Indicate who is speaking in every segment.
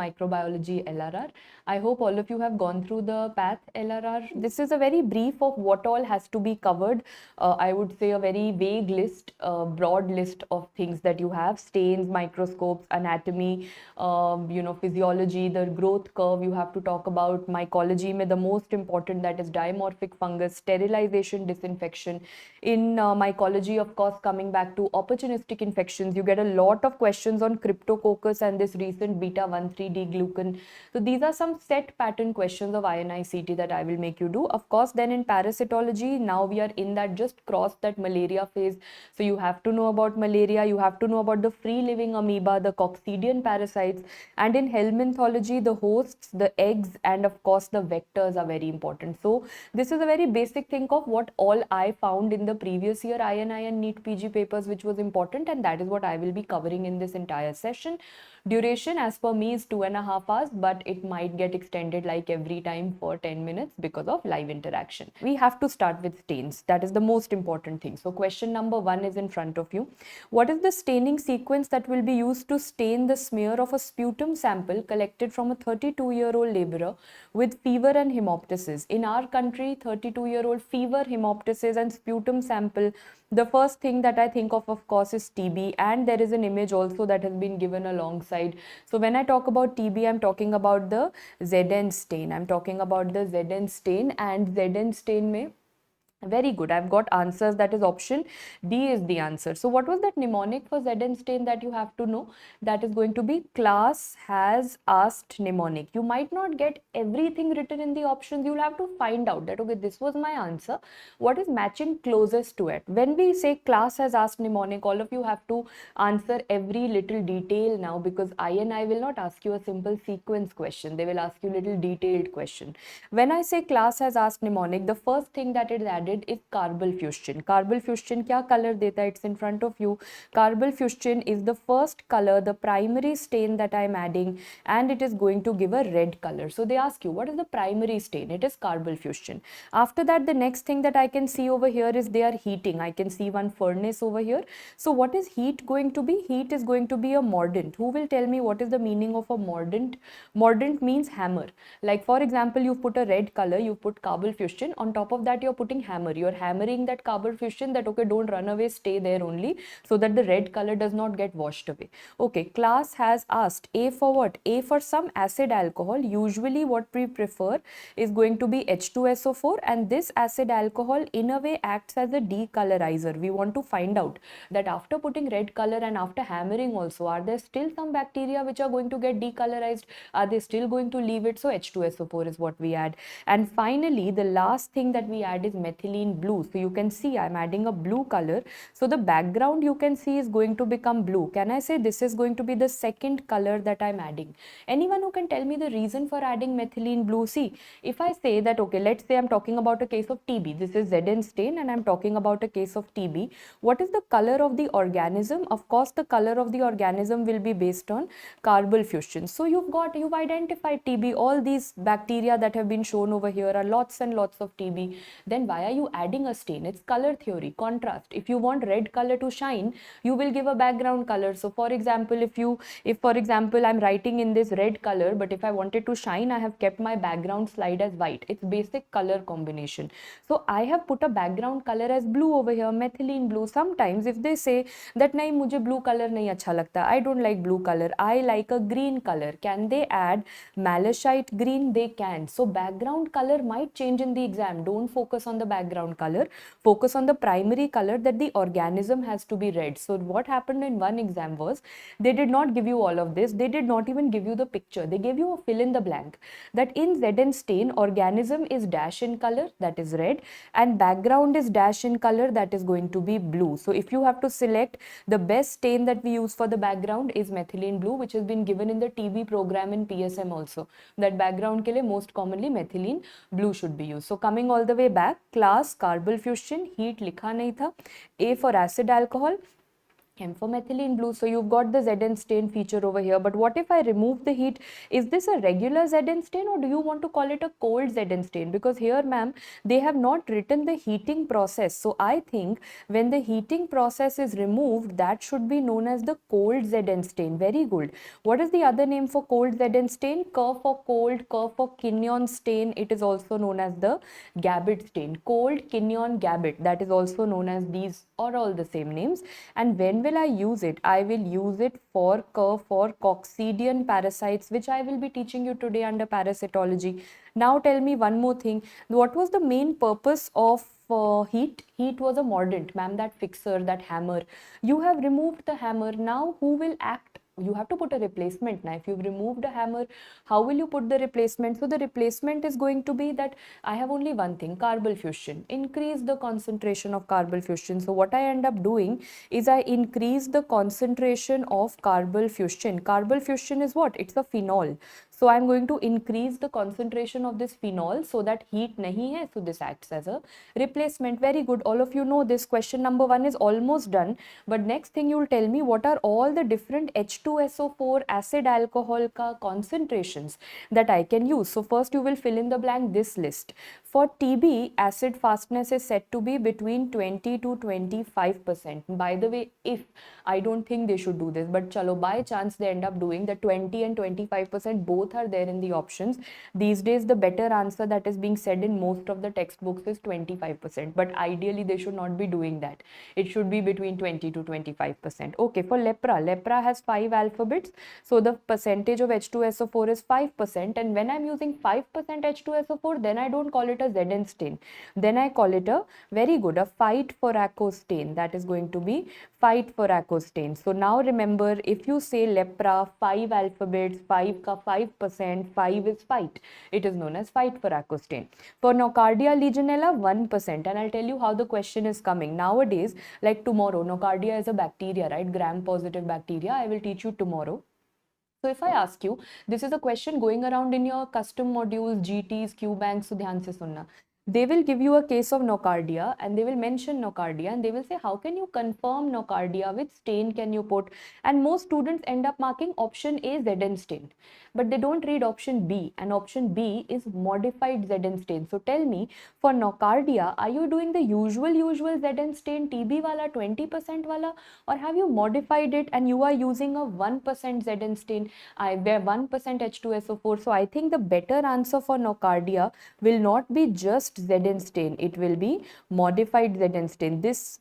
Speaker 1: Microbiology LRR. I hope all of you have gone through the path LRR. This is a very brief of what all has to be covered. I would say a very vague list, broad list of things that you have: stains, microscopes, anatomy, physiology, the growth curve. You have to talk about mycology, mein the most important, that is dimorphic fungus, sterilization, disinfection. In mycology, of course, coming back to opportunistic infections, you get a lot of questions on Streptococcus and this recent beta-1,3-D glucan. So these are some set pattern questions of INI-CET that I will make you do. Of course, then in parasitology, now we are in that just cross that malaria phase. So you have to know about malaria, you have to know about the free-living amoeba, the coccidian parasites, and in helminthology, the hosts, the eggs, and of course the vectors are very important. So this is a very basic thing of what all I found in the previous year INI and NEET PG papers, which was important, and that is what I will be covering in this entire session. Duration as per me is 2.5 hours, but it might get extended like every time for 10 minutes because of live interaction. We have to start with stains. That is the most important thing. So question number 1 is in front of you. What is the staining sequence that will be used to stain the smear of a sputum sample collected from a 32-year-old laborer with fever and hemoptysis? In our country, 32-year-old fever, hemoptysis and sputum sample, the first thing that I think of course, is TB, and there is an image also that has been given alongside. So when I talk about TB, I'm talking about the ZN stain. I'm talking about the ZN stain, and ZN stain may... Very good. I've got answers. That is option D is the answer. So what was that mnemonic for ZN stain that you have to know? That is going to be class has asked mnemonic. You might not get everything written in the options. You'll have to find out that, okay, this was my answer. What is matching closest to it? When we say class has asked mnemonic, all of you have to answer every little detail now, because I will not ask you a simple sequence question. They will ask you little detailed question. When I say class has asked mnemonic, the first thing that is added is carbal fustian. Carbal fustian kya color deta hai? It's in front of you. Carbal fustian is the first color, the primary stain that I am adding, and it is going to give a red color. So they ask you, what is the primary stain? It is carbal fustian. After that, the next thing that I can see over here is they are heating. I can see one furnace over here. So what is heat going to be? Heat is going to be a mordant. Who will tell me what is the meaning of a mordant? Mordant means hammer. Like for example, you put a red color, you put carbal fustian, on top of that you're putting hammer. You're hammering that carbal fustian that, okay, don't run away, stay there only, so that the red color does not get washed away. Okay, class has asked A for what? A for some acid alcohol. Usually what we prefer is going to be H2SO4, and this acid alcohol in a way acts as a decolorizer. We want to find out that after putting red color and after hammering also, are there still some bacteria which are going to get decolorized? Are they still going to leave it? So H2SO4 is what we add. And finally, the last thing that we add is methylene blue. So you can see I'm adding a blue color. So the background you can see is going to become blue. Can I say this is going to be the second color that I'm adding? Anyone who can tell me the reason for adding methylene blue? See, if I say that, okay, let's say I'm talking about a case of TB. This is ZN stain and I'm talking about a case of TB. What is the color of the organism? Of course, the color of the organism will be based on carbal fustian. So you've identified TB. All these bacteria that have been shown over here are lots and lots of TB. Then why are you adding a stain? It's color theory, contrast. If you want red color to shine, you will give a background color. So for example, if for example I'm writing in this red color, but if I wanted to shine, I have kept my background slide as white. It's basic color combination. So I have put a background color as blue over here, methylene blue. Sometimes if they say that nahi, mujhe blue color nahi acha lagta, I don't like blue color, I like a green color, can they add malachite green? They can. So background color might change in the exam. Don't focus on the background color, focus on the primary color, that the organism has to be red. So what happened in one exam was they did not give you all of this. They did not even give you the picture. They gave you a fill in the blank that in ZN stain, organism is dash in color, that is red, and background is dash in color, that is going to be blue. So if you have to select, the best stain that we use for the background is methylene blue, which has been given in the TB program in PSM also. That background ke liye most commonly methylene blue should be used. So coming all the way back, class carbal fustian, heat likha nahi tha. A for acid alcohol. Amphomethylene blue. So you've got the Zn stain feature over here. But what if I remove the heat? Is this a regular Zn stain, or do you want to call it a cold Zn stain? Because here, ma'am, they have not written the heating process. So I think when the heating process is removed, that should be known as the cold Zn stain. Very good. What is the other name for cold Zn stain? Kerr for cold, Kerr for Quignon stain. It is also known as the Gabbett stain. Cold, Quignon, Gabbett. That is also known as, these are all the same names. And when will I use it? I will use it for coccidian parasites, which I will be teaching you today under parasitology. Now tell me one more thing. What was the main purpose of heat? Heat was a mordant, ma'am, that fixer, that hammer. You have removed the hammer. Now who will act? You have to put a replacement. Now if you've removed a hammer, how will you put the replacement? So the replacement is going to be that I have only one thing, carbonyl fusion. Increase the concentration of carbonyl fusion. So what I end up doing is I increase the concentration of carbonyl fusion. Carbonyl fusion is what? It's a phenol. So I'm going to increase the concentration of this phenol so that heat nahi hai. So this acts as a replacement. Very good. All of you know this. Question number 1 is almost done. But next thing you will tell me, what are all the different H2SO4 acid alcohol ka concentrations that I can use. So first you will fill in the blank this list. For TB, acid fastness is said to be between 20 to 25%. By the way, if I don't think they should do this, but chalo, by chance they end up doing, the 20 and 25% both are there in the options. These days the better answer that is being said in most of the textbooks is 25%, but ideally they should not be doing that. It should be between 20 to 25%. Okay, for lepra has 5 alphabets, so the percentage of H2SO4 is 5%, and when I'm using 5% H2SO4, then I don't call it a Zn stain, then I call it a, very good, a fight for ACO stain. That is going to be fight for ACO stain. So now remember, if you say lepra, 5 alphabets, 5 ka 5%, 5 is fight. It is known as fight for ACO stain. For Nocardia legionella, 1%, and I'll tell you how the question is coming. Nowadays, like tomorrow, Nocardia is a bacteria, right? Gram-positive bacteria. I will teach you tomorrow. So if I ask you, this is a question going around in your custom modules, GTs, Q banks, so dhyan se sunna. They will give you a case of nocardia and they will mention nocardia and they will say, how can you confirm nocardia? Which stain can you put? And most students end up marking option A, Zn stain, but they don't read option B, and option B is modified Zn stain. So tell me, for nocardia, are you doing the usual Zn stain, TB wala, 20% wala, or have you modified it and you are using a 1% Zn stain, where 1% H2SO4? So I think the better answer for nocardia will not be just Zn stain, it will be modified Zn stain. This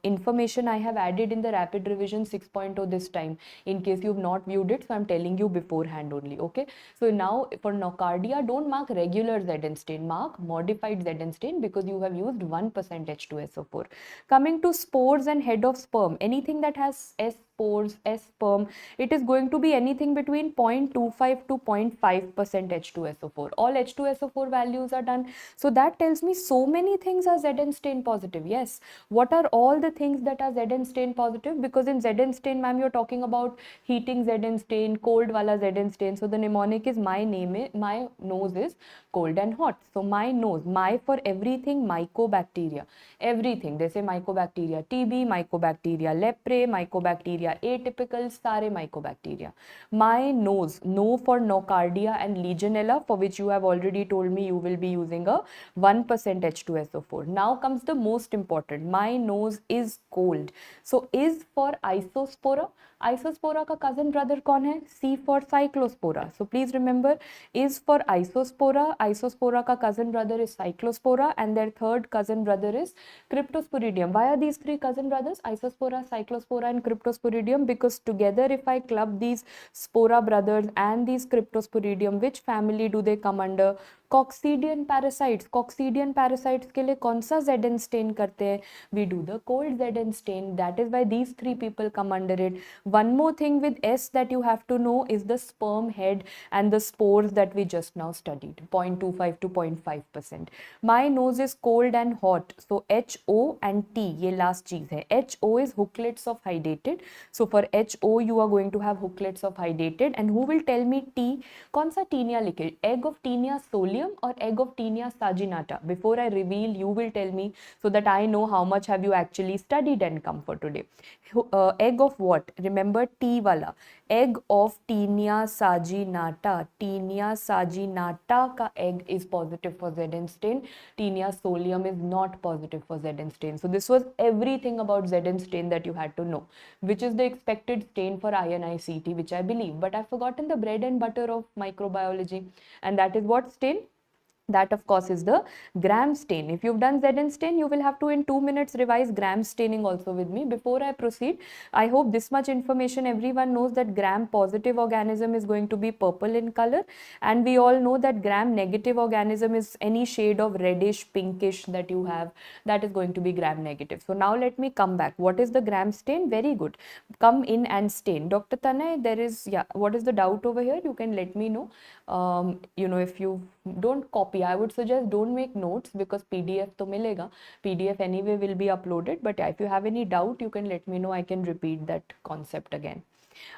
Speaker 1: information I have added in the rapid revision 6.0 this time, in case you have not viewed it, so I'm telling you beforehand only. Okay, so now for nocardia, don't mark regular Zn stain, mark modified Zn stain, because you have used 1% H2SO4. Coming to spores and head of sperm, anything that has S spores, S sperm, it is going to be anything between 0.25 to 0.5% H2SO4. All H2SO4 values are done. So that tells me so many things are Zn stain positive. Yes, what are all the things that are Zn stain positive? Because in Zn stain, ma'am, you're talking about heating Zn stain, cold wala Zn stain. So the mnemonic is my nose is cold and hot. So my nose, my for everything, mycobacteria, everything. They say mycobacteria, TB, mycobacteria, leprae, mycobacteria, atypical, sare mycobacteria. My nose, no for nocardia and legionella, for which you have already told me you will be using a 1% H2SO4. Now comes the most important. My nose is cold. So is for isospora. Isospora ka cousin brother kaun hai? C for cyclospora. So please remember, is for isospora. Isospora ka cousin brother is cyclospora, and their third cousin brother is cryptosporidium. Why are these three cousin brothers? Isospora, cyclospora and cryptosporidium, because together if I club these spora brothers and these cryptosporidium, which family do they come under? Coccidian parasites. Coccidian parasites के लिए कौन सा Zn stain करते हैं? We do the cold Zn stain. That is why these three people come under it. One more thing with S that you have to know is the sperm head and the spores that we just now studied, 0.25 to 0.5%. My nose is cold and hot. So HO and T, ये last चीज है. HO is hooklets of hydated. So for HO you are going to have hooklets of hydated. And who will tell me T? कौन सा Taenia लिखे? Egg of Taenia soli solium or egg of Taenia saginata? Before I reveal, you will tell me so that I know how much have you actually studied and come for today. Egg of what? Remember T wala. Egg of Taenia saginata. Taenia saginata ka egg is positive for Zn stain. Taenia solium is not positive for Zn stain. So this was everything about Zn stain that you had to know, which is the expected stain for INI-CET, which I believe. But I've forgotten the bread and butter of microbiology, and that is what stain? That of course is the gram stain. If you've done Zn stain, you will have to in 2 minutes revise gram staining also with me. Before I proceed, I hope this much information everyone knows that gram positive organism is going to be purple in color, and we all know that gram negative organism is any shade of reddish pinkish that you have, that is going to be gram negative. So now let me come back. What is the gram stain? Very good. Come in and stain. Dr. Tanay, there is, yeah, what is the doubt over here? You can let me know. If you don't copy, I would suggest don't make notes, because PDF to milega. PDF anyway will be uploaded, but if you have any doubt, you can let me know. I can repeat that concept again.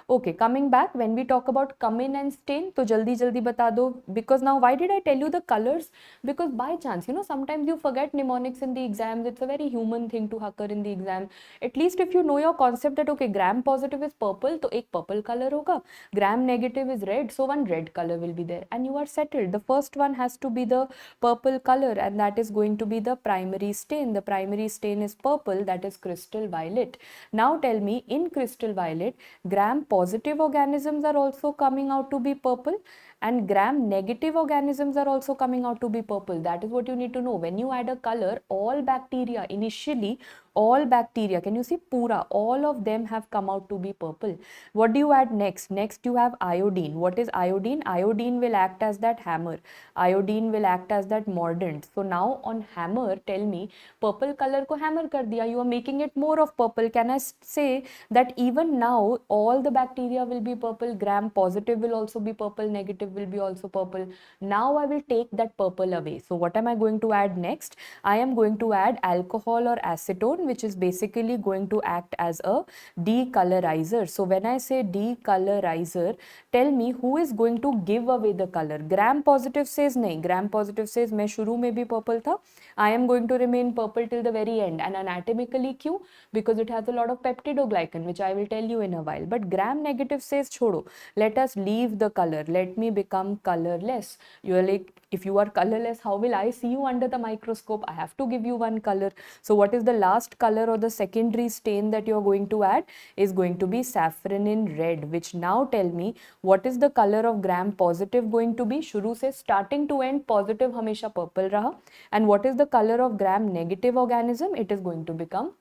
Speaker 1: Okay, coming back, when we talk about come in and stain, to jaldi bata do, because now why did I tell you the colors? Because by chance, sometimes you forget mnemonics in the exams. It's a very human thing to occur in the exam. At least if you know your concept that okay, gram positive is purple, to ek purple color hoga, gram negative is red, so one red color will be there, and you are settled. The first one has to be the purple color, and that is going to be the primary stain. The primary stain is purple, that is crystal violet. Now tell me, in crystal violet, gram positive organisms are also coming out to be purple, and gram negative organisms are also coming out to be purple. That is what you need to know. When you add a color, all bacteria initially, all bacteria, can you see pura, all of them have come out to be purple. What do you add next? Next you have iodine. What is iodine? Iodine will act as that hammer. Iodine will act as that mordant. So now on hammer, tell me, purple color ko hammer kar diya, you are making it more of purple. Can I say that even now all the bacteria will be purple, gram positive will also be purple, negative will be also purple. Now I will take that purple away. So what am I going to add next? I am going to add alcohol or acetone, which is basically going to act as a decolorizer. So when I say decolorizer, tell me who is going to give away the color? Gram positive says nahi. Gram positive says मैं शुरू में भी purple था. I am going to remain purple till the very end. And anatomically क्यों? Because it has a lot of peptidoglycan, which I will tell you in a while. But gram negative says छोड़ो. Let us leave the color. Let me become colorless. You are like, if you are colorless, how will I see you under the microscope? I have to give you one color. So what is the last color or the secondary stain that you are going to add? Is going to be saffron in red, which now tell me what is the color of gram positive going to be? शुरू से starting to end positive हमेशा purple रहा. And what is the color of gram negative organism? It is going to become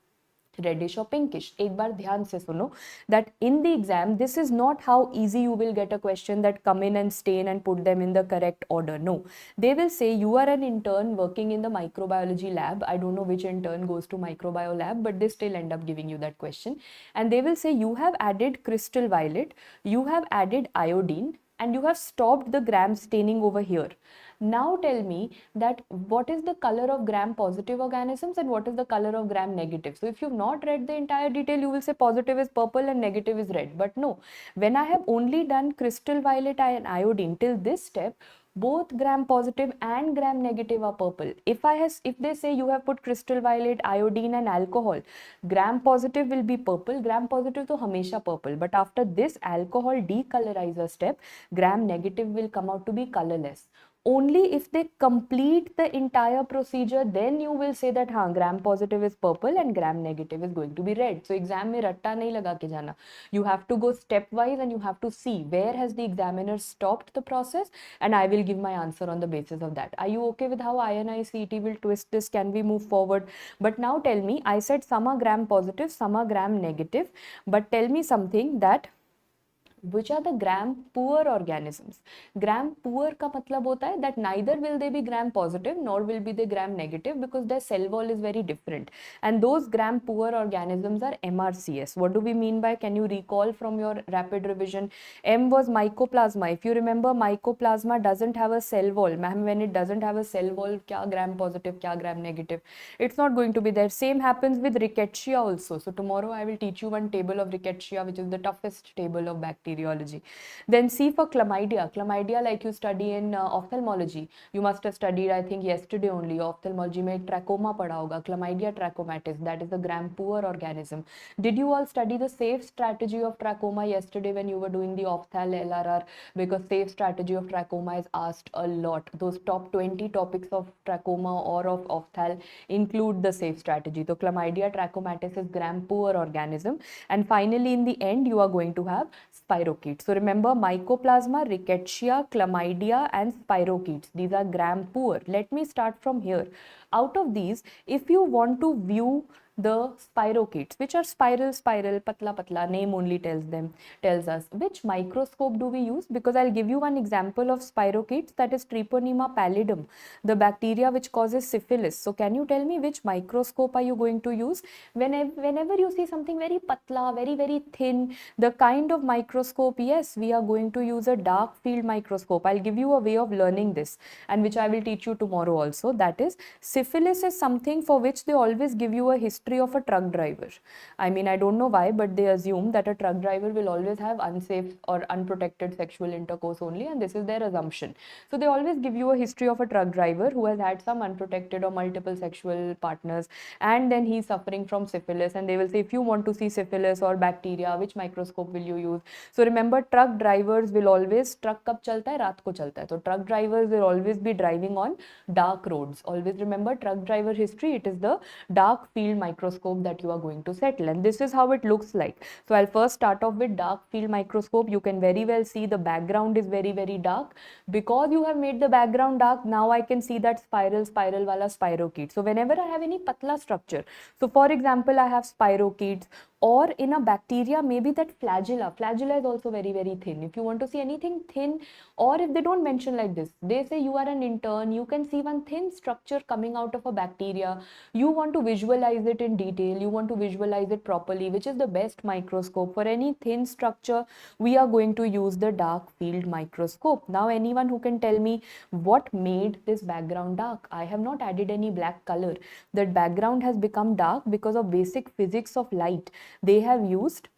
Speaker 1: reddish or pinkish. एक बार ध्यान से सुनो that in the exam, this is not how easy you will get a question that come in and stain and put them in the correct order. No, they will say you are an intern working in the microbiology lab. I don't know which intern goes to microbio lab, but they still end up giving you that question. And they will say you have added crystal violet, you have added iodine, and you have stopped the gram staining over here. Now tell me that what is the color of gram positive organisms and what is the color of gram negative. So if you've not read the entire detail, you will say positive is purple and negative is red. But no, when I have only done crystal violet and iodine till this step, both gram positive and gram negative are purple. If they say you have put crystal violet, iodine and alcohol, gram positive will be purple, gram positive to hamesha purple. But after this alcohol decolorizer step, gram negative will come out to be colorless. Only if they complete the entire procedure, then you will say that हाँ, gram positive is purple and gram negative is going to be red. So exam में रट्टा नहीं लगा के जाना. You have to go stepwise and you have to see where has the examiner stopped the process, and I will give my answer on the basis of that. Are you okay with how INI-CET will twist this? Can we move forward? But now tell me, I said some are gram positive, some are gram negative, but tell me something that which are the gram poor organisms. Gram poor का मतलब होता है that neither will they be gram positive nor will be they gram negative, because their cell wall is very different, and those gram poor organisms are MRCS. What do we mean by? Can you recall from your rapid revision? M was mycoplasma. If you remember, mycoplasma doesn't have a cell wall. Ma'am, when it doesn't have a cell wall, kya gram positive, kya gram negative? It's not going to be there. Same happens with rickettsia also. So tomorrow I will teach you one table of rickettsia, which is the toughest table of bacteria bacteriology. Then C for chlamydia. Chlamydia, like you study in ophthalmology, you must have studied, I think yesterday only, ophthalmology mein trachoma padha hoga, chlamydia trachomatis, that is the gram-poor organism. Did you all study the safe strategy of trachoma yesterday when you were doing the ophthal LRR? Because safe strategy of trachoma is asked a lot. Those top 20 topics of trachoma or of ophthal include the safe strategy. So chlamydia trachomatis is gram-poor organism. And finally, in the end, you are going to have spirochetes. So remember, mycoplasma, rickettsia, chlamydia and spirochetes. These are gram-poor. Let me start from here. Out of these, if you want to view the spirochetes, which are spiral, patla, patla, name only tells us which microscope do we use, because I'll give you one example of spirochetes, that is Treponema pallidum, the bacteria which causes syphilis. So can you tell me which microscope are you going to use? Whenever you see something very patla, very thin, the kind of microscope, yes, we are going to use a dark field microscope. I'll give you a way of learning this, and which I will teach you tomorrow also. That is, syphilis is something for which they always give you a history of a truck driver. I mean, I don't know why, but they assume that a truck driver will always have unsafe or unprotected sexual intercourse only, and this is their assumption. So they always give you a history of a truck driver who has had some unprotected or multiple sexual partners, and then he's suffering from syphilis, and they will say, if you want to see syphilis or bacteria, which microscope will you use? So remember, truck drivers will always, truck kab chalta hai, raat ko chalta hai. So truck drivers will always be driving on dark roads. Always remember, truck driver history, it is the dark field microscope that you are going to settle, and this is how it looks like. So I'll first start off with dark field microscope. You can very well see the background is very dark. Because you have made the background dark, now I can see that spiral wala spirochete. So whenever I have any patla structure, so for example, I have spirochetes, or in a bacteria, maybe that flagella is also very thin. If you want to see anything thin, or if they don't mention like this, they say you are an intern, you can see one thin structure coming out of a bacteria, you want to visualize it in detail, you want to visualize it properly, which is the best microscope for any thin structure? We are going to use the dark field microscope. Now anyone who can tell me what made this background dark? I have not added any black color. That background has become dark because of basic physics of light. They have used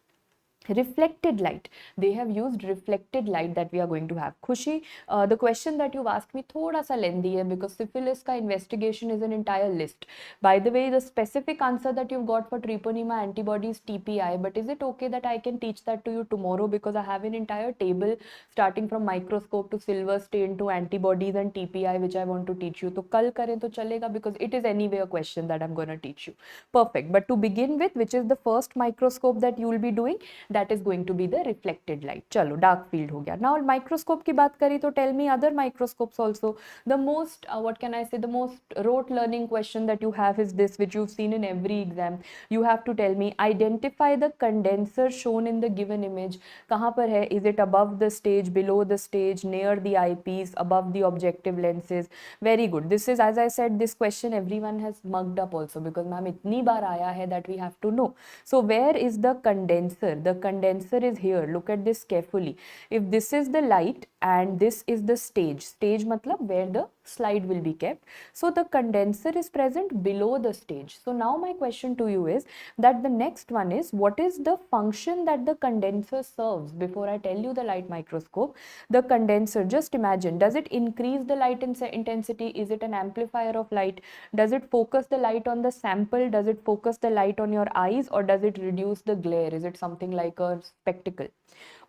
Speaker 1: reflected light. They have used reflected light that we are going to have. Khushi, the question that you've asked me thoda sa lengthy hai, because syphilis ka investigation is an entire list. By the way, the specific answer that you've got for treponema antibodies TPI, but is it okay that I can teach that to you tomorrow, because I have an entire table starting from microscope to silver stain to antibodies and TPI which I want to teach you. So kal kare to chalega, because it is anyway a question that I'm going to teach you. Perfect. But to begin with, which is the first microscope that you will be doing, that is going to be the reflected light. Chalo, dark field ho gaya. Now microscope ki baat kari, to tell me other microscopes also. The most what can I say, the most rote learning question that you have is this, which you've seen in every exam. You have to tell me, identify the condenser shown in the given image. Kahan par hai? Is it above the stage, below the stage, near the eyepiece, above the objective lenses? Very good. This is, as I said, this question everyone has mugged up also, because ma'am itni baar aaya hai that we have to know. So where is the condenser? The condenser is here. Look at this carefully. If this is the light and this is the stage, stage matlab where the slide will be kept. So the condenser is present below the stage. So now my question to you is that the next one is, what is the function that the condenser serves? Before I tell you the light microscope, the condenser, just imagine, does it increase the light intensity? Is it an amplifier of light? Does it focus the light on the sample? Does it focus the light on your eyes, or does it reduce the glare? Is it something like a spectacle?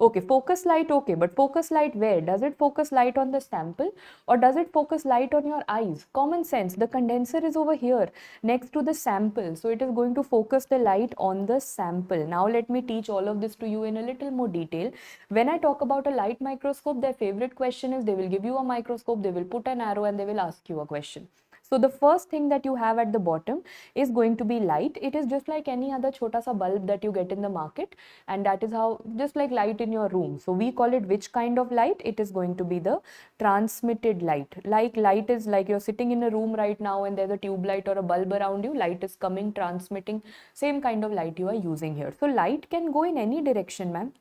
Speaker 1: Okay, focus light, okay, but focus light where? Does it focus light on the sample, or does it focus light on your eyes? Common sense, the condenser is over here next to the sample, so it is going to focus the light on the sample. Now let me teach all of this to you in a little more detail. When I talk about a light microscope, their favorite question is, they will give you a microscope, they will put an arrow, and they will ask you a question. So the first thing that you have at the bottom is going to be light. It is just like any other chota sa bulb that you get in the market, and that is how, just like light in your room. So we call it which kind of light? It is going to be the transmitted light. Like light is like you're sitting in a room right now and there's a tube light or a bulb around you, light is coming, transmitting, same kind of light you are using here. So light can go in any direction, ma'am.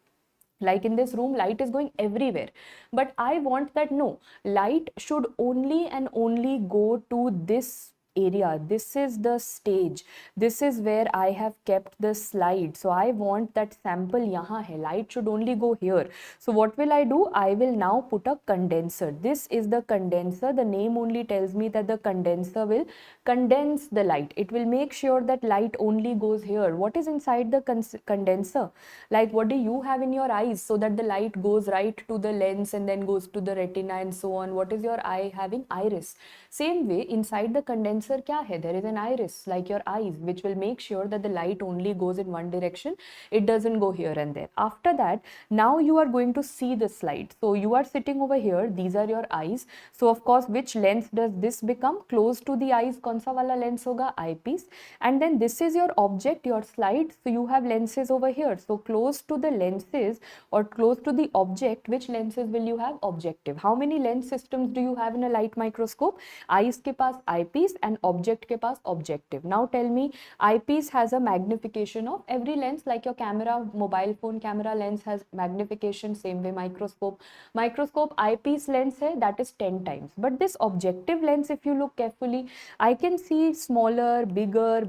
Speaker 1: Like in this room, light is going everywhere, but I want that no, light should only and only go to this area, this is the stage, this is where I have kept the slide. So I want that sample yahan hai, light should only go here. So what will I do? I will now put a condenser. This is the condenser. The name only tells me that the condenser will condense the light. It will make sure that light only goes here. What is inside the condenser? Like what do you have in your eyes so that the light goes right to the lens and then goes to the retina and so on? What is your eye having? Iris. Same way, inside the condenser kya hai? There is an iris like your eyes, which will make sure that the light only goes in one direction. It doesn't go here and there. After that, now you are going to see the slide. So you are sitting over here. These are your eyes. So of course, which lens does this become? Close to the eyes. कौन सा वाला lens होगा? Eyepiece. And then this is your object, your slide. So you have lenses over here. So close to the lenses or close to the object, which lenses will you have? Objective. How many lens systems do you have in a light microscope? Eyes के पास eyepiece and object के पास objective. Now tell me, eyepiece has a magnification of every lens, like your camera, mobile phone camera lens has magnification. Same way microscope eyepiece lens hai, that is 10 times. But this objective lens, if you look carefully, I can see smaller, bigger,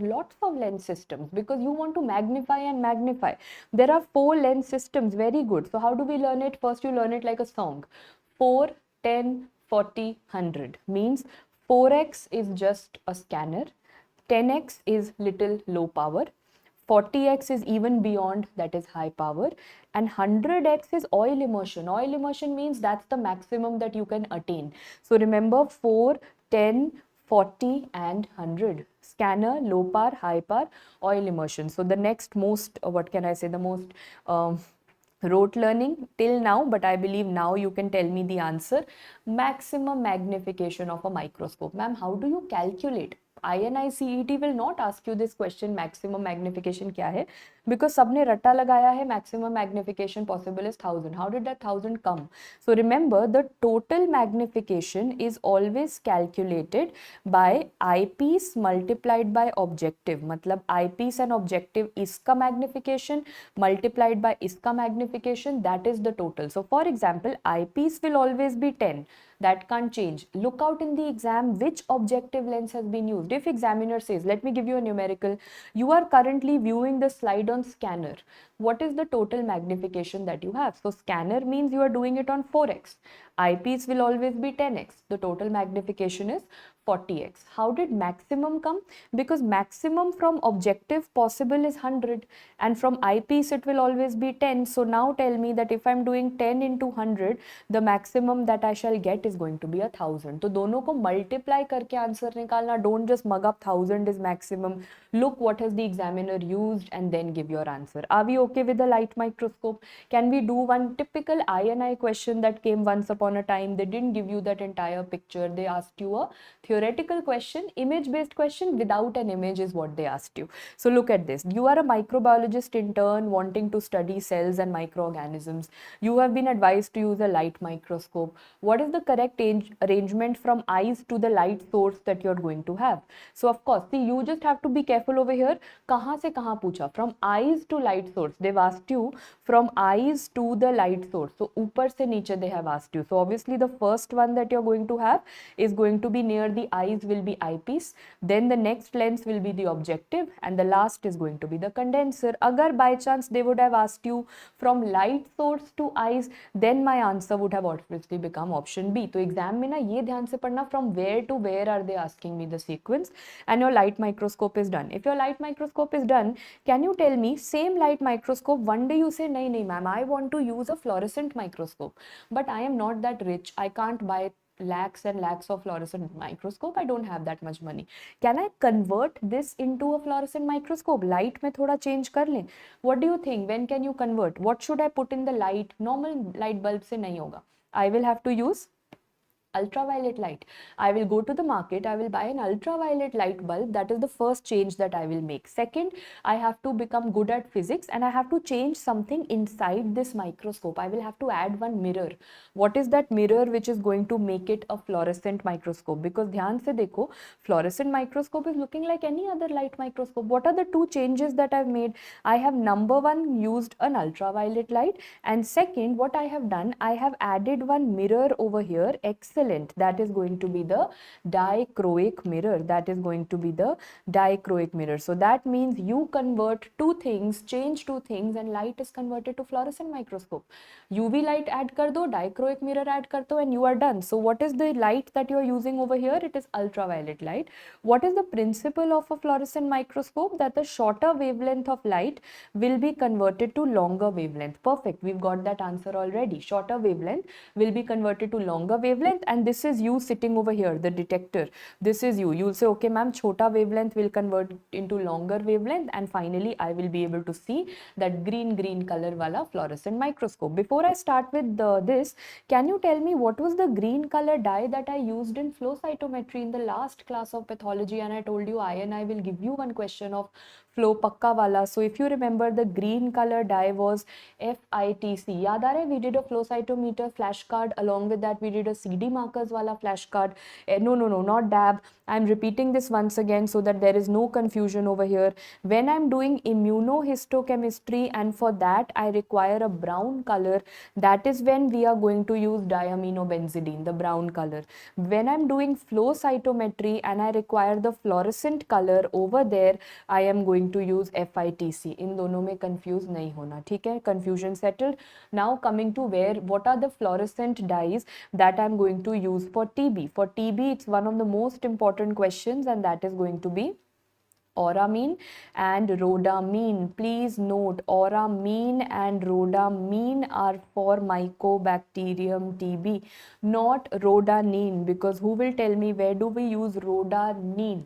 Speaker 1: lots of lens systems, because you want to magnify and magnify. There are 4 lens systems. Very good. So how do we learn it? First you learn it like a song. 4, 10, 40, 100 means 4x is just a scanner, 10x is little low power, 40x is even beyond, that is high power, and 100x is oil immersion. Oil immersion means that's the maximum that you can attain. So remember 4, 10, 40 and 100. Scanner, low power, high power, oil immersion. So the next most, what can I say, the most rote learning till now, but I believe now you can tell me the answer. Maximum magnification of a microscope. Ma'am, how do you calculate? INI-CET will not ask you this question, maximum magnification क्या है, because सबने रट्टा लगाया है maximum magnification possible is 1000. How did that 1000 come? So remember, the total magnification is always calculated by eyepiece multiplied by objective. मतलब eyepiece and objective इसका magnification multiplied by इसका magnification, that is the total. So for example, eyepiece will always be 10. That can't change. Look out in the exam which objective lens has been used. If examiner says, let me give you a numerical, you are currently viewing the slide on scanner. What is the total magnification that you have? So scanner means you are doing it on 4x. Eyepiece will always be 10x. The total magnification is 40x. How did maximum come? Because maximum from objective possible is 100 and from eyepiece it will always be 10. So now tell me that if I am doing 10 into 100, the maximum that I shall get is going to be 1000. तो दोनों को multiply करके answer निकालना. Don't just mug up 1000 is maximum. Look what has the examiner used and then give your answer. Are we okay with the light microscope? Can we do one typical INI question that came once upon a time? They didn't give you that entire picture. They asked you a theoretical question, image-based question without an image is what they asked you. So look at this. You are a microbiologist intern wanting to study cells and microorganisms. You have been advised to use a light microscope. What is the correct arrangement from eyes to the light source that you're going to have? So of course, see, you just have to be careful over here. कहाँ से कहाँ पूछा? From eyes to light source. They've asked you from eyes to the light source. So ऊपर से नीचे they have asked you. So obviously the first one that you're going to have is going to be near the eyes will be eyepiece. Then the next lens will be the objective and the last is going to be the condenser. अगर by chance they would have asked you from light source to eyes, then my answer would have obviously become option B. तो exam में ना ये ध्यान से पढ़ना from where to where are they asking me the sequence, and your light microscope is done. If your light microscope is done, can you tell me same light microscope, one day you say nahi ma'am, I want to use a fluorescent microscope, but I am not that rich, I can't buy lakhs and lakhs of fluorescent microscope, I don't have that much money. Can I convert this into a fluorescent microscope? Light में थोड़ा change कर लें. What do you think? When can you convert? What should I put in the light? Normal light bulb से नहीं होगा. I will have to use ultraviolet light. I will go to the market, I will buy an ultraviolet light bulb. That is the first change that I will make. Second, I have to become good at physics and I have to change something inside this microscope. I will have to add one mirror. What is that mirror which is going to make it a fluorescent microscope? Because ध्यान से देखो, fluorescent microscope is looking like any other light microscope. What are the two changes that I've made? I have number one used an ultraviolet light, and second, what I have done, I have added one mirror over here, excellent. equivalent, that is going to be the dichroic mirror. That is going to be the dichroic mirror. So that means you convert two things, change two things, and light is converted to fluorescent microscope. UV light add kar do, dichroic mirror add kar do, and you are done. So what is the light that you are using over here? It is ultraviolet light. What is the principle of a fluorescent microscope? That the shorter wavelength of light will be converted to longer wavelength. Perfect. We've got that answer already. Shorter wavelength will be converted to longer wavelength, and this is you sitting over here, the detector. This is you. You'll say, okay, ma'am, chota wavelength will convert into longer wavelength, and finally I will be able to see that green color wala fluorescent microscope. Before I start with this, can you tell me what was the green color dye that I used in flow cytometry in the last class of pathology? And I told you INI will give you one question of flow pakka wala. So if you remember, the green color dye was FITC. Yaad aa raha hai? We did a flow cytometer flashcard. Along with that, we did a CD markers wala flashcard. No, not DAB. I'm repeating this once again so that there is no confusion over here. When I'm doing immunohistochemistry, and for that I require a brown color, that is when we are going to use diaminobenzidine, the brown color. When I'm doing flow cytometry and I require the fluorescent color, over there I am going to use FITC. In दोनों में confuse नहीं होना, ठीक है? Confusion settled. Now coming to what are the fluorescent dyes that I'm going to use for TB. For TB, it's one of the most important questions, and that is going to be auramine and rhodamine. Please note, auramine and rhodamine are for Mycobacterium TB, not rhodanine, because who will tell me where do we use rhodanine?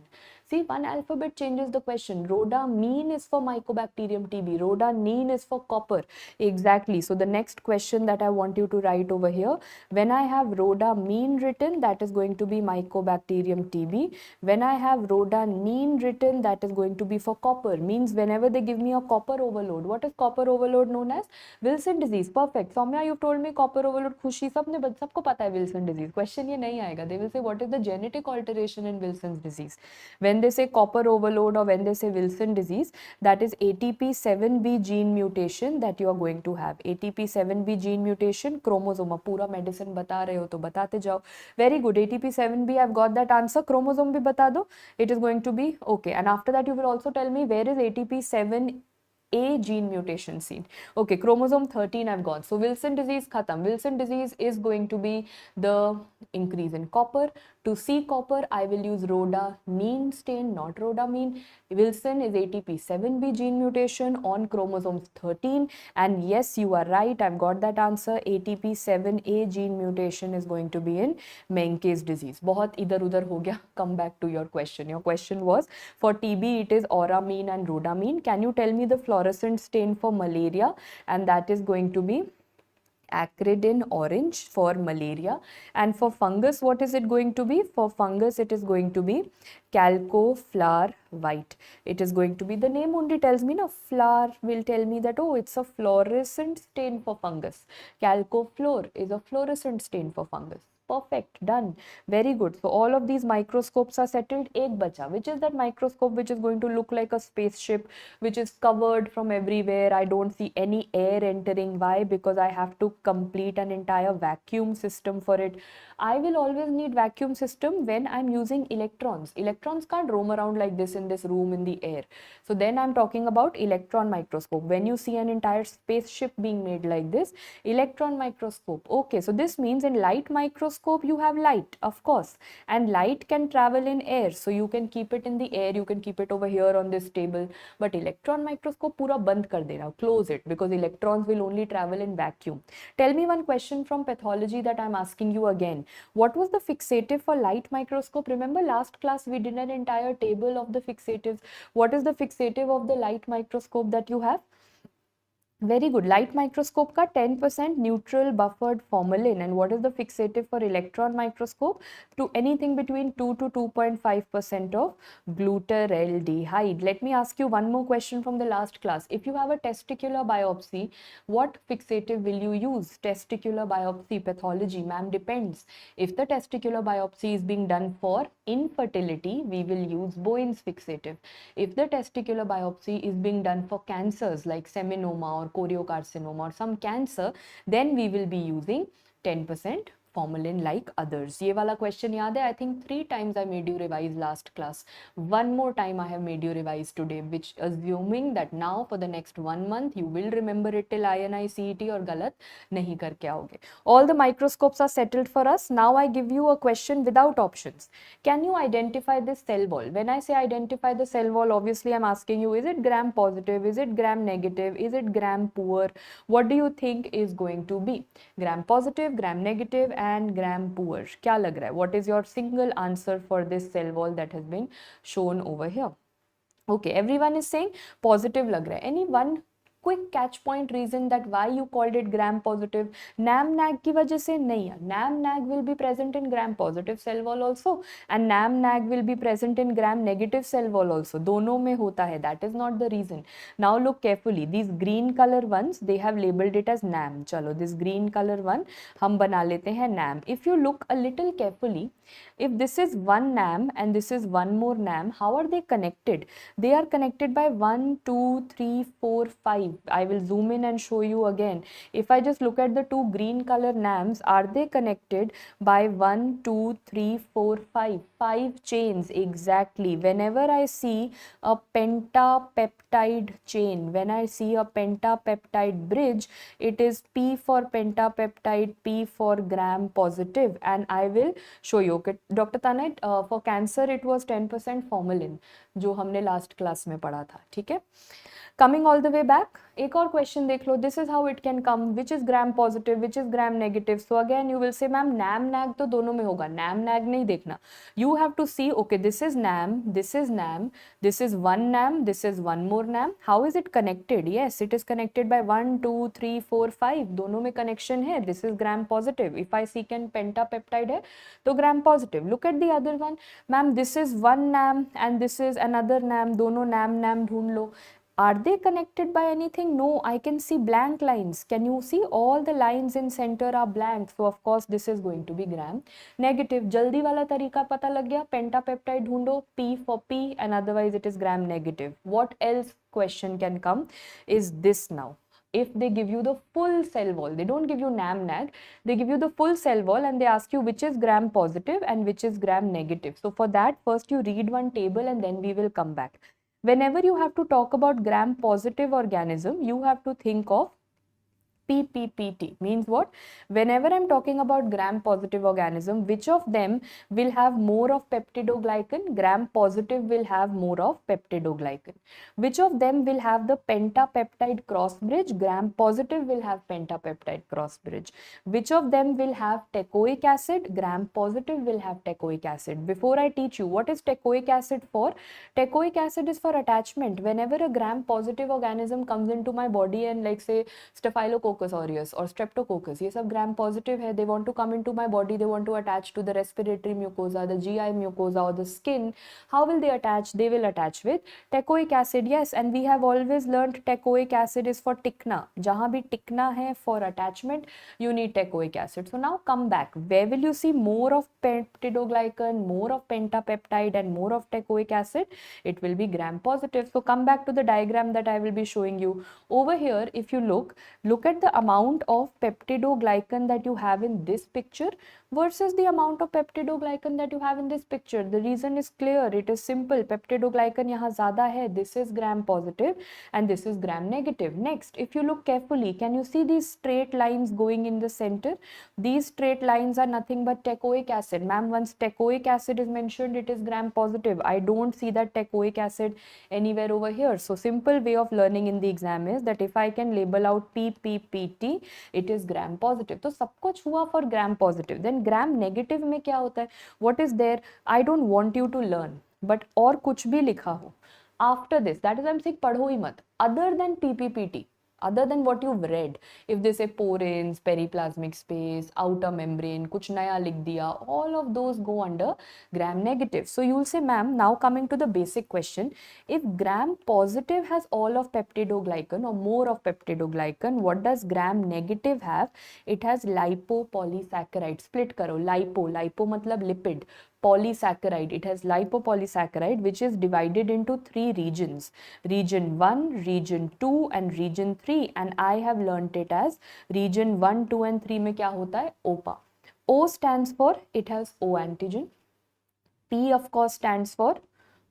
Speaker 1: See, one alphabet changes the question. Rhodamine is for Mycobacterium TB. Rhodanine is for copper. Exactly. So the next question that I want you to write over here, when I have rhodamine written, that is going to be Mycobacterium TB. When I have rhodanine written, that is going to be for copper. Means whenever they give me a copper overload. What is copper overload known as? Wilson disease. Perfect. Soumya, you've told me copper overload. Khushi, sabko pata hai Wilson disease. Question ye nahi aayega. They will say, what is the genetic alteration in Wilson's disease? When they say copper overload or when they say Wilson disease, that is ATP7B gene mutation that you are going to have. ATP7B gene mutation, chromosome. Pura medicine bata rahe ho to batate jao. Very good. ATP7B, I've got that answer. Chromosome bhi bata do. It is going to be okay. And after that, you will also tell me where is ATP7A gene mutation seen. Okay, chromosome 13 I've got. So Wilson disease khatam. Wilson disease is going to be the increase in copper. To see copper, I will use rhodanine stain, not rhodamine. Wilson is ATP7B gene mutation on chromosomes 13. And yes, you are right. I've got that answer. ATP7A gene mutation is going to be in Menkes disease. बहुत इधर उधर हो गया. Come back to your question. Your question was for TB, it is auramine and rhodamine. Can you tell me the fluorescent stain for malaria? And that is going to be acridin orange for malaria. And for fungus, what is it going to be? For fungus, it is going to be calcoflower white. It is going to be, the name only tells me, flower will tell me that, oh, it's a fluorescent stain for fungus. Calcofluor is a fluorescent stain for fungus. Perfect, done. Very good. So all of these microscopes are settled. Ek bacha, which is that microscope which is going to look like a spaceship, which is covered from everywhere. I don't see any air entering. Why? Because I have to complete an entire vacuum system for it. I will always need vacuum system when I'm using electrons. Electrons can't roam around like this in this room in the air. So then I'm talking about electron microscope. When you see an entire spaceship being made like this, electron microscope. Okay, so this means in light microscope, you have light, of course, and light can travel in air, so you can keep it in the air, you can keep it over here on this table. But electron microscope pura band kar dena, close it, because electrons will only travel in vacuum. Tell me one question from pathology that I'm asking you again. What was the fixative for light microscope? Remember last class we did an entire table of the fixatives. What is the fixative of the light microscope that you have? Very good. Light microscope ka 10% neutral buffered formalin. And what is the fixative for electron microscope? To anything between 2 to 2.5% of glutaraldehyde. Let me ask you one more question from the last class. If you have a testicular biopsy, what fixative will you use? Testicular biopsy pathology, ma'am, depends. If the testicular biopsy is being done for infertility, we will use Bowen's fixative. If the testicular biopsy is being done for cancers like seminoma or choriocarcinoma or some cancer, then we will be using 10% formalin like others. ये वाला question याद है? I think 3 times I made you revise last class. One more time I have made you revise today, which assuming that now for the next 1 month you will remember it till INI-CET और गलत नहीं करके आओगे. All the microscopes are settled for us. Now I give you a question without options. Can you identify this cell wall? When I say identify the cell wall, obviously I'm asking you, is it gram positive, is it gram negative, is it gram poor? What do you think is going to be? Gram positive, gram negative and gram poor. क्या लग रहा है? What is your single answer for this cell wall that has been shown over here? Okay, everyone is saying positive लग रहा है. Any one quick catch point reason that why you called it gram positive? NAM NAG की वजह से नहीं है. NAM NAG will be present in gram positive cell wall also and NAM NAG will be present in gram negative cell wall also. दोनों में होता है. That is not the reason. Now look carefully. These green color ones, they have labeled it as NAM. चलो, this green color one हम बना लेते हैं NAM. If you look a little carefully, if this is one NAM and this is one more NAM, how are they connected? They are connected by 1, 2, 3, 4, 5. I will zoom in and show you again. If I just look at the two green color NAMs, are they connected by 1, 2, 3, 4, 5? 5 chains exactly. Whenever I see a pentapeptide chain, when I see a pentapeptide bridge, it is P for pentapeptide, P for gram positive, and I will show you. Okay, Dr. Tanit, for cancer it was 10% formalin, जो हमने last class में पढ़ा था. ठीक है? Coming all the way back, एक और question देख लो. This is how it can come. Which is gram positive, which is gram negative? So again you will say, ma'am, NAM NAG तो दोनों में होगा. NAM NAG नहीं देखना. You have to see, okay, this is NAM, this is NAM, this is one NAM, this is one more NAM. How is it connected? Yes, it is connected by 1, 2, 3, 4, 5. दोनों में connection है. This is gram positive. If I secant pentapeptide है तो gram positive. Look at the other one. Ma'am, this is one NAM and this is another NAM. दोनों NAM NAM ढूंढ लो. Are they connected by anything? No, I can see blank lines. Can you see all the lines in center are blank? So of course this is going to be gram negative. जल्दी वाला तरीका पता लग गया. Pentapeptide ढूंढो, P for P, and otherwise it is gram negative. What else question can come is this now. If they give you the full cell wall, they don't give you NAM NAG, they give you the full cell wall and they ask you which is gram positive and which is gram negative. So for that, first you read one table and then we will come back. Whenever you have to talk about gram positive organism, you have to think of PPPT. Means what? Whenever I'm talking about gram positive organism, which of them will have more of peptidoglycan? Gram positive will have more of peptidoglycan. Which of them will have the pentapeptide cross bridge? Gram positive will have pentapeptide cross bridge. Which of them will have teichoic acid? Gram positive will have teichoic acid. Before I teach you, what is teichoic acid for? Teichoic acid is for attachment. Whenever a gram positive organism comes into my body and like say Staphylococcus aureus or Streptococcus, ये सब gram positive है, they want to come into my body, they want to attach to the respiratory mucosa, the GI mucosa or the skin. How will they attach? They will attach with teichoic acid. Yes, and we have always learned teichoic acid is for टिकना. जहाँ भी टिकना है for attachment, you need teichoic acid. So now come back. Where will you see more of peptidoglycan, more of pentapeptide and more of teichoic acid? It will be gram positive. So come back to the diagram that I will be showing you. Over here, if you look at the amount of peptidoglycan that you have in this picture versus the amount of peptidoglycan that you have in this picture. The reason is clear. It is simple. Peptidoglycan यहाँ ज़्यादा है. This is gram positive and this is gram negative. Next, if you look carefully, can you see these straight lines going in the center? These straight lines are nothing but teichoic acid. Ma'am, once teichoic acid is mentioned, it is gram positive. I don't see that teichoic acid anywhere over here. So simple way of learning in the exam is that if I can label out PPPT, it is gram positive. तो सब कुछ हुआ for gram positive. Then gram negative में क्या होता है? What is there? I don't want you to learn. But और कुछ भी लिखा हो. After this, that is I'm saying पढ़ो ही मत. Other than PPPT, other than what you've read, if they say porins, periplasmic space, outer membrane, कुछ नया लिख दिया, all of those go under gram negative. So you'll say, ma'am, now coming to the basic question, if gram positive has all of peptidoglycan or more of peptidoglycan, what does gram negative have? It has lipopolysaccharide. Split करो, lipo मतलब lipid. Polysaccharide, it has lipopolysaccharide which is divided into 3 regions, region 1, region 2 and region 3, and I have learnt it as region 1, 2 and 3 में क्या होता है? OPA. O stands for, it has O antigen. P of course stands for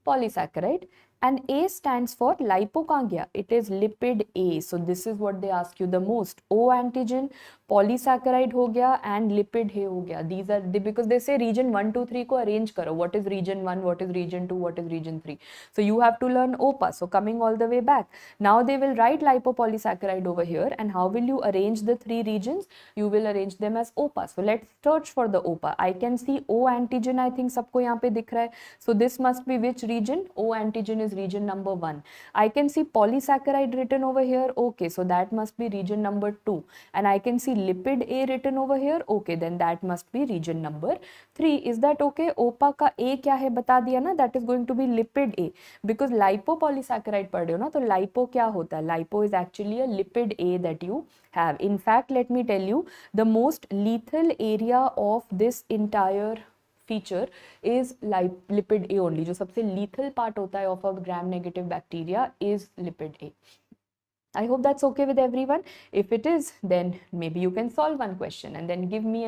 Speaker 1: polysaccharide, and A stands for lipocangia. It is lipid A. So this is what they ask you the most. O antigen, polysaccharide हो गया and lipid A हो गया. These are because they say region 1, 2, 3 को arrange करो. What is region 1? What is region 2? What is region 3? So you have to learn OPA. So coming all the way back, now they will write lipopolysaccharide over here, and how will you arrange the three regions? You will arrange them as OPA. So let's search for the OPA. I can see O antigen. I think सबको यहाँ पे दिख रहा है. So this must be which region? O antigen is region number 1. I can see polysaccharide written over here. Okay, so that must be region number 2. And I can see lipid A written over here. Okay, then that must be region number 3. Is that okay? OPA का A क्या है बता दिया ना? That is going to be lipid A. Because lipopolysaccharide पढ़ रहे हो ना, तो lipo क्या होता है? Lipo is actually a lipid A that you have. In fact, let me tell you, the most lethal area of this entire feature is lipid A only. जो सबसे lethal part होता है of a gram negative bacteria is lipid A. I hope that's okay with everyone. If it is, then maybe you can solve one question and then give me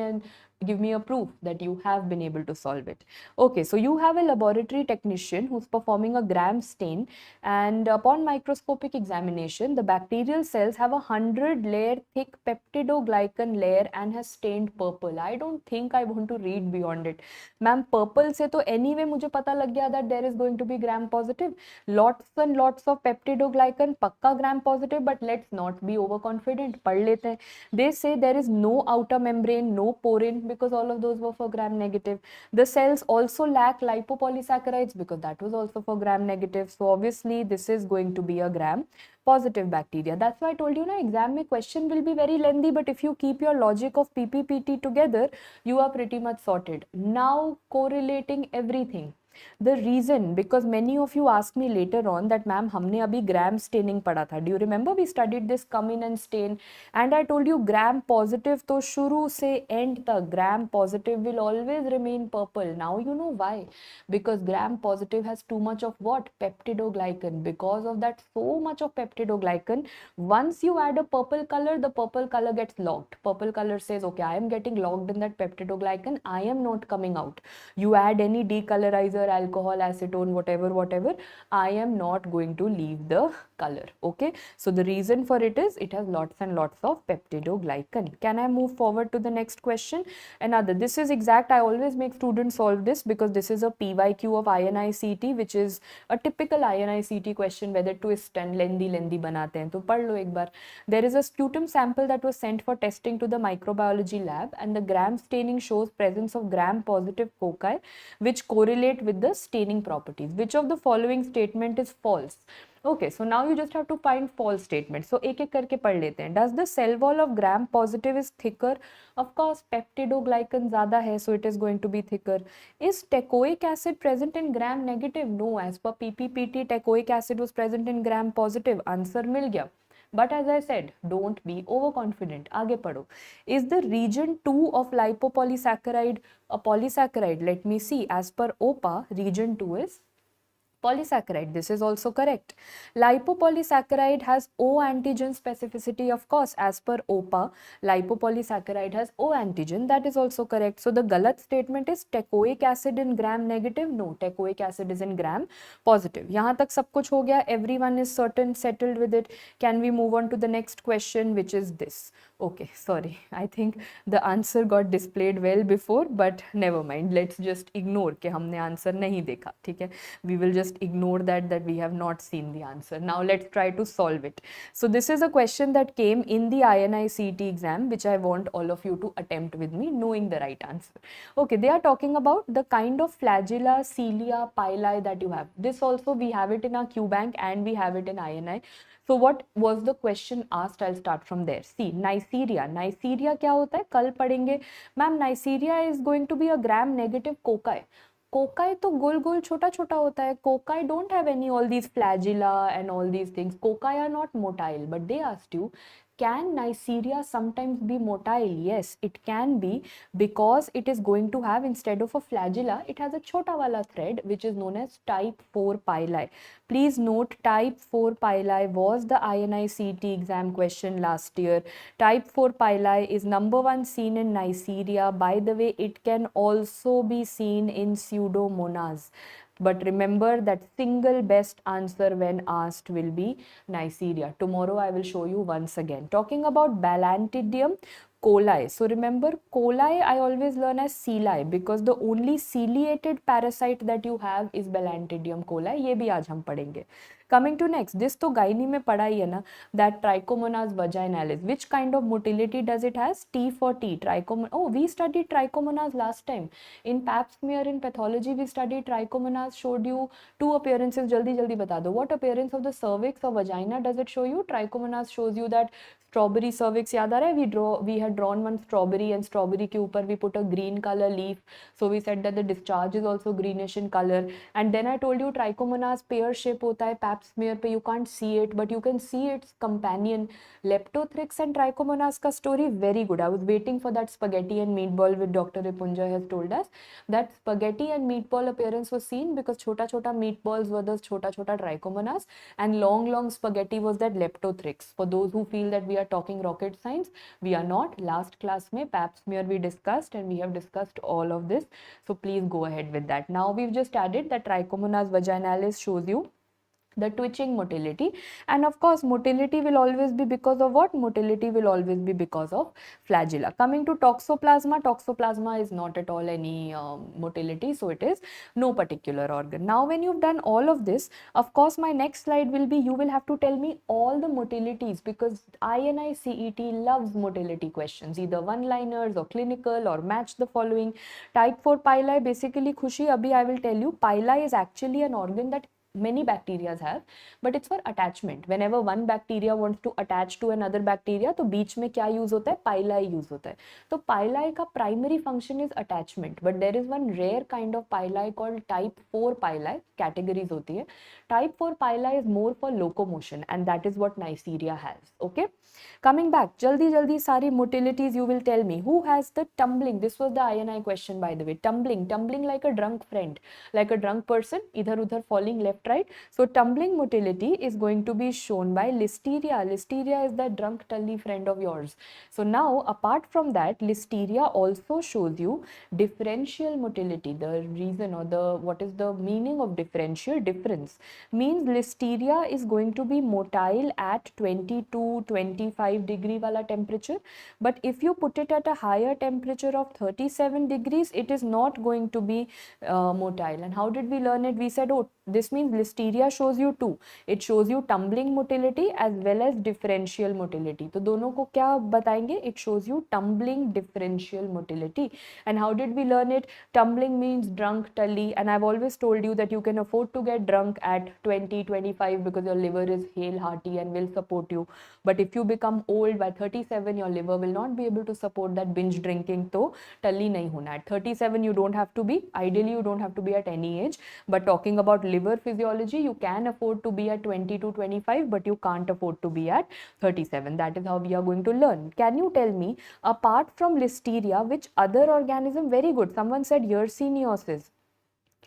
Speaker 1: a proof that you have been able to solve it. Okay, so you have a laboratory technician who's performing a gram stain, and upon microscopic examination, the bacterial cells have 100-layer thick peptidoglycan layer and has stained purple. I don't think I want to read beyond it. Ma'am, purple से तो anyway मुझे पता लग गया that there is going to be gram positive. Lots and lots of peptidoglycan, पक्का gram positive, but let's not be overconfident. पढ़ लेते हैं. They say there is no outer membrane, no porin, because all of those were for gram negative. The cells also lack lipopolysaccharides because that was also for gram negative. So obviously this is going to be a gram positive bacteria. That's why I told you na, exam mein question will be very lengthy, but if you keep your logic of PPPT together, you are pretty much sorted. Now correlating everything. The reason, because many of you asked me later on that ma'am हमने अभी gram staining पढ़ा था. Do you remember we studied this come in and stain, and I told you gram positive तो शुरू से end तक gram positive will always remain purple. Now you know why, because gram positive has too much of what? Peptidoglycan. Because of that so much of peptidoglycan, once you add a purple color, the purple color gets locked. Purple color says okay, I am getting locked in that peptidoglycan, I am not coming out. You add any decolorizer, alcohol, acetone, whatever, I am not going to leave the color. Okay, so the reason for it is it has lots and lots of peptidoglycan. Can I move forward to the next question? Another, this is exact, I always make students solve this because this is a PYQ of INI-CET, which is a typical INI-CET question, whether twist and lengthy बनाते हैं, तो पढ़ लो एक बार. There is a sputum sample that was sent for testing to the microbiology lab, and the gram staining shows presence of gram positive cocci which correlate with the staining properties. Which of the following statement is false? Okay, so now you just have to find false statement. So एक एक करके पढ़ लेते हैं. Does the cell wall of gram positive is thicker? Of course, peptidoglycan ज़्यादा है, so it is going to be thicker. Is teichoic acid present in gram negative? No, as per PPPT, teichoic acid was present in gram positive. Answer मिल गया. But as I said, don't be overconfident. आगे पढ़ो. Is the region 2 of lipopolysaccharide a polysaccharide? Let me see. As per OPA, region 2 is polysaccharide. This is also correct. Lipopolysaccharide has O antigen specificity, of course, as per OPA. Lipopolysaccharide has O antigen. That is also correct. So the galat statement is teichoic acid in gram negative. No, teichoic acid is in gram positive. यहाँ तक सब कुछ हो गया. Everyone is certain, settled with it. Can we move on to the next question, which is this? Okay, sorry. I think the answer got displayed well before, but never mind. Let's just ignore कि हमने answer नहीं देखा. ठीक है? We will just ignore that we have not seen the answer. Now let's try to solve it. So this is a question that came in the INI-CET exam, which I want all of you to attempt with me, knowing the right answer. Okay, they are talking about the kind of flagella, cilia, pili that you have. This also we have it in our Q bank and we have it in INI. So what was the question asked? I'll start from there. See, Neisseria. Neisseria क्या होता है? कल पढ़ेंगे. Ma'am, Neisseria is going to be a gram negative cocci. Cocci तो गोल गोल छोटा छोटा होता है. Cocci don't have any all these flagella and all these things. Cocci are not motile, but they asked you, Can Neisseria sometimes be motile? Yes, it can be, because it is going to have, instead of a flagella, it has a chota wala thread which is known as type 4 pili. Please note, type 4 pili was the INI-CET exam question last year. Type 4 pili is number one seen in Neisseria. By the way, it can also be seen in Pseudomonas. But remember that single best answer when asked will be Neisseria. Tomorrow I will show you once again. Talking about Balantidium coli. So remember, coli I always learn as celi, because the only ciliated parasite that you have is Balantidium coli. ये भी आज हम पढ़ेंगे. Coming to next, this तो gynae में पढ़ा ही है ना, that Trichomonas vaginalis. Which kind of motility does it has? T for T. Oh, we studied Trichomonas last time. In pap smear in pathology we studied Trichomonas, showed you two appearances. jaldi jaldi bata do. What appearance of the cervix or vagina does it show you? Trichomonas shows you that strawberry cervix. याद आ रहा है? We had drawn one strawberry, and strawberry के ऊपर we put a green color leaf. So we said that the discharge is also greenish in color. And then I told you Trichomonas pear shape होता है pap smear पे. You can't see it, but you can see its companion. Leptothrix and Trichomonas का story very good. I was waiting for that spaghetti and meatball with Dr. Ripunja has told us that spaghetti and meatball appearance was seen because chota chota meatballs were those chota chota Trichomonas, and long spaghetti was that Leptothrix. For those who feel that we are talking rocket science, we are not. Last class mein pap smear we discussed, and we have discussed all of this. So please go ahead with that. Now we've just added that Trichomonas vaginalis shows you the twitching motility, and of course motility will always be because of what? Motility will always be because of flagella. Coming to toxoplasma, toxoplasma is not at all any motility, so it is no particular organ. Now when you've done all of this, of course my next slide will be, you will have to tell me all the motilities, because INI-CET loves motility questions, either one-liners or clinical or match the following. Type 4 pili, basically Khushi, abhi I will tell you, pili is actually an organ that many bacteria have, but it's for attachment. Whenever one bacteria wants to attach to another bacteria, तो बीच में क्या use होता है? Pili use होता है. तो pili का primary function is attachment, but there is one rare kind of pili called type 4 pili. Categories होती है. Type 4 pili is more for locomotion, and that is what Neisseria has. Okay. Coming back, jaldi sari motilities you will tell me. Who has the tumbling? This was the INI question, by the way. Tumbling like a drunk friend, like a drunk person, idhar udhar falling left right. So tumbling motility is going to be shown by Listeria. Listeria is that drunk tully friend of yours. So now apart from that, Listeria also shows you differential motility. The reason, or the what is the meaning of differential? Difference means Listeria is going to be motile at 22-25 degree wala temperature, but if you put it at a higher temperature of 37 degrees, it is not going to be motile. And how did we learn it? We said, oh, this means Listeria shows you two. It shows you tumbling motility as well as differential motility. तो दोनों को क्या बताएंगे? It shows you tumbling differential motility. And how did we learn it? Tumbling means drunk, tully, and I've always told you that you can afford to get drunk at 20-25 because your liver is hale hearty and will support you. But if you become old by 37, your liver will not be able to support that binge drinking. तो tully नहीं होना. At 37 you don't have to be. Ideally you don't have to be at any age. But talking about liver physiology, you can afford to be at 20-25, but you can't afford to be at 37. That is how we are going to learn. Can you tell me, apart from Listeria, which other organism? Very good. Someone said Yersiniosis.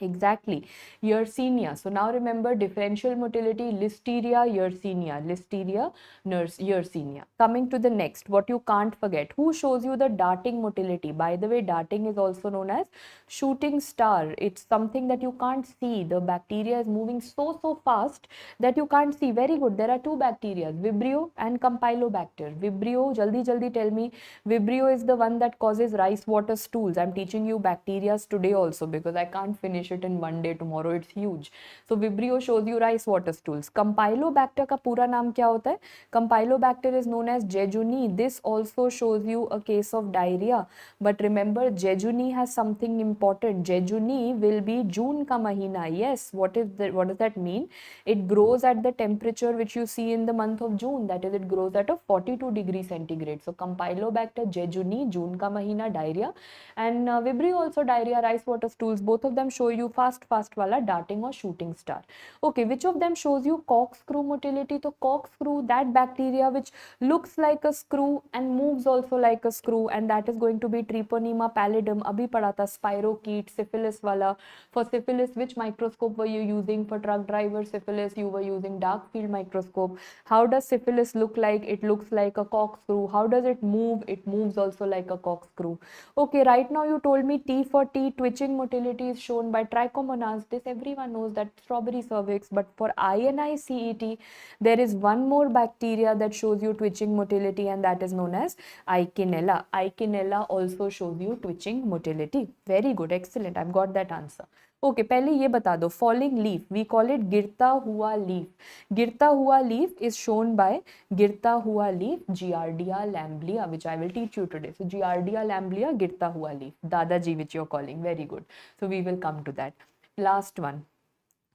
Speaker 1: Exactly, Yersinia. So now remember, differential motility, Listeria, Yersinia, Listeria, Yersinia. Coming to the next, what you can't forget, who shows you the darting motility? By the way, darting is also known as shooting star. It's something that you can't see. The bacteria is moving so fast that you can't see. Very good. There are two bacteria, Vibrio and Campylobacter. Vibrio, jaldi tell me. Vibrio is the one that causes rice water stools. I'm teaching you bacteria today also because I can't finish it in one day. Tomorrow it's huge. So Vibrio shows you rice water stools. Campylobacter का पूरा नाम क्या होता है? Campylobacter is known as jejuni. This also shows you a case of diarrhea. But remember, jejuni has something important. Jejuni will be June ka mahina. Yes, what does that mean? It grows at the temperature which you see in the month of June. That is, it grows at a 42 degrees centigrade. So Campylobacter jejuni, June ka mahina, diarrhea, and Vibrio also diarrhea, rice water stools. Both of them show you fast wala darting or shooting star. Okay, which of them shows you corkscrew motility? So corkscrew, that bacteria which looks like a screw and moves also like a screw, and that is going to be Treponema pallidum. Abhi padha tha spirochete, syphilis wala. For syphilis, which microscope were you using? For truck driver syphilis, you were using dark field microscope. How does syphilis look like? It looks like a corkscrew. How does it move? It moves also like a corkscrew. Okay, right now you told me T for T, twitching motility is shown by Trichomonas. This everyone knows, that strawberry cervix. But for INI-CET, there is one more bacteria that shows you twitching motility, and that is known as Eikenella. Eikenella also shows you twitching motility. Very good, excellent. I've got that answer. Okay पहले ये बता दो, falling leaf, we call it गिरता हुआ leaf. गिरता हुआ leaf is shown by गिरता हुआ leaf Giardia lamblia, which I will teach you today. So Giardia lamblia, गिरता हुआ लीफ, दादाजी which you are calling. Very good. So we will come to that. Last one,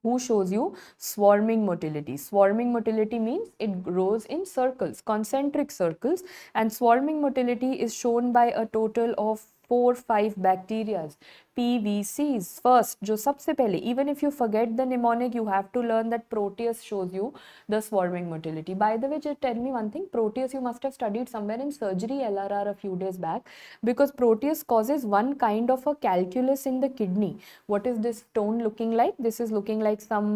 Speaker 1: who shows you swarming motility. Swarming motility means it grows in circles, concentric circles, and swarming motility is shown by a total of 4-5 bacteria. PVCs first, जो सबसे पहले, even if you forget the mnemonic, you have to learn that Proteus shows you the swarming motility. By the way, just tell me one thing, Proteus you must have studied somewhere in surgery LRR a few days back, because Proteus causes one kind of a calculus in the kidney. What is this stone looking like? This is looking like some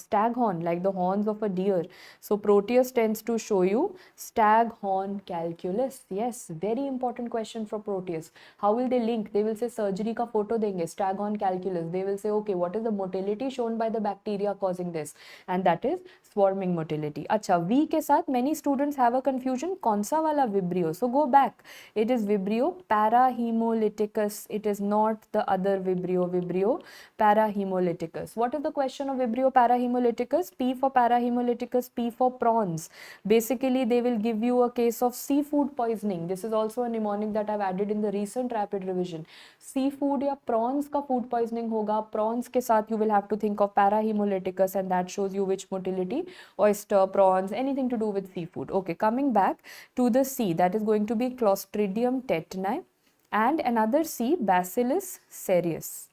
Speaker 1: staghorn, like the horns of a deer. So Proteus tends to show you staghorn calculus. Yes, very important question for Proteus. How will they link? They will say surgery ka photo देंगे, staghorn calculus. They will say, okay, what is the motility shown by the bacteria causing this? And that is swarming motility. अच्छा, V के साथ many students have a confusion. कौन सा वाला Vibrio? So go back. It is Vibrio parahemolyticus. It is not the other Vibrio. Vibrio parahemolyticus. What is the question of Vibrio parahemolyticus? P for parahemolyticus, P for prawns. Basically, they will give you a case of seafood poisoning. This is also a mnemonic that I've added in the recent rapid revision. Seafood या prawns का food poisoning होगा. Prawns के साथ you will have to think of parahemolyticus, and that shows you which motility. Oyster, prawns, anything to do with seafood. Okay, coming back to the C, that is going to be Clostridium tetani, and another C, Bacillus cereus.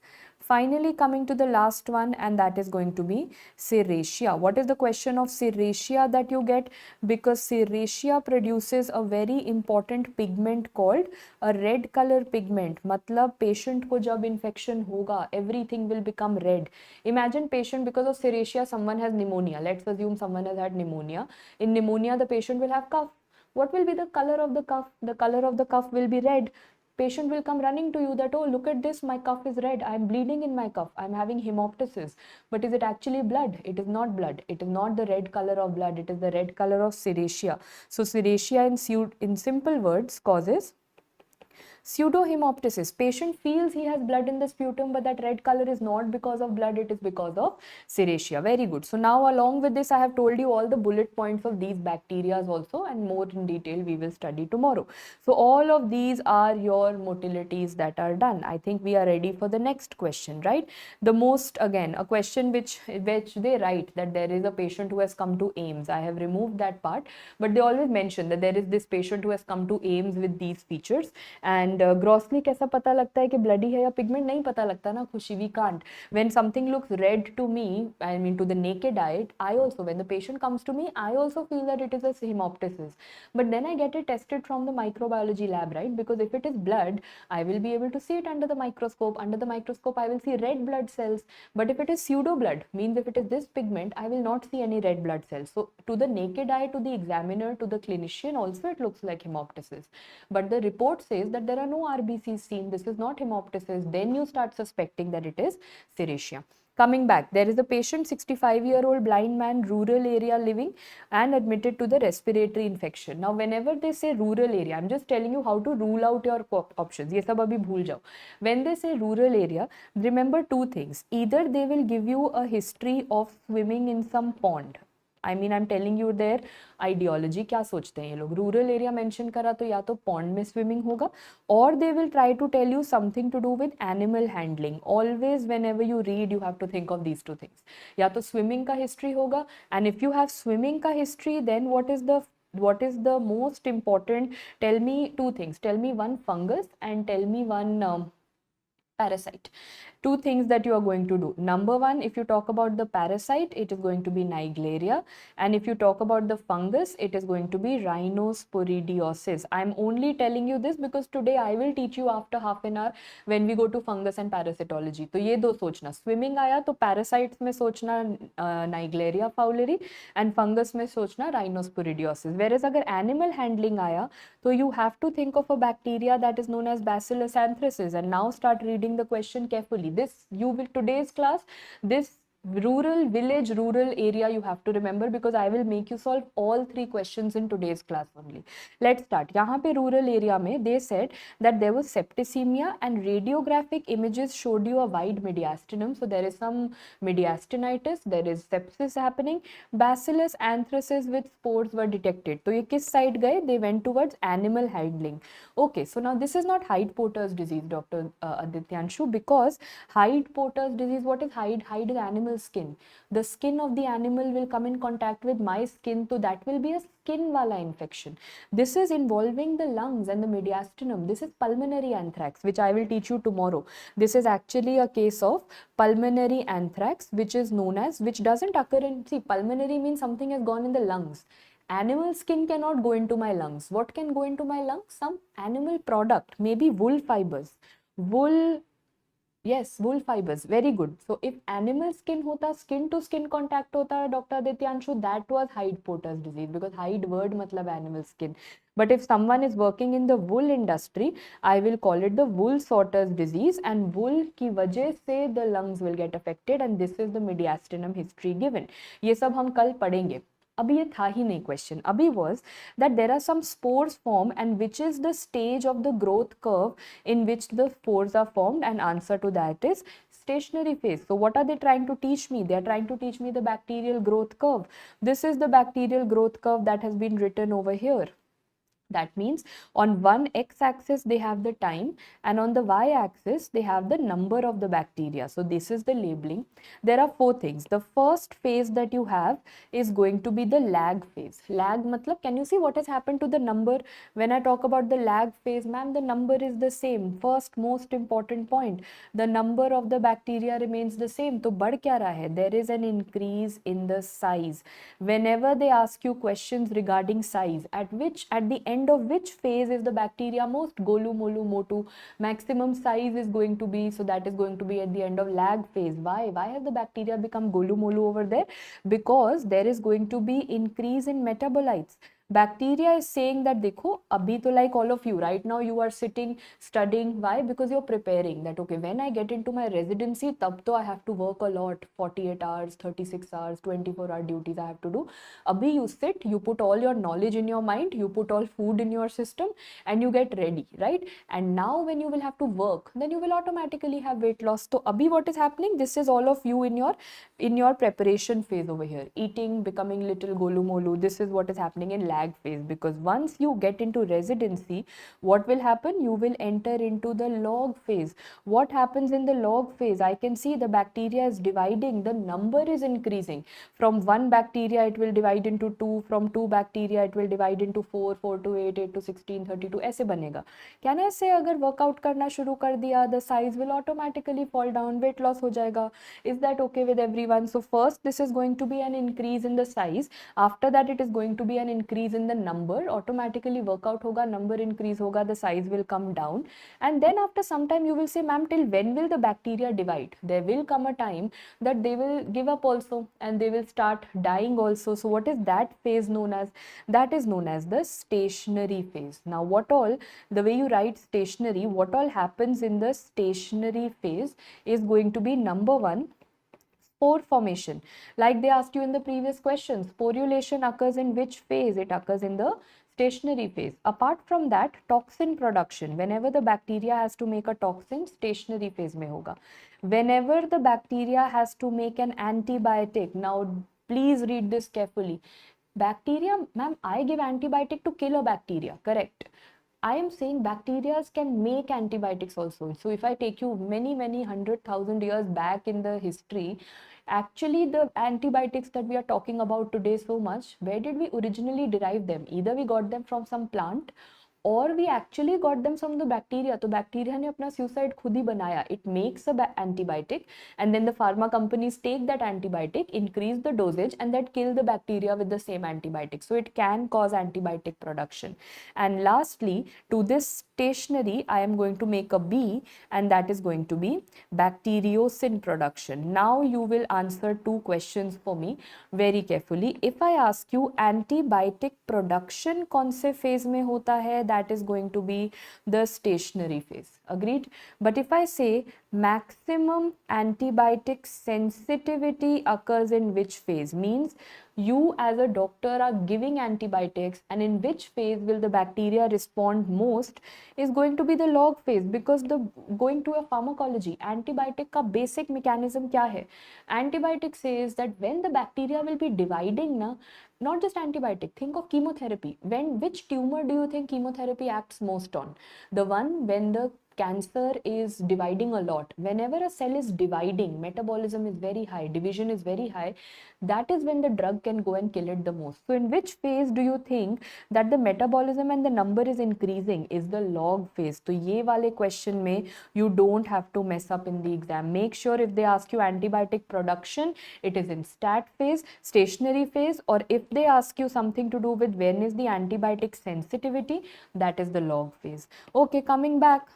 Speaker 1: Finally, coming to the last one, and that is going to be Serratia. What is the question of Serratia that you get? Because Serratia produces a very important pigment called a red color pigment. मतलब patient को जब infection होगा, everything will become red. Imagine patient, because of Serratia, someone has pneumonia. Let's assume someone has had pneumonia. In pneumonia, the patient will have cough. What will be the color of the cough? The color of the cough will be red. Patient will come running to you that, oh, look at this, my cough is red, I am bleeding in my cough, I am having hemoptysis. But is it actually blood? It is not blood. It is not the red color of blood. It is the red color of Serratia. So Serratia in simple words causes pseudohemoptysis. Patient feels he has blood in the sputum, but that red color is not because of blood, it is because of Serratia. Very good. So now along with this, I have told you all the bullet points of these bacteria also, and more in detail we will study tomorrow. So all of these are your motilities that are done. I think we are ready for the next question, right? The most, again, a question which they write that there is a patient who has come to AIIMS. I have removed that part, but they always mention that there is this patient who has come to AIIMS with these features. And grossly कैसा पता लगता है कि bloody है या pigment? नहीं पता लगता ना खुशी. We can't. When something looks red to me, I mean to the naked eye, I also, when the patient comes to me, I also feel that it is a hemoptysis. But then I get it tested from the microbiology lab, right? Because if it is blood, I will be able to see it under the microscope. Under the microscope, I will see red blood cells. But if it is pseudo blood, means if it is this pigment, I will not see any red blood cells. So to the naked eye, to the examiner, to the clinician, also it looks like hemoptysis. But the report says that there are no RBCs seen. This is not hemoptysis. Then you start suspecting that it is Serratia. Coming back, there is a patient, 65-year-old blind man, rural area living and admitted to the respiratory infection. Now, whenever they say rural area, I'm just telling you how to rule out your options. ये सब अभी भूल जाओ. When they say rural area, remember two things. Either they will give you a history of swimming in some pond. I mean, I'm telling you their ideology. क्या सोचते हैं ये लोग? रूरल एरिया मेंशन करा तो या तो पॉन्ड में स्विमिंग होगा, और they will try to tell you something to do with animal handling. Always whenever you read you have to think of these two things. या तो स्विमिंग का हिस्ट्री होगा, and if you have swimming का history, then what is the most important? Tell me two things. Tell me one fungus and tell me one Parasite. Two things that you are going to do. Number one, if you talk about the parasite, it is going to be Neisseria, and if you talk about the fungus, it is going to be Rhinosporidiosis. I'm only telling you this because today I will teach you after half an hour when we go to fungus and parasitology. तो ये दो सोचना, swimming आया तो parasites में सोचना Neisseria fowleri and fungus में सोचना Rhinosporidiosis. Whereas अगर animal handling आया तो you have to think of a bacteria that is known as Bacillus anthracis, and now start reading the question carefully. This you will today's class, this rural village rural area you have to remember, because I will make you solve all three questions in today's class only. Let's start. यहाँ पे rural area में they said that there was septicemia and radiographic images showed you a wide mediastinum. So there is some mediastinitis, there is sepsis happening. Bacillus anthracis with spores were detected. तो ये किस side गए? They went towards animal handling. Okay, so now this is not Hyde-Potter's disease, Dr. Adityanshu, because Hyde-Potter's disease, what is Hyde? Hyde is animal skin. The skin of the animal will come in contact with my skin, so that will be a skin wala infection. This is involving the lungs and the mediastinum. This is pulmonary anthrax, which I will teach you tomorrow. This is actually a case of pulmonary anthrax, which is known as, which doesn't occur in, see, pulmonary means something has gone in the lungs. Animal skin cannot go into my lungs. What can go into my lungs? Some animal product, maybe wool fibers. Wool, yes, wool fibers, very good. So if animal skin hota, skin to skin contact hota, Dr. Adityanshu, that was Hyde-Potter's disease, because Hyde word matlab animal skin. But if someone is working in the wool industry, I will call it the wool sorter's disease, and wool की वजह से the lungs will get affected, and this is the mediastinum history given. ये सब हम कल पढ़ेंगे. अभी ये था ही नहीं क्वेश्चन. अभी was that there are some spores formed, and which is the stage of the growth curve in which the spores are formed, and answer to that is stationary phase. So what are they trying to teach me? They are trying to teach me the bacterial growth curve. This is the bacterial growth curve that has been written over here. That means on one x-axis they have the time, and on the y-axis they have the number of the bacteria. So this is the labeling. There are four things. The first phase that you have is going to be the lag phase. Lag matlab, can you see what has happened to the number? When I talk about the lag phase, ma'am, the number is the same. First most important point, the number of the bacteria remains the same. तो बढ़ क्या रहा है? There is an increase in the size. Whenever they ask you questions regarding size, at the end of which phase is the bacteria most golu molu motu, maximum size is going to be, so that is going to be at the end of lag phase. Why has the bacteria become golu molu over there? Because there is going to be increase in metabolites. Bacteria is saying that देखो अभी तो like all of you right now you are sitting studying. Why? Because you're preparing that okay, when I get into my residency तब तो I have to work a lot, 48 hours, 36 hours, 24-hour duties I have to do. अभी you sit, you put all your knowledge in your mind, you put all food in your system, and you get ready, right? And now when you will have to work, then you will automatically have weight loss. So abhi what is happening? This is all of you in your preparation phase over here, eating, becoming little golu molu. This is what is happening in lag phase, because once you get into residency, what will happen? You will enter into the log phase. What happens in the log phase? I can see the bacteria is dividing, the number is increasing. From one bacteria it will divide into two, from two bacteria it will divide into 4, 4 to 8, 8 to 16, 32, ऐसे बनेगा. Can I say अगर workout करना शुरू कर दिया, the size will automatically fall down, weight loss हो जाएगा. Is that okay with everyone? So first this is going to be an increase in the size. After that it is going to be an increase in the number. Automatically workout होगा, number increase होगा, the size will come down. And then after some time you will say, ma'am, till when will the bacteria divide? There will come a time that they will give up also, and they will start dying also. So what is that phase known as? That is known as the stationary phase. Now what all, the way you write stationary, what all happens in the stationary phase is going to be number one, spore formation. Like they asked you in the previous question, sporulation occurs in which phase? It occurs in the stationary phase. Apart from that, toxin production. Whenever the bacteria has to make a toxin, stationary phase mein hoga. Whenever the bacteria has to make an antibiotic, now please read this carefully. Bacteria, ma'am, I give antibiotic to kill a bacteria, correct? I am saying bacteria can make antibiotics also. So if I take you many 100,000 years back in the history, actually the antibiotics that we are talking about today so much, where did we originally derive them? Either we got them from some plant, or we actually got them from the bacteria. तो bacteria ने अपना suicide खुद ही बनाया. It makes a antibiotic, and then the pharma companies take that antibiotic, increase the dosage, and that kill the bacteria with the same antibiotic. So it can cause antibiotic production. And lastly, to this stationary, I am going to make a B, and that is going to be bacteriocin production. Now you will answer two questions for me very carefully. If I ask you antibiotic production कौन से phase में होता है, that is going to be the stationary phase. Agreed? But if I say maximum antibiotic sensitivity occurs in which phase, means you as a doctor are giving antibiotics, and in which phase will the bacteria respond most is going to be the log phase, because the going to a pharmacology, antibiotic का basic mechanism क्या है? Antibiotic says that when the bacteria will be dividing na, not just antibiotic, think of chemotherapy. Which tumor do you think chemotherapy acts most on? The one when the cancer is dividing a lot. Whenever a cell is dividing, metabolism is very high, division is very high, that is when the drug can go and kill it the most. So in which phase do you think that the metabolism and the number is increasing? Is the log phase. So ye wale question mein you don't have to mess up in the exam. Make sure if they ask you antibiotic production, it is in stat phase, stationary phase, or if they ask you something to do with when is the antibiotic sensitivity, that is the log phase. Okay, coming back.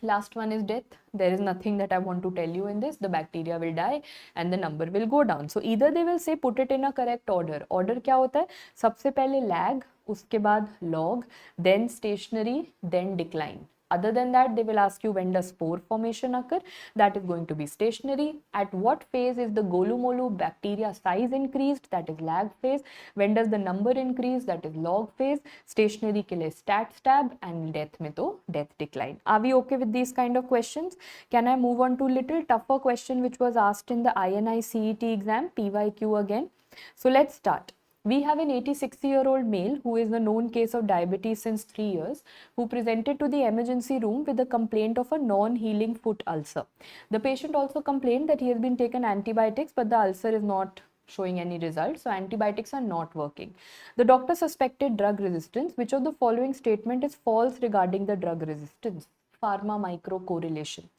Speaker 1: Last one is death. There is nothing that I want to tell you in this. The bacteria will die and the number will go down. So either they will say put it in a correct order. Order क्या होता है? सबसे पहले lag, उसके बाद log, then stationary, then decline. Other than that, they will ask you when does spore formation occur. That is going to be stationary. At what phase is the golumolu bacteria size increased? That is lag phase. When does the number increase? That is log phase. Stationary ke liye stat stab, and death mein to death decline. Are we okay with these kind of questions? Can I move on to little tougher question which was asked in the INI-CET exam, PYQ again? So let's start. We have an 86-year-old male who is a known case of diabetes since 3 years, who presented to the emergency room with a complaint of a non-healing foot ulcer. The patient also complained that he has been taken antibiotics, but the ulcer is not showing any results, so antibiotics are not working. The doctor suspected drug resistance. Which of the following statement is false regarding the drug resistance? Pharma micro correlation.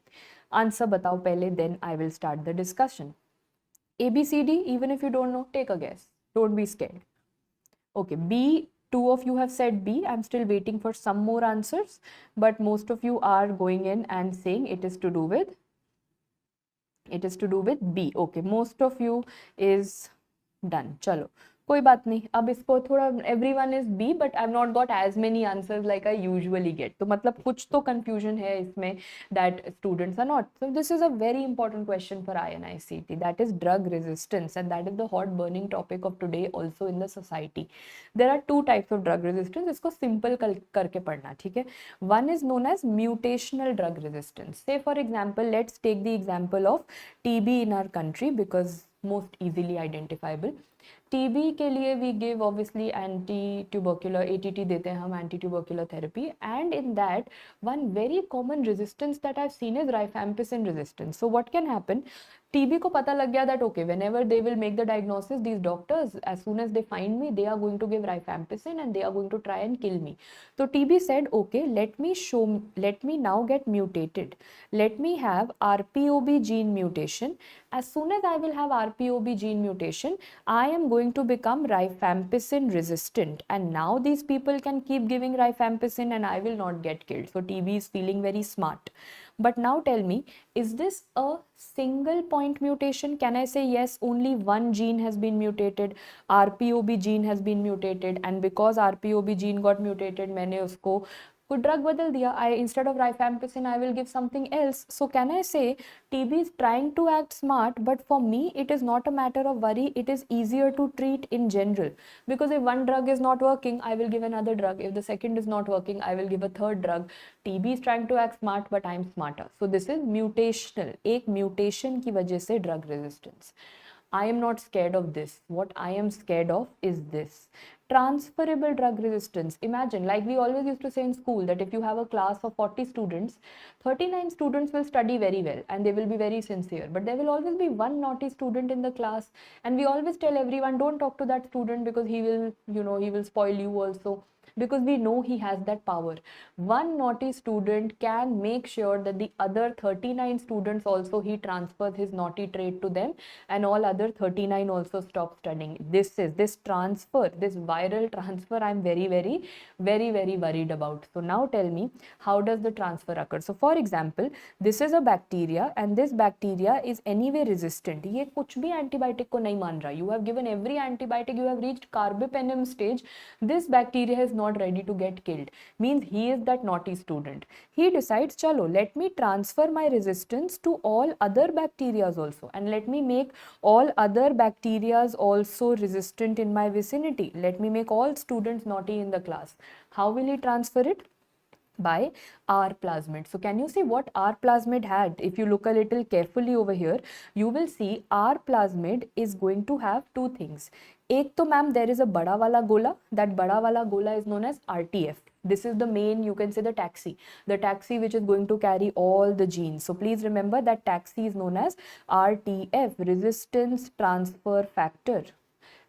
Speaker 1: Answer batao pehle, then I will start the discussion. A, B, C, D, even if you don't know, take a guess. Don't be scared. Okay, B, two of you have said B. I'm still waiting for some more answers, but most of you are going in and saying it is to do with B. Okay, most of you is done. Chalo. कोई बात नहीं, अब इसको थोड़ा everyone is B, but I've not got as many answers like I usually get. तो मतलब कुछ तो confusion है इसमें that students are not. So this is a very important question for INI-CET. That is drug resistance, and that is the hot burning topic of today also in the society. There are two types of drug resistance. इसको simple करके पढ़ना, ठीक है? One is known as mutational drug resistance. Say for example, let's take the example of TB in our country because most easily identifiable. TB के लिए we give obviously anti-tubercular ATT देते हैं हम, anti-tubercular therapy, and in that one very common resistance that I've seen is rifampicin resistance. So what can happen? TB को पता लग गया that okay, whenever they will make the diagnosis, these doctors, as soon as they find me, they are going to give rifampicin and they are going to try and kill me. So TB said, okay, let me now get mutated. Let me have RPOB gene mutation. As soon as I will have RPOB gene mutation, I am going to become rifampicin resistant, and now these people can keep giving rifampicin and I will not get killed. So TB is feeling very smart. But now tell me, is this a single point mutation? Can I say yes, only one gene has been mutated, RPOB gene has been mutated, and because RPOB gene got mutated, मैंने उसको कोई drug बदल दिया, instead of rifampicin I will give something else. So can I say TB is trying to act smart, but for me it is not a matter of worry, it is easier to treat in general, because if one drug is not working, I will give another drug. If the second is not working, I will give a third drug. TB is trying to act smart, but I am smarter. So this is mutational. एक mutation की वजह से drug resistance. I am not scared of this. What I am scared of is this. Transferable drug resistance. Imagine, like we always used to say in school, that if you have a class of 40 students, 39 students will study very well and they will be very sincere, but there will always be one naughty student in the class, and we always tell everyone, don't talk to that student because he will, he will spoil you also, because we know he has that power. One naughty student can make sure that the other 39 students also, he transfers his naughty trait to them, and all other 39 also stop studying. This transfer, this viral transfer, I'm very worried about. So now tell me, how does the transfer occur? So for example, this is a bacteria, and this bacteria is anyway resistant. ये कुछ भी antibiotic को नहीं मान रहा. You have given every antibiotic, you have reached carbapenem stage. This bacteria is not ready to get killed. Means he is that naughty student. He decides, chalo, let me transfer my resistance to all other bacteria also, and let me make all other bacteria also resistant in my vicinity. Let me make all students naughty in the class. How will he transfer it? By R plasmid. So can you see what R plasmid had? If you look a little carefully over here, you will see R plasmid is going to have two things. एक तो ma'am, there is a बड़ा वाला गोला. That बड़ा वाला गोला is known as RTF. This is the main, you can say, the taxi which is going to carry all the genes. So please remember that taxi is known as RTF, resistance transfer factor.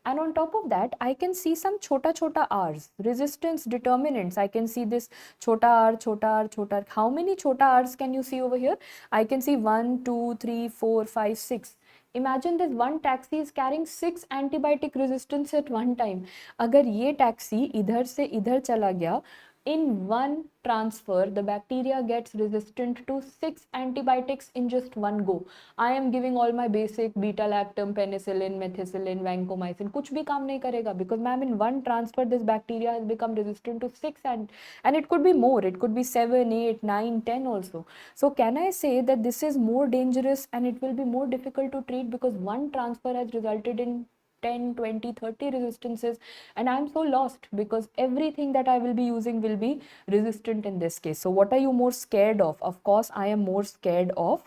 Speaker 1: And on top of that, I can see some chota r's, resistance determinants. I can see this chota r, chota r, chota r. How many chota r's can you see over here? I can see 1, 2, 3, 4, 5, 6. Imagine this one taxi is carrying 6 antibiotic resistance at one time. अगर ये taxi इधर से इधर चला गया, in one transfer, the bacteria gets resistant to 6 antibiotics in just one go. I am giving all my basic beta-lactam, penicillin, methicillin, vancomycin. कुछ भी काम नहीं करेगा, because ma'am, in one transfer, this bacteria has become resistant to 6 and it could be more. It could be 7, 8, 9, 10 also. So can I say that this is more dangerous and it will be more difficult to treat, because one transfer has resulted in 10, 20, 30 resistances, and I'm so lost because everything that I will be using will be resistant in this case. So what are you more scared of? Of course, I am more scared of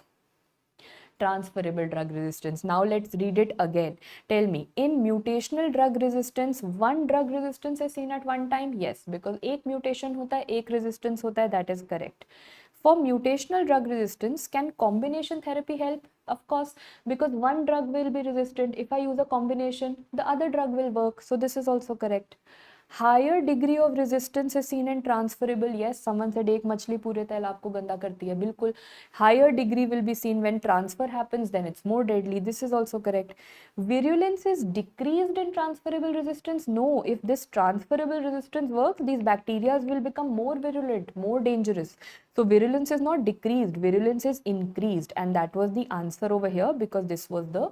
Speaker 1: transferable drug resistance. Now let's read it again. Tell me, in mutational drug resistance, one drug resistance is seen at one time? Yes, because एक mutation होता है, एक resistance होता है, that is correct. For mutational drug resistance, can combination therapy help? Of course, because one drug will be resistant. If I use a combination, the other drug will work. So this is also correct. Higher degree of resistance is seen in transferable. Yes, someone said एक मछली पूरे तैल आपको गंदा करती है. बिल्कुल. Higher degree will be seen when transfer happens, then it's more deadly. This is also correct. Virulence is decreased in transferable resistance. No, if this transferable resistance works, these bacteria will become more virulent, more dangerous. So virulence is not decreased, virulence is increased, and that was the answer over here, because this was the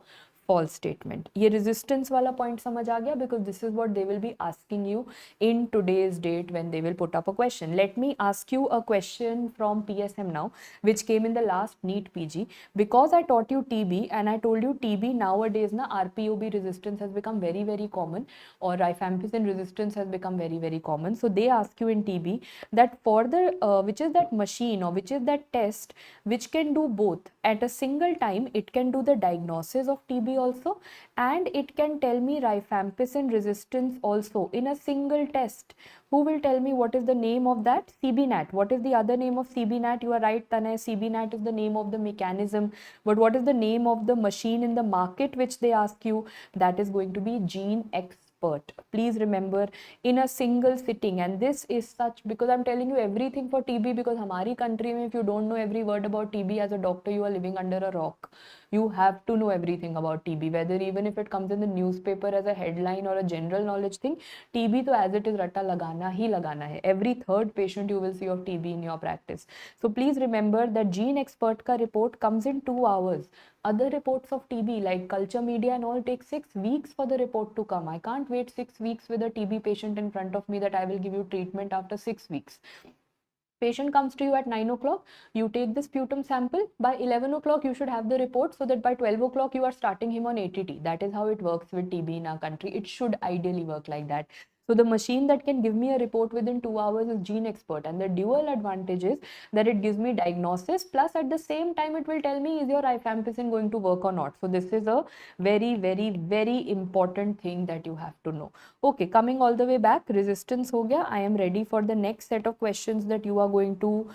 Speaker 1: false statement. ये resistance वाला point समझ आ गया, because this is what they will be asking you in today's date when they will put up a question. Let me ask you a question from PSM now, which came in the last NEET PG. Because I taught you TB and I told you TB nowadays na RPOB resistance has become very common, or rifampicin resistance has become very common. So they ask you in TB that for the which is that machine or which is that test which can do both at a single time. It can do the diagnosis of TB also, and it can tell me rifampicin resistance also in a single test. Who will tell me what is the name of that? CBNAT. What is the other name of CBNAT? You are right, Tanay. CBNAT is the name of the mechanism. But what is the name of the machine in the market which they ask you? That is going to be Gene Expert. Please remember, in a single sitting. And this is such, because I'm telling you everything for TB, because हमारी country में, if you don't know every word about TB as a doctor, you are living under a rock. You have to know everything about TB, whether even if it comes in the newspaper as a headline or a general knowledge thing. TB तो as it is रट्टा लगाना ही लगाना है. Every third patient you will see of TB in your practice. So please remember that Gene Expert का report comes in 2 hours. Other reports of TB like culture media and all take 6 weeks for the report to come. I can't wait 6 weeks with a TB patient in front of me that I will give you treatment after 6 weeks. Patient comes to you at 9 o'clock, you take the sputum sample, by 11 o'clock you should have the report, so that by 12 o'clock you are starting him on ATT. That is how it works with TB in our country. It should ideally work like that. So the machine that can give me a report within 2 hours is Gene Expert, and the dual advantage is that it gives me diagnosis, plus at the same time it will tell me is your rifampicin going to work or not. So this is a very, very, very important thing that you have to know. Okay, coming all the way back, resistance ho gaya. I am ready for the next set of questions that you are going to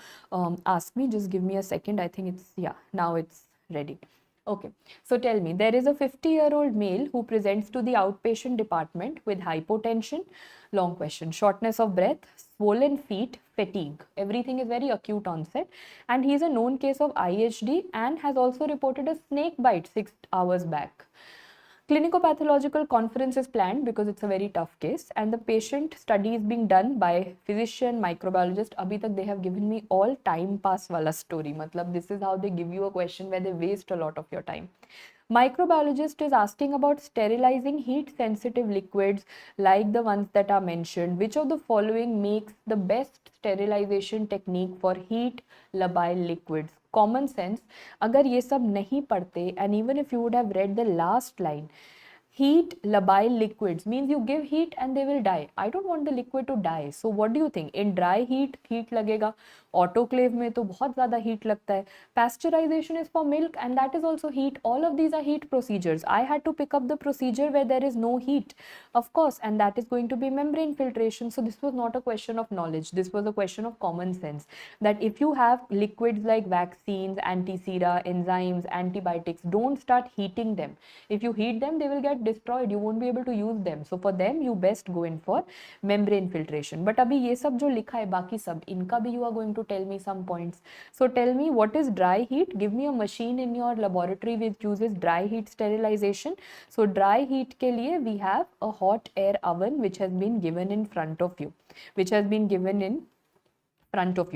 Speaker 1: ask me. Just give me a second. I think it's, yeah, now it's ready. Okay, so tell me, there is a 50-year-old male who presents to the outpatient department with hypotension, long question, shortness of breath, swollen feet, fatigue. Everything is very acute onset, and he is a known case of IHD and has also reported a snake bite 6 hours back. Clinicopathological conference is planned because it's a very tough case, and the patient study is being done by physician, microbiologist. Abhi tak they have given me all time pass wala story. Matlab, this is how they give you a question where they waste a lot of your time. Microbiologist is asking about sterilizing heat sensitive liquids like the ones that are mentioned. Which of the following makes the best sterilization technique for heat labile liquids? Common sense. अगर ये सब नहीं पढ़ते, and even if you would have read the last line, heat labile liquids means you give heat and they will die. I don't want the liquid to die. So what do you think? In dry heat लगेगा. Autoclave में तो बहुत ज़्यादा heat लगता है. Pasteurization is for milk and that is also heat. All of these are heat procedures. I had to pick up the procedure where there is no heat, of course, and that is going to be membrane filtration. So this was not a question of knowledge. This was a question of common sense. That if you have liquids like vaccines, antisera, enzymes, antibiotics, don't start heating them. If you heat them, they will get destroyed. You won't be able to use them. So for them, you best go in for membrane filtration. But अभी ये सब जो लिखा है बाकी सब इनका भी you are going to tell me some points. So tell me, what is dry heat? Give me a machine in your laboratory which uses dry heat sterilization. So dry heat के लिए we have a hot air oven which has been given in front of you.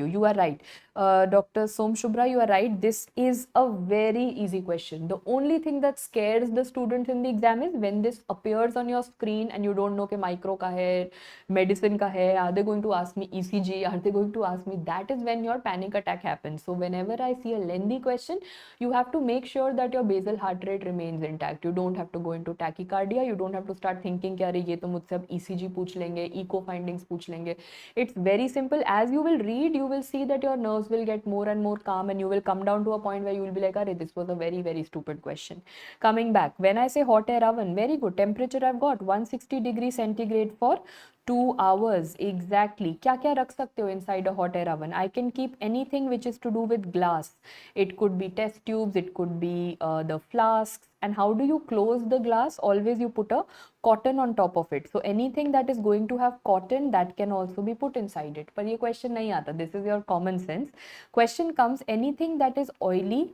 Speaker 1: You are right. Dr. Som Shubhra, you are right. This is a very easy question. The only thing that scares the students in the exam is when this appears on your screen and you don't know ke micro ka hai, medicine ka hai, are they going to ask me ECG, are they going to ask me, that is when your panic attack happens. So whenever I see a lengthy question, you have to make sure that your basal heart rate remains intact. You don't have to go into tachycardia. You don't have to start thinking कि अरे ये तो मुझसे अब ECG पूछ लेंगे, echo findings पूछ लेंगे. It's very simple. As you will read, you will see that your nerves will get more and more calm and you will come down to a point where you will be like, "Arey, this was a very, very stupid question." Coming back, when I say hot air oven, very good. Temperature I've got 160 degrees centigrade for 2 hours. Exactly. क्या क्या रख सकते हो inside a hot air oven? I can keep anything which is to do with glass. It could be test tubes, it could be the flasks. And how do you close the glass? Always you put a cotton on top of it. So anything that is going to have cotton, that can also be put inside it. पर ये question नहीं आता. This is your common sense. Question comes, anything that is oily,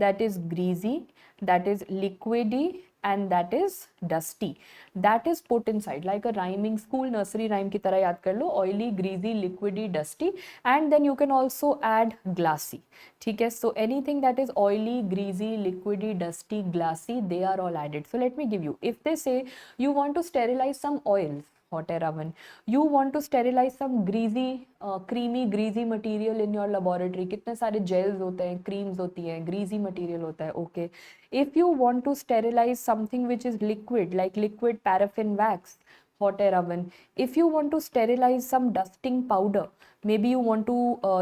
Speaker 1: that is greasy, that is liquidy, and that is dusty, that is put inside like a rhyming school nursery rhyme की तरह याद कर लो. Oily, greasy, liquidy, dusty, and then you can also add glassy. ठीक है. So anything that is oily, greasy, liquidy, dusty, glassy, they are all added. So let me give you, if they say you want to sterilize some oils, hot air oven, you want to sterilize some greasy, creamy greasy material in your laboratory, कितने सारे gels होते हैं, creams होती हैं, greasy material होता है. Okay. If you want to sterilize something which is liquid, like liquid paraffin wax, hot air oven. If you want to sterilize some dusting powder, maybe you want to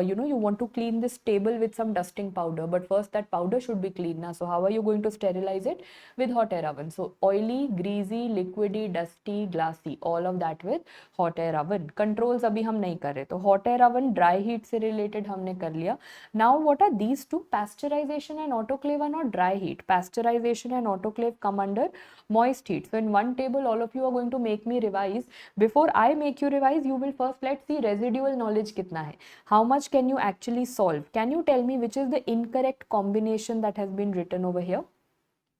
Speaker 1: you want to clean this table with some dusting powder, but first that powder should be clean now. So how are you going to sterilize it? With hot air oven. So oily, greasy, liquidy, dusty, glassy, all of that with hot air oven. Controls अभी हम नहीं कर रहे, तो hot air oven dry heat से related हमने कर लिया. Now what are these two? Pasteurization and autoclave are not dry heat. Pasteurization and autoclave come under moist heat. So in one table, all of you are going to make me revise. Before I make you revise, you will first let's see residual knowledge कितना है. How much can you actually solve? Can you tell me which is the incorrect combination that has been written over here?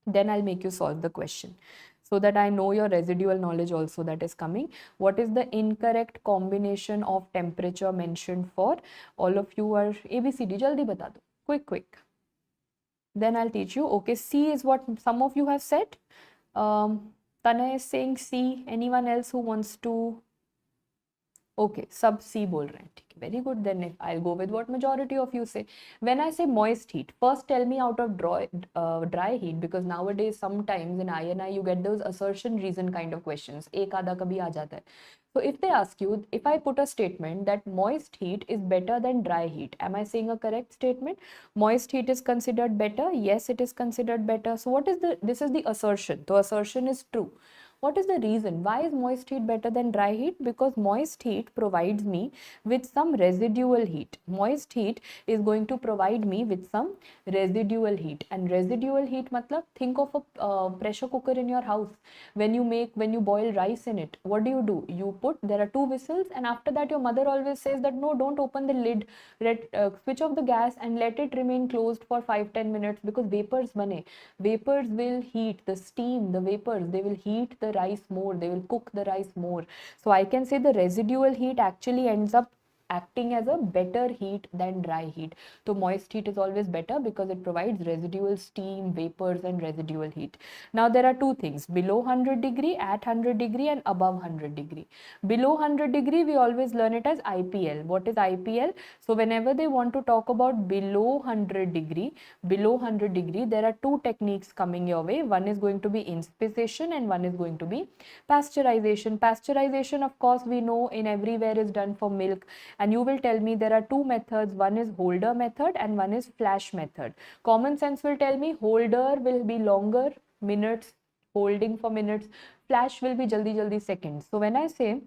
Speaker 1: Then I'll make you solve the question, so that I know your residual knowledge also that is coming. What is the incorrect combination of temperature mentioned for? All of you are ABCD. Jaldi bata do. Quick. Then I'll teach you. Okay, C is what some of you have said. Tanay is saying C. Anyone else who wants to Okay, sub C बोल रहे हैं, ठीक है, very good. Then if I'll go with what majority of you say. When I say moist heat, first tell me out of dry heat, because nowadays sometimes in INI you get those assertion reason kind of questions. एक आधा कभी आ जाता है. So if they ask you, if I put a statement that moist heat is better than dry heat, am I saying a correct statement? Moist heat is considered better. Yes, it is considered better. So what is this is the assertion. So assertion is true. What is the reason? Why is moist heat better than dry heat? Because moist heat provides me with some residual heat. Moist heat is going to provide me with some residual heat. And residual heat matlab, think of a pressure cooker in your house. When you boil rice in it, what do? You put, there are two whistles, and after that your mother always says that no, don't open the lid, switch off the gas and let it remain closed for 5-10 minutes, because vapors bane. Vapors will heat, the steam, the vapors, they will heat the rice more, they will cook the rice more. So I can say the residual heat actually ends up acting as a better heat than dry heat. So moist heat is always better because it provides residual steam, vapors and residual heat. Now there are two things, below 100 degree, at 100 degree and above 100 degree. Below 100 degree we always learn it as IPL. What is IPL? So whenever they want to talk about below 100 degree, there are two techniques coming your way. One is going to be inspisation and one is going to be pasteurization. Pasteurization, of course, we know in everywhere is done for milk. And you will tell me there are two methods. One is holder method and one is flash method. Common sense will tell me holder will be longer, minutes, holding for minutes. Flash will be jaldi seconds. So when I say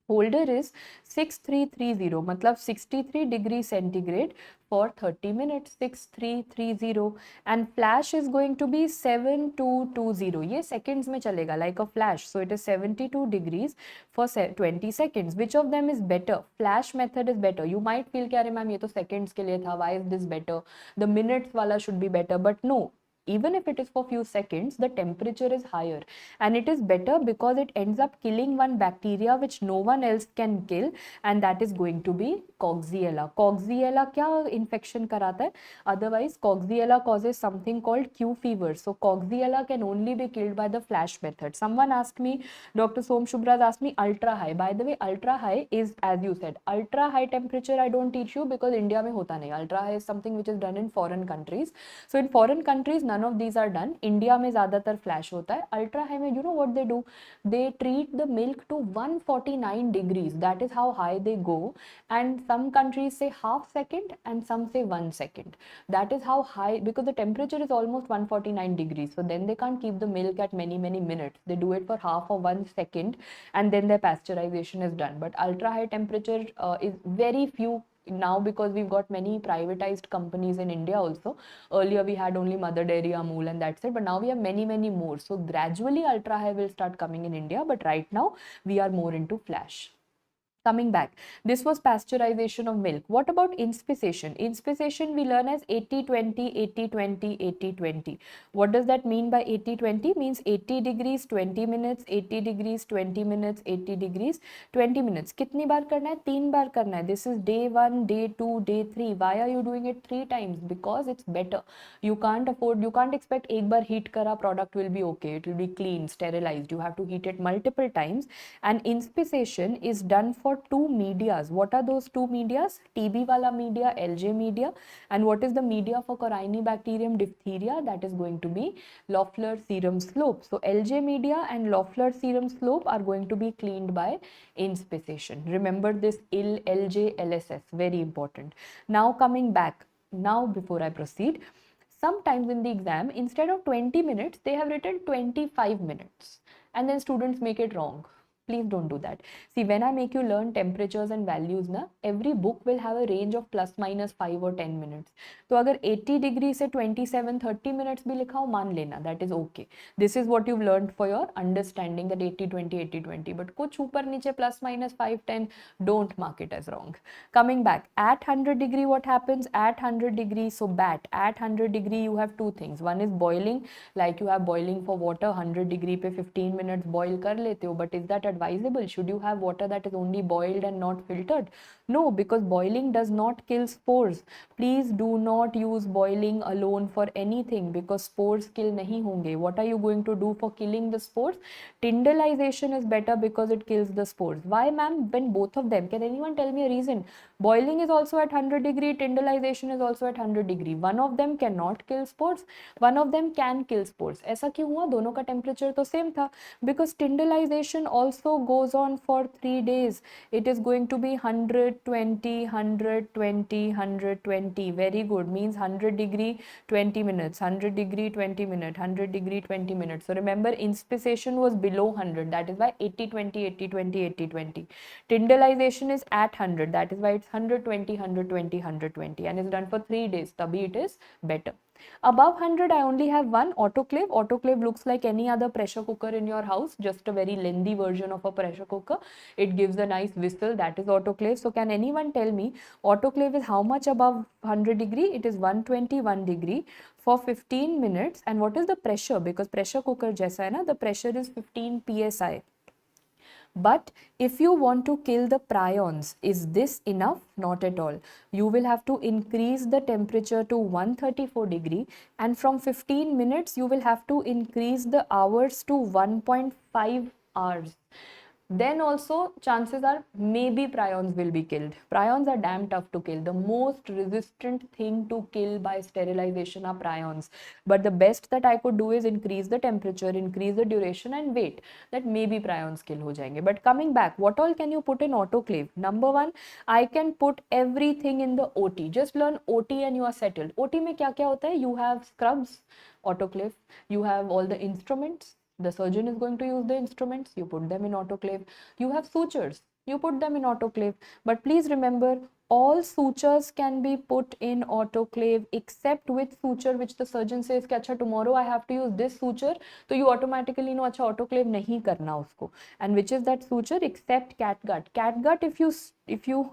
Speaker 1: holder is 6330, matlab 63 degrees centigrade for 30 minutes, 6330, and flash is going to be 7220. ये seconds में चलेगा like a flash. So it is 72 degrees for 20 seconds. Which of them is better? Flash method is better. You might feel कि अरे ma'am ये तो seconds के लिए था, why is this better? The minutes वाला should be better, but no. Even if it is for few seconds, the temperature is higher, and it is better because it ends up killing one bacteria which no one else can kill, and that is going to be Coxiella. Coxiella क्या infection कराता है? Otherwise, Coxiella causes something called Q fever. So Coxiella can only be killed by the flash method. Someone asked me, Dr. Som Shubhra asked me ultra high. By the way, ultra high is, as you said, ultra high temperature I don't teach you because India में होता नहीं. Ultra high is something which is done in foreign countries. So in foreign countries, none of these are done. India में ज़्यादातर flash होता है. Ultra high में, you know what they do? They treat the milk to 149 degrees. That is how high they go. And some countries say half second and some say 1 second. That is how high, because the temperature is almost 149 degrees. So then they can't keep the milk at many minutes. They do it for half or 1 second and then their pasteurization is done. But ultra high temperature is very few now, because we've got many privatized companies in India also. Earlier we had only Mother Dairy, Amul and that's it, but now we have many more. So gradually ultra high will start coming in India, but right now we are more into flash. Coming back, this was pasteurization of milk. What about inspisation? Inspisation we learn as 80-20, 80-20, 80-20. What does that mean by 80-20? Means 80 degrees 20 minutes, 80 degrees 20 minutes, 80 degrees 20 minutes. कितनी बार करना है? 3 बार करना है. This is day 1, day 2, day 3. Why are you doing it 3 times? Because it's better. You can't expect एक बार heat करा product will be okay. It will be clean, sterilized. You have to heat it multiple times. And inspisation is done for two medias. What are those two medias? TB wala media, LJ media. And what is the media for Corynebacterium diphtheria? That is going to be Loeffler serum slope. So LJ media and Loeffler serum slope are going to be cleaned by inspisation. Remember this LJ, LSS, very important. Now coming back, now before I proceed, sometimes in the exam, instead of 20 minutes, they have written 25 minutes. And then students make it wrong. Please don't do that. See, when I make you learn temperatures and values, na, every book will have a range of plus minus 5 or 10 minutes. So, अगर 80 degree से 27-30 minutes भी लिखा हो, मान लेना, that is okay. This is what you've learned for your understanding, that 80-20, 80-20. But कुछ ऊपर नीचे plus minus 5-10, don't mark it as wrong. Coming back, at 100 degree, what happens? At 100 degree, so at 100 degree, you have two things. One is boiling, like you have boiling for water, 100 degree पे 15 minutes boil कर लेते हो, but is that a advisable? Should you have water that is only boiled and not filtered? No, because boiling does not kill spores. Please do not use boiling alone for anything, because spores kill nahi honge. What are you going to do for killing the spores? Tyndallization is better because it kills the spores. Why, ma'am, when both of them? Can anyone tell me a reason? Boiling is also at 100 degree, tyndallization is also at 100 degree. One of them cannot kill spores, one of them can kill spores. ऐसा क्यों हुआ? दोनों का temperature तो same था. Because tyndallization also goes on for 3 days. It is going to be 120, 120, 120. Very good. Means 100 degree, 20 minutes, 100 degree, 20 minutes, 100 degree, 20 minutes. So remember, inspissation was below 100. That is why 80, 20, 80, 20, 80, 20. Tyndallization is at 100. That is why it's 120, 120, 120. And it's done for 3 days. Tabhi it is better. Above 100, I only have one, autoclave. Autoclave looks like any other pressure cooker in your house, just a very lengthy version of a pressure cooker. It gives a nice whistle, that is autoclave. So can anyone tell me autoclave is how much above 100 degree? It is 121 degree for 15 minutes. And what is the pressure? Because pressure cooker jaisa hai na, the pressure is 15 psi. But if you want to kill the prions, is this enough? Not at all. You will have to increase the temperature to 134 degree, and from 15 minutes you will have to increase the hours to 1.5 hours. Then also chances are maybe prions will be killed. Prions are damn tough to kill. The most resistant thing to kill by sterilization are prions. But the best that I could do is increase the temperature, increase the duration and wait that maybe prions kill ho jayenge. But coming back, what all can you put in autoclave? Number one, I can put everything in the OT. Just learn OT and you are settled. OT mein kya kya hota hai? You have scrubs, autoclave. You have all the instruments. The surgeon is going to use the instruments, you put them in autoclave. You have sutures, you put them in autoclave. But please remember, all sutures can be put in autoclave except with suture which the surgeon says कि अच्छा tomorrow I have to use this suture, तो you automatically know अच्छा autoclave नहीं करना उसको. And which is that suture? Except catgut. Catgut, if you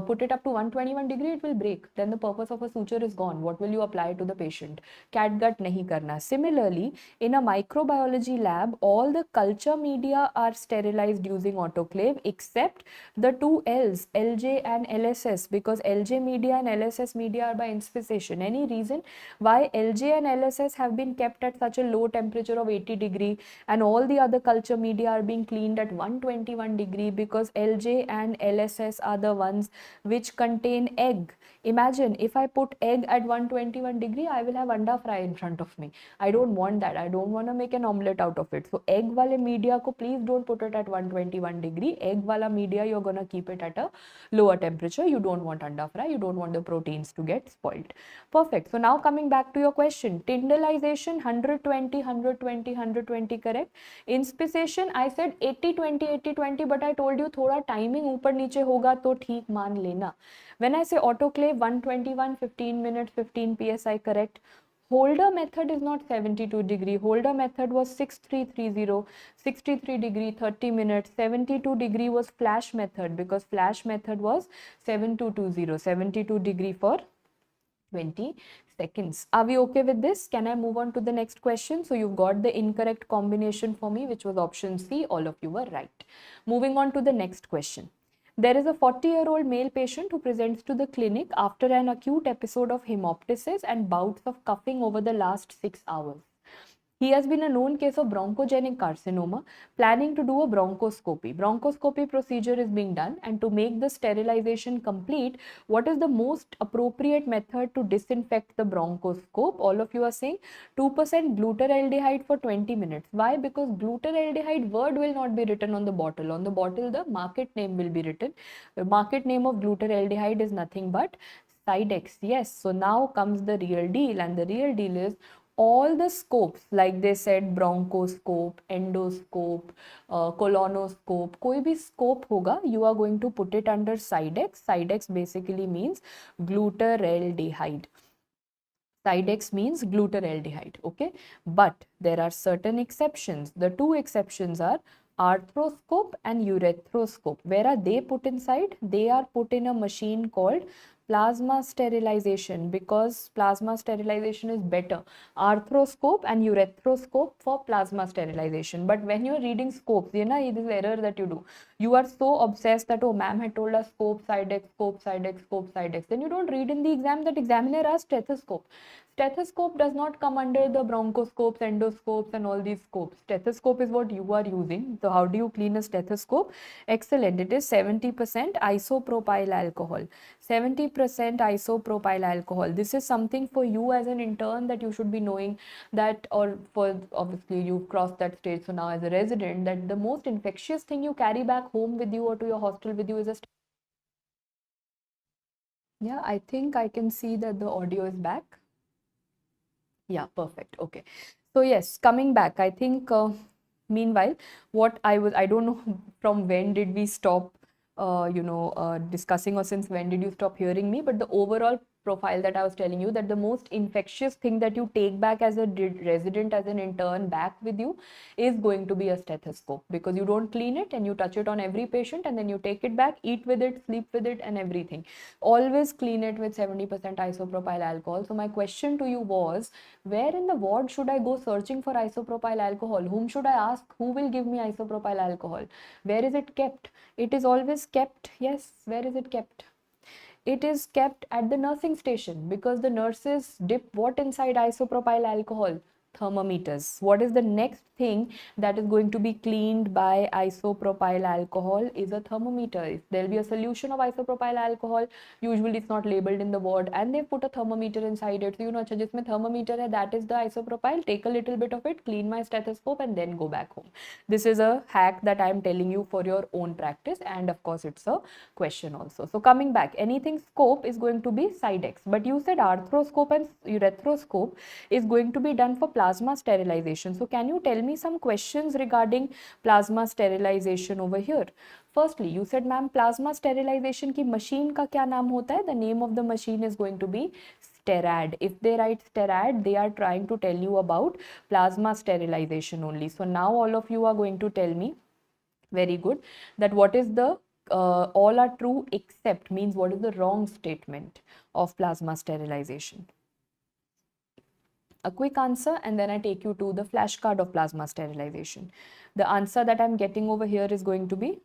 Speaker 1: put it up to 121 degree, it will break. Then the purpose of a suture is gone. What will you apply to the patient? Catgut nahi karna. Similarly, in a microbiology lab, all the culture media are sterilized using autoclave except the two L's, LJ and LSS, because LJ media and LSS media are by inspissation. Any reason why LJ and LSS have been kept at such a low temperature of 80 degree and all the other culture media are being cleaned at 121 degree? Because LJ and LSS are the ones which contain egg. Imagine if I put egg at 121 degree, I will have anda fry in front of me. I don't want that. I don't want to make an omelette out of it. So egg wale media ko please don't put it at 121 degree. Egg wala media, you're going to keep it at a lower temperature. You don't want anda fry. You don't want the proteins to get spoiled. Perfect. So now coming back to your question, tyndallization 120, 120, 120, correct. Inspissation, I said 80, 20, 80, 20, but I told you thoda timing ऊपर नीचे होगा तो ठीक मान लेना. When I say autoclave 121, 15 minutes, 15 psi, correct. Holder method is not 72 degree. Holder method was 6330, 63 degree, 30 minutes. 72 degree was flash method because flash method was 7220, 72 degree for 20 seconds. Are we okay with this? Can I move on to the next question? So you've got the incorrect combination for me, which was option C. All of you were right. Moving on to the next question. There is a 40-year-old male patient who presents to the clinic after an acute episode of hemoptysis and bouts of coughing over the last 6 hours. He has been a known case of bronchogenic carcinoma, planning to do a bronchoscopy. Bronchoscopy procedure is being done, and to make the sterilization complete, what is the most appropriate method to disinfect the bronchoscope? All of you are saying 2% glutaraldehyde for 20 minutes. Why? Because glutaraldehyde word will not be written on the bottle. On the bottle, the market name will be written. The market name of glutaraldehyde is nothing but Sidex. Yes, so now comes the real deal, and the real deal is all the scopes, like they said, bronchoscope, endoscope, colonoscope, koi bhi scope hoga, you are going to put it under Sidex. Sidex basically means glutaraldehyde. Sidex means glutaraldehyde, okay? But there are certain exceptions. The two exceptions are arthroscope and urethroscope. Where are they put inside? They are put in a machine called plasma sterilization, because plasma sterilization is better. Arthroscope and urethrocope for plasma sterilization. But when you're reading scopes, you know, this is error that you do. You are so obsessed that, oh, ma'am had told us scope, side X, scope, side X, scope, side X. Then you don't read in the exam that examiner asked stethoscope. Stethoscope does not come under the bronchoscopes, endoscopes, and all these scopes. Stethoscope is what you are using. So how do you clean a stethoscope? Excellent. It is 70% isopropyl alcohol. 70% isopropyl alcohol. This is something for you as an intern that you should be knowing, that, or for obviously you've crossed that stage. So now as a resident, that the most infectious thing you carry back home with you or to your hostel with you is a yeah, I think I can see that the audio is back. Yeah, perfect. Okay. So yes, coming back, I think meanwhile, I don't know from when did we stop, discussing, or since when did you stop hearing me, but the overall profile that I was telling you, that the most infectious thing that you take back as a resident, as an intern back with you, is going to be a stethoscope, because you don't clean it and you touch it on every patient and then you take it back, eat with it, sleep with it and everything. Always clean it with 70% isopropyl alcohol. So my question to you was, where in the ward should I go searching for isopropyl alcohol? Whom should I ask? Who will give me isopropyl alcohol? Where is it kept? It is always kept. Yes, where is it kept? It is kept at the nursing station, because the nurses dip what inside isopropyl alcohol? Thermometers. What is the next thing that is going to be cleaned by isopropyl alcohol? Is a thermometer. If there'll be a solution of isopropyl alcohol, usually it's not labeled in the ward, and they put a thermometer inside it. So you know, अच्छा जिसमें thermometer है, that is the isopropyl. Take a little bit of it, clean my stethoscope, and then go back home. This is a hack that I am telling you for your own practice, and of course it's a question also. So coming back, anything scope is going to be side X, but you said arthroscope and urethrocope is going to be done for plasma sterilization. So can you tell me some questions regarding plasma sterilization over here? Firstly, you said, ma'am, plasma sterilization की machine का क्या नाम होता है? The name of the machine is going to be STERAD. If they write STERAD, they are trying to tell you about plasma sterilization only. So now all of you are going to tell me, very good, that what is the all are true except means what is the wrong statement of plasma sterilization? A quick answer, and then I take you to the flashcard of plasma sterilization. The answer that I'm getting over here is going to be,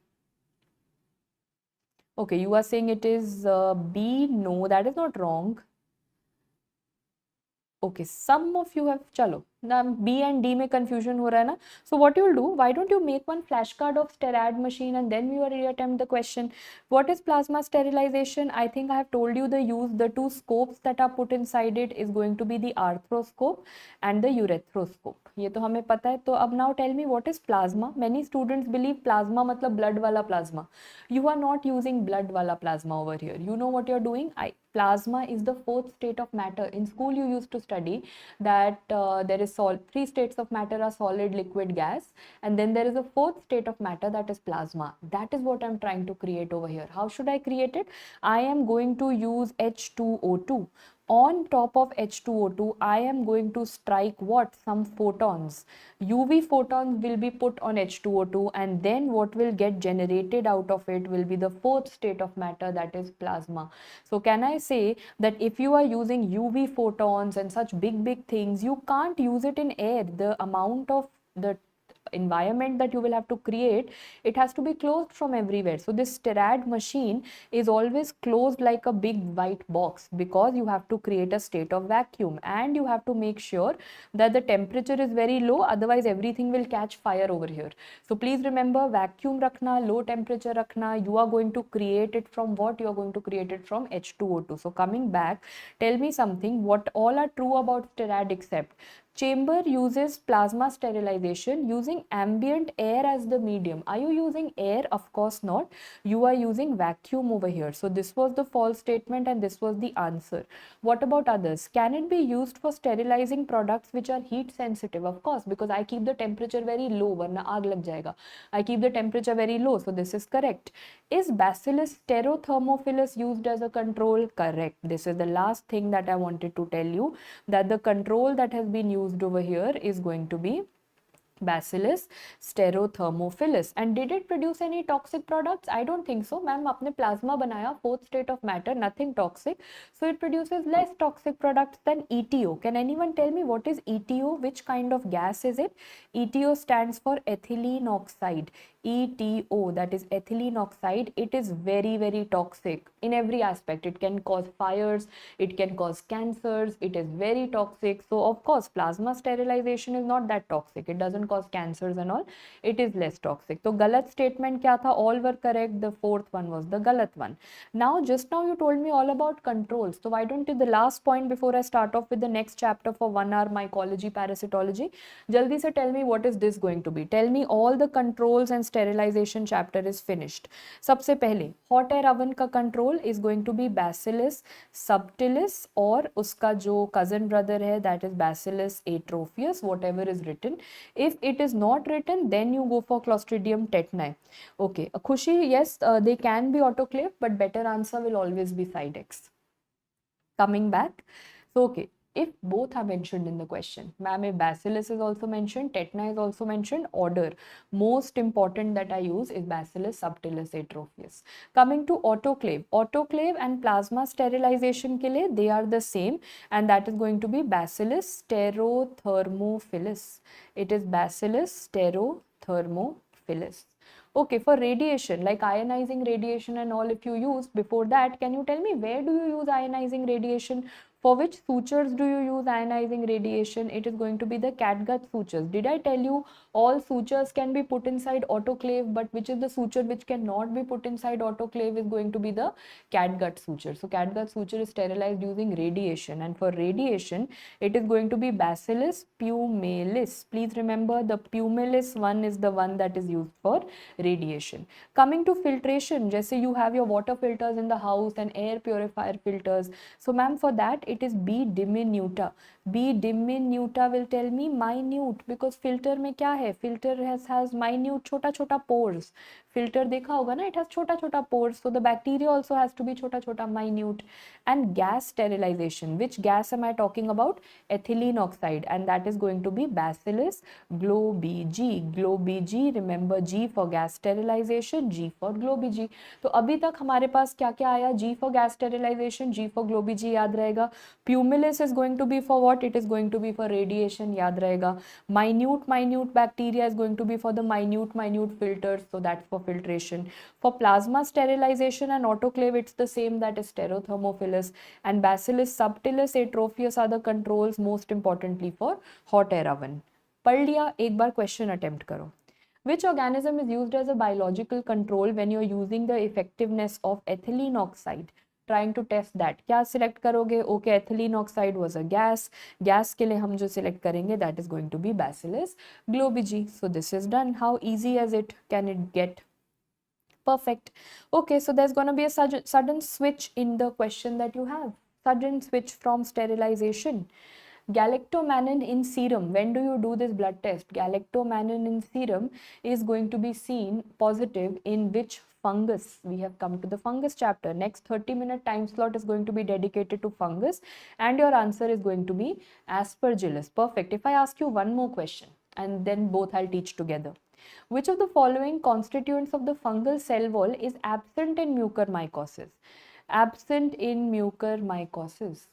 Speaker 1: okay, you are saying it is B. No, that is not wrong. Okay, some of you have, chalo, now B and D में confusion हो रहा है ना. So what you'll do, why don't you make one flashcard of STERAD machine and then you reattempt the question. What is plasma sterilization? I think I have told you the two scopes that are put inside it is going to be the arthroscope and the urethrocope. ये तो हमें पता है. तो अब now tell me, what is plasma? Many students believe plasma मतलब blood वाला plasma. You are not using blood वाला plasma over here. You know what you're doing? Plasma is the fourth state of matter. In school you used to study that there is three states of matter are solid, liquid, gas, and then there is a fourth state of matter, that is plasma. That is what I'm trying to create over here. How should I create it? I am going to use H2O2. On top of H2O2, I am going to strike what? Some photons. UV photons will be put on H2O2, and then what will get generated out of it will be the fourth state of matter, that is plasma. So can I say that if you are using UV photons and such big things, you can't use it in air. The amount of the environment that you will have to create, it has to be closed from everywhere. So this STERAD machine is always closed like a big white box, because you have to create a state of vacuum, and you have to make sure that the temperature is very low, otherwise everything will catch fire over here. So please remember, vacuum rakhna, low temperature rakhna. You are going to create it from what? You are going to create it from H2O2. So coming back, tell me something, what all are true about STERAD except chamber uses plasma sterilization using ambient air as the medium. Are you using air? Of course not. You are using vacuum over here. So this was the false statement and this was the answer. What about others? Can it be used for sterilizing products which are heat sensitive? Of course, because I keep the temperature very low, warna aag lag jayega. I keep the temperature very low, so this is correct. Is Bacillus sterothermophilus used as a control? Correct. This is the last thing that I wanted to tell you, that the control that has been used over here is going to be Bacillus Sterothermophilus. And did it produce any toxic products? I don't think so. Ma'am, आपने plasma बनाया, fourth state of matter, nothing toxic. So it produces less toxic products than ETO. Can anyone tell me what is ETO? Which kind of gas is it? ETO stands for ethylene oxide. ETO, that is ethylene oxide. It is very, very toxic in every aspect. It can cause fires, it can cause cancers, it is very toxic. So of course plasma sterilization is not that toxic. It doesn't cause cancers and all. It is less toxic. So galat statement kya tha? All were correct. The fourth one was the galat one. Now just now you told me all about controls. So why don't you, the last point before I start off with the next chapter for 1 hour mycology parasitology, jaldi se tell me what is this going to be. Tell me all the controls and sterilization chapter is finished. सबसे पहले hot air oven का control is going to be Bacillus subtilis और उसका जो cousin brother है that is Bacillus atrophius, whatever is written. If it is not written, then you go for Clostridium tetani. Okay, Khushi, yes, they can be autoclave, but better answer will always be side X. Coming back, so okay. If both are mentioned in the question, ma'am, if Bacillus is also mentioned, tetani is also mentioned, order most important that I use is Bacillus subtilis atrophius. Coming to autoclave and plasma sterilization ke liye, they are the same, and that is going to be Bacillus sterothermophilus. It is Bacillus sterothermophilus. Okay, for radiation, like ionizing radiation and all, if you use, before that, can you tell me where do you use ionizing radiation? For which sutures do you use ionizing radiation? It is going to be the catgut sutures. Did I tell you all sutures can be put inside autoclave, but which is the suture which cannot be put inside autoclave is going to be the catgut suture. So catgut suture is sterilized using radiation, and for radiation it is going to be Bacillus pumelis. Please remember the pumelis one is the one that is used for radiation. Coming to filtration, just say you have your water filters in the house and air purifier filters. So ma'am, for that it is B diminuta. B diminuta will tell me minute, because filter में क्या है? Filter has minute छोटा छोटा pores. Filter देखा होगा ना, it has छोटा छोटा pores. So the bacteria also has to be छोटा छोटा minute. And gas sterilization, which gas am I talking about? Ethylene oxide, and that is going to be Bacillus globigi. Globigi, remember G for gas sterilization, G for globigi. तो अभी तक हमारे पास क्या क्या आया? G for gas sterilization, G for globigi याद रहेगा. Pumelis is going to be for what? It is going to be for radiation, याद रहेगा. Minute bacteria is going to be for the minute filters, so that's for filtration. For plasma sterilization and autoclave, it's the same, that is Sterothermophilus, and Bacillus subtilis atrophius are the controls, most importantly for hot air oven. पढ़ लिया? एक बार question attempt करो. Which organism is used as a biological control when you're using the effectiveness of ethylene oxide? Trying to test that. क्या select करोगे? Okay, ethylene oxide was a gas. Gas के लिए हम जो select करेंगे, that is going to be Bacillus globigi. So this is done. How easy as it can it get? Perfect. Okay, so there's going to be a sudden switch in the question that you have. Sudden switch from sterilization. Galactomannan in serum. When do you do this blood test? Galactomannan in serum is going to be seen positive in which fungus? We have come to the fungus chapter. Next 30-minute time slot is going to be dedicated to fungus, and your answer is going to be Aspergillus. Perfect. If I ask you one more question, and then both I'll teach together. Which of the following constituents of the fungal cell wall is absent in mucormycosis? Absent in mucormycosis.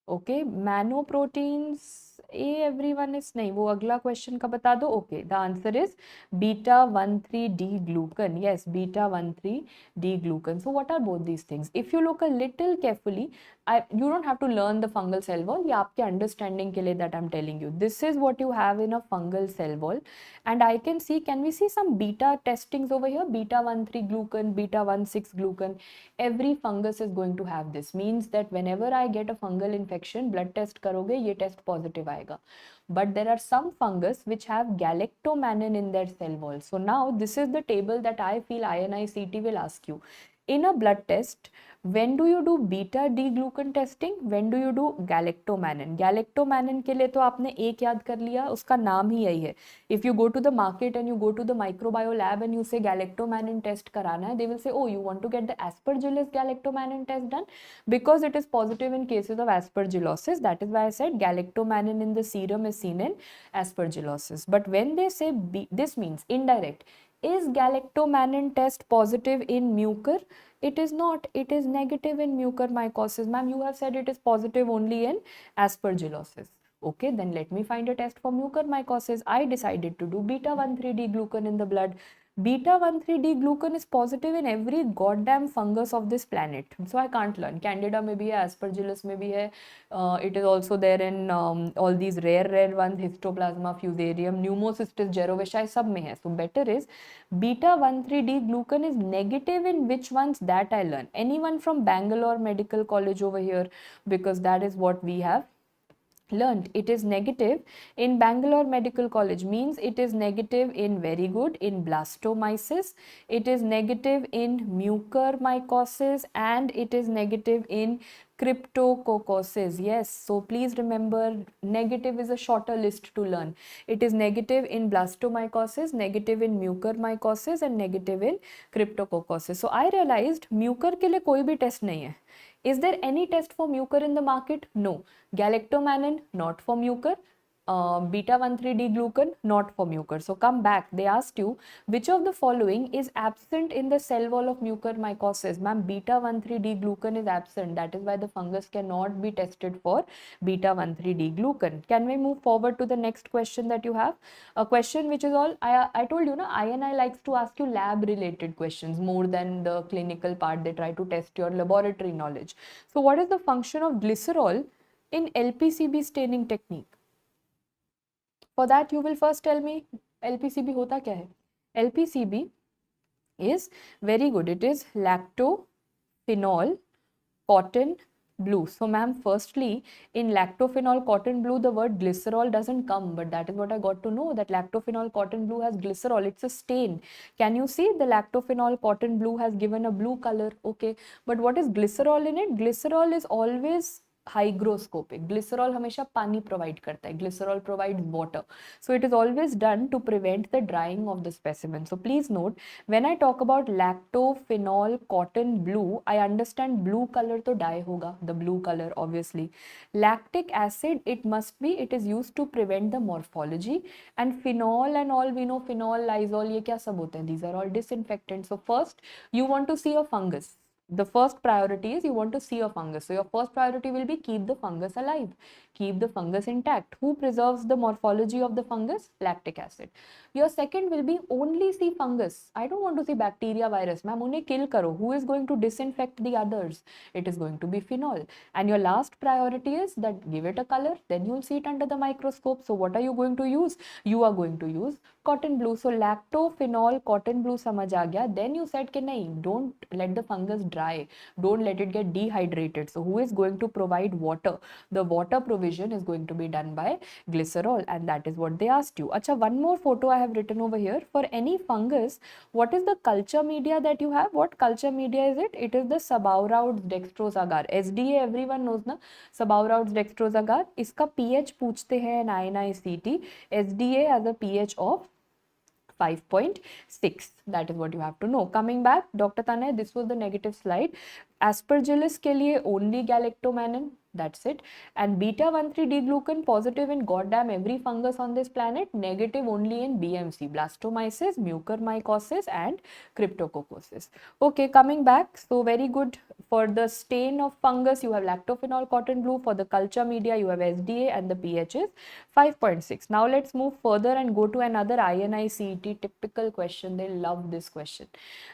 Speaker 1: Okay, manoproteins. A everyone is नहीं, वो अगला question का बता दो. Okay, the answer is beta 1,3-D glucan. Yes, beta 1,3-D glucan. So what are both these things? If you look a little carefully, you don't have to learn the fungal cell wall. ये आपके understanding के लिए that I'm telling you. This is what you have in a fungal cell wall, and I can see. Can we see some beta testings over here? Beta 1,3 glucan, beta 1,6 glucan. Every fungus is going to have this. Means that whenever I get a fungal infection, blood test करोगे, ये test positive आएगा. But there are some fungus which have galactomannan in their cell wall. So now this is the table that I feel INI-CET will ask you. In a blood test, when do you do beta D-glucan testing? When do you do galactomannan? Galactomannan के लिए तो आपने एक याद कर लिया, उसका नाम ही यही है. If you go to the market and you go to the microbiome lab and you say galactomannan test कराना है, they will say, oh, you want to get the Aspergillus galactomannan test done because it is positive in cases of aspergillosis. That is why I said galactomannan in the serum is seen in aspergillosis. But when they say this means indirect. Is galactomannan test positive in mucor? It is not. It is negative in mucormycosis. Ma'am, you have said it is positive only in aspergillosis. Okay, then let me find a test for mucormycosis. I decided to do beta-1,3-D-glucan in the blood. Beta-1,3-D-glucan is positive in every goddamn fungus of this planet. So I can't learn. Candida में भी है, Aspergillus में भी है. It is also there in all these rare ones, Histoplasma, Fusarium, Pneumocystis jirovecii, सब में है. So better is beta-1,3-D-glucan is negative in which ones that I learn. Anyone from Bangalore Medical College over here, because that is what we have learned. It is negative in Bangalore Medical College, means it is negative in, very good, in blastomyces, it is negative in mucormycosis, and it is negative in cryptococcosis. Yes, so please remember, negative is a shorter list to learn. It is negative in blastomycosis, negative in mucormycosis, and negative in cryptococcosis. So I realized mucor के लिए कोई भी test नहीं है. Is there any test for mucor in the market? No. Galactomannan, not for mucor. Beta-1,3-D-glucan, not for mucor. So come back. They asked you, which of the following is absent in the cell wall of mucormycosis? Ma'am, beta-1,3-D-glucan is absent. That is why the fungus cannot be tested for beta-1,3-D-glucan. Can we move forward to the next question that you have? A question which is all, I told you, INI likes to ask you lab-related questions more than the clinical part. They try to test your laboratory knowledge. So what is the function of glycerol in LPCB staining technique? For that, you will first tell me LPCB होता क्या है? LPCB is very good. It is lactophenol cotton blue. So ma'am, firstly, in lactophenol cotton blue, the word glycerol doesn't come, but that is what I got to know, that lactophenol cotton blue has glycerol. It's a stain. Can you see the lactophenol cotton blue has given a blue color? Okay, but what is glycerol in it? Glycerol is always hygroscopic. Glycerol हमेशा पानी provide करता है. Glycerol provides water. So it is always done to prevent the drying of the specimen. So please note, when I talk about lactophenol cotton blue, I understand blue color तो dye होगा, the blue color obviously. Lactic acid, it must be, it is used to prevent the morphology. And phenol and all, we know phenol, lysol, ये क्या सब होते हैं? These are all disinfectants. So first, you want to see a fungus. The first priority is you want to see a fungus. So your first priority will be keep the fungus alive, keep the fungus intact. Who preserves the morphology of the fungus? Lactic acid. Your second will be only see fungus. I don't want to see bacteria, virus. Ma'am, unhe kill karo. Who is going to disinfect the others? It is going to be phenol. And your last priority is that give it a color, then you will see it under the microscope. So what are you going to use? You are going to use cotton blue. So lactophenol cotton blue samajh aa gaya. Then you said कि नहीं, don't let the fungus dry, don't let it get dehydrated. So who is going to provide water? The water provision is going to be done by glycerol, and that is what they asked you. Acha, one more photo I have written over here. For any fungus, what is the culture media that you have? What culture media is it? It is the Subaurous dextrose agar. SDA everyone knows na, Subaurous dextrose agar. Iska pH पूछते हैं in INI-CET. SDA has a pH of 5.6. That is what you have to know. Coming back, Dr. Tanay, this was the negative slide. Aspergillus के लिए only galactomannan. That's it. And beta-1,3-D-glucan positive in goddamn every fungus on this planet, negative only in BMC, blastomyces, mucormycosis, and cryptococcosis. Okay, coming back. So very good. For the stain of fungus, you have lactophenol cotton blue. For the culture media, you have SDA, and the pH is 5.6. Now let's move further and go to another INI-CET typical question. They love this question.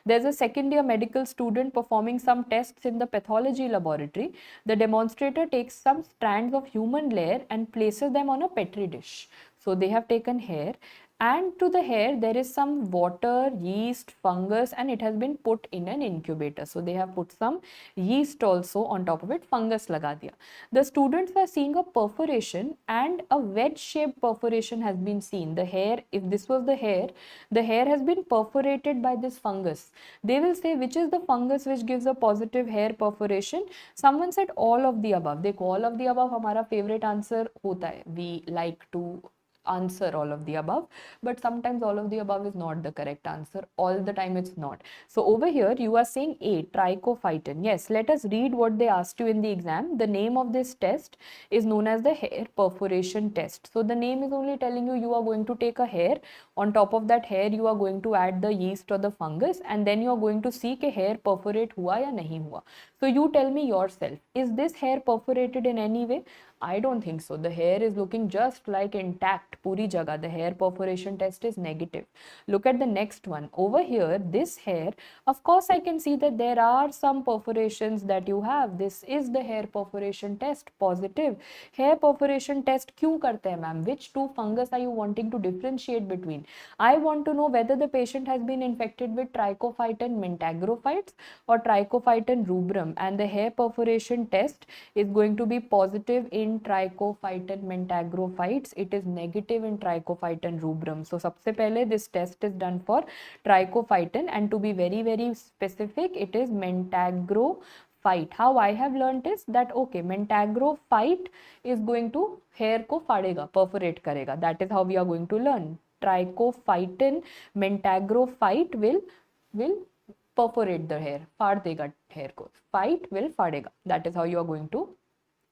Speaker 1: There's a second year medical student performing some tests in the pathology laboratory. The demonstrator takes some strands of human layer and places them on a petri dish. So they have taken hair and to the hair there is some water, yeast, fungus, and it has been put in an incubator. So they have put some yeast also on top of it, fungus laga diya. The students are seeing a perforation and a wedge shaped perforation has been seen. The hair, if this was the hair has been perforated by this fungus. They will say which is the fungus which gives a positive hair perforation. Someone said all of the above. देखो all of the above हमारा favorite answer होता है. We like to answer all of the above, but sometimes all of the above is not the correct answer. All the time it's not. So over here you are saying A, trichophyton. Yes, let us read what they asked you in the exam. The name of this test is known as the hair perforation test. So the name is only telling you are going to take a hair. On top of that hair you are going to add the yeast or the fungus, and then you are going to see कि hair perforate हुआ या नहीं हुआ. So you tell me yourself, is this hair perforated in any way? I don't think so. The hair is looking just like intact, puri jagah. The hair perforation test is negative. Look at the next one. Over here, this hair, of course I can see that there are some perforations that you have. This is the hair perforation test, positive. Hair perforation test क्यों करते हैं ma'am? Which two fungus are you wanting to differentiate between? I want to know whether the patient has been infected with Trichophyton mentagrophytes or Trichophyton rubrum, and the hair perforation test is going to be positive in Trichophyton mentagrophytes. It is negative in Trichophyton rubrum. So सबसे पहले this test is done for Trichophyton, and to be very specific, it is mentagrophyte. How I have learnt is that okay, mentagrophyte is going to hair को फाड़ेगा, perforate करेगा. That is how we are going to learn. Trichophyton mentagrophyte will perforate the hair, फाड़ देगा hair को. Phyte will फाड़ेगा. That is how you are going to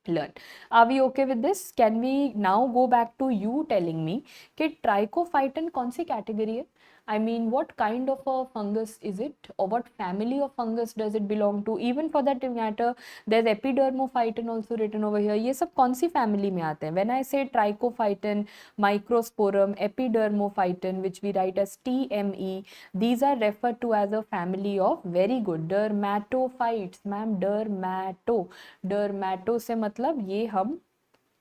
Speaker 1: learn. Are we okay with this? Can we now go back to you telling me कि Trichophyton कौन सी category है? I mean, what kind of a fungus is it, or what family of fungus does it belong to? Even for that matter, there's epidermophyton also written over here. ये सब कौन सी family में आते हैं? When I say Trichophyton, Microsporum, epidermophyton, which we write as TME, these are referred to as a family of, very good, dermatophytes. Ma'am, dermato से मतलब ये हम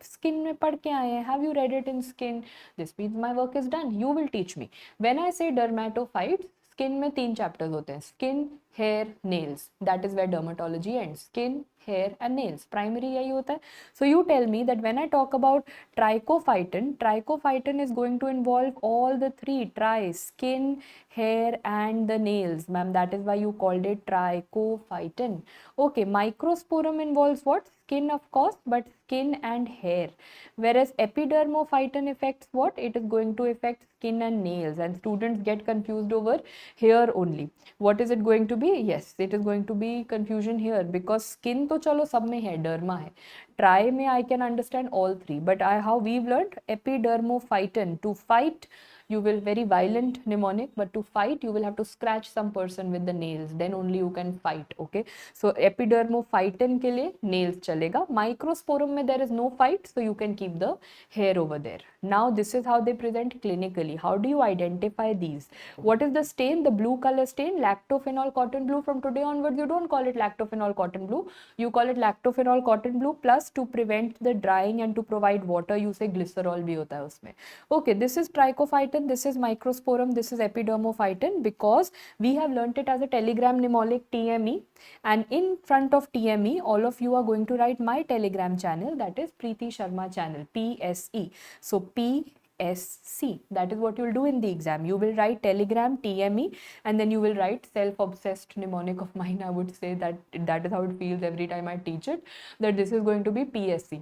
Speaker 1: स्किन में पढ़ के आए हैं. Have you read it in skin? This means my work is done. You will teach me. When I say dermatophytes, skin में 3 चैप्टर्स होते हैं, skin, hair, nails. That is where dermatology end. Skin, hair and nails, primary yahi hota hai. So you tell me that when I talk about trichophyton is going to involve all the 3, tri, skin, hair and the nails. Ma'am, that is why you called it trichophyton. Okay, microsporum involves what? Skin, of course, but skin and hair. Whereas epidermophyton affects what? It is going to affect skin and nails, and students get confused over here only. What is it going to be? Yes, it is going to be confusion here, because skin तो चलो सब में है, derma है. Try में I can understand all 3, but how we've learned epidermophyton, to fight you will very violent mnemonic, but to fight you will have to scratch some person with the nails, then only you can fight. Okay, so epidermophyton के लिए nails चलेगा. Microsporum में there is no fight, so you can keep the hair over there. Now this is how they present clinically. How do you identify these? What is the stain? The blue color stain, lactophenol cotton blue. From today onwards you don't call it lactophenol cotton blue, you call it lactophenol cotton blue, plus to prevent the drying and to provide water you say glycerol भी होता है उसमें. Okay, this is trichophyton, this is microsporum, this is epidermophyton, because we have learnt it as a telegram mnemonic TME, and in front of TME all of you are going to write my telegram channel, that is Preeti Sharma channel, PSE. So PSC, that is what you will do in the exam. You will write telegram TME, and then you will write self-obsessed mnemonic of mine. I would say that is how it feels every time I teach it, that this is going to be PSC.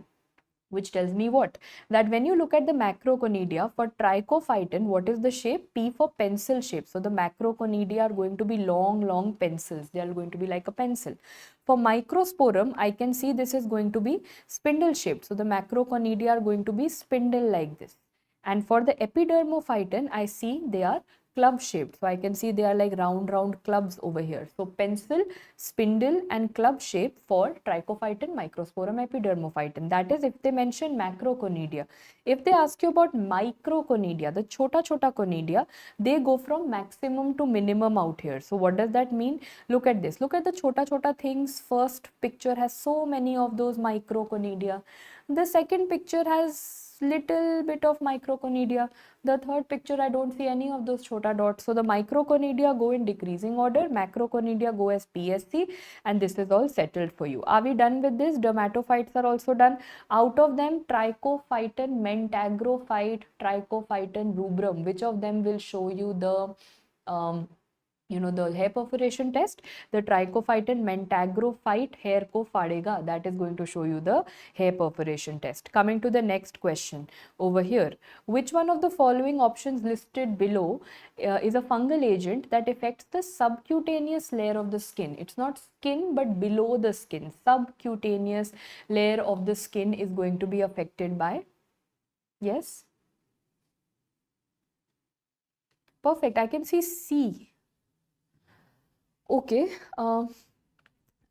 Speaker 1: Which tells me what? That when you look at the macroconidia for trichophyton, what is the shape? P for pencil shape. So the macroconidia are going to be long pencils. They are going to be like a pencil. For microsporum, I can see this is going to be spindle shaped. So the macroconidia are going to be spindle like this. And for the epidermophyton, I see they are club shaped. So I can see they are like round clubs over here. So pencil, spindle and club shape for trichophyton, microsporum, epidermophyton. That is if they mention macroconidia. If they ask you about microconidia, the chota conidia, they go from maximum to minimum out here. So what does that mean? Look at this. Look at the chota things. First picture has so many of those microconidia. The second picture has little bit of microconidia. The third picture, I don't see any of those chota dots. So the microconidia go in decreasing order, macroconidia go as PSC, and this is all settled for you. Are we done with this? Dermatophytes are also done. Out of them, trichophyton, mentagrophyte, trichophyton, rubrum, which of them will show you the the hair perforation test? The trichophyton mentagrophyte hair ko fadega, that is going to show you the hair perforation test. Coming to the next question over here, which one of the following options listed below is a fungal agent that affects the subcutaneous layer of the skin? It's not skin but below the skin. Subcutaneous layer of the skin is going to be affected by, yes, perfect, I can see C. Okay, all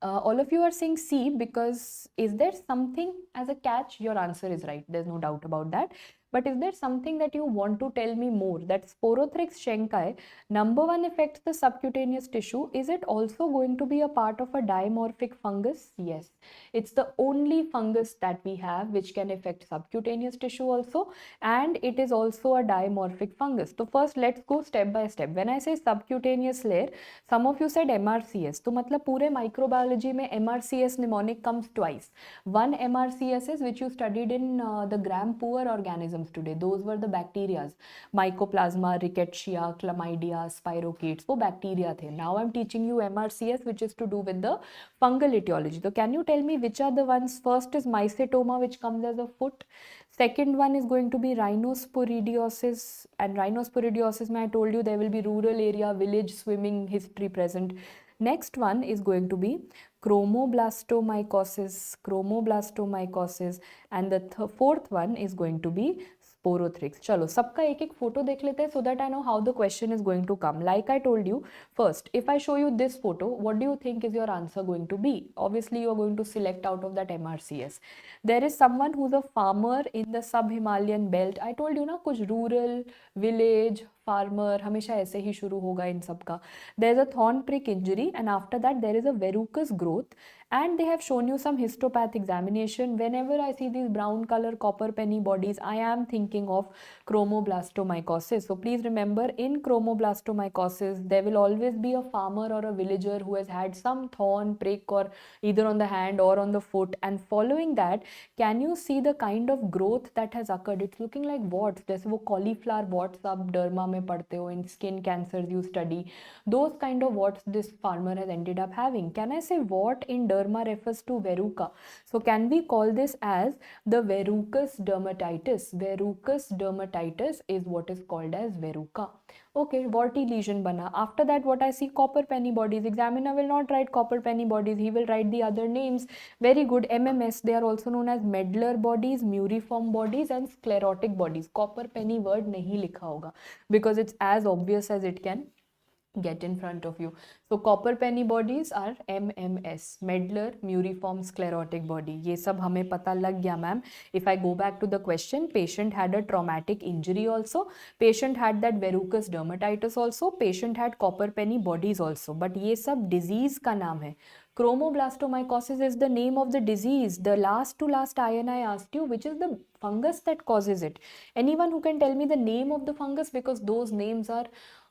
Speaker 1: of you are saying C because is there something as a catch? Your answer is right, there's no doubt about that. But is there something that you want to tell me more? That Sporothrix shenkai, number one, affects the subcutaneous tissue. Is it also going to be a part of a dimorphic fungus? Yes, it's the only fungus that we have which can affect subcutaneous tissue also, and it is also a dimorphic fungus. So first let's go step by step. When I say subcutaneous layer, some of you said MRCS. So matlab pure microbiology mein MRCS mnemonic comes twice. One MRCS is which you studied in the gram-poor organisms today. Those were the bacteria, Mycoplasma, Rickettsia, Chlamydia, Spirochetes, वो bacteria थे. Now I'm teaching you MRCS, which is to do with the fungal etiology. So can you tell me which are the ones? First is mycetoma, which comes as a foot. Second one is going to be rhinosporidiosis, and rhinosporidiosis, I told you there will be rural area, village swimming history present. Next one is going to be chromoblastomycosis, and the fourth one is going to be Sporothrix. चलो सबका एक एक photo देख लेते हैं so that I know how the question is going to come. Like I told you, first, if I show you this photo, what do you think is your answer going to be? Obviously, you are going to select out of that MRCS. There is someone who's a farmer in the sub-Himalayan belt. I told you ना कुछ rural, village, farmer, हमेशा ऐसे ही शुरू होगा इन सब का. There is a thorn prick injury, and after that there is a verrucous growth, and they have shown you some histopath examination. Whenever I see these brown color copper penny bodies, I am thinking of chromoblastomycosis. So please remember, in chromoblastomycosis, there will always be a farmer or a villager who has had some thorn prick or either on the hand or on the foot, and following that, can you see the kind of growth that has occurred? It's looking like warts. जैसे वो cauliflower warts आप derma में पढ़ते हो, in skin cancers you study. Those kind of warts this farmer has ended up having. Can I say wart in derma refers to verruca? So can we call this as the verrucous dermatitis? Verrucous dermatitis is what is called as verruca. Okay, warty lesion bana. After that, what I see, copper penny bodies. Examiner will not write copper penny bodies. He will write the other names. Very good. MMS. They are also known as medullary bodies, muriform bodies, and sclerotic bodies. Copper penny word नहीं लिखा होगा because it's as obvious as it can get in front of you. So copper penny bodies are MMS, medullary muriform sclerotic body. ये सब हमें पता लग गया ma'am. If I go back to the question, patient had a traumatic injury also, patient had that verrucous dermatitis also, patient had copper penny bodies also, but ये सब disease का नाम है. Chromoblastomycosis is the name of the disease. The last to last INI asked you which is the fungus that causes it. Anyone who can tell me the name of the fungus, because those names are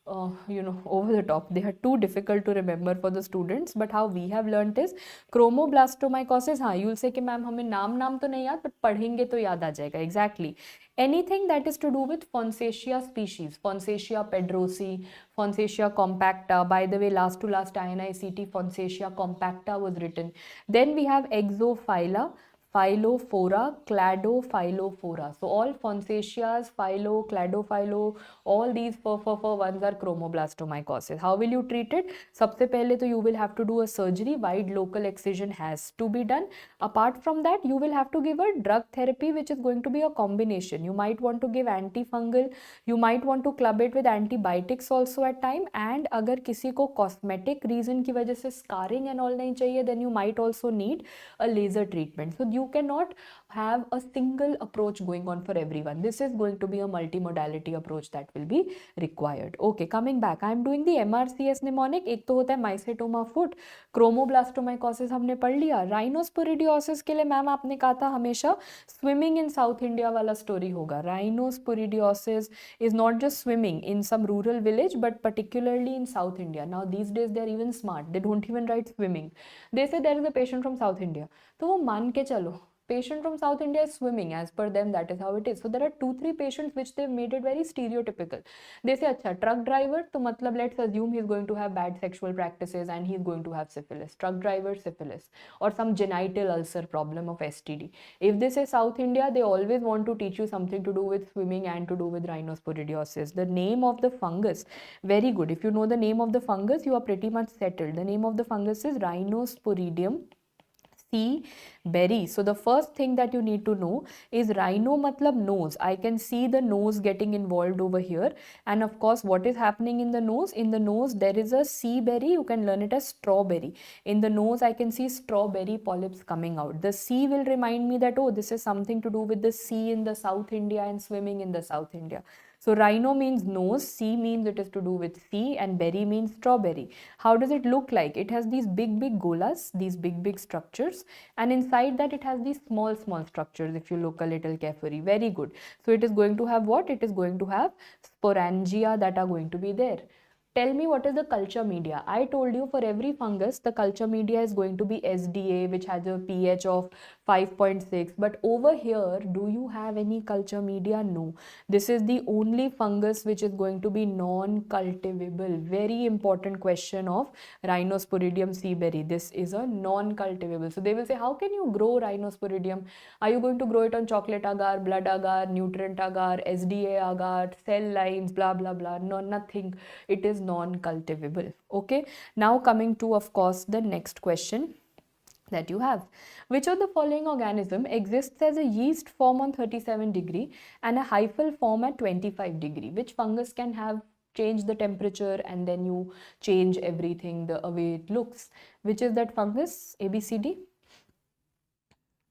Speaker 1: over the top. They are too difficult to remember for the students, but how we have learnt is chromoblastomycosis. हाँ, you'll say कि ma'am हमें नाम तो नहीं याद, but पढ़ेंगे तो याद आ जाएगा. Exactly. Anything that is to do with Fonsesia species, Fonsesia pedrosi, Fonsesia compacta. By the way, last to last INI-CET Fonsesia compacta was written. Then we have Exophylla, Phylophora, Cladophylophora. So all Fonsesias, Phylo, Cladophylo, all these ones are chromoblastomycosis. How will you treat it? सबसे पहले तो you will have to do a surgery. Wide local excision has to be done. Apart from that, you will have to give a drug therapy, which is going to be a combination. You might want to give antifungal. You might want to club it with antibiotics also at time. And अगर किसी को cosmetic reason की वजह से scarring and all नहीं चाहिए, then you might also need a laser treatment. So you you cannot have a single approach going on for everyone. This is going to be a multimodality approach that will be required. Okay, coming back, I am doing the MRCS mnemonic. एक तो होता है mycetoma foot, क्रोमोब्लास्टोमाइकोसिस हमने पढ़ लिया, राइनोस्पोरिडियोसिस के लिए ma'am आपने कहा था हमेशा स्विमिंग इन साउथ इंडिया वाला स्टोरी होगा. राइनोस्पोरिडियोसिस is not just swimming in some rural village but particularly in South India. Now these days they are even smart, they don't even write swimming, they say there is a patient from South India. तो वो मान के चलो patient from South India is swimming, as per them that is how it is. So there are 2-3 patients which they've made it very stereotypical. They say अच्छा truck driver तो मतलब let's assume he's going to have bad sexual practices and he's going to have syphilis. Truck driver syphilis or some genital ulcer problem of STD. If they say South India, they always want to teach you something to do with swimming and to do with rhinosporidiosis. The name of the fungus, very good. If you know the name of the fungus, you are pretty much settled. The name of the fungus is Rhinosporidium C. berry. So the first thing that you need to know is rhino matlab nose. I can see the nose getting involved over here, and of course what is happening in the nose? In the nose there is a C. berry. You can learn it as strawberry. In the nose I can see strawberry polyps coming out. The C will remind me that, oh, this is something to do with the sea in the South India and swimming in the South India. So rhino means nose, C means it is to do with sea, and berry means strawberry. How does it look like? It has these big golas, these big structures, and inside that it has these small structures if you look a little carefully. Very good. So it is going to have what? It is going to have sporangia that are going to be there. Tell me what is the culture media. I told you for every fungus, the culture media is going to be SDA, which has a pH of 5.6. But over here, do you have any culture media? No. This is the only fungus which is going to be non-cultivable. Very important question of Rhinosporidium seaberry. This is a non-cultivable. So they will say, how can you grow Rhinosporidium? Are you going to grow it on chocolate agar, blood agar, nutrient agar, SDA agar, cell lines, blah, blah, blah? No, nothing. It is non-cultivable. Okay, now coming to, of course, the next question that you have. Which of the following organism exists as a yeast form on 37 degree and a hyphal form at 25 degree? Which fungus can have change the temperature and then you change everything the way it looks? Which is that fungus? A, B, C, D?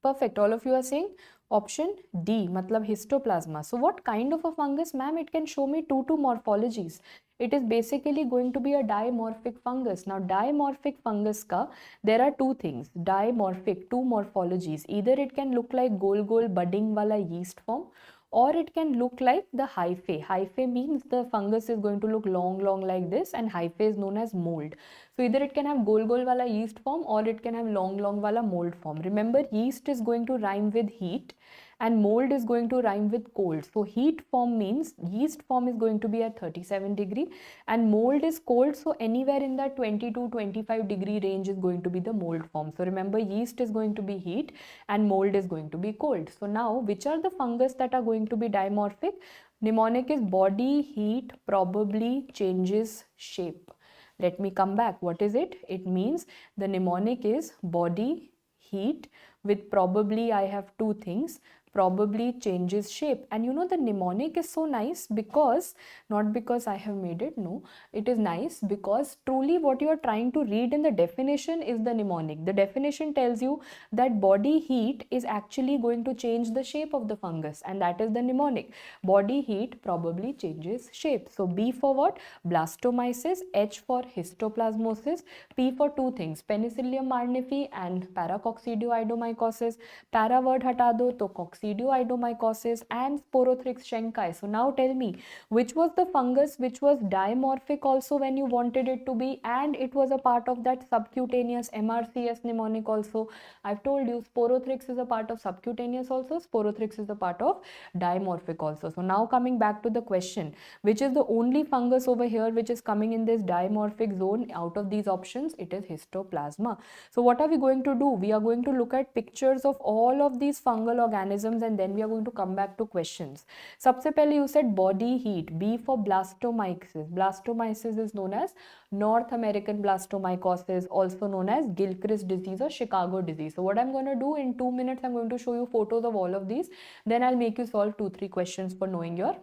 Speaker 1: Perfect. All of you are saying option D, matlab histoplasma. So what kind of a fungus, ma'am? It can show me two morphologies. It is basically going to be a dimorphic fungus. Now dimorphic fungus ka, there are two things. Dimorphic, two morphologies. Either it can look like goal budding wala yeast form, or it can look like the hyphae. Hyphae means the fungus is going to look long like this, and hyphae is known as mold. So either it can have goal wala yeast form, or it can have long wala mold form. Remember, yeast is going to rhyme with heat and mold is going to rhyme with cold. So heat form means yeast form is going to be at 37 degree and mold is cold. So anywhere in that 20 to 25 degree range is going to be the mold form. So remember, yeast is going to be heat and mold is going to be cold. So now which are the fungus that are going to be dimorphic? Mnemonic is body heat probably changes shape. Let me come back. What is it? It means the mnemonic is body heat with probably I have two things. Probably changes shape. And you know, the mnemonic is so nice because, not because I have made it, no, it is nice because truly what you are trying to read in the definition is the mnemonic. The definition tells you that body heat is actually going to change the shape of the fungus, and that is the mnemonic. Body heat probably changes shape. So B for what? Blastomyces, H for histoplasmosis, P for two things, Penicillium marnifi and Paracoccidioidomycosis. Para word hata do to Coccidioidomycosis and Sporothrix schenki. So now tell me, which was the fungus which was dimorphic also when you wanted it to be, and it was a part of that subcutaneous MRCS mnemonic also? I've told you Sporothrix is a part of subcutaneous also, Sporothrix is a part of dimorphic also. So now coming back to the question, which is the only fungus over here which is coming in this dimorphic zone out of these options? It is histoplasma. So what are we going to do? We are going to look at pictures of all of these fungal organisms and then we are going to come back to questions. Sabse pehle you said body heat. B for blastomyces. Blastomyces is known as North American blastomycosis, also known as Gilchrist disease or Chicago disease. So what I'm going to do in 2 minutes, I'm going to show you photos of all of these. Then I'll make you solve 2-3 questions for knowing your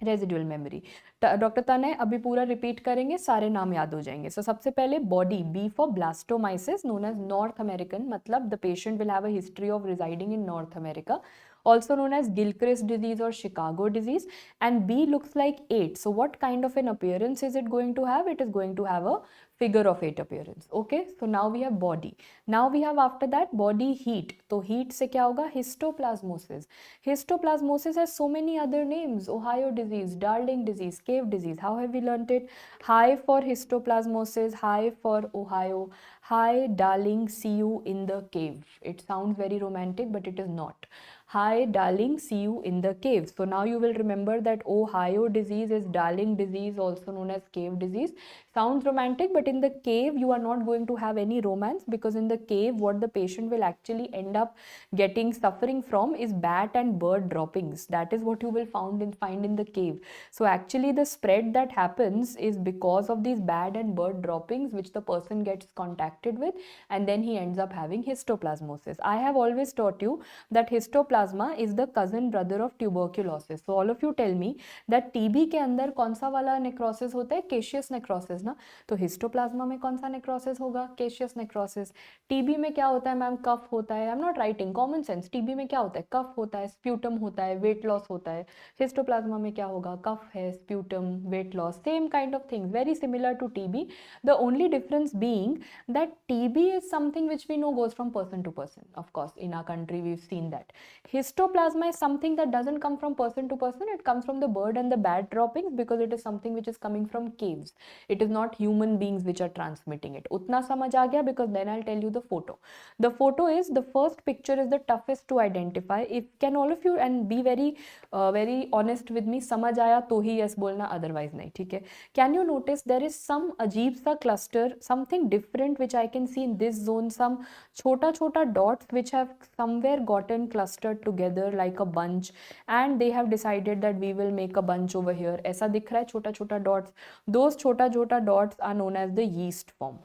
Speaker 1: residual memory. Doctor तनय अभी पूरा repeat करेंगे, सारे नाम याद हो जाएंगे। So सबसे पहले body, B for blastomycosis known as North American, मतलब the patient will have a history of residing in North America, also known as Gilchrist disease or Chicago disease. And B looks like 8. So what kind of an appearance is it going to have? It is going to have a figure of 8 appearance. Okay, so now we have body. Now we have after that body heat. तो heat से क्या होगा? Histoplasmosis. Histoplasmosis has so many other names: Ohio disease, Darling disease, cave disease. How have we learnt it? Hi for histoplasmosis, hi for Ohio, hi darling, see you in the cave. It sounds very romantic, but it is not. Hi darling, see you in the cave. So now you will remember that Ohio disease is Darling disease, also known as cave disease. Sounds romantic, but in the cave you are not going to have any romance, because in the cave what the patient will actually end up suffering from is bat and bird droppings. That is what you will find in the cave. So actually the spread that happens is because of these bat and bird droppings which the person gets contacted with, and then he ends up having histoplasmosis. I have always taught you that histoplasma is the cousin brother of tuberculosis. So all of you tell me that TB के अंदर कौन सा वाला necrosis होता है? Caseous necrosis ना। तो histoplasma में कौन सा नेक्रोसिस होगा? Caseous necrosis. टीबी में क्या होता है मैम? कफ होता है। I am not writing, common sense. TB में क्या होता है? कफ होता है, स्प्यूटम होता है, वेट लॉस होता है। हिस्टोप्लाज्मा में क्या होगा? कफ है, sputum, weight loss, same kind of things, very similar to TB. The only difference being that TB is something which we know goes from person to person. Of course, in our country we've seen that. Histoplasma is something that doesn't come from person to person. It comes from the bird and the bat droppings, because it is something which is coming from caves. It is not human beings which are transmitting it. Utna samajh aa gaya, because then I'll tell you the photo. The photo is, the first picture is the toughest to identify. If can all of you and be very honest with me, समझ आया तो ही yes बोलना, otherwise नहीं, ठीक है? Can you notice there is some अजीब सा cluster, something different which I can see in this zone, some छोटा छोटा dots which have somewhere gotten clustered together like a bunch, and they have decided that we will make a bunch over here. ऐसा दिख रहा है छोटा छोटा dots. Those छोटा छोटा dots are known as the yeast form.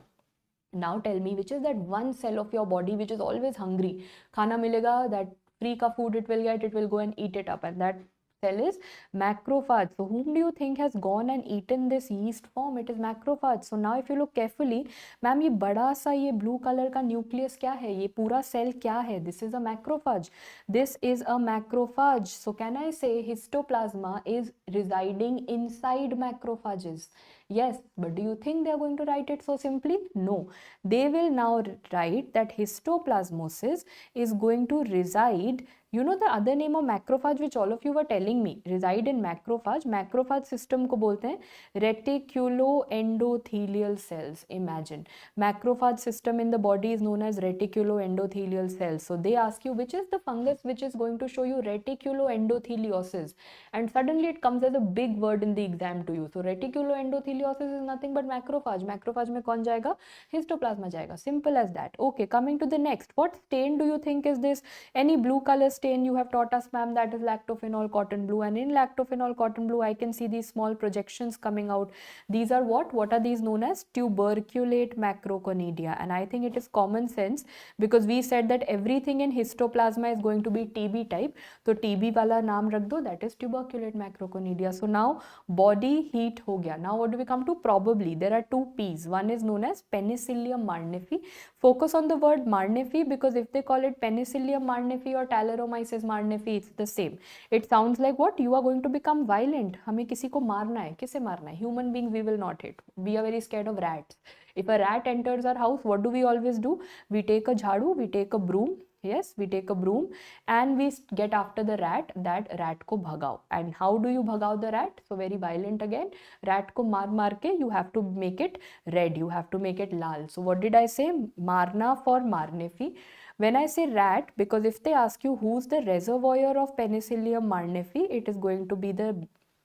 Speaker 1: Now tell me, which is that one cell of your body which is always hungry? खाना मिलेगा, that free का food it will get, it will go and eat it up, and that cell is macrophage. So whom do you think has gone and eaten this yeast form? It is macrophage. So now if you look carefully, ma'am ये बड़ा सा ये blue color का nucleus क्या है? ये पूरा cell क्या है? This is a macrophage. This is a macrophage. So can I say histoplasma is residing inside macrophages? Yes, but do you think they are going to write it so simply? No. They will now write that histoplasmosis is going to reside. You know the other name of macrophage which all of you were telling me, reside in macrophage. Macrophage system को बोलते हैं reticuloendothelial cells. Imagine, macrophage system in the body is known as reticuloendothelial cells. So they ask you which is the fungus which is going to show you reticuloendotheliosis, and suddenly it comes as a big word in the exam to you. So reticuloendotheliosis is nothing but macrophage. Macrophage में कौन जाएगा? Histoplasma जाएगा. Simple as that. Okay, coming to the next. What stain do you think is this? Any blue color stain you have taught us, ma'am, that is lactophenol cotton blue, and in lactophenol cotton blue I can see these small projections coming out. These are what are these known as? Tuberculate macroconidia, and I think it is common sense, because we said that everything in histoplasma is going to be TB type, so TB वाला नाम रख दो, that is tuberculate macroconidia. So now body heat हो गया. Now what do we come to? Probably there are two P's. One is known as Penicillium marnifi. Focus on the word marnifi, because if they call it Penicillium marnifi or Talaromyces marnifi, it's the same. It sounds like what? You are going to become violent. हमें किसी को मारना है. किसे मारना है? Human beings we will not hit. We are very scared of rats. If a rat enters our house, what do we always do? We take a jhadu, we take a broom. Yes, we take a broom and we get after the rat. That rat को भगाओ. And how do you भगाओ the rat? So very violent again. Rat को मार के you have to make it red. You have to make it lal. So what did I say? Marna for marnifi. When I say rat, because if they ask you who's the reservoir of Penicillium marnifi, it is going to be the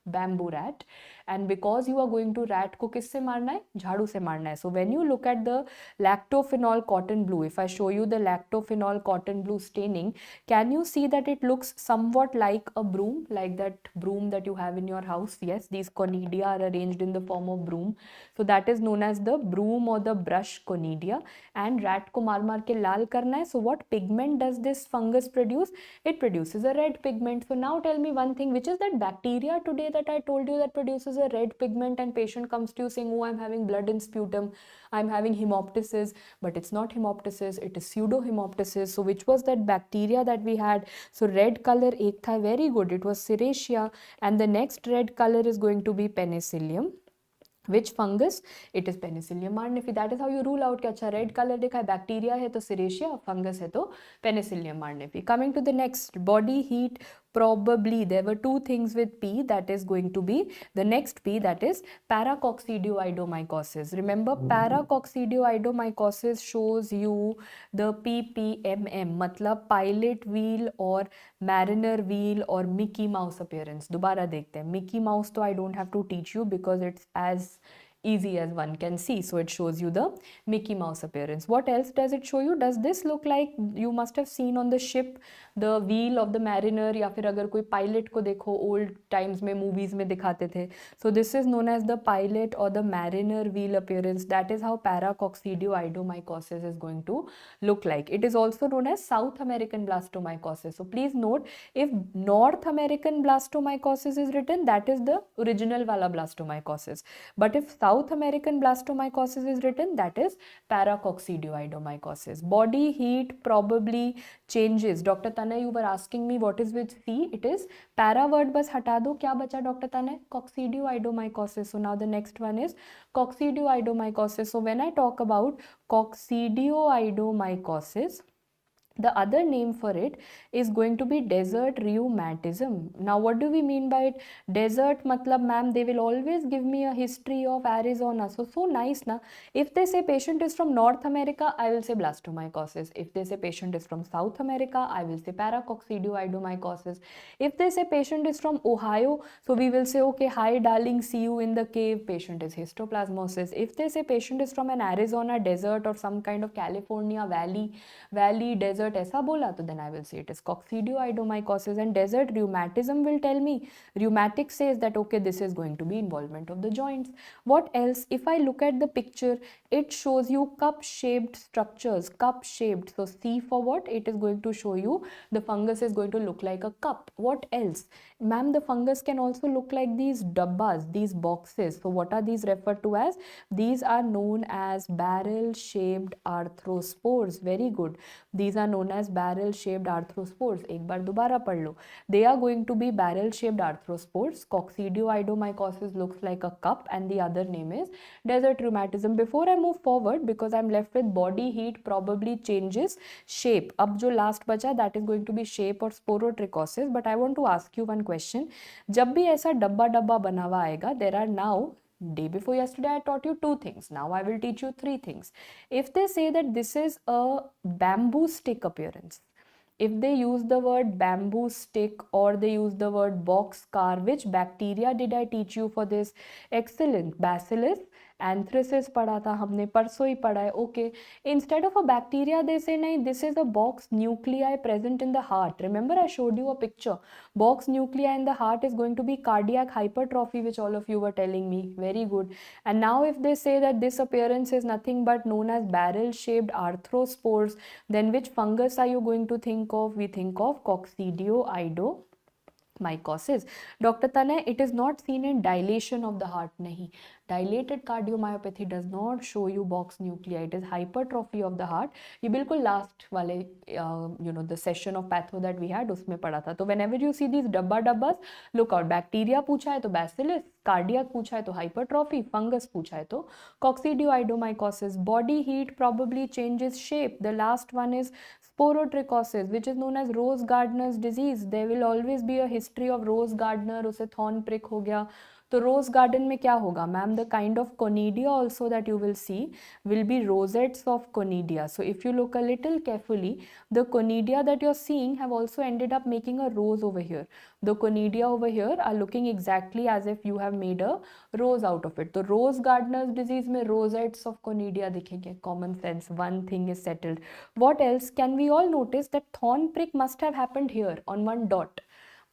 Speaker 1: bamboo rat. and because you are going to rat को किससे मारना है, झाड़ू से मारना है. So when you look at the lactophenol cotton blue, if I show you the lactophenol cotton blue staining, can you see that it looks somewhat like a broom, like that broom that you have in your house? Yes, these conidia are arranged in the form of broom. So that is known as the broom or the brush conidia, and rat को मार मार के लाल करना है. So what pigment does this fungus produce? It produces a red pigment. So now tell me one thing, which is that bacteria today that I told you that produces a red pigment, and patient comes to you saying, oh, I'm having blood in sputum, I'm having hemoptysis, but it's not hemoptysis, it is pseudo hemoptysis. So which was that bacteria that we had? So red color ek tha, very good, it was Serratia, and the next red color is going to be Penicillium. Which fungus? It is Penicillium marnifi. That is how you rule out कि अच्छा red color देखा है, bacteria है तो Serratia, fungus है तो Penicillium marnifi. Coming to the next, body heat, probably there were two things with P, that is going to be the next P, that is paracoccidioidomycosis. Remember, paracoccidioidomycosis shows you the PPMM, मतलब pilot wheel or mariner wheel or Mickey Mouse appearance. दोबारा देखते हैं. Mickey Mouse तो I don't have to teach you because it's as easy as one can see. So it shows you the Mickey Mouse appearance. What else does it show you? Does this look like, you must have seen on the ship the wheel of the mariner, या फिर अगर कोई pilot को देखो old times में movies में दिखाते थे. So this is known as the pilot or the mariner wheel appearance. That is how paracoccidioidomycosis is going to look like. It is also known as South American blastomycosis. So please note, if North American blastomycosis is written, that is the original wala blastomycosis. But if South American blastomycosis is written, that is paracoccidioidomycosis. Body heat probably changes. Dr. Tanay, you were asking me what is with C. It is para word बस हटा दो, क्या बचा Dr. Tanay? Coccidioidomycosis. So now the next one is coccidioidomycosis. So when I talk about coccidioidomycosis, the other name for it is going to be desert rheumatism. Now what do we mean by it? Desert matlab, ma'am, they will always give me a history of Arizona. So nice na. If they say patient is from North America, I will say blastomycosis. If they say patient is from South America, I will say paracoccidioidomycosis. If they say patient is from Ohio, so we will say, okay, hi darling, see you in the cave, patient is histoplasmosis. If they say patient is from an Arizona desert or some kind of California valley desert ऐसा बोला, तो then I will say it is coccidioidomycosis. And desert rheumatism will tell me, rheumatic says that okay, this is going to be involvement of the joints. What else? If I look at the picture, it shows you cup shaped structures, cup shaped. So C for what? It is going to show you the fungus is going to look like a cup. What else? Ma'am, the fungus can also look like these dabbas, these boxes. So what are these referred to as? These are known as barrel shaped arthrospores. Very good. These are known as barrel shaped arthrospores. एक बार दोबारा पढ़ लो. They are going to be barrel shaped arthrospores. Coccidioidomycosis looks like a cup, and the other name is desert rheumatism. Before I move forward, because I'm left with body heat probably changes shape. अब जो last बचा, that is going to be shape or sporotrichosis. But I want to ask you one question. जब भी ऐसा डब्बा डब्बा बना हुआ आएगा, there are now, day before yesterday I taught you two things. Now I will teach you three things. If they say that this is a bamboo stick appearance, if they use the word bamboo stick or they use the word box car, which bacteria did I teach you for this? Excellent. Bacillus anthracis पढ़ा था हमने, परसों ही पढ़ा है. Okay, instead of a bacteria they से नहीं, this is a box nuclei present in the heart. Remember I showed you a picture. Box nuclei in the heart is going to be cardiac hypertrophy, which all of you were telling me. Very good. And now if they say that this appearance is nothing but known as barrel shaped arthrospores, then which fungus are you going to think of? We think of coccidioidomycosis. Dr. Tanay, it is not seen in dilation of the heart. Nahi. Dilated cardiomyopathy does not show you box nuclei. It is hypertrophy of the heart. ये बिल्कुल last वाले the session of patho that we had उसमें पढ़ा था. तो whenever you see these डब्बा look out. Bacteria पूछा है तो bacillus, cardiac पूछा है तो hypertrophy, fungus पूछा है तो coccidioidomycosis. Body heat probably changes shape. The last one is sporotrichosis, which is known as Rose Gardner's disease. There will always be a history of Rose Gardner. उसे thorn prick हो गया, तो रोज garden में क्या होगा ma'am, the kind of conidia also that you will see will be rosettes of conidia. So if you look a little carefully, the conidia that you're seeing have also ended up making a rose over here. The conidia over here are looking exactly as if you have made a rose out of it. So rose gardener's disease में rosettes of conidia दिखेंगे. Common sense, one thing is settled. What else? Can we all notice that thorn prick must have happened here on one dot?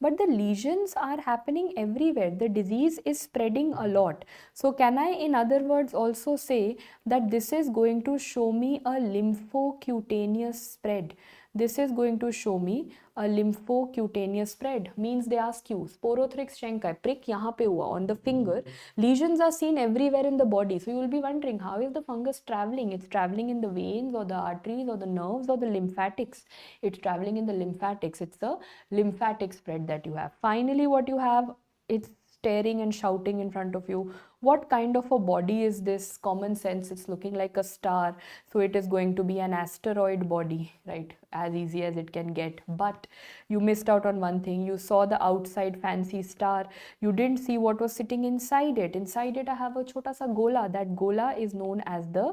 Speaker 1: But the lesions are happening everywhere. The disease is spreading a lot. So can I, in other words, also say that this is going to show me a lymphocutaneous spread? This is going to show me a lymphocutaneous spread. Means they ask you, sporothrix schenki, prick yahan pe hua on the finger. Lesions are seen everywhere in the body. So you will be wondering, how is the fungus traveling? It's traveling in the veins or the arteries or the nerves or the lymphatics. It's traveling in the lymphatics. It's a lymphatic spread that you have. Finally, what you have, it's staring and shouting in front of you. What kind of a body is this? Common sense, it's looking like a star. So it is going to be an asteroid body, right? As easy as it can get. But you missed out on one thing. You saw the outside fancy star. You didn't see what was sitting inside it. Inside it, I have a chota sa gola. That gola is known as the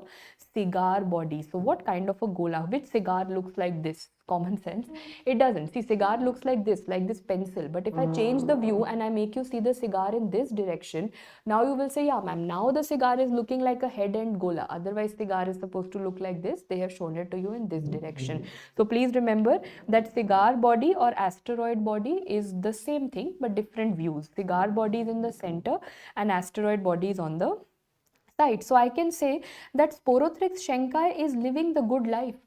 Speaker 1: cigar body. So what kind of a gola? Which cigar looks like this? Common sense, it doesn't. See, cigar looks like this pencil. But if I change the view and I make you see the cigar in this direction, now you will say, yeah ma'am, now the cigar is looking like a head and gola. Otherwise cigar is supposed to look like this. They have shown it to you in this direction. So please remember that cigar body or asteroid body is the same thing but different views. Cigar body is in the center and asteroid body is on the side. So I can say that Sporothrix schenki is living the good life.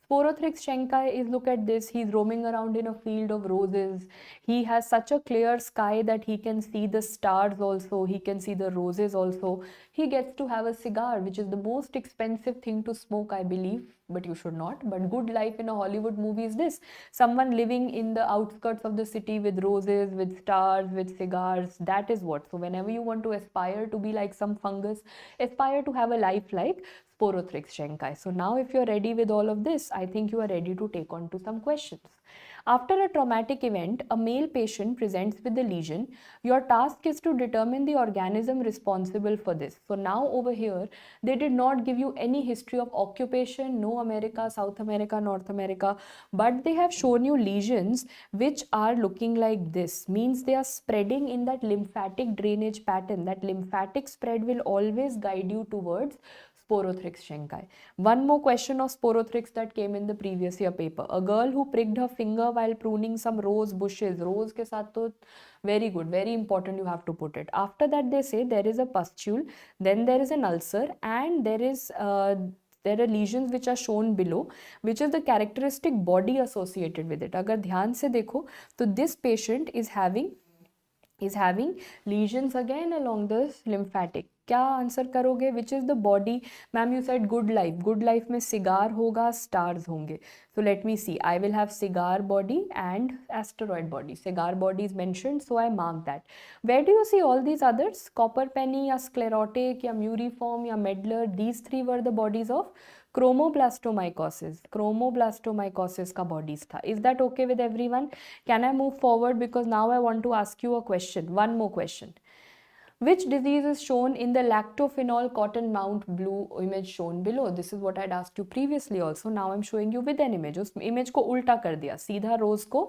Speaker 1: Sporothrix schenki is, look at this, he's roaming around in a field of roses. He has such a clear sky that he can see the stars also, he can see the roses also. He gets to have a cigar, which is the most expensive thing to smoke, I believe, but you should not. But good life in a Hollywood movie is this. Someone living in the outskirts of the city with roses, with stars, with cigars, that is what. So whenever you want to aspire to be like some fungus, aspire to have a life like Sporothrix schenki. So now if you are ready with all of this, I think you are ready to take on to some questions. After a traumatic event, a male patient presents with the lesion. Your task is to determine the organism responsible for this. So now over here, they did not give you any history of occupation, no America, South America, North America, but they have shown you lesions which are looking like this. Means they are spreading in that lymphatic drainage pattern. That lymphatic spread will always guide you towards Sporothrix schenki. One more question of Sporothrix that came in the previous year paper. A girl who pricked her finger while pruning some rose bushes. Rose ke saath to very good, very important, you have to put it. After that they say there is a pustule, then there is an ulcer, and there are lesions which are shown below, which is the characteristic body associated with it. Agar dhyan se dekho, to this patient is having lesions again along the lymphatic. क्या answer करोगे? Which is the body? Ma'am you said good life में cigar होगा, stars होंगे. So let me see. I will have cigar body and asteroid body. Cigar body is mentioned, so I mark that. Where do you see all these others? Copper penny या sclerotic या muriform या medular? These three were the bodies of chromoblastomycosis. Chromoblastomycosis का bodies था. Is that okay with everyone? Can I move forward? Because now I want to ask you a question. One more question. Which disease is shown in the lactophenol cotton mount blue image shown below? This is what I had asked you previously also. Now I'm showing you with an image. उस image को उल्टा कर दिया, सीधा rose को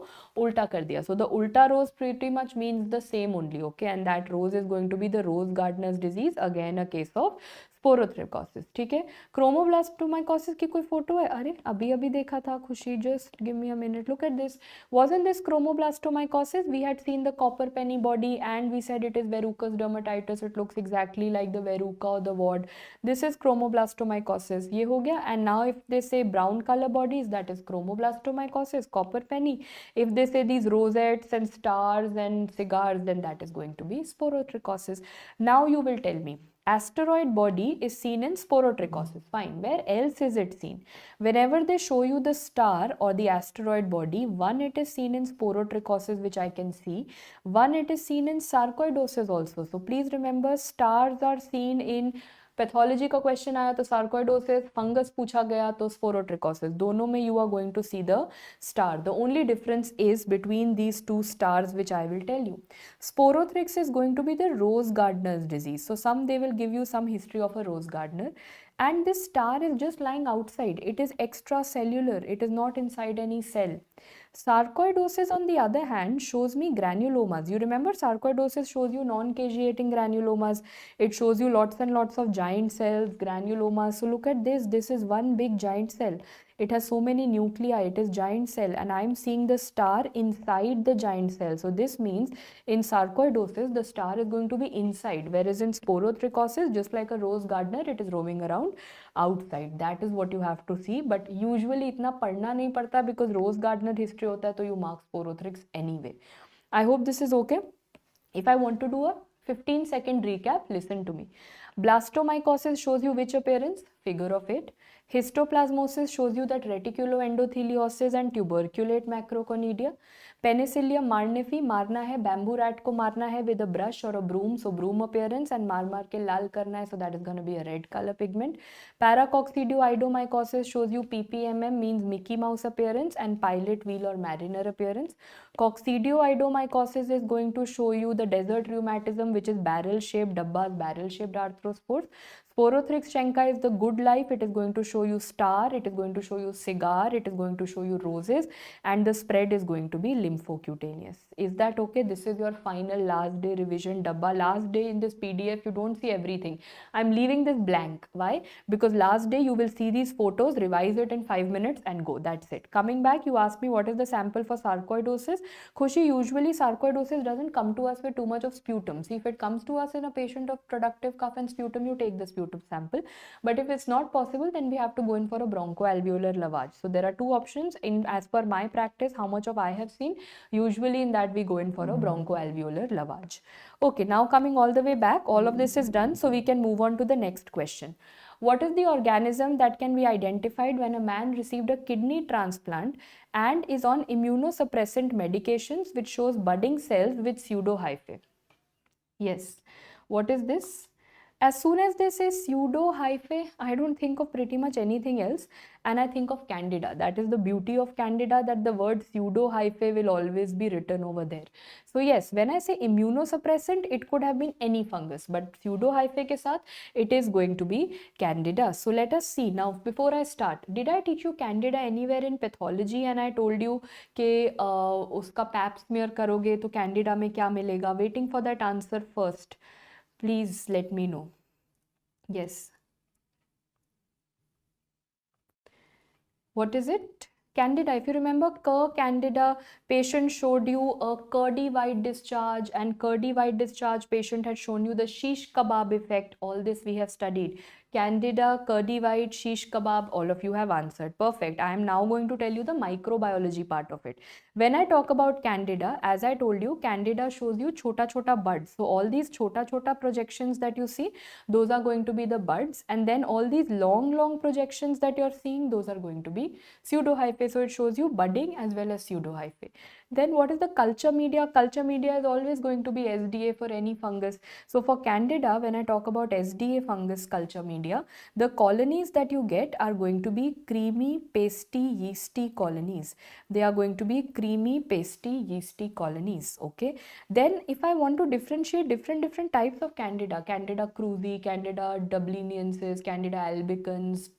Speaker 1: उल्टा कर दिया. So the ulta rose pretty much means the same only, okay? And that rose is going to be the rose gardener's disease. Again a case of स्पोरोथ्रिकोसिस. ठीक है. क्रोमोब्लास्टोमाइकोसिस की कोई फोटो है? अरे अभी अभी देखा था खुशी. Just give me a minute. Look at this. Wasn't this chromoblastomycosis? We had seen the copper penny body and we said it is verrucous dermatitis. It looks exactly like the verruca or the wart. This is chromoblastomycosis. ये हो गया. And now if they say brown color bodies, that is chromoblastomycosis, copper penny. If they say these rosettes and stars and cigars, then that is going to be sporotrichosis. Now you will tell me. Asteroid body is seen in sporotrichosis. Fine. Where else is it seen? Whenever they show you the star or the asteroid body, one, it is seen in sporotrichosis, which I can see. One, it is seen in sarcoidosis also. So please remember, stars are seen in pathology का question आया तो sarcoidosis, fungus पूछा गया तो sporotrichosis, दोनों में you are going to see the star. The only difference is between these two stars which I will tell you. Sporothrix is going to be the rose gardener's disease. So some they will give you some history of a rose gardener, and this star is just lying outside. It is extracellular. It is not inside any cell. Sarcoidosis, on the other hand, shows me granulomas. You remember sarcoidosis shows you non-caseating granulomas. It shows you lots and lots of giant cells, granulomas. So look at this. This is one big giant cell. It has so many nuclei. It is giant cell, and I am seeing the star inside the giant cell. So this means in sarcoidosis, the star is going to be inside, whereas in sporotrichosis, just like a rose gardener, it is roaming around outside. That is what you have to see. But usually इतना पढ़ना नहीं पड़ता because rose gardener history होता है तो you mark sporothrix anyway. I hope this is okay. If I want to do a 15-second recap, listen to me. Blastomycosis shows you which appearance? Figure of it. Histoplasmosis shows you that reticuloendotheliosis and tuberculate macroconidia. Penicillium marnifi, मारना है, bamboo rat को मारना है with a brush or a broom, so broom appearance, and मार के लाल करना है, so that is going to be a red color pigment. Paracoccidioidomycosis shows you PPMM, means Mickey Mouse appearance, and pilot wheel or mariner appearance. Coccidioidomycosis is going to show you the desert rheumatism, which is barrel shaped, Dabba's barrel shaped arthrospores. Sporothrix schenka is the good life. It is going to show you star, it is going to show you cigar, it is going to show you roses, and the spread is going to be lymphocutaneous. Is that okay? This is your final last day revision dabba. Last day in this PDF, you don't see everything. I'm leaving this blank. Why? Because last day you will see these photos, revise it in 5 minutes and go. That's it. Coming back, you asked me what is the sample for sarcoidosis. Khushi, usually sarcoidosis doesn't come to us with too much of sputum. See, if it comes to us in a patient of productive cough and sputum, you take the sputum sample. But if it's not possible, then we have to go in for a bronchoalveolar lavage. So there are two options. In as per my practice, how much of I have seen, usually in that we go in for a bronchoalveolar lavage. Okay, now coming all the way back, all of this is done, so we can move on to the next question. What is the organism that can be identified when a man received a kidney transplant and is on immunosuppressant medications, which shows budding cells with pseudohyphae? Yes. What is this? As soon as they say pseudohyphae, I don't think of pretty much anything else, and I think of Candida. That is the beauty of Candida, that the word pseudohyphae will always be written over there. So yes, when I say immunosuppressant, it could have been any fungus, but pseudohyphae ke saath, it is going to be Candida. So let us see. Now, before I start, did I teach you Candida anywhere in pathology and I told you कि uska pap smear karoge to Candida mein kya milega? Waiting for that answer first. Please let me know. Yes. What is it? Candida. If you remember, Candida, patient showed you a curdy white discharge, and curdy white discharge patient had shown you the shish kebab effect. All this we have studied. Candida, curdy white, shish kebab, all of you have answered. Perfect. I am now going to tell you the microbiology part of it. When I talk about Candida, as I told you, Candida shows you chota buds. So all these chota projections that you see, those are going to be the buds. And then all these long projections that you're seeing, those are going to be pseudohyphae. So it shows you budding as well as pseudohyphae. Then what is the culture media? Culture media is always going to be SDA for any fungus. So for Candida, when I talk about SDA fungus culture media, the colonies that you get are going to be creamy, pasty, yeasty colonies. They are going to be creamy, pasty, yeasty colonies. Okay. Then if I want to differentiate different types of Candida, Candida krusei, Candida dubliniensis, Candida albicans,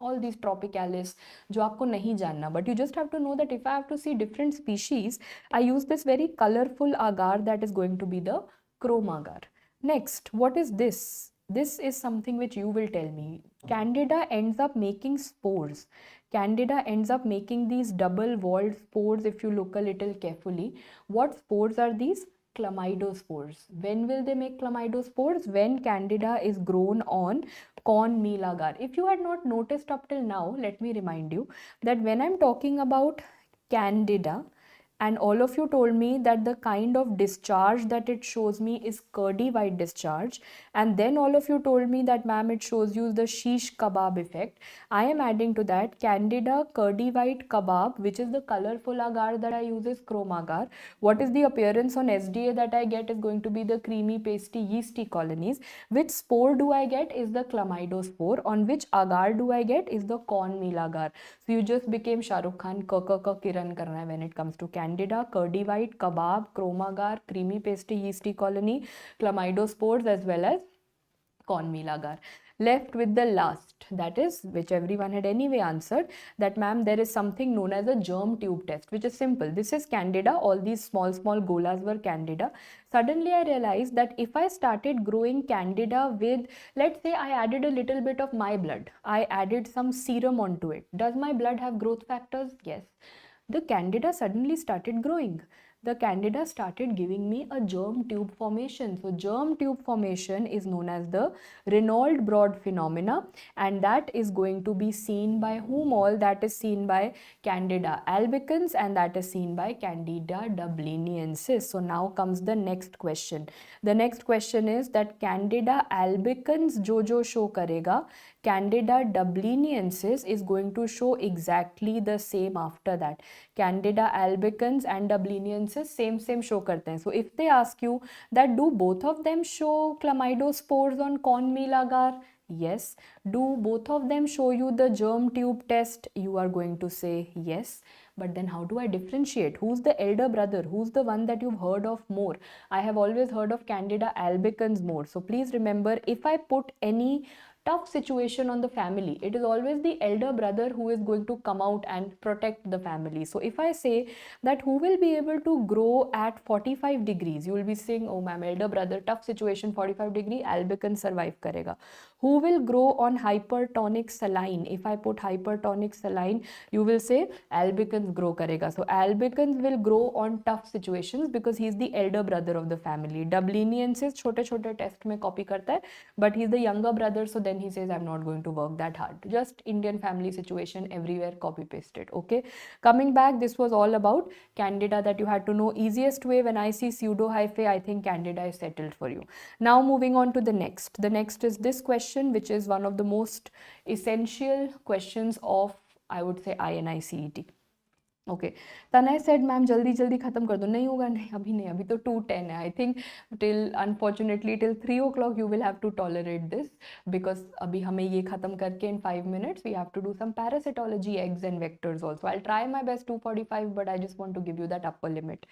Speaker 1: all these tropicalis, जो आपको नहीं जानना, but you just have to know that if I have to see different species, I use this very colorful agar that is going to be the chrome agar. Next, what is this? This is something which you will tell me. Candida ends up making spores. Candida ends up making these double-walled spores if you look a little carefully. What spores are these? Chlamydospores. When will they make chlamydospores? When Candida is grown on corn meal agar. If you had not noticed up till now, let me remind you that when I'm talking about Candida, and all of you told me that the kind of discharge that it shows me is curdy white discharge, and then all of you told me that ma'am it shows you the shish kebab effect. I am adding to that Candida curdy white kebab, which is the colorful agar that I use is chrome agar. What is the appearance on SDA that I get is going to be the creamy pasty yeasty colonies. Which spore do I get is the chlamydospore. On which agar do I get is the cornmeal agar. So you just became Shah Rukh Khan Kiran karna hai when it comes to Candida, curdy white, kebab, chrome agar, creamy pasty yeasty colony, chlamydospores as well as cornmeal agar. Left with the last, that is, which everyone had anyway answered, that ma'am there is something known as a germ tube test, which is simple. This is Candida, all these small golas were Candida. Suddenly I realized that if I started growing Candida with, let's say I added a little bit of my blood, I added some serum onto it. Does my blood have growth factors? Yes. The Candida suddenly started growing. The Candida started giving me a germ tube formation. So germ tube formation is known as the Reynolds broad phenomena, and that is going to be seen by whom all? That is seen by Candida albicans, and that is seen by Candida dubliniensis. So now comes the next question. The next question is that Candida albicans jo show karega, Candida dubliniensis is going to show exactly the same after that. Candida albicans and dubliniensis same show karte hain. So if they ask you that do both of them show chlamydospores on cornmeal agar? Yes. Do both of them show you the germ tube test? You are going to say yes. But then how do I differentiate? Who's the elder brother? Who's the one that you've heard of more? I have always heard of Candida albicans more. So please remember, if I put any tough situation on the family, it is always the elder brother who is going to come out and protect the family. So if I say that who will be able to grow at 45 degrees, you will be saying, oh ma'am, elder brother, tough situation, 45 degree, albican survive karega. Who will grow on hypertonic saline? If I put hypertonic saline, you will say albicans grow karega. So albicans will grow on tough situations because he is the elder brother of the family. Dubliniensis छोटे test में copy करता है, but he is the younger brother, so then he says I'm not going to work that hard. Just Indian family situation, everywhere copy pasted. Okay, coming back, this was all about Candida that you had to know. Easiest way, when I see pseudo hyphae, I think Candida is settled for you. Now moving on to the next. The next is this question, which is one of the most essential questions of, I would say, INI-CET. Okay, Tanay said, ma'am, jaldi khatam kar do. Nahi hoga, nahi, abhi to 2:10 hai. I think unfortunately till 3 o'clock you will have to tolerate this, because abhi hame ye khatam karke in 5 minutes we have to do some parasitology, eggs and vectors also. I'll try my best 2:45, but I just want to give you that upper limit.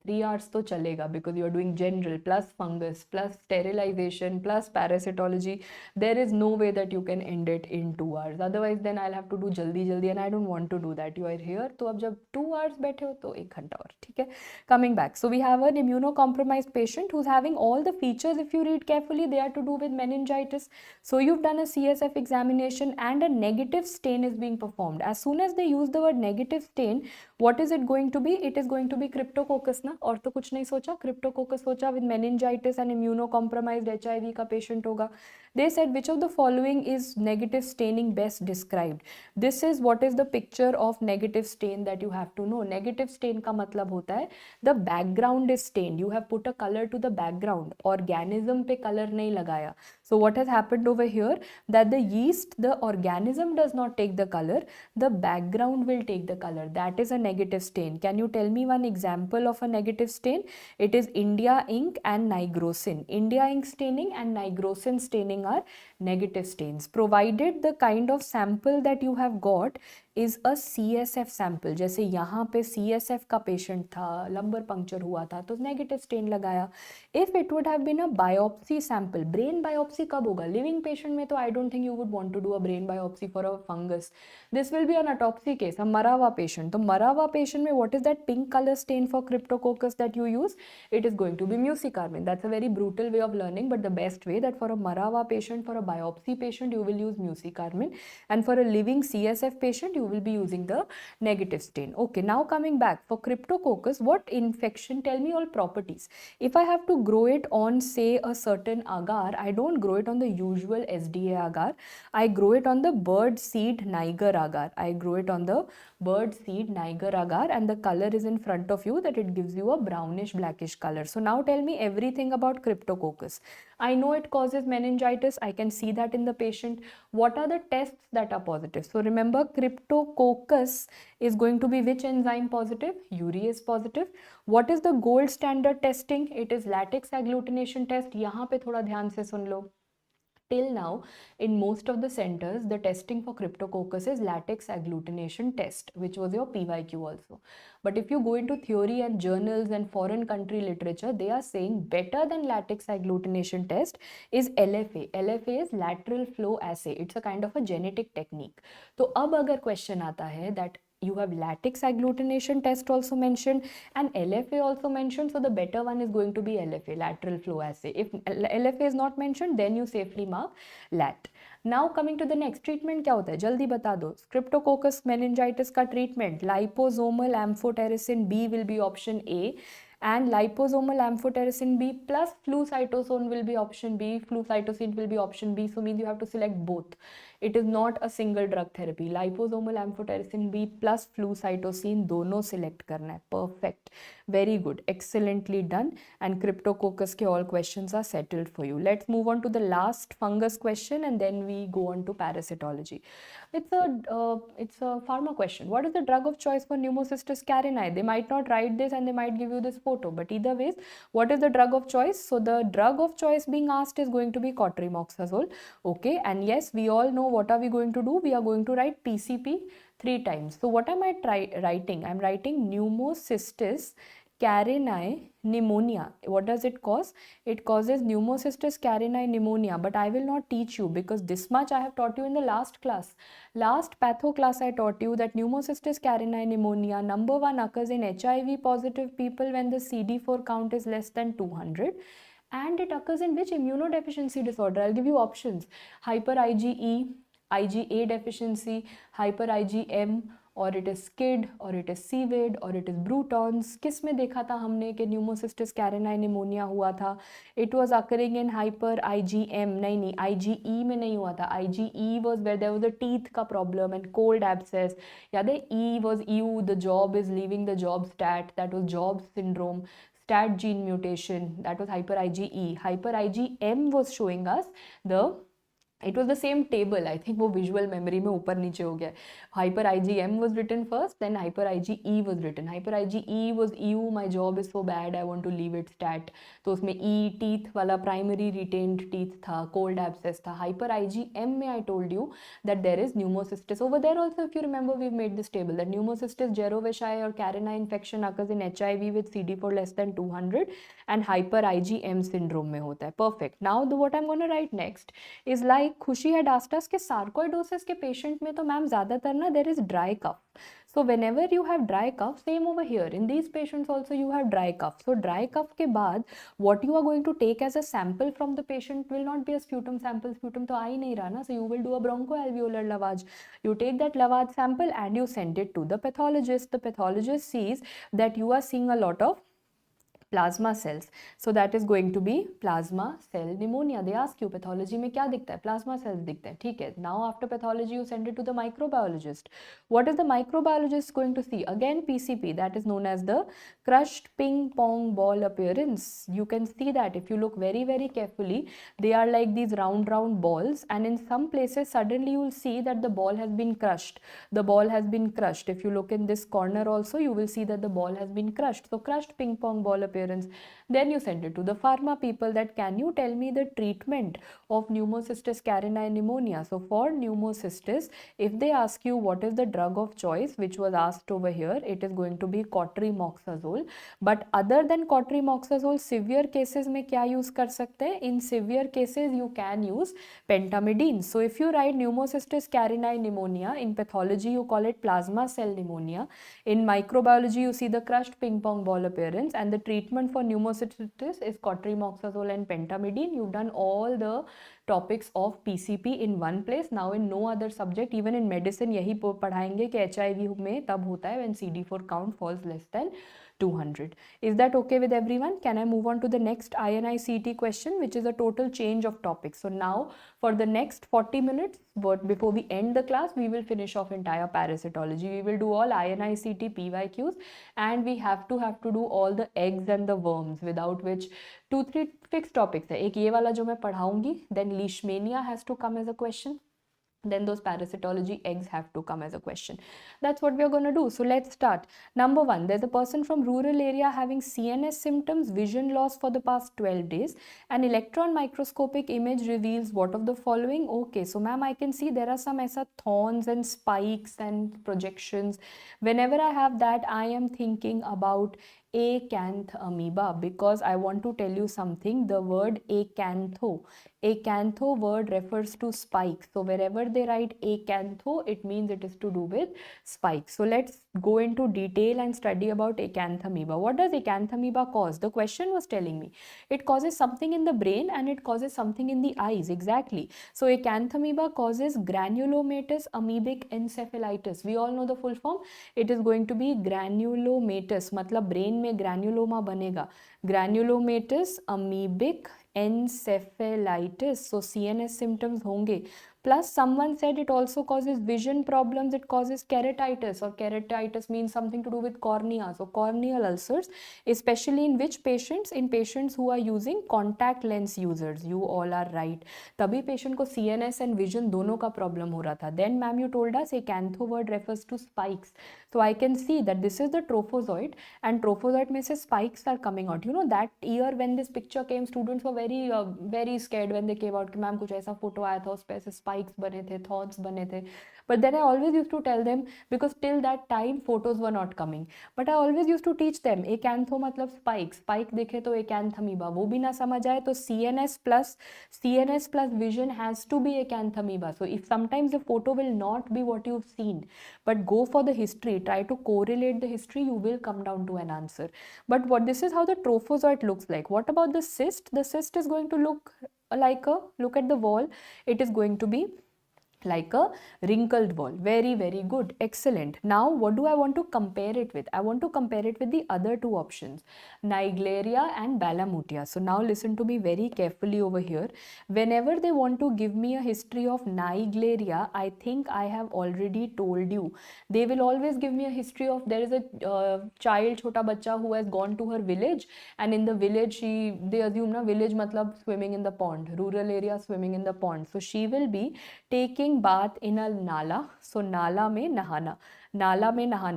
Speaker 1: 3 hours to chalega, because you are doing general plus fungus plus sterilization plus parasitology. There is no way that you can end it in 2 hours. Otherwise then I'll have to do jaldi, and I don't want to do that. You are here, तो अब जब 2 hours बैठे हो तो 1 घंटा और, ठीक है. Coming back, so we have an immunocompromised patient who's having all the features. If you read carefully, they are to do with meningitis. So you've done a CSF examination and a negative stain is being performed. As soon as they use the word negative stain, what is it going to be? It is going to be Streptococcus ना, और तो कुछ नहीं सोचा. Streptococcus सोचा with meningitis and immunocompromised HIV का patient होगा. They said which of the following is negative staining best described? This is what is the picture of negative stain that you have to know. Negative stain का मतलब होता है the background is stained. You have put a color to the background. Organism पे color नहीं लगाया. So what has happened over here, that the yeast, the organism does not take the color, the background will take the color. That is a negative stain. Can you tell me one example of a negative stain? It is India ink and nigrosin. India ink staining and nigrosin staining are negative stains, provided the kind of sample that you have got is a CSF sample. जैसे यहाँ पे CSF का patient था, lumbar puncture हुआ था, तो negative stain लगाया. If it would have been a biopsy sample, brain biopsy कब होगा? Living patient में तो I don't think you would want to do a brain biopsy for a fungus. This will be an autopsy case, a मरा हुआ patient. तो मरा हुआ patient में what is that pink color stain for Streptococcus that you use? It is going to be mucicarmine. That's a very brutal way of learning, but the best way, that for a मरा हुआ patient, for a biopsy patient, you will use mucicarmine, and for a living CSF patient, you will be using the negative stain. Okay, now coming back for Cryptococcus, what infection, tell me all properties. If I have to grow it on say a certain agar, I don't grow it on the usual SDA agar, I grow it on the bird seed Niger agar. I grow it on the bird seed Niger agar, and the color is in front of you, that it gives you a brownish blackish color. So now tell me everything about Cryptococcus. I know it causes meningitis, I can see that in the patient. What are the tests that are positive? So remember, Cryptococcus is going to be which enzyme positive? Urease positive. What is the gold standard testing? It is latex agglutination test. यहाँ पे थोड़ा ध्यान से सुन लो. Till now, in most of the centers, the testing for Cryptococcus is latex agglutination test, which was your PYQ also. But if you go into theory and journals and foreign country literature, they are saying better than latex agglutination test is LFA. LFA is lateral flow assay. It's a kind of a genetic technique. So, अब अगर question आता है that you have latex agglutination test also mentioned and LFA also mentioned, so the better one is going to be LFA, lateral flow assay. If LFA is not mentioned, then you safely mark LAT. Now coming to the next, treatment क्या होता है जल्दी बता दो. Streptococcus meningitis का treatment, liposomal amphotericin B will be option A, and liposomal amphotericin B plus flucytosine will be option B, flucytosine will be option B, so means you have to select both. It is not a single drug therapy. Liposomal amphotericin B plus flucytosine दोनों select करना है. Perfect, very good, excellently done. And Cryptococcus के all questions are settled for you. Let's move on to the last fungus question and then we go on to parasitology. It's a pharma question. What is the drug of choice for Pneumocystis carinii? They might not write this and they might give you this photo, but either ways, what is the drug of choice? So the drug of choice being asked is going to be cotrimoxazole. Okay, and yes, we all know what are we going to do. We are going to write PCP 3 times. So what am I writing? I'm writing Pneumocystis carinii pneumonia. What does it cause? It causes Pneumocystis carinii pneumonia, but I will not teach you because this much I have taught you in the last class. Last patho class I taught you that Pneumocystis carinii pneumonia number 1 occurs in HIV positive people when the CD4 count is less than 200. And it occurs in which immunodeficiency disorder? I'll give you options. Hyper IgE, IgA deficiency, hyper IgM, or it is SCID, or it is CVID, or it is Brutons. किस में देखा था हमने कि Pneumocystis carinii pneumonia हुआ था? It was occurring in hyper IgM. नहीं, IgE में नहीं हुआ था. IgE was where there was a teeth का problem and cold abscess. याद है? E was EU, the job is leaving the job stat. That was job syndrome. Stat gene mutation, that was hyper IgE. Hyper IgM was showing us it was the same table. I think वो visual memory में ऊपर नीचे हो गया. Hyper IgM was written first, then hyper IgE was written. Hyper IgE was EU, my job is so bad, I want to leave it stat. तो उसमें E teeth वाला primary retained teeth था, cold abscess था. Hyper IgM में I told you that there is Pneumocystis. Over there also, if you remember, we've made this table that Pneumocystis jirovecii or carinii infection occurs in HIV with CD4 less than 200 and hyper IgM syndrome में होता है. Perfect. Now what I'm going to write next is like खुशी had asked us कि sarcoidosis के patient में तो ma'am ज़्यादातर ना there is dry cough. So whenever you have dry cough, same over here, in these patients also you have dry cough. So dry cough के बाद what you are going to take as a sample from the patient will not be a sputum sample. Sputum तो आ ही नहीं रहा ना. So you will do a bronchoalveolar lavage. You take that lavage sample and you send it to the pathologist. The pathologist sees that you are seeing a lot of plasma cells. So that is going to be plasma cell pneumonia. They ask you pathology में क्या दिखता है? Plasma cells दिखता है. ठीक है. Now after pathology you send it to the microbiologist. What is the microbiologist going to see? Again PCP, that is known as the crushed ping pong ball appearance. You can see that if you look very carefully, they are like these round balls, and in some places suddenly you will see that the ball has been crushed. The ball has been crushed. If you look in this corner also, you will see that the ball has been crushed. So crushed ping pong ball appearance. Then you send it to the pharma people that can you tell me the treatment of Pneumocystis carinii pneumonia. So for Pneumocystis, if they ask you what is the drug of choice, which was asked over here, it is going to be cotrimoxazole. But other than cotrimoxazole, severe cases में क्या use कर सकते हैं? In severe cases you can use pentamidine. So if you write Pneumocystis carinii pneumonia, in pathology you call it plasma cell pneumonia. In microbiology you see the crushed ping pong ball appearance, and the treatment treatment for pneumocystitis is cotrimoxazole and pentamidine. You've done all the topics of PCP in one place. Now in no other subject, even in medicine, यही पढ़ाएंगे कि HIV में तब होता है when CD4 count falls less than 200. Is that okay with everyone? Can I move on to the next INI-CET question, which is a total change of topics? So now for the next 40 minutes, but before we end the class, we will finish off entire parasitology. We will do all INI-CET PYQs, and we have to do all the eggs and the worms, without which 2-3 fixed topics है. एक ये वाला जो मैं पढ़ाऊंगी, then leishmania has to come as a question. Then those parasitology eggs have to come as a question. That's what we are going to do. So let's start. Number one, there's a person from rural area having CNS symptoms, vision loss for the past 12 days. An electron microscopic image reveals what of the following? Okay, so ma'am, I can see there are some aisa thorns and spikes and projections. Whenever I have that, I am thinking about acanth amoeba, because I want to tell you something. The word acantho word refers to spikes. So wherever they write acantho, it means it is to do with spikes. So let's go into detail and study about acanth amoeba. What does acanth amoeba cause? The question was telling me it causes something in the brain and it causes something in the eyes. Exactly. So acanth amoeba causes granulomatous amoebic encephalitis. We all know the full form. It is going to be granulomatous, मतलब brain में granuloma बनेगा. Granulomatous amoebic encephalitis. So CNS symptoms होंगे. Plus someone said it also causes vision problems, it causes keratitis, or keratitis means something to do with cornea. So corneal ulcers, especially in which patients? In patients who are using contact lens users. You all are right. तभी patient को CNS and vision दोनों का problem हो रहा था. Then ma'am you told us acantho word refers to spikes. So I can see that this is the trophozoite, and trophozoite में से spikes are coming out. You know that year when this picture came, students were very scared when they came out कि ma'am कुछ ऐसा photo आया था, उस पे ऐसे spikes बने थे, thorns बने थे. But then I always used to tell them, because till that time photos were not coming, but I always used to teach them acantho मतलब spike देखे तो acanth amoeba, वो भी ना समझ आए तो CNS plus vision has to be acanth amoeba. So if sometimes the photo will not be what you've seen, but go for the history, try to correlate the history, you will come down to an answer. But this is how the trophozoite looks like. What about the cyst? The cyst is going to look look at the wall, it is going to be like a wrinkled wall. Very good, excellent. Now what do I want to compare it with? I want to compare it with the other two options, Naegleria and Balamutia. So now listen to me very carefully over here. Whenever they want to give me a history of Naegleria, I think I have already told you, they will always give me a history of, there is a child, chota bacha, who has gone to her village, and in the village they assume na village matlab swimming in the pond, rural area swimming in the pond. So she will be taking bath in a nala. So nala mein nahana.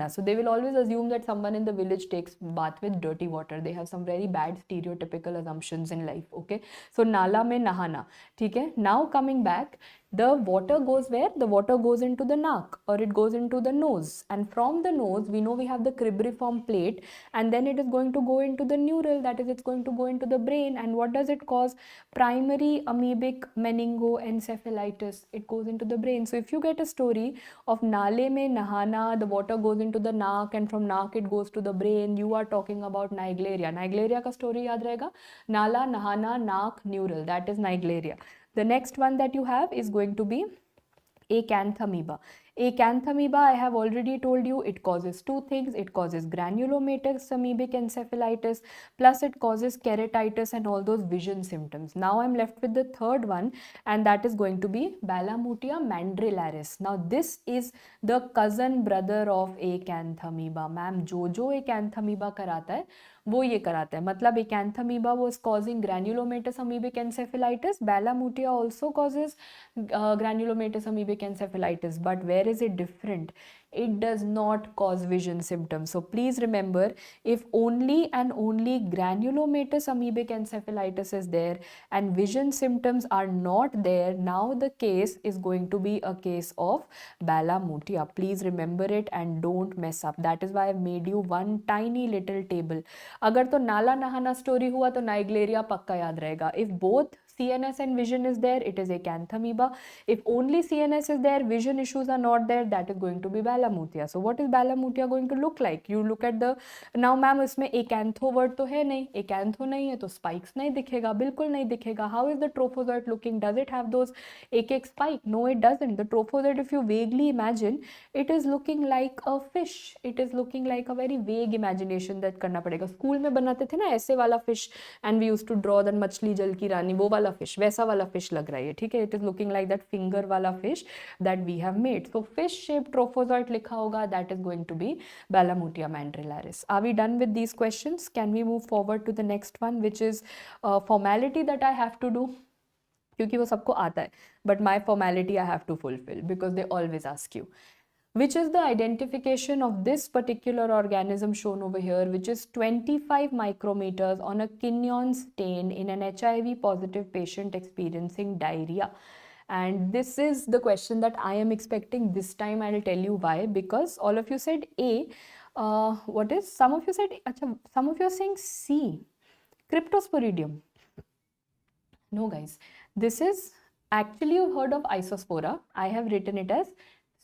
Speaker 1: So they will always assume that someone in the village takes bath with dirty water. They have some very bad stereotypical assumptions in life. Okay, so nala mein nahana. Okay, now coming back, the water goes where? The water goes into the naak, or it goes into the nose, and from the nose we know we have the cribriform plate, and then it is going to go into the neural, that is it's going to go into the brain. And what does it cause? Primary amoebic meningoencephalitis. It goes into the brain. So if you get a story of nale mein nahana, the water goes into the naak, and from naak it goes to the brain, you are talking about Naegleria. Naegleria ka story yaad rahega, nala, nahana, naak, neural, that is Naegleria. The next one that you have is going to be acanth amoeba. Acanth amoeba, I have already told you, it causes two things. It causes granulomatous amoebic encephalitis, plus it causes keratitis and all those vision symptoms. Now I'm left with the third one, and that is going to be Balamutia mandrillaris. Now this is the cousin brother of acanth amoeba. Ma'am, जो acanth amoeba कराता है वो ये कराता है. मतलब acanth amoeba was causing granulomatous amoebic encephalitis. Balamutia also causes granulomatous amoebic encephalitis. But where is it different? It does not cause vision symptoms. So please remember, if only and only granulomatous amoebic encephalitis is there and vision symptoms are not there, now the case is going to be a case of Balamutia. Please remember it and don't mess up. That is why I've made you one tiny little table. अगर तो नाला नहाना story हुआ तो नाइग्लेरिया पक्का याद रहेगा. If both CNS and vision is there, it is acanthamoeba. If only CNS is there, vision issues are not there, that is going to be Balamutia. So what is Balamutia going to look like? You look at the, now ma'am इसमें acantho word तो है नहीं, acantho नहीं है तो spikes नहीं दिखेगा, बिल्कुल नहीं दिखेगा. How is the trophozoite looking? Does it have those एक spike? No, it doesn't. The trophozoite, if you vaguely imagine, it is looking like a fish. It is looking like a very vague imagination that करना पड़ेगा. School में बनाते थे ना ऐसे वाला fish and we used to draw that मछली जल की रानी, वो वाला fish, वैसा वाला fish लग रहा है, ठीक है? It is looking like that finger वाला fish that we have made. So fish shaped trophozoite लिखा होगा, that is going to be Balamutia mandrillaris. Are we done with these questions? Can we move forward to the next one, which is formality that I have to do? क्योंकि वो सबको आता है, but my formality I have to fulfill because they always ask you. Which is the identification of this particular organism shown over here, which is 25 micrometers on a Kinyon stain in an HIV positive patient experiencing diarrhea. And this is the question that I am expecting this time. I will tell you why. Because all of you said A. What is? Some of you said, some of you are saying C. Cryptosporidium. No guys, this is actually, you heard of Isospora. I have written it as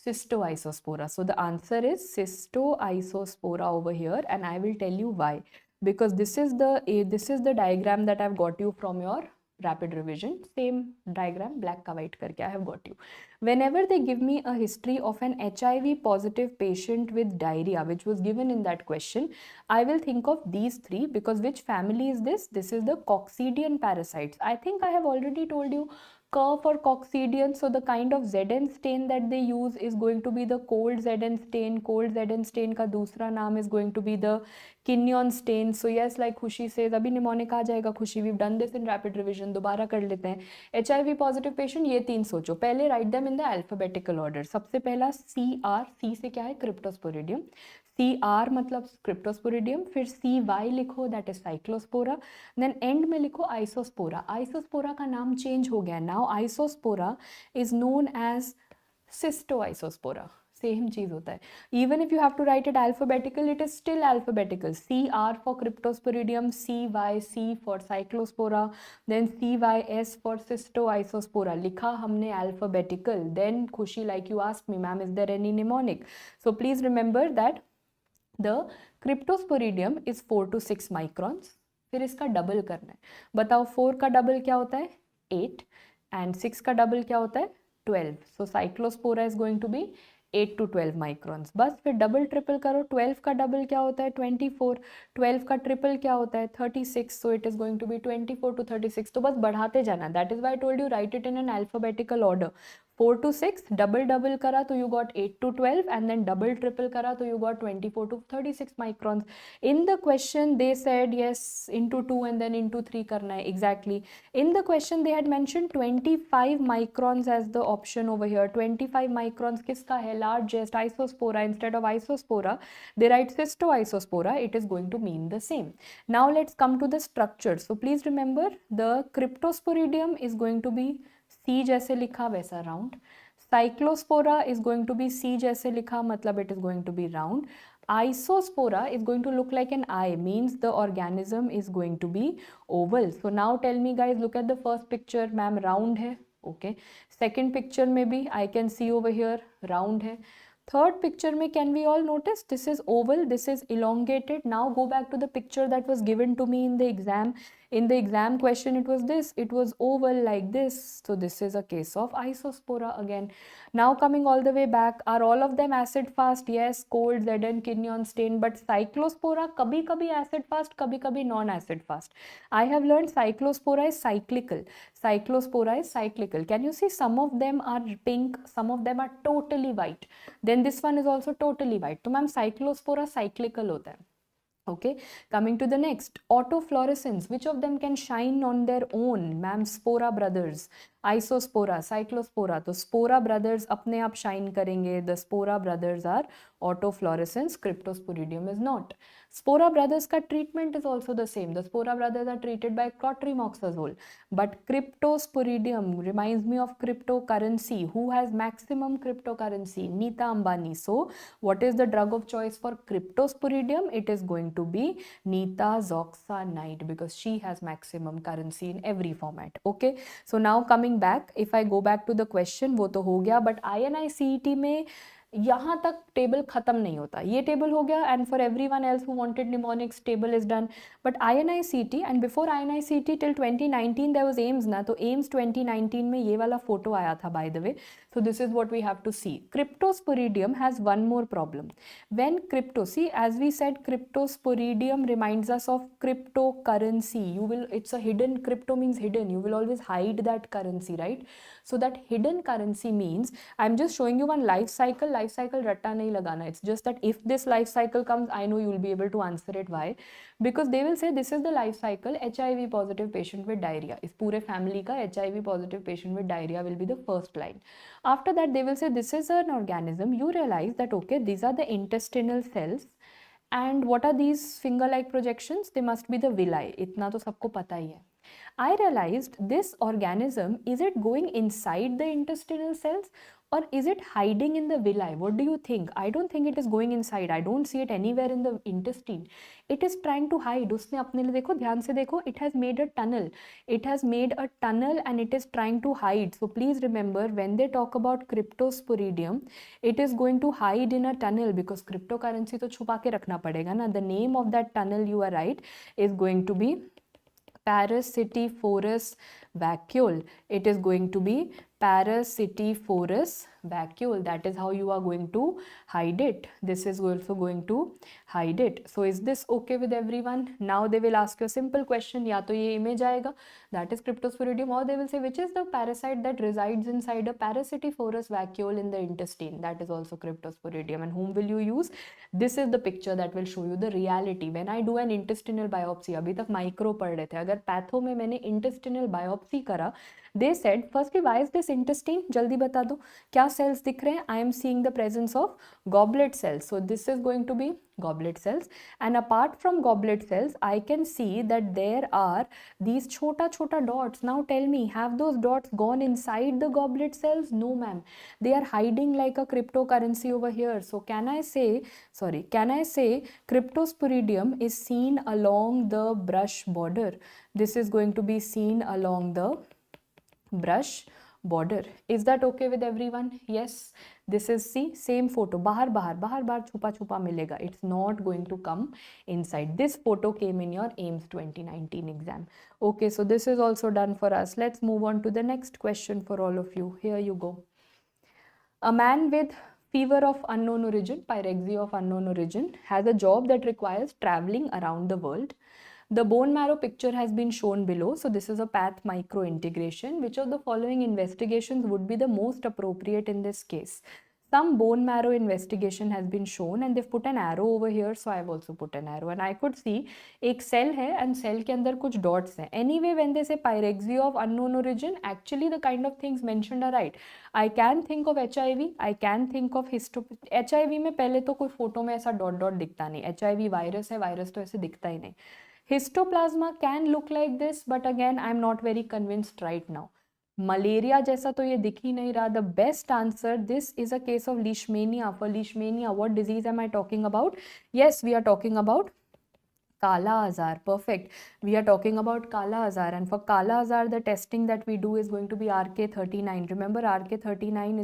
Speaker 1: Cystoisospora. So the answer is Cystoisospora over here, and I will tell you why. Because this is the diagram that I've got you from your rapid revision. Same diagram, black ka white karke I have got you. Whenever they give me a history of an HIV positive patient with diarrhea, which was given in that question, I will think of these three, because which family is this? This is the coccidian parasites. I think I have already told you for coccidian. So the kind of Zn stain that they use is going to be the cold Zn stain. Cold Zn stain ka दूसरा नाम is going to be the Kinyon stain. So yes, like Khushi says, अभी mnemonic आ जाएगा Khushi. We've done this in rapid revision. दोबारा कर लेते हैं. HIV positive patient, ये तीन सोचो. पहले write them in the alphabetical order. सबसे पहला CR, C से क्या है? Cryptosporidium. CR मतलब Cryptosporidium, फिर CY लिखो, that is Cyclospora, then end में लिखो Isospora. Isospora का नाम change हो गया. Now Isospora is known as Cystoisospora. Same चीज होता है. Even if you have to write it alphabetical, it is still alphabetical. CR for Cryptosporidium, CYC for Cyclospora, then CYS for Cystoisospora. लिखा हमने alphabetical. Then Khushi, like you asked me, ma'am, is there any mnemonic? So please remember that the Cryptosporidium is 4 to 6 microns. फिर इसका double करना है. बताओ 4 का double क्या होता है? 8 and 6 का डबल क्या होता है? 12. So Cyclospora is going to be 8 to 12 microns. बस फिर डबल ट्रिपल करो. 12 का डबल क्या होता है? 24. 12 का ट्रिपल क्या होता है? 36. So it is going to be 24 to 36. तो बस बढ़ाते जाना. That is why I told you write it in an alphabetical order. 4 to 6, double करा तो you got 8 to 12, and then double triple करा तो you got 24 to 36 microns. In the question they said yes, into 2 and then into 3 करना है. Exactly. In the question they had mentioned 25 microns as the option over here. 25 microns किसका है? Largest Isospora. Instead of Isospora they write Cystoisospora. It is going to mean the same. Now let's come to the structure. So please remember the Cryptosporidium is going to be C जैसे लिखा वैसा round. Cyclospora is going to be C जैसे लिखा, मतलब it is going to be round. Isospora is going to look like an I, means the organism is going to be oval. So now tell me guys, look at the first picture. Ma'am, round है. Okay. Second picture में भी I can see over here round है. Third picture में can we all notice this is oval, this is elongated. Now go back to the picture that was given to me in the exam. In the exam question it was this, it was oval like this. So this is a case of Isospora again. Now coming all the way back, are all of them acid fast? Yes, cold, Zn, Kinyon stain. But Cyclospora kabhi kabhi acid fast, kabhi kabhi non-acid fast. I have learned Cyclospora is cyclical. Cyclospora is cyclical. Can you see some of them are pink, some of them are totally white. Then this one is also totally white. So ma'am, Cyclospora cyclical hota hai. Okay, coming to the next, autofluorescence. Which of them can shine on their own? Ma'am, Spora brothers. Isospora, Cyclospora, तो Spora brothers अपने आप shine करेंगे, the Spora brothers are autofluorescence, Cryptosporidium is not. Spora brothers का treatment is also the same. The Spora brothers are treated by clotrimoxazole. But Cryptosporidium reminds me of cryptocurrency. Who has maximum cryptocurrency? Nita Ambani. So, what is the drug of choice for Cryptosporidium? It is going to be nitazoxanide because she has maximum currency in every format. Okay. So, now coming back, if I go back to the question, वो तो हो गया. But INI-CET में यहाँ तक table खत्म नहीं होता, ये टेबल हो गया and for everyone else who wanted mnemonics table is done. But INI-CET and before INI-CET till 2019 there was AIIMS ना, तो एम्स 2019 में ये वाला फोटो आया था bye the way. So this is what we have to see. Cryptosporidium has one more problem. When see, as we said, Cryptosporidium reminds us of cryptocurrency. It's a hidden, crypto means hidden. You will always hide that currency, right? So that hidden currency means, I'm just showing you one life cycle. Life cycle ratta nahi lagana. It's just that if this life cycle comes, I know you will be able to answer it. Why? Because they will say this is the life cycle, HIV positive patient with diarrhea. इस पूरे family का HIV positive patient with diarrhea will be the first line. After that, they will say this is an organism. You realize that, okay, these are the intestinal cells. And what are these finger-like projections? They must be the villi. इतना तो सबको पता ही है. I realized this organism, is it going inside the intestinal cells or is it hiding in the villi? What do you think? I don't think it is going inside. I don't see it anywhere in the intestine. It is trying to hide. उसने अपने लिए देखो, ध्यान से देखो, it has made a tunnel. It has made a tunnel and it is trying to hide. So please remember, when they talk about Cryptosporidium, it is going to hide in a tunnel because cryptocurrency तो छुपा के रखना पड़ेगा ना. The name of that tunnel, you are right, is going to be Parasitiforous vacuole. It is going to be Parasitiforous vacuole. That is how you are going to hide it. This is also going to hide it. So is this okay with everyone? Now they will ask you a simple question. या तो ये image आएगा, that is Cryptosporidium, or they will say which is the parasite that resides inside a Parasitiforous vacuole in the intestine. That is also Cryptosporidium. And whom will you use? This is the picture that will show you the reality. When I do an intestinal biopsy, अभी तक micro पढ़ रहे थे, अगर patho में मैंने intestinal biopsy करा, they said firstly why is this intestine, जल्दी बता दो क्या cells दिख रहे हैं? I am seeing the presence of goblet cells. So this is going to be goblet cells, and apart from goblet cells I can see that there are these chota dots. Now tell me, have those dots gone inside the goblet cells? No ma'am, they are hiding like a cryptocurrency over here. So can I say Cryptosporidium is seen along the brush border? This is going to be seen along the brush border. Is that okay with everyone? Yes. This is, see, same photo. बाहर छुपा मिलेगा. It's not going to come inside. This photo came in your AIMS 2019 exam. Okay, so this is also done for us. Let's move on to the next question for all of you. Here you go. A man with fever of unknown origin, pyrexia of unknown origin, has a job that requires traveling around the world. The bone marrow picture has been shown below. So this is a path micro integration. Which of the following investigations would be the most appropriate in this case? Some bone marrow investigation has been shown and they've put an arrow over here. So I've also put an arrow and I could see एक cell है and cell के अंदर कुछ dots हैं. Anyway, when they say pyrexia of unknown origin, actually the kind of things mentioned are right. I can think of HIV, I can think of HIV में पहले तो कोई फोटो में ऐसा डॉट डॉट दिखता नहीं. HIV वायरस है, virus तो ऐसे दिखता ही नहीं. Histoplasma can look like this, but again I am not very convinced right now. Malaria जैसा तो ये दिख ही नहीं रहा. The best answer, this is a case of leishmania. For leishmania, what disease am I talking about? Yes, we are talking about Kala Azar. Perfect. We are talking about Kala Azar, and for Kala Azar the testing that we do is going to be RK39. Remember, RK39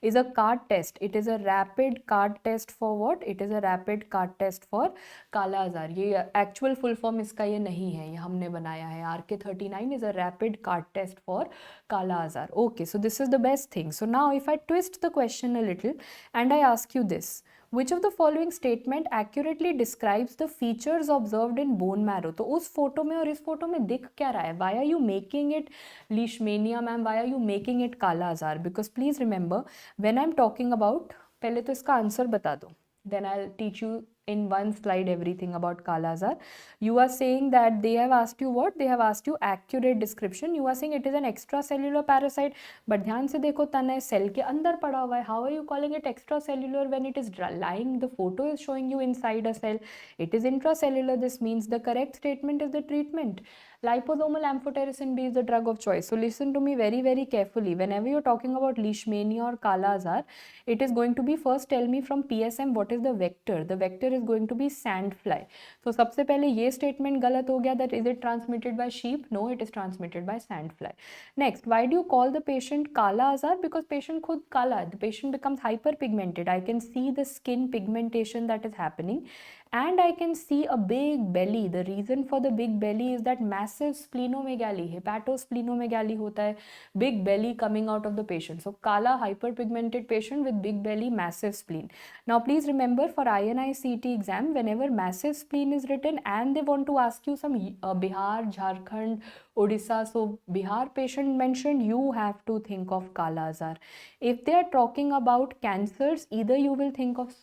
Speaker 1: is a card test. It is a rapid card test for what? It is a rapid card test for Kala Azar. ये actual full form इसका ये नहीं है, ये हमने बनाया है. RK39 is a rapid card test for Kala Azar. Okay, so this is the best thing. So now if I twist the question a little and I ask you this, which of the following statement accurately describes the features observed in bone marrow? तो उस photo में और इस photo में दिख क्या रहा है? Why are you making it leishmania, ma'am? Why are you making it Kala Azar? Because please remember, when I'm talking about, पहले तो इसका आंसर बता दो, then I'll teach you in one slide everything about Kala Azar. You are saying that they have asked you what? They have asked you accurate description. You are saying it is an extracellular parasite, but ध्यान से देखो तन है cell के अंदर पड़ा हुआ है. How are you calling it extracellular when it is lying? The photo is showing you inside a cell. It is intracellular. This means the correct statement is the treatment. Liposomal amphotericin B is the drug of choice. So listen to me very, very carefully. Whenever you're talking about Leishmania or Kala Azar, it is going to be first tell me from PSM what is the vector. The vector is going to be sandfly. So सबसे पहले ये statement गलत हो गया that is it transmitted by sheep? No, it is transmitted by sandfly. Next, why do you call the patient Kala Azar? Because patient खुद काला, the patient becomes hyperpigmented. I can see the skin pigmentation that is happening. And I can see a big belly. The reason for the big belly is that massive splenomegaly, hepatosplenomegaly hota hai, big belly coming out of the patient. So kala hyperpigmented patient with big belly, massive spleen. Now please remember for INI-CET exam, whenever massive spleen is written and they want to ask you some Bihar, Jharkhand, Odisha, so Bihar patient mentioned, you have to think of Kala Azar. If they are talking about cancers, either you will think of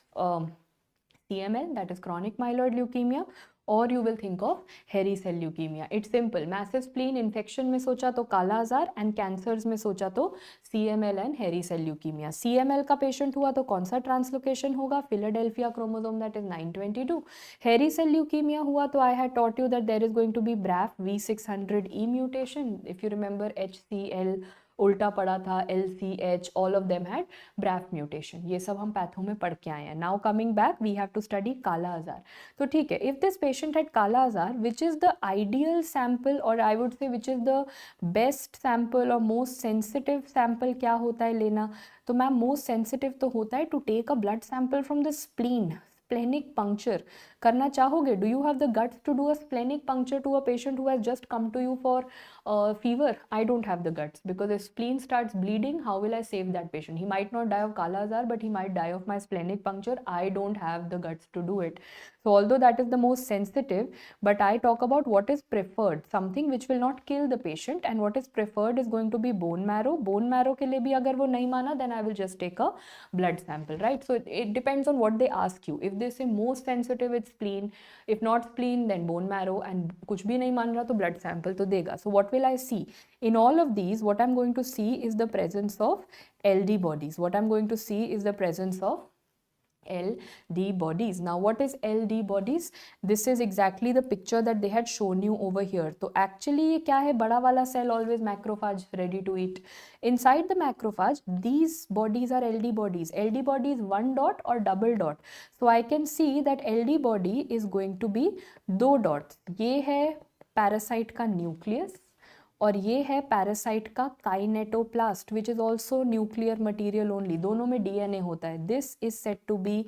Speaker 1: CML, that is chronic myeloid leukemia, or you will think of hairy cell leukemia. It's simple. Massive spleen infection में सोचा तो Kala Azar and cancers में सोचा तो CML and hairy cell leukemia. CML का patient हुआ तो कौन सा translocation होगा? Philadelphia chromosome, that is 922. Hairy cell leukemia हुआ तो I had taught you that there is going to be BRAF V600E mutation. If you remember HCL, उल्टा पड़ा था, LCH, all of them had BRAF mutation. ये सब हम patho में पढ़ के आए हैं. Now coming back, we have to study Kala Azar. तो ठीक है, if this patient had Kala Azar, which is the ideal sample or I would say which is the best sample or most sensitive sample क्या होता है लेना? तो ma'am most sensitive तो होता है to take a blood sample from the spleen. Splenic puncture करना चाहोगे? Do you have the guts to do a splenic puncture to a patient who has just come to you for fever? I don't have the guts, because if spleen starts bleeding, how will I save that patient? He might not die of Kala Azar, but he might die of my splenic puncture. I don't have the guts to do it. So although that is the most sensitive, but I talk about what is preferred, something which will not kill the patient, and what is preferred is going to be bone marrow. Bone marrow के लिए भी अगर वो नहीं माना, then I will just take a blood sample, right? So it depends on what they ask you. If they say most sensitive, it's spleen. If not spleen, then bone marrow, and कुछ भी नहीं मान रहा तो blood sample तो देगा. So what will I see? In all of these, what I'm going to see is the presence of LD bodies. What I'm going to see is the presence of LD bodies. Now what is LD bodies? This is exactly the picture that they had shown you over here. So actually ये क्या है? बड़ा वाला cell always macrophage, ready to eat. Inside the macrophage, these bodies are LD bodies. LD body is one dot or double dot. So I can see that LD body is going to be दो dots. ये है parasite का nucleus, और ये है parasite का kinetoplast, which is also nuclear material only. दोनों में DNA होता है. This is set to be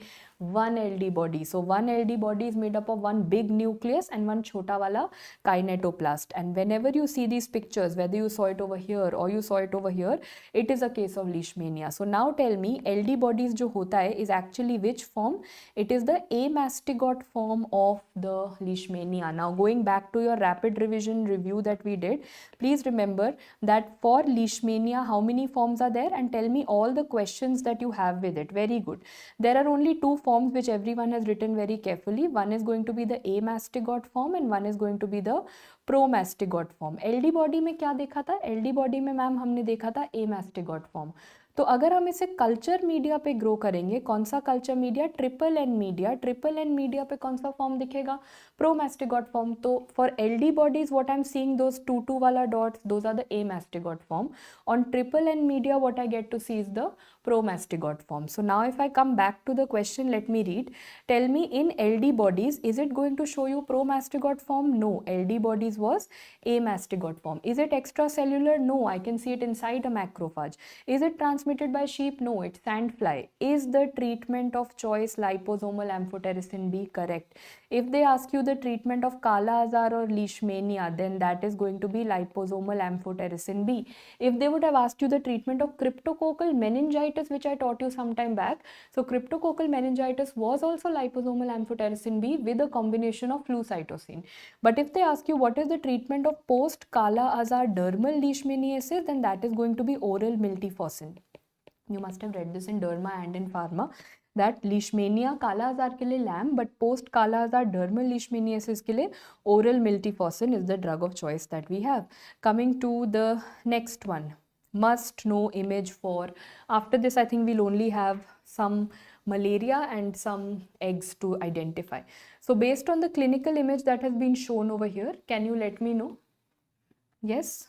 Speaker 1: one LD body. So one LD body is made up of one big nucleus and one chota wala kinetoplast. And whenever you see these pictures, whether you saw it over here or you saw it over here, it is a case of Leishmania. So now tell me, LD bodies जो होता है is actually which form? It is the amastigot form of the Leishmania. Now going back to your rapid revision review that we did, please remember that for Leishmania, how many forms are there? And tell me all the questions that you have with it. Very good. There are only two forms which everyone has written very carefully. One is going to be the amastigot form and one is going to be the promastigot form. LD body में क्या देखा था? LD body में ma'am हमने देखा था amastigot form. तो अगर हम इसे कल्चर मीडिया पे ग्रो करेंगे, कौन सा culture media? Triple N media. Triple N media पे कौन सा फॉर्म दिखेगा? Promastigote form. तो for LD bodies what I am seeing those two वाला dots, those are the amastigot form. On triple N media, what I get to see is the promastigot form. So now if I come back to the question, let me read. Tell me, in LD bodies, is it going to show you promastigot form? No, LD bodies was amastigot form. Is it extracellular? No, I can see it inside a macrophage. Is it transmitted by sheep? No, it's sandfly. Is the treatment of choice liposomal amphotericin B? Correct. If they ask you the treatment of Kala Azar or Leishmania, then that is going to be liposomal amphotericin B. If they would have asked you the treatment of cryptococcal meningitis, which I taught you some time back, so cryptococcal meningitis was also liposomal amphotericin B with a combination of flucytosine. But if they ask you what is the treatment of post Kala Azar dermal leishmaniasis, then that is going to be oral miltefosine. You must have read this in derma and in pharma. that leishmania काला आजार के लिए lamb, but post काला आजार dermal leishmaniasis के लिए oral miltefosine is the drug of choice that we have. Coming to the next one, must know image for. After this, I think we'll only have some malaria and some eggs to identify. So based on the clinical image that has been shown over here, can you let me know? Yes.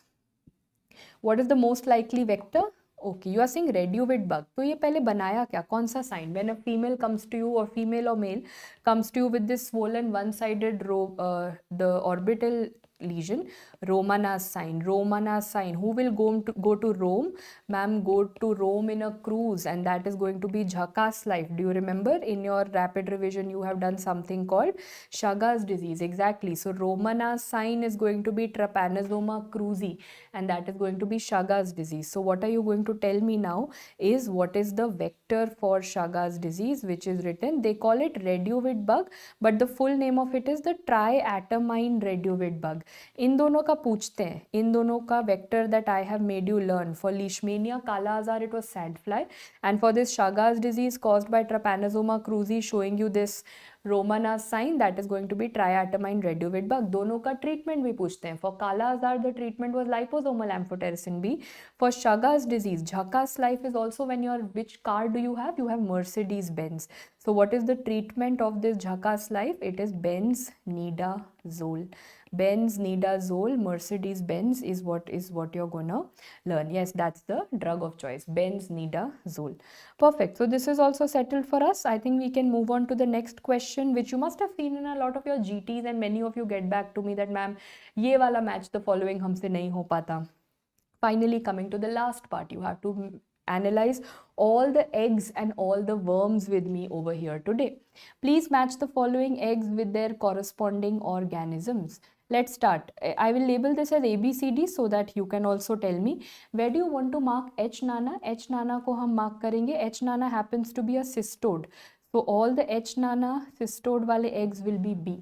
Speaker 1: What is the most likely vector? Okay, you are saying radiovid bug. तो ये पहले बनाया क्या, कौन सा sign? When a female comes to you, or female or male comes to you with this swollen one-sided the orbital lesion, Romanas sign. Romanas sign. Who will go to Rome? Ma'am, go to Rome in a cruise, and that is going to be Jhaka's life. Do you remember in your rapid revision you have done something called Chagas disease? Exactly. So Romanas sign is going to be Trypanosoma cruzi, and that is going to be Chagas disease. So what are you going to tell me now is what is the vector for Chagas disease, which is written, they call it radiovid bug, but the full name of it is the triatomine radiovid bug. इन दोनों का पूछते हैं, इन दोनों का vector that I have made you learn. For leishmania काला आजार it was sandfly, and for this Chagas disease caused by Trypanosoma cruzi showing you this Romanas sign, that is going to be triatomine radiovid bug. दोनों का treatment भी पूछते हैं. For काला आजार the treatment was liposomal amphotericin B. For Chagas disease, Jhaka's life is also when your, which car do you have? You have Mercedes Benz. So what is the treatment of this Jhaka's life? It is Benznidazole. Benznidazole, Mercedes Benz is what you're gonna learn. Yes, that's the drug of choice, Benznidazole. Perfect. So this is also settled for us. I think we can move on to the next question, which you must have seen in a lot of your GTs, and many of you get back to me that ma'am, ye wala match the following humse nahi ho pata. Finally, coming to the last part, you have to analyze all the eggs and all the worms with me over here today. Please match the following eggs with their corresponding organisms. Let's start. I will label this as ABCD so that you can also tell me where do you want to mark H nana. H nana को हम mark करेंगे. H nana happens to be a cystode. So all the H nana cystode वाले eggs will be B.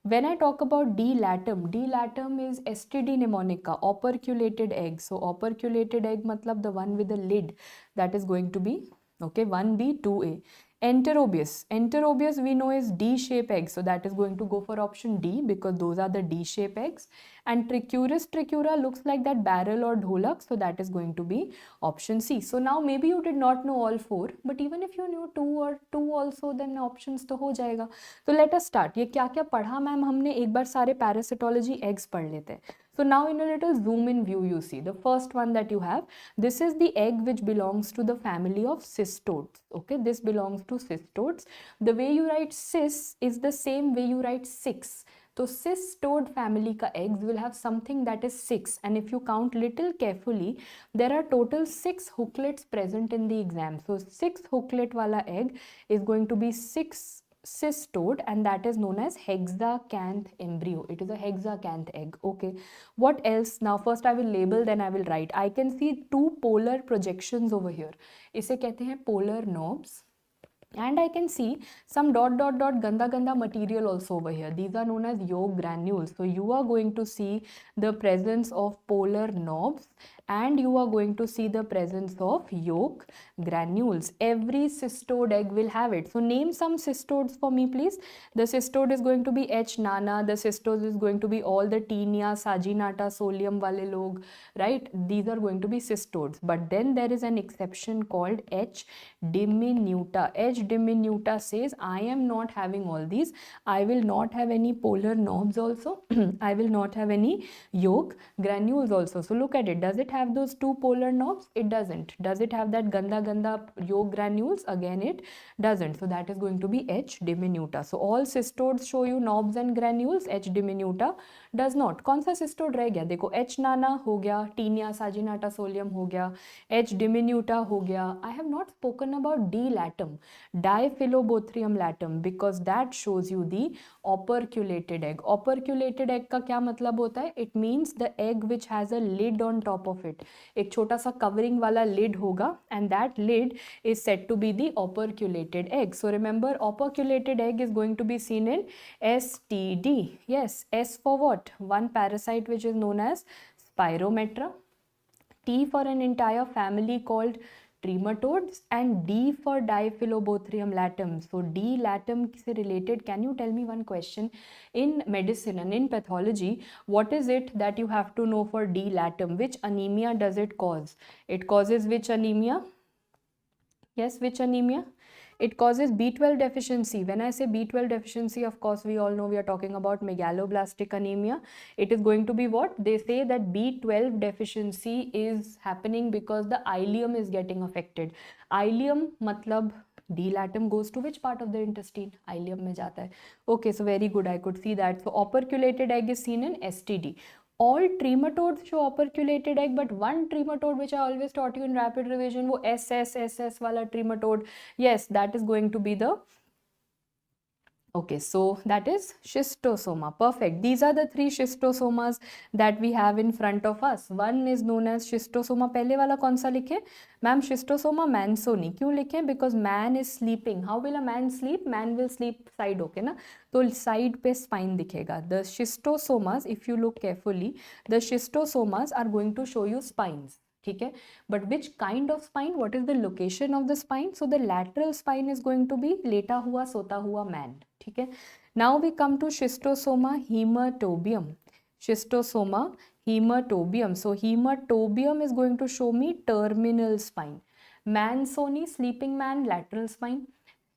Speaker 1: When I talk about D latum is STD pneumonica, operculated egg. So operculated egg matlab the one with the lid, that is going to be, okay, 1B, 2A. Enterobius we know is D-shape egg, so that is going to go for option D because those are the D-shape eggs. And Trichuris trichura looks like that barrel or dholak, so that is going to be option C. So now maybe you did not know all four, but even if you knew two also, then options to ho jayega. So let us start. ये क्या क्या पढ़ा ma'am हमने, एक बार सारे parasitology eggs पढ़ लेते हैं. So now in a little zoom in view you see the first one that you have, this is the egg which belongs to the family of cystodes. Okay, this belongs to cystodes. The way you write cis is the same way you write 6. So cystode family ka eggs will have something that is 6, and if you count little carefully, there are total 6 hooklets present in the exam. So 6 hooklet wala egg is going to be 6 cystode, and that is known as hexacanth embryo. It is a hexacanth egg. Okay, what else? Now first I will label, then I will write. I can see 2 polar projections over here. इसे कहते हैं polar knobs. And I can see some ganda material also over here. These are known as yolk granules. So you are going to see the presence of polar knobs, and you are going to see the presence of yolk granules. Every cystode egg will have it. So name some cystodes for me, please. The cystode is going to be H nana. The cystode is going to be all the Taenia, Saginata, Solium wale log, right? These are going to be cystodes. But then there is an exception called H diminuta. H diminuta says, I am not having all these. I will not have any polar knobs also. I will not have any yolk granules also. So look at it. Does it have those 2 polar knobs? It doesn't. Does it have that ganda yolk granules? Again, it doesn't. So that is going to be H diminuta. So all cystodes show you knobs and granules. H diminuta does not. कौन सा cystode रह गया? देखो H nana हो गया, Taenia, Saginata, Solium हो गया, H diminuta हो गया. I have not spoken about D latum, Diphyllobothrium latum, because that shows you the operculated egg. Operculated egg का क्या मतलब होता है? It means the egg which has a lid on top of it. एक छोटा सा covering वाला lid होगा, and that lid is said to be the operculated egg. So remember, operculated egg is going to be seen in STD. Yes, S for what? One parasite which is known as Spirometra. T for an entire family called trematodes, and D for Diphyllobothrium latum. So D latum se related, can you tell me one question? In medicine and in pathology, what is it that you have to know for D latum? Which anemia does it cause? It causes which anemia? Yes, which anemia? It causes B12 deficiency. When I say B12 deficiency, of course, we all know we are talking about megaloblastic anemia. It is going to be what? They say that B12 deficiency is happening because the ileum is getting affected. Ileum matlab D latum goes to which part of the intestine? Ileum mein jata hai. Okay, so very good. I could see that. So operculated egg is seen in STD. All trematodes show operculated egg, but one trematode which I always taught you in rapid revision, wo SS wala trematode, yes, that is going to be the, okay, so that is schistosoma. Perfect. These are the three schistosomas that we have in front of us. One is known as schistosoma. Pehle wala kaun sa likhe? Ma'am, schistosoma mansoni. Kyun likhe? Because man is sleeping. How will a man sleep? Man will sleep side, okay na? तो side पे spine दिखेगा. The schistosomas, if you look carefully, the schistosomas are going to show you spines. ठीक है, but which kind of spine? What is the location of the spine? So the lateral spine is going to be लेटा हुआ सोता हुआ man. ठीक है. Now we come to schistosoma hematobium. Schistosoma hematobium. So hematobium is going to show me terminal spine. Mansoni, sleeping man, lateral spine.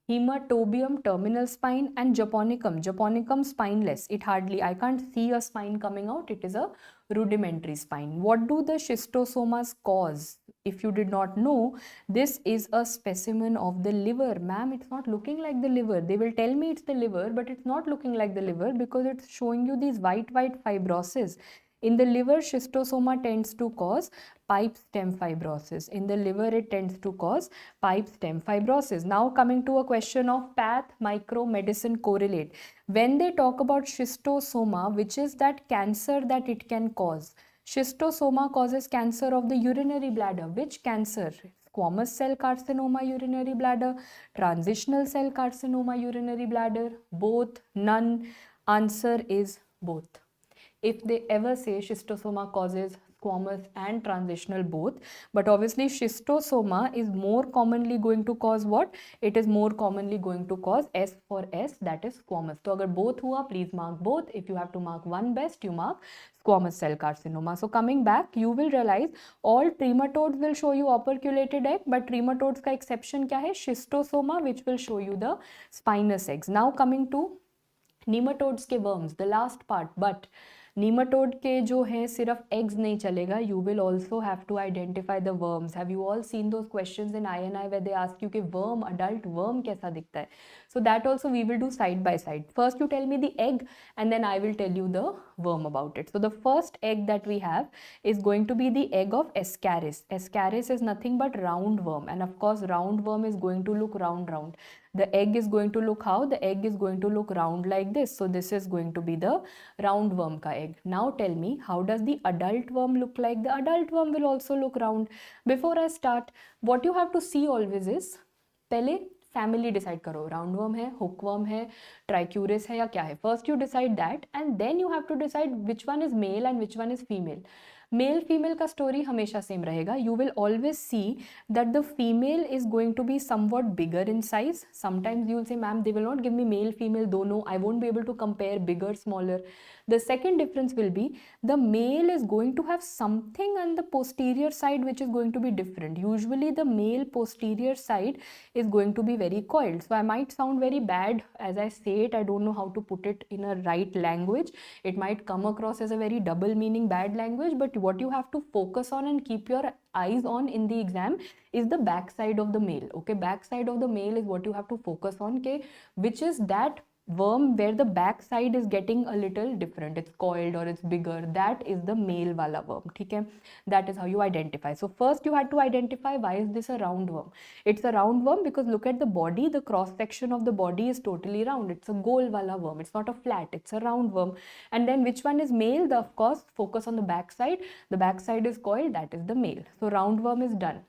Speaker 1: Hematobium, terminal spine, and Japonicum spineless. It hardly, I can't see a spine coming out. It is a rudimentary spine. What do the schistosomas cause? If you did not know, this is a specimen of the liver. Ma'am, it's not looking like the liver. They will tell me it's the liver, but it's not looking like the liver because it's showing you these white fibroses. In the liver, schistosoma tends to cause pipe stem fibrosis. In the liver, it tends to cause pipe stem fibrosis. Now coming to a question of path, micro, medicine correlate. When they talk about schistosoma, which is that cancer that it can cause? Schistosoma causes cancer of the urinary bladder. Which cancer? Squamous cell carcinoma urinary bladder, transitional cell carcinoma urinary bladder, both, none. Answer is both. If they ever say schistosoma causes squamous and transitional both, but obviously schistosoma is more commonly going to cause what? It is more commonly going to cause S for S, that is squamous. So agar both hua, please mark both. If you have to mark one best, you mark squamous cell carcinoma. So coming back, you will realize all trematodes will show you operculated egg, but trematodes ka exception kya hai? Schistosoma, which will show you the spinous eggs. Now coming to nematodes के worms, the last part, but nematode के जो है सिर्फ eggs नहीं चलेगा. You will also have to identify the worms. Have you all seen those questions in INI where they ask you कि worm, adult worm कैसा दिखता है? So that also we will do side by side. First you tell me the egg and then I will tell you the worm about it. So the first egg that we have is going to be the egg of Ascaris. Ascaris is nothing but round worm, and of course round worm is going to look round. The egg is going to look how? The egg is going to look round like this. So this is going to be the round worm ka egg. Now tell me, how does the adult worm look like? The adult worm will also look round. Before I start, what you have to see always is, पहले family decide करो. Round worm है, hook worm है, trichuris है या क्या है. First you decide that and then you have to decide which one is male and which one is female. Male female का story हमेशा सेम रहेगा. You will always see that the female is going to be somewhat bigger in size. Sometimes you will say ma'am they will not give me male female दोनों. I won't be able to compare bigger smaller. The second difference will be the male is going to have something on the posterior side which is going to be different. Usually the male posterior side is going to be very coiled. So I might sound very bad as I say it. I don't know how to put it in a right language. It might come across as a very double meaning bad language, but what you have to focus on and keep your eyes on in the exam is the back side of the male. Okay, back side of the male is what you have to focus on, okay, which is that worm where the back side is getting a little different. It's coiled or it's bigger. That is the male wala worm. Okay, that is how you identify. So first you had to identify why is this a round worm. It's a round worm because look at the body. The cross section of the body is totally round. It's a goal wala worm. It's not a flat. It's a round worm. And then which one is male? Of course, focus on the back side. The back side is coiled. That is the male. So round worm is done.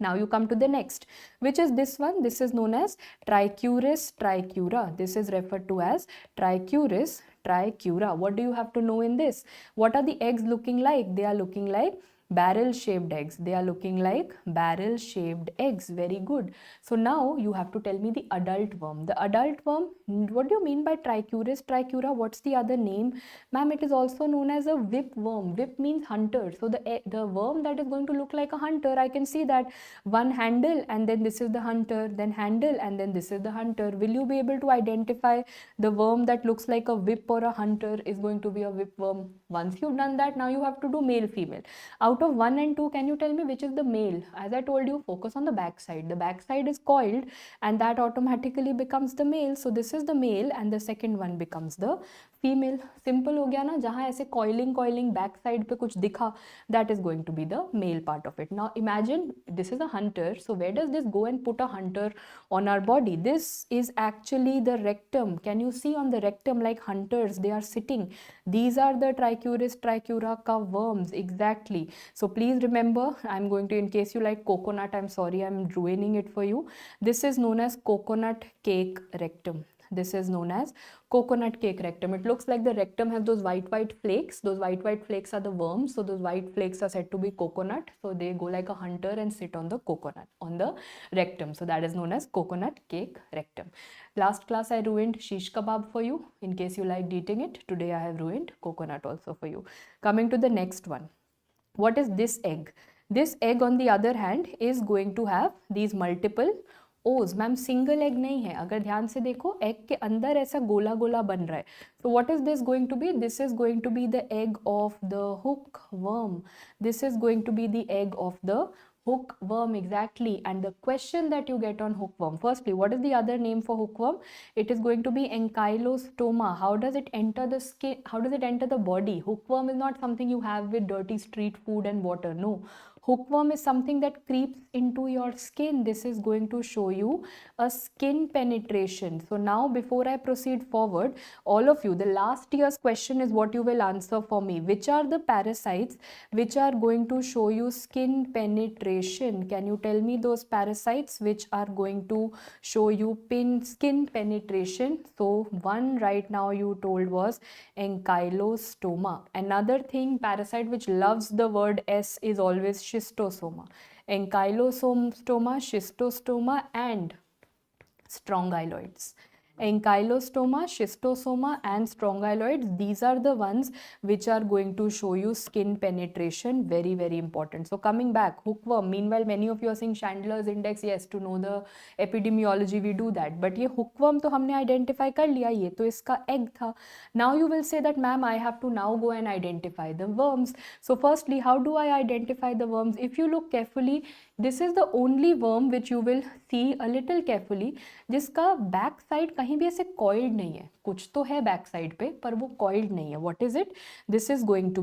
Speaker 1: Now you come to the next, which is this one. This is known as Trichuris tricura. This is referred to as Trichuris tricura. What do you have to know in this? What are the eggs looking like? They are looking like barrel shaped eggs. They are looking like barrel shaped eggs. Very good. So now you have to tell me the adult worm. The adult worm, what do you mean by Trichuris trichura? What's the other name? Ma'am, it is also known as a whip worm. Whip means hunter. So the worm that is going to look like a hunter, I can see that one handle and then this is the hunter, then handle and then this is the hunter. Will you be able to identify the worm that looks like a whip or a hunter is going to be a whip worm? Once you've done that, now you have to do male female. Out of 1 and 2, can you tell me which is the male? As I told you, focus on the back side. The back side is coiled and that automatically becomes the male. So this is the male and the second one becomes the female. Simple हो गया ना, जहाँ ऐसे coiling back side पे कुछ दिखा, that is going to be the male part of it. Now imagine this is a hunter. So where does this go and put a hunter on our body? This is actually the rectum. Can you see on the rectum like hunters, they are sitting. These are the Trichuris trichura worms, exactly. So please remember, I'm going to, in case you like coconut, I'm sorry, I'm ruining it for you. This is known as coconut cake rectum. This is known as coconut cake rectum. It looks like the rectum has those white flakes. Those white flakes are the worms. So those white flakes are said to be coconut. So they go like a hunter and sit on the coconut, on the rectum. So that is known as coconut cake rectum. Last class I ruined shish kebab for you. In case you liked eating it, today I have ruined coconut also for you. Coming to the next one. What is this egg? This egg on the other hand is going to have these multiple ओज. Ma'am single egg नहीं है, अगर ध्यान से देखो egg के अंदर ऐसा गोला गोला बन रहा है. So what is this going to be? This is going to be the egg of the hookworm. This is going to be the egg of the hookworm, exactly. And the question that you get on hookworm, firstly, what is the other name for hookworm? It is going to be ankylostoma. How does it enter the skin? How does it enter the body? Hookworm is not something you have with dirty street food and water. No, hookworm is something that creeps into your skin. This is going to show you a skin penetration. So now before I proceed forward, all of you, the last year's question is what you will answer for me. Which are the parasites which are going to show you skin penetration? Can you tell me those parasites which are going to show you skin penetration? So one right now you told was ankylostoma. Another thing, parasite which loves the word S is always schistosoma. Ankylostoma, schistosoma and strongyloids. Ankylostoma, schistosoma and strongyloids, these are the ones which are going to show you skin penetration. Very, very important. So coming back, hookworm, meanwhile many of you are saying Chandler's index, yes, to know the epidemiology we do that, but ये hookworm तो हमने identify कर लिया, ये तो इसका egg था. Now you will say that ma'am, I have to now go and identify the worms. So firstly, how do I identify the worms? If you look carefully, this is the only worm which you will see a little carefully, जिसका back side कहीं भी ऐसे coiled नहीं है. कुछ तो है back side पे पर वो coiled नहीं है. What is it? This is going to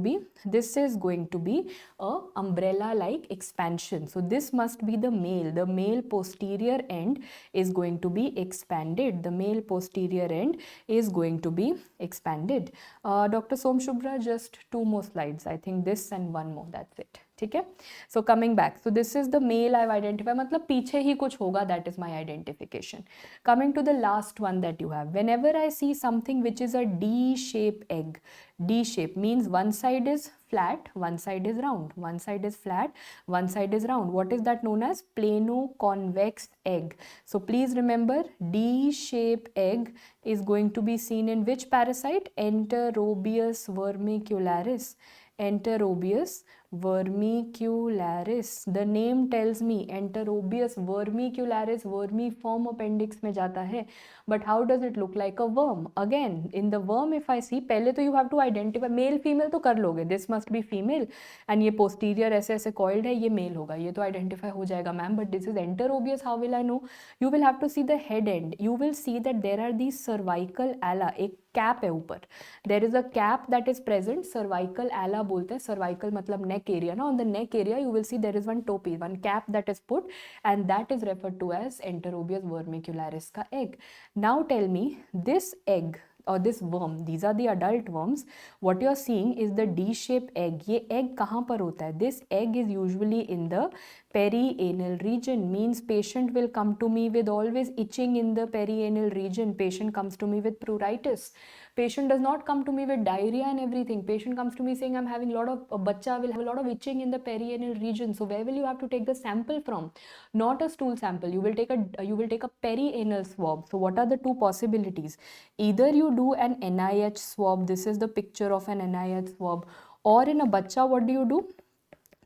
Speaker 1: be a umbrella like expansion. So this must be the male. The male posterior end is going to be expanded. The male posterior end is going to be expanded. Dr. Som Shubhra, just 2 more slides. I think this and 1 more. That's it. ठीक है. So coming back, so this is the male I've identified, मतलब पीछे ही कुछ होगा, that is my identification. Coming to the last one that you have, whenever I see something which is a D-shape egg, D-shape means one side is flat, one side is round, one side is flat, one side is round. What is that known as? Plano-convex egg. So please remember, D-shape egg is going to be seen in which parasite? Enterobius vermicularis. Enterobius vermicularis. The name tells me Enterobius vermicularis, vermiform appendix में जाता है. But how does it look like a worm? Again, in the worm if I see, पहले तो you have to identify, male female तो कर लोगे, this must be female and ये posterior ऐसे ऐसे coiled है, ये male होगा, ये तो identify हो जाएगा ma'am. But this is Enterobius, how will I know? You will have to see the head end. You will see that there are these cervical ala, एक कैप है ऊपर. There is a cap that is present, cervical ala बोलते हैं. Cervical मतलब neck area ना. On the neck area you will see there is one topi, one cap that is put, and that is referred to as Enterobius vermicularis का egg. Now tell me, this egg or this worm, these are the adult worms. What you are seeing is the D-shaped egg. ये egg कहाँ पर होता है? This egg is usually in the Perianal region means patient will come to me with always itching in the perianal region. Patient comes to me with pruritus. Patient does not come to me with diarrhea and everything. Patient comes to me saying I'm having a lot of, bachcha will have a lot of itching in the perianal region. So where will you have to take the sample from? Not a stool sample. You will take a perianal swab. So what are the two possibilities? Either you do an NIH swab. This is the picture of an NIH swab. Or in a bachcha, what do?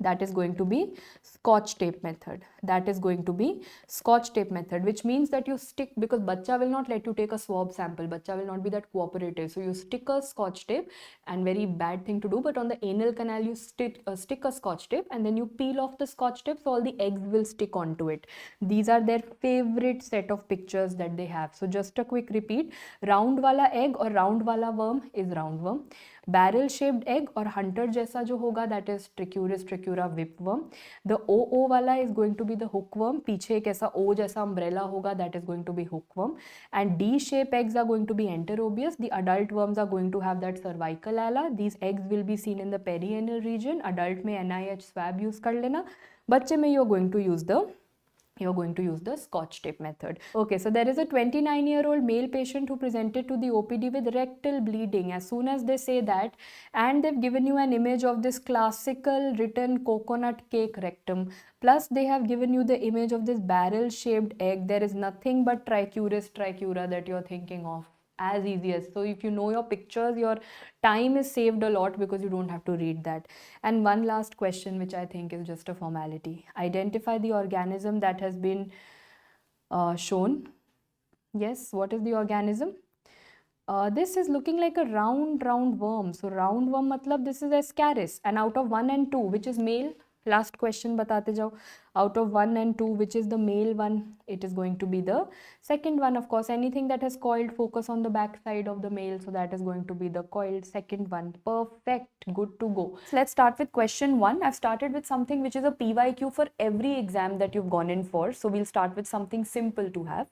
Speaker 1: That is going to be scotch tape method. That is going to be scotch tape method, which means that you stick, because bachcha will not let you take a swab sample. Bachcha will not be that cooperative. So you stick a scotch tape, and very bad thing to do, but on the anal canal you stick a scotch tape, and then you peel off the scotch tape, so all the eggs will stick onto it. These are their favorite set of pictures that they have. So just a quick repeat. Round wala egg or round wala worm is roundworm. Barrel shaped egg or hunter जैसा जो होगा, that is Trichuris trichura whipworm. The OO वाला is going to be the hookworm. पीछे एक ऐसा O जैसा umbrella होगा, that is going to be hookworm. And D shape eggs are going to be enterobius. The adult worms are going to have that cervical ala. These eggs will be seen in the perianal region. Adult में NIH swab use कर लेना. बच्चे में you're going to use the scotch tape method. Okay, so there is a 29-year-old male patient who presented to the OPD with rectal bleeding. As soon as they say that, and they've given you an image of this classical written coconut cake rectum, plus they have given you the image of this barrel shaped egg, there is nothing but Trichuris trichura that you're thinking of. As easy as. So if you know your pictures, your time is saved a lot because you don't have to read that. And one last question, which I think is just a formality. Identify the organism that has been shown. Yes, what is the organism? This is looking like a round worm. So round worm matlab this is Ascaris. And out of 1 and 2, which is male? Last question batate jao. Out of 1 and 2, which is the male one? It is going to be the second one, of course. Anything that has coiled, focus on the back side of the male. So that is going to be the coiled second one. Perfect. Good to go. So let's start with question 1. I've started with something which is a PYQ for every exam that you've gone in for. So we'll start with something simple to have.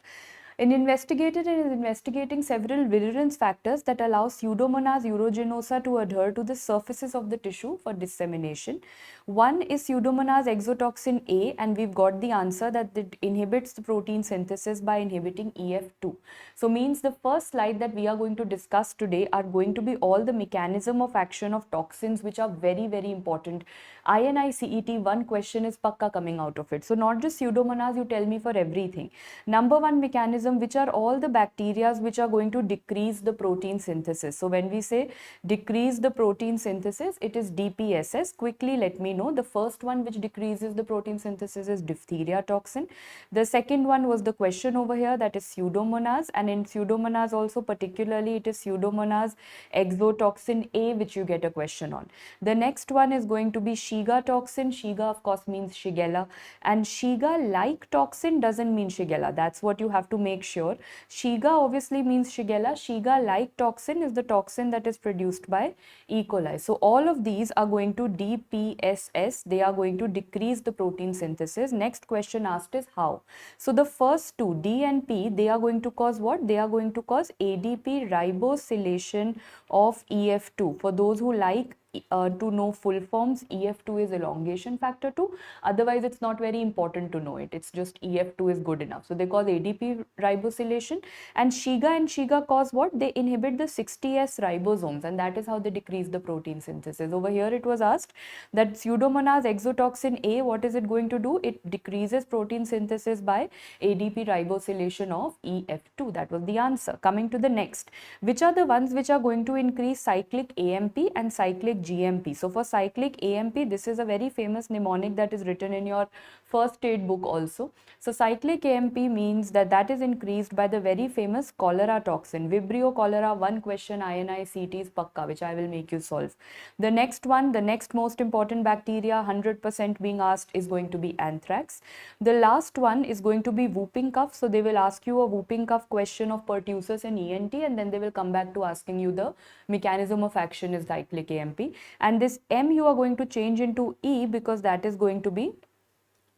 Speaker 1: An investigator is investigating several virulence factors that allow Pseudomonas aeruginosa to adhere to the surfaces of the tissue for dissemination. One is Pseudomonas exotoxin A, and we've got the answer that it inhibits the protein synthesis by inhibiting EF2. So means the first slide that we are going to discuss today are going to be all the mechanism of action of toxins, which are very, very important. INI-CET, one question is pakka coming out of it. So not just Pseudomonas, you tell me for everything. Number one mechanism, which are all the bacteria which are going to decrease the protein synthesis. So when we say decrease the protein synthesis, it is DPSS. Quickly let me know. The first one which decreases the protein synthesis is diphtheria toxin. The second one was the question over here, that is Pseudomonas, and in Pseudomonas also particularly it is Pseudomonas exotoxin A which you get a question on. The next one is going to be Shiga toxin. Shiga of course means Shigella, and Shiga like toxin doesn't mean Shigella. That's what you have to make sure. Shiga obviously means Shigella. Shiga like toxin is the toxin that is produced by E. coli. So all of these are going to DPSS. They are going to decrease the protein synthesis. Next question asked is how. So the first two, D and P, they are going to cause what? They are going to cause ADP ribosylation of EF2. For those who like to know full forms, EF2 is elongation factor 2. Otherwise, it's not very important to know it. It's just EF2 is good enough. So they cause ADP ribosylation. And Shiga cause what? They inhibit the 60S ribosomes, and that is how they decrease the protein synthesis. Over here, it was asked that Pseudomonas exotoxin A, what is it going to do? It decreases protein synthesis by ADP ribosylation of EF2. That was the answer. Coming to the next, which are the ones which are going to increase cyclic AMP and cyclic GMP. So for cyclic AMP, this is a very famous mnemonic that is written in your first aid book also. So cyclic AMP means that is increased by the very famous cholera toxin. Vibrio cholera, one question INI-CET is pakka, which I will make you solve. The next one, the next most important bacteria 100% being asked is going to be anthrax. The last one is going to be whooping cough. So they will ask you a whooping cough question of pertussis and ENT, and then they will come back to asking you the mechanism of action is cyclic AMP. And this M you are going to change into E because that is going to be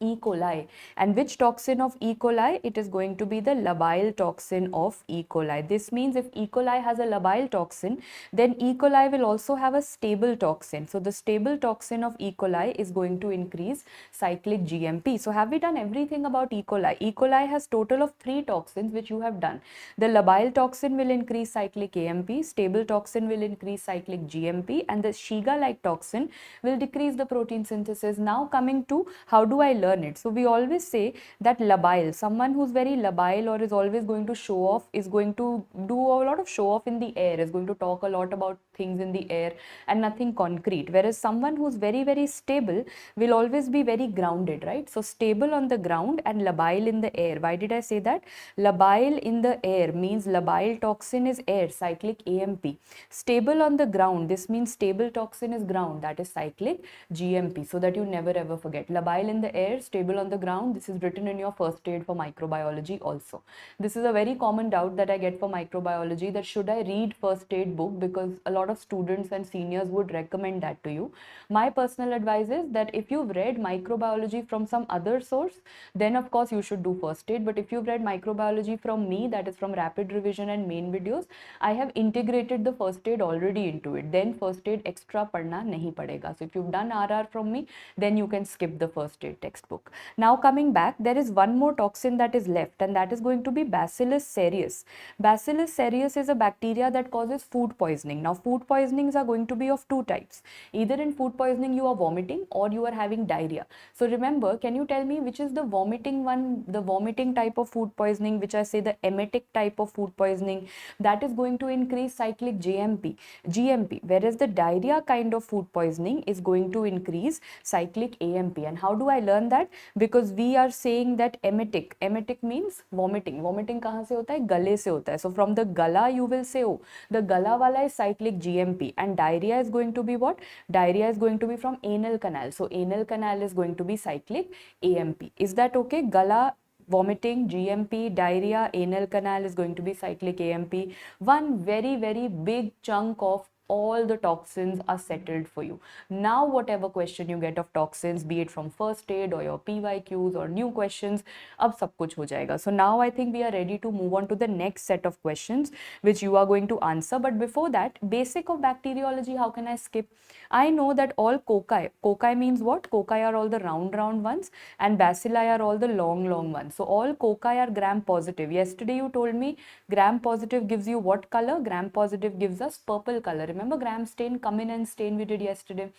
Speaker 1: E. coli. And which toxin of E. coli? It is going to be the labile toxin of E. coli. This means if E. coli has a labile toxin, then E. coli will also have a stable toxin. So the stable toxin of E. coli is going to increase cyclic GMP. So have we done everything about E. coli? E. coli has total of 3 toxins which you have done. The labile toxin will increase cyclic AMP, stable toxin will increase cyclic GMP, and the Shiga-like toxin will decrease the protein synthesis. Now coming to how do I learn it? So we always say that labile, someone who's very labile or is always going to show off, is going to do a lot of show off in the air, is going to talk a lot about things in the air and nothing concrete. Whereas someone who's very, very stable will always be very grounded, right? So stable on the ground and labile in the air. Why did I say that? Labile in the air means labile toxin is air, cyclic AMP. Stable on the ground, this means stable toxin is ground, that is cyclic GMP, so that you never ever forget. Labile in the air, stable on the ground, this is written in your first aid for microbiology also. This is a very common doubt that I get for microbiology, that should I read first aid book, because a lot of students and seniors would recommend that to you. My personal advice is that if you've read microbiology from some other source, then of course you should do first aid. But if you've read microbiology from me, that is from rapid revision and main videos, I have integrated the first aid already into it. Then first aid extra padna nahi padega. So if you've done RR from me, then you can skip the first aid textbook. Now coming back, there is one more toxin that is left, and that is going to be Bacillus cereus. Bacillus cereus is a bacteria that causes food poisoning. Now food poisonings are going to be of 2 types. Either in food poisoning you are vomiting or you are having diarrhea. So remember, can you tell me which is the vomiting one, the vomiting type of food poisoning, which I say the emetic type of food poisoning, that is going to increase cyclic GMP, whereas the diarrhea kind of food poisoning is going to increase cyclic AMP. And how do I learn that? Because we are saying that emetic means vomiting. Vomiting kahan se hota hai? Gale se hota hai. So from the gala you will say, oh, the gala wala is cyclic GMP, and diarrhea is going to be what? Diarrhea is going to be from anal canal. So anal canal is going to be cyclic AMP. Is that okay? Gala, vomiting, GMP, diarrhea, anal canal is going to be cyclic AMP. One very, very big chunk of all the toxins are settled for you. Now whatever question you get of toxins, be it from first aid or your PYQs or new questions, ab sab kuch ho jayega. So now I think we are ready to move on to the next set of questions which you are going to answer. But before that, basic of bacteriology, how can I skip? I know that all cocci means what? Cocci are all the round ones, and bacilli are all the long ones. So all cocci are gram positive. Yesterday you told me gram positive gives you what color? Gram positive gives us purple color. Remember gram stain, come in and stain we did yesterday.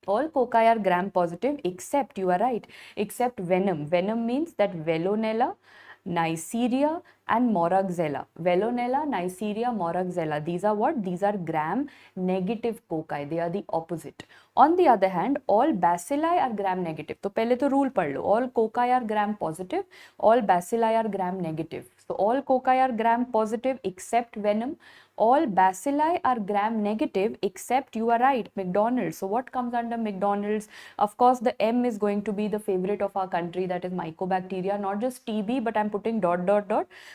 Speaker 1: All cocci are gram positive except, you are right, except venom. Venom means that Velonella, Neisseria and Moraxella. Velonella, Neisseria, Moraxella. These are what? These are gram negative cocci. They are the opposite. On the other hand, all bacilli are gram negative. So pehle to rule pad lo. All cocci are gram positive. All bacilli are gram negative. So all cocci are gram positive except venom. All bacilli are gram negative except, you are right, McDonald's. So what comes under McDonald's? Of course, the M is going to be the favorite of our country, that is mycobacteria. Not just TB, but I'm putting ...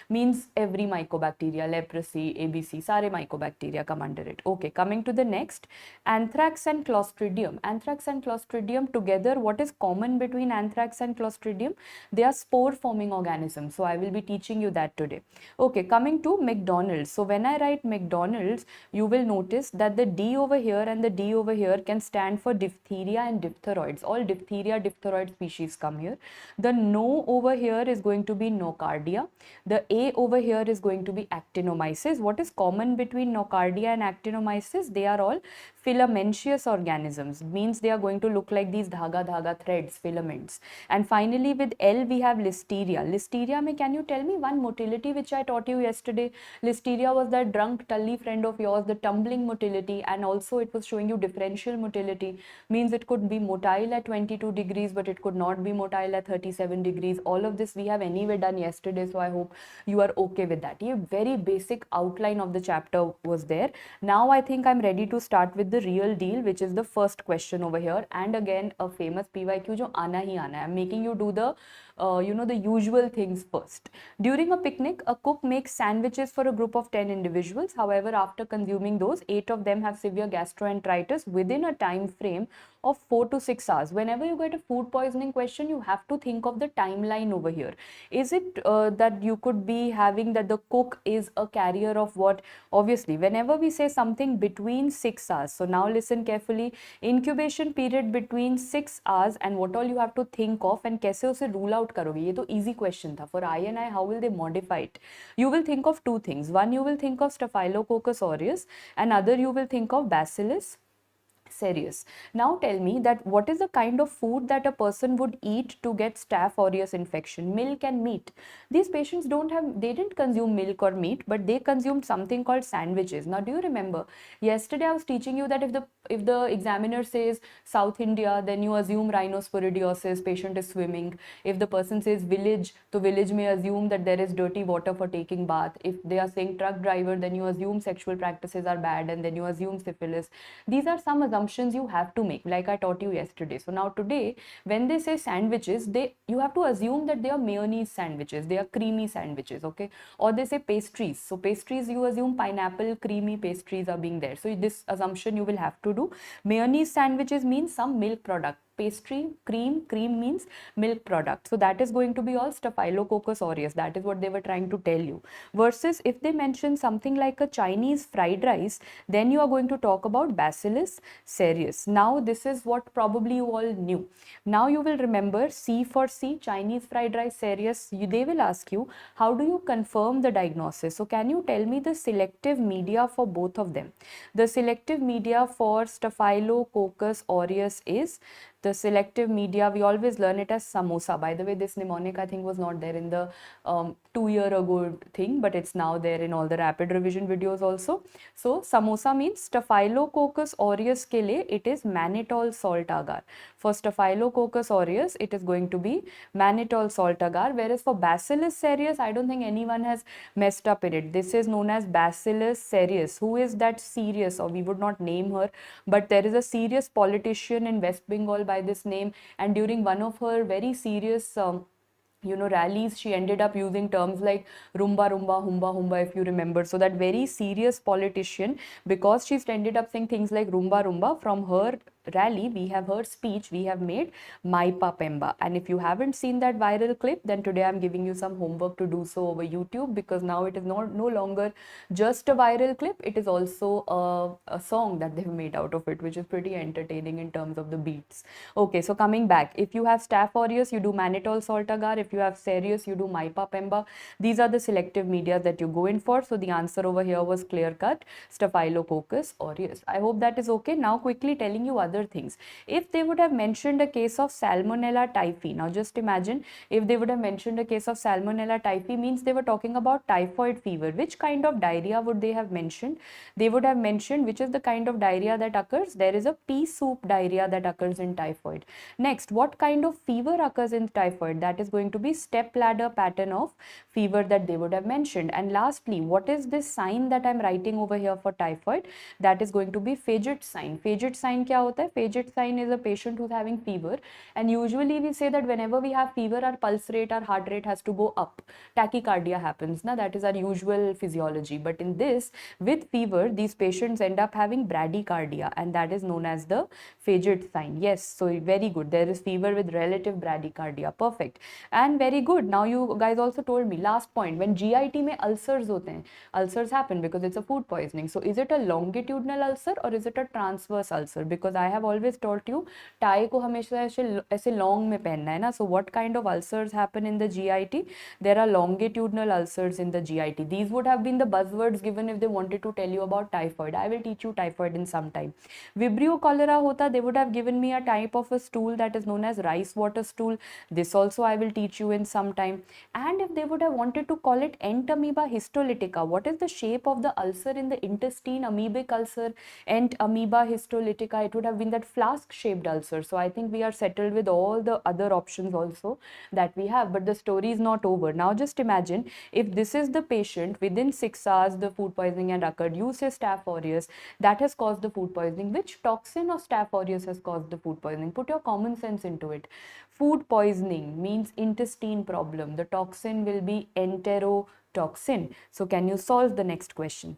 Speaker 1: means every mycobacteria, leprosy, ABC, sare mycobacteria come under it. Okay, coming to the next, anthrax and Clostridium. Anthrax and Clostridium together, what is common between anthrax and Clostridium? They are spore forming organisms. So I will be teaching you that today. Okay, coming to McDonald's. So when I write McDonald's, you will notice that the D over here and the D over here can stand for diphtheria and diphtheroids. All diphtheria, diphtheroid species come here. The No over here is going to be Nocardia. The A over here is going to be Actinomyces. What is common between Nocardia and Actinomyces? They are all filamentous organisms, means they are going to look like these dhaga threads, filaments. And finally with L we have Listeria. Listeria mein, can you tell me one motility which I taught you yesterday? Listeria was that drunk tully friend of yours, the tumbling motility, and also it was showing you differential motility, means it could be motile at 22 degrees but it could not be motile at 37 degrees. All of this we have anyway done yesterday, so I hope you are okay with that. A very basic outline of the chapter was there. Now I think I'm ready to start with the real deal, which is the first question over here, and again a famous PYQ jo aana hi aana hai. I'm making you do the the usual things first. During a picnic, a cook makes sandwiches for a group of 10 individuals. However, after consuming those, 8 of them have severe gastroenteritis within a time frame of 4 to 6 hours. Whenever you get a food poisoning question, you have to think of the timeline over here. Is it that you could be having that the cook is a carrier of what? Obviously, whenever we say something between 6 hours, so now listen carefully, incubation period between 6 hours, and what all you have to think of and कैसे उसे rule out करोगे, ये तो easy question था. For INI, how will they modify it? You will think of two things. One, you will think of Staphylococcus aureus, and other you will think of Bacillus cereus. Now tell me that what is the kind of food that a person would eat to get Staph aureus infection? Milk and meat. These patients they didn't consume milk or meat, but they consumed something called sandwiches. Now do you remember, yesterday I was teaching you that if the examiner says South India, then you assume rhinosporidiosis, patient is swimming. If the person says village, the village may assume that there is dirty water for taking bath. If they are saying truck driver, then you assume sexual practices are bad, and then you assume syphilis. These are some assumptions you have to make, like I taught you yesterday. So now today, when they say sandwiches, you have to assume that they are mayonnaise sandwiches, they are creamy sandwiches, okay? Or they say pastries. So pastries, you assume pineapple creamy pastries are being there. So this assumption you will have to do. Mayonnaise sandwiches means some milk product. Pastry, cream means milk product. So that is going to be all Staphylococcus aureus. That is what they were trying to tell you. Versus if they mention something like a Chinese fried rice, then you are going to talk about Bacillus cereus. Now this is what probably you all knew. Now you will remember C for C, Chinese fried rice cereus. They will ask you, how do you confirm the diagnosis? So can you tell me the selective media for both of them? The selective media for Staphylococcus aureus is, the selective media, we always learn it as samosa. By the way, this mnemonic I think was not there in the 2 year ago thing, but it's now there in all the rapid revision videos also. So samosa means Staphylococcus aureus ke liye it is mannitol salt agar. For Staphylococcus aureus, it is going to be mannitol salt agar, whereas for Bacillus cereus, I don't think anyone has messed up in it. This is known as Bacillus cereus. Who is that serious, or we would not name her, but there is a serious politician in West Bengal by this name, and during one of her very serious rallies, she ended up using terms like rumba rumba, humba humba, if you remember. So that very serious politician, because she's ended up saying things like rumba rumba, from her rally, we have her speech, we have made Maipa Pemba. And if you haven't seen that viral clip, then today I'm giving you some homework to do so over YouTube, because now it is no longer just a viral clip, it is also a song that they've made out of it, which is pretty entertaining in terms of the beats. Okay, so coming back, if you have Staph aureus, you do mannitol salt agar. If you have cereus, you do Maipa Pemba. These are the selective media that you go in for. So the answer over here was clear cut, Staphylococcus aureus. I hope that is okay. Now quickly telling you other things. If they would have mentioned a case of Salmonella typhi, now just imagine if they would have mentioned a case of Salmonella typhi, means they were talking about typhoid fever. Which kind of diarrhea would they have mentioned? They would have mentioned which is the kind of diarrhea that occurs. There is a pea soup diarrhea that occurs in typhoid. Next, what kind of fever occurs in typhoid? That is going to be step ladder pattern of fever that they would have mentioned. And lastly, what is this sign that I'm writing over here for typhoid? That is going to be Fagit sign. Fagit sign kya hota hai? Fagit sign is a patient who's having fever, and usually we say that whenever we have fever, our pulse rate, our heart rate has to go up. Tachycardia happens. Now that is our usual physiology. But in this, with fever, these patients end up having bradycardia, and that is known as the Fagit sign. Yes, so very good. There is fever with relative bradycardia. Perfect. And very good. Now you guys also told me, last point, when GIT mein ulcers hote hain, ulcers happen because it's a food poisoning. So is it a longitudinal ulcer or is it a transverse ulcer? Because I have always taught you tie ko hamesha aise long mein pehenna hai na. So what kind of ulcers happen in the GIT? There are longitudinal ulcers in the GIT. These would have been the buzzwords given if they wanted to tell you about typhoid. I will teach you typhoid in some time. Vibrio cholera hota, they would have given me a type of a stool that is known as rice water stool. This also I will teach you in some time. And if they would have wanted to call it entamoeba histolytica, what is the shape of the ulcer in the intestine? Amoebic ulcer, entamoeba histolytica, it would have been that flask shaped ulcer. So I think we are settled with all the other options also that we have, but the story is not over. Now just imagine if this is the patient, within 6 hours the food poisoning had occurred, you say Staph aureus, that has caused the food poisoning. Which toxin or Staph aureus has caused the food poisoning? Put your common sense into it. Food poisoning means intestine problem. The toxin will be enterotoxin. So can you solve the next question?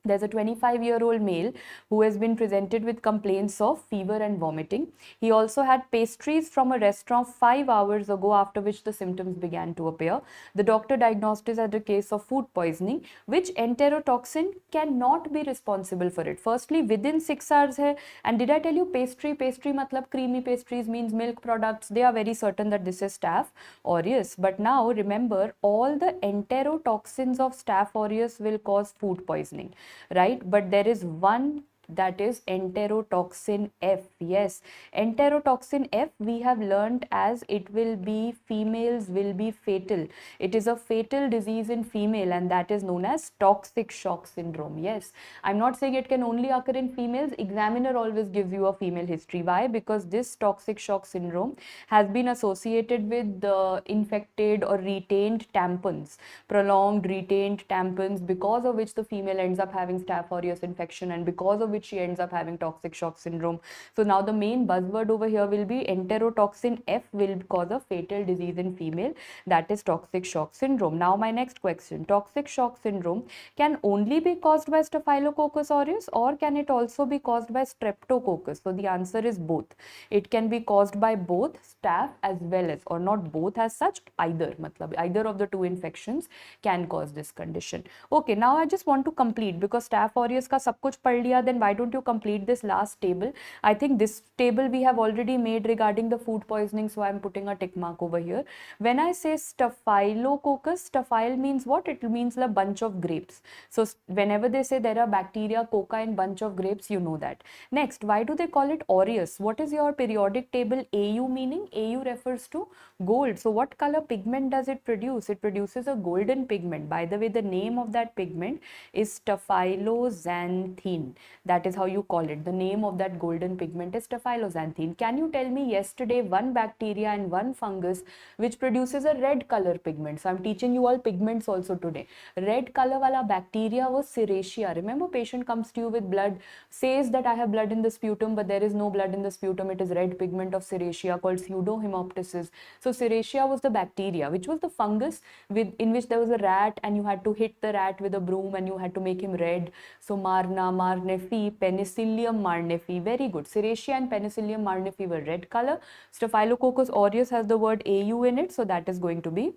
Speaker 1: There's a 25-year-old male who has been presented with complaints of fever and vomiting. He also had pastries from a restaurant 5 hours ago, after which the symptoms began to appear. The doctor diagnosed it as a case of food poisoning, which enterotoxin cannot be responsible for it. Firstly, within 6 hours hai, and did I tell you pastry matlab creamy pastries means milk products. They are very certain that this is Staph aureus. But now remember, all the enterotoxins of Staph aureus will cause food poisoning, right? But there is one, that is enterotoxin F. Yes, enterotoxin F we have learned as it will be, females will be fatal. It is a fatal disease in female, and that is known as toxic shock syndrome. Yes, I'm not saying it can only occur in females. Examiner always gives you a female history. Why? Because this toxic shock syndrome has been associated with the infected or retained tampons, prolonged retained tampons, because of which the female ends up having Staph aureus infection, and because of which she ends up having toxic shock syndrome. So now the main buzzword over here will be enterotoxin F will cause a fatal disease in female, that is toxic shock syndrome. Now my next question, toxic shock syndrome can only be caused by Staphylococcus aureus, or can it also be caused by Streptococcus? So the answer is both. It can be caused by both Staph as well as, or not both as such, either, matlab either of the two infections can cause this condition. Okay, now I just want to complete, because Staph aureus ka sab kuch pad liya, then why don't you complete this last table? I think this table we have already made regarding the food poisoning, so I am putting a tick mark over here. When I say Staphylococcus, Staphyl means what? It means a bunch of grapes. So whenever they say there are bacteria cocca in bunch of grapes, you know that. Next, why do they call it aureus? What is your periodic table AU meaning? AU refers to gold. So what color pigment does it produce? It produces a golden pigment. By the way, the name of that pigment is staphyloxanthine. That is how you call it. The name of that golden pigment is staphyloxanthine. Can you tell me yesterday one bacteria and one fungus which produces a red color pigment? So I'm teaching you all pigments also today. Red color wala bacteria was Serratia. Remember, patient comes to you with blood, says that I have blood in the sputum, but there is no blood in the sputum. It is red pigment of Serratia called pseudohemoptysis. So Serratia was the bacteria, which was the fungus in which there was a rat, and you had to hit the rat with a broom and you had to make him red. So Marna, Marnefi, Penicillium marnefi. Very good. Serratia and Penicillium marnefi were red color. Staphylococcus aureus has the word AU in it, so that is going to be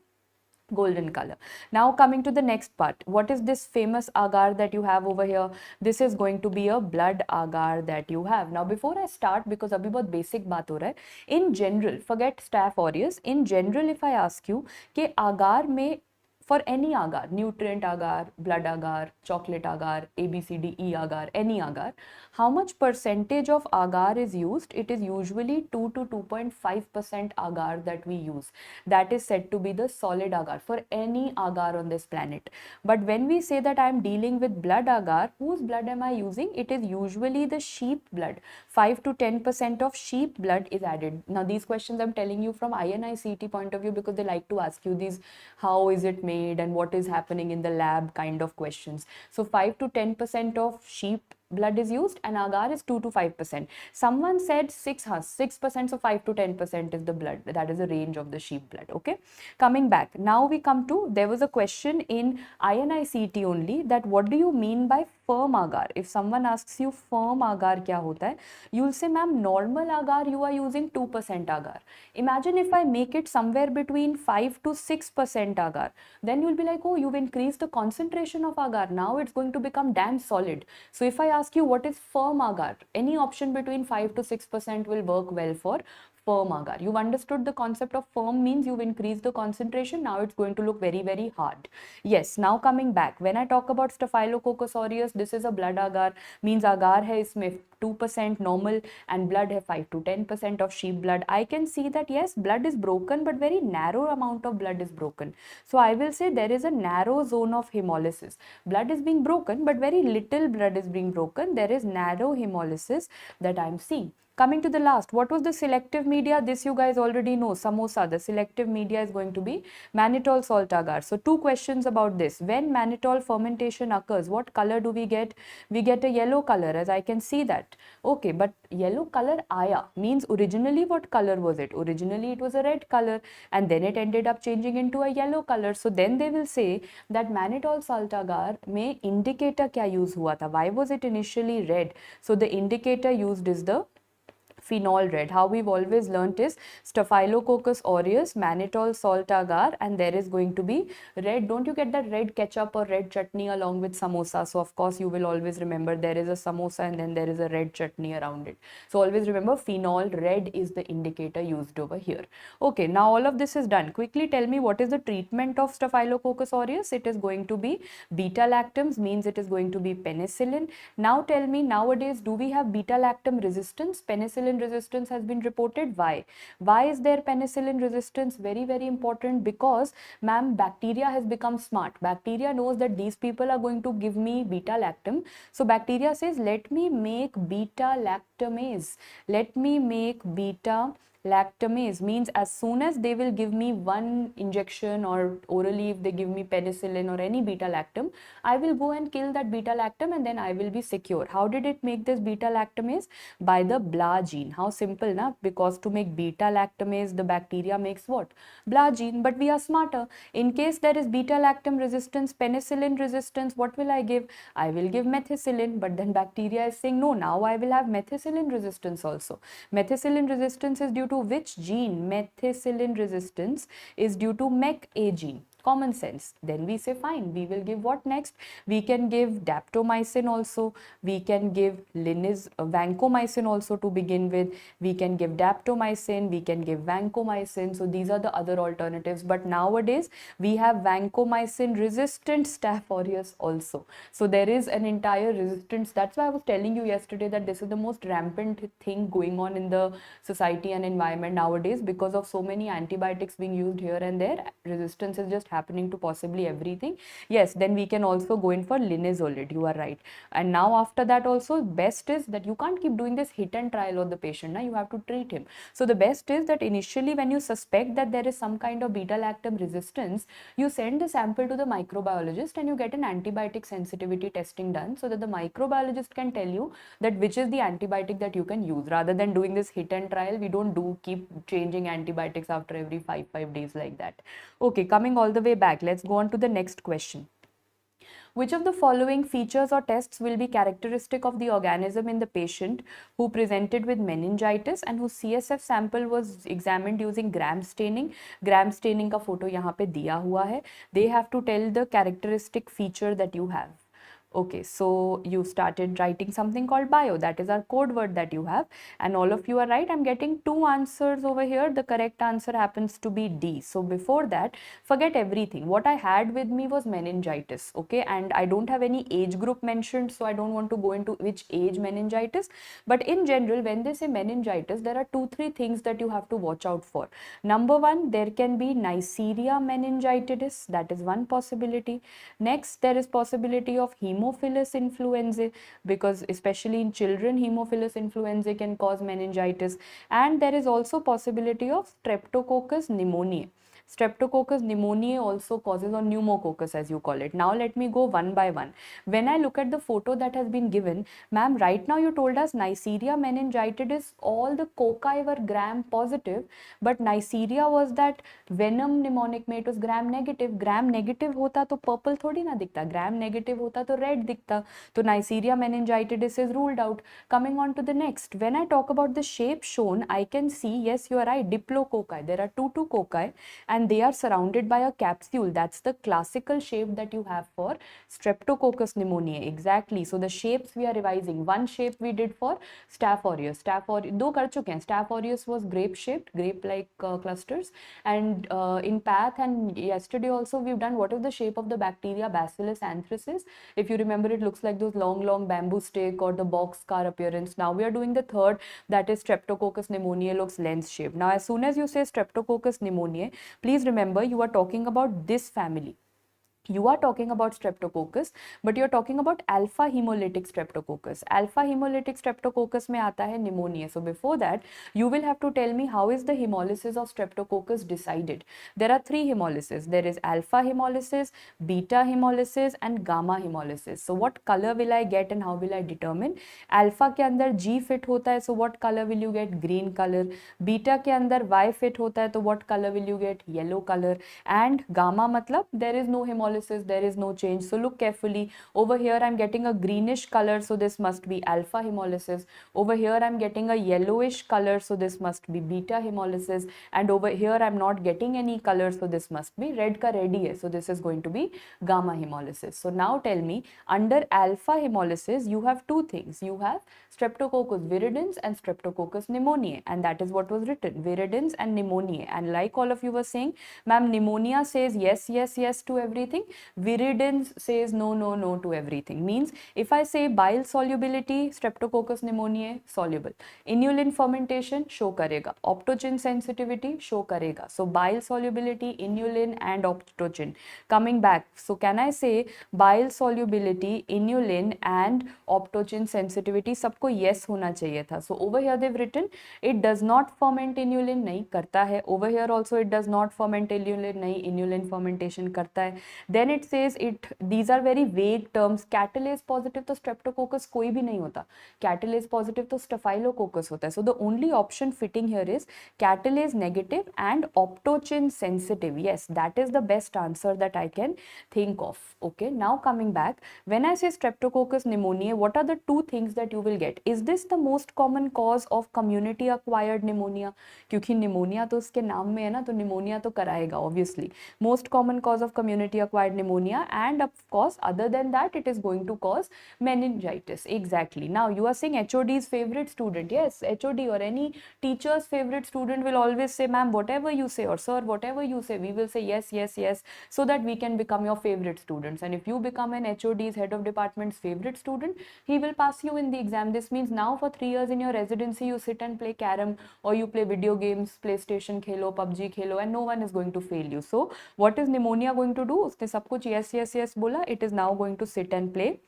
Speaker 1: golden color. Now coming to the next part, what is this famous agar that you have over here? This is going to be a blood agar that you have. Now before I start, because abhi bahut basic baat ho raha hai, in general, forget Staph aureus, in general if I ask you कि agar में, for any agar, nutrient agar, blood agar, chocolate agar, ABCDE agar, any agar, how much percentage of agar is used? It is usually 2 to 2.5% agar that we use. That is said to be the solid agar for any agar on this planet. But when we say that I am dealing with blood agar, whose blood am I using? It is usually the sheep blood. 5 to 10% of sheep blood is added. Now these questions I'm telling you from INI-CET point of view, because they like to ask you these, how is it made and what is happening in the lab kind of questions. So 5 to 10% of sheep blood is used, and agar is 2 to 5%. Someone said 6%, so 5 to 10% is the blood. That is the range of the sheep blood. Okay, coming back, now we come to, there was a question in INI-CET only, that what do you mean by firm agar? If someone asks you firm agar kya hota hai, you'll say, ma'am, normal agar you are using 2% agar. Imagine if I make it somewhere between 5 to 6% agar, then you'll be like, oh, you've increased the concentration of agar, now it's going to become damn solid. So if I ask you what is firm agar, any option between 5 to 6% will work well for firm agar. You've understood the concept of firm means you've increased the concentration. Now it's going to look very, very hard. Yes, now coming back, when I talk about Staphylococcus aureus, this is a blood agar, means agar hai isme 2% normal and blood hai 5 to 10% of sheep blood. I can see that yes, blood is broken, but very narrow amount of blood is broken. So I will say there is a narrow zone of hemolysis. Blood is being broken, but very little blood is being broken. There is narrow hemolysis that I am seeing. Coming to the last, what was the selective media? This you guys already know, samosa. The selective media is going to be mannitol salt agar. So 2 questions about this. When mannitol fermentation occurs, what color do we get? We get a yellow color, as I can see that. Okay, but yellow color aya means originally what color was it? Originally it was a red color and then it ended up changing into a yellow color. So then they will say that mannitol salt agar mein indicator kya use hua tha? Why was it initially red? So the indicator used is the phenol red. How we've always learnt is Staphylococcus aureus, mannitol salt agar, and there is going to be red. Don't you get that red ketchup or red chutney along with samosa? So of course you will always remember there is a samosa and then there is a red chutney around it. So always remember phenol red is the indicator used over here. Okay, now all of this is done. Quickly tell me what is the treatment of Staphylococcus aureus. It is going to be beta-lactams, means it is going to be penicillin. Now tell me, nowadays do we have beta-lactam resistance? Penicillin resistance has been reported. Why is there penicillin resistance? Very, very important, because ma'am, bacteria has become smart. Bacteria knows that these people are going to give me beta-lactam. So bacteria says, let me make beta-lactamase. Let me make beta-lactamase, means as soon as they will give me one injection or orally if they give me penicillin or any beta-lactam, I will go and kill that beta-lactam and then I will be secure. How did it make this beta-lactamase? By the BLA gene. How simple, na? Because to make beta-lactamase, the bacteria makes what? BLA gene. But we are smarter. In case there is beta-lactam resistance, penicillin resistance, what will I give? I will give methicillin. But then bacteria is saying, no, now I will have methicillin resistance also. Methicillin resistance is due to which gene? Methicillin resistance is due to MEC-A gene. Common sense. Then we say fine, we will give what next? We can give daptomycin also, we can give vancomycin also to begin with, we can give daptomycin, we can give vancomycin. So these are the other alternatives, but nowadays we have vancomycin resistant Staph aureus also. So there is an entire resistance. That's why I was telling you yesterday that this is the most rampant thing going on in the society and environment nowadays, because of so many antibiotics being used here and there. Resistance is just happening to possibly everything. Yes, then we can also go in for linezolid. You are right. And now after that also, best is that you can't keep doing this hit and trial on the patient. Now you have to treat him. So the best is that initially when you suspect that there is some kind of beta-lactam resistance, you send the sample to the microbiologist and you get an antibiotic sensitivity testing done, so that the microbiologist can tell you that which is the antibiotic that you can use. Rather than doing this hit and trial, we don't keep changing antibiotics after every 5 days like that. Okay, coming all the way back, let's go on to the next question. Which of the following features or tests will be characteristic of the organism in the patient who presented with meningitis and whose CSF sample was examined using gram staining? Gram staining का photo यहाँ पे दिया हुआ है. They have to tell the characteristic feature that you have. Okay, so you started writing something called bio. That is our code word that you have. And all of you are right. I'm getting 2 answers over here. The correct answer happens to be D. So before that, forget everything. What I had with me was meningitis. Okay, and I don't have any age group mentioned, so I don't want to go into which age meningitis. But in general, when they say meningitis, there are 2-3 things that you have to watch out for. Number 1, there can be Neisseria meningitis. That is one possibility. Next, there is possibility of Haemophilus influenzae, because especially in children, Haemophilus influenzae can cause meningitis. And there is also possibility of Streptococcus pneumoniae. Streptococcus pneumoniae also causes, or pneumococcus as you call it. Now let me go one by one. When I look at the photo that has been given, ma'am, right now you told us Neisseria meningitis, all the cocci were gram positive, but Neisseria was that venom mnemonic में, it was gram negative. Gram negative होता तो purple थोड़ी ना दिखता, gram negative होता तो red दिखता. तो Neisseria meningitis is ruled out. Coming on to the next, when I talk about the shape shown, I can see, yes, you are right, diplococci. There are two cocci and they are surrounded by a capsule. That's the classical shape that you have for Streptococcus pneumoniae. Exactly. So the shapes we are revising. One shape we did for Staph aureus. Staph aureus, दो कर चुके हैं. Staph aureus was grape shaped, grape like clusters, and in path and yesterday also we've done what is the shape of the bacteria, Bacillus anthracis. If you remember, it looks like those long bamboo stick or the boxcar appearance. Now we are doing the third, that is Streptococcus pneumoniae, looks lens shaped. Now as soon as you say Streptococcus pneumoniae, please remember you are talking about this family. you are talking about streptococcus, but you're talking about alpha hemolytic streptococcus. Alpha hemolytic streptococcus mein aata hai pneumonia. So before that, you will have to tell me how is the hemolysis of streptococcus decided. There are three hemolysis. There is alpha hemolysis, beta hemolysis and gamma hemolysis. So what color will I get and how will I determine? Alpha ke andar G fit hota hai, so what color will you get? Green color. Beta ke andar Y fit hota hai, so what color will you get? Yellow color. And gamma matlab there is no hemolysis, there is no change. So look carefully. Over here I'm getting a greenish color, so this must be alpha hemolysis. Over here I'm getting a yellowish color, so this must be beta hemolysis. And over here I'm not getting any color, so this must be red ka red hi hai, so this is going to be gamma hemolysis. So now tell me, under alpha hemolysis you have two things. You have Streptococcus viridans and Streptococcus pneumoniae, and that is what was written, viridans and pneumoniae. And like all of you were saying, ma'am, pneumonia says yes, yes, yes to everything. Viridans says no, no, no to everything. Means if I say bile solubility, Streptococcus pneumoniae soluble. Inulin fermentation show karega. Optogen sensitivity show karega. So bile solubility, inulin and optogen. Coming back, so can I say bile solubility, inulin and optogen sensitivity सबको yes होना चाहिए था. So over here they've written it does not ferment inulin, नहीं करता है. Over here also it does not ferment inulin, नहीं, inulin fermentation करता है. Then it says it, these are very vague terms. Catalase positive तो streptococcus कोई भी नहीं होता. Catalase positive तो staphylococcus होता है. So the only option fitting here is catalase negative and optogen sensitive. Yes, that is the best answer that I can think of. Okay, now coming back, when I say Streptococcus pneumoniae, what are the two things that you will get? Is this the most common cause of community acquired pneumonia? क्योंकि pneumonia तो उसके नाम में है ना, तो pneumonia तो कराएगा obviously. Most common cause of community acquired pneumonia, and of course other than that it is going to cause meningitis. Exactly. Now you are saying HOD's favorite student. Yes, HOD or any teacher's favorite student will always say, ma'am, whatever you say, or sir, whatever you say, we will say yes, yes, yes, so that we can become your favorite students. And if you become an HOD's, head of department's favorite student, he will pass you in the exam. This means now for 3 years in your residency you sit and play carom, or you play video games, PlayStation khelo, PUBG khelo, and no one is going to fail you. So what is pneumonia going to do? Usne sab kuch yes, yes, yes bola. It is now going to sit and play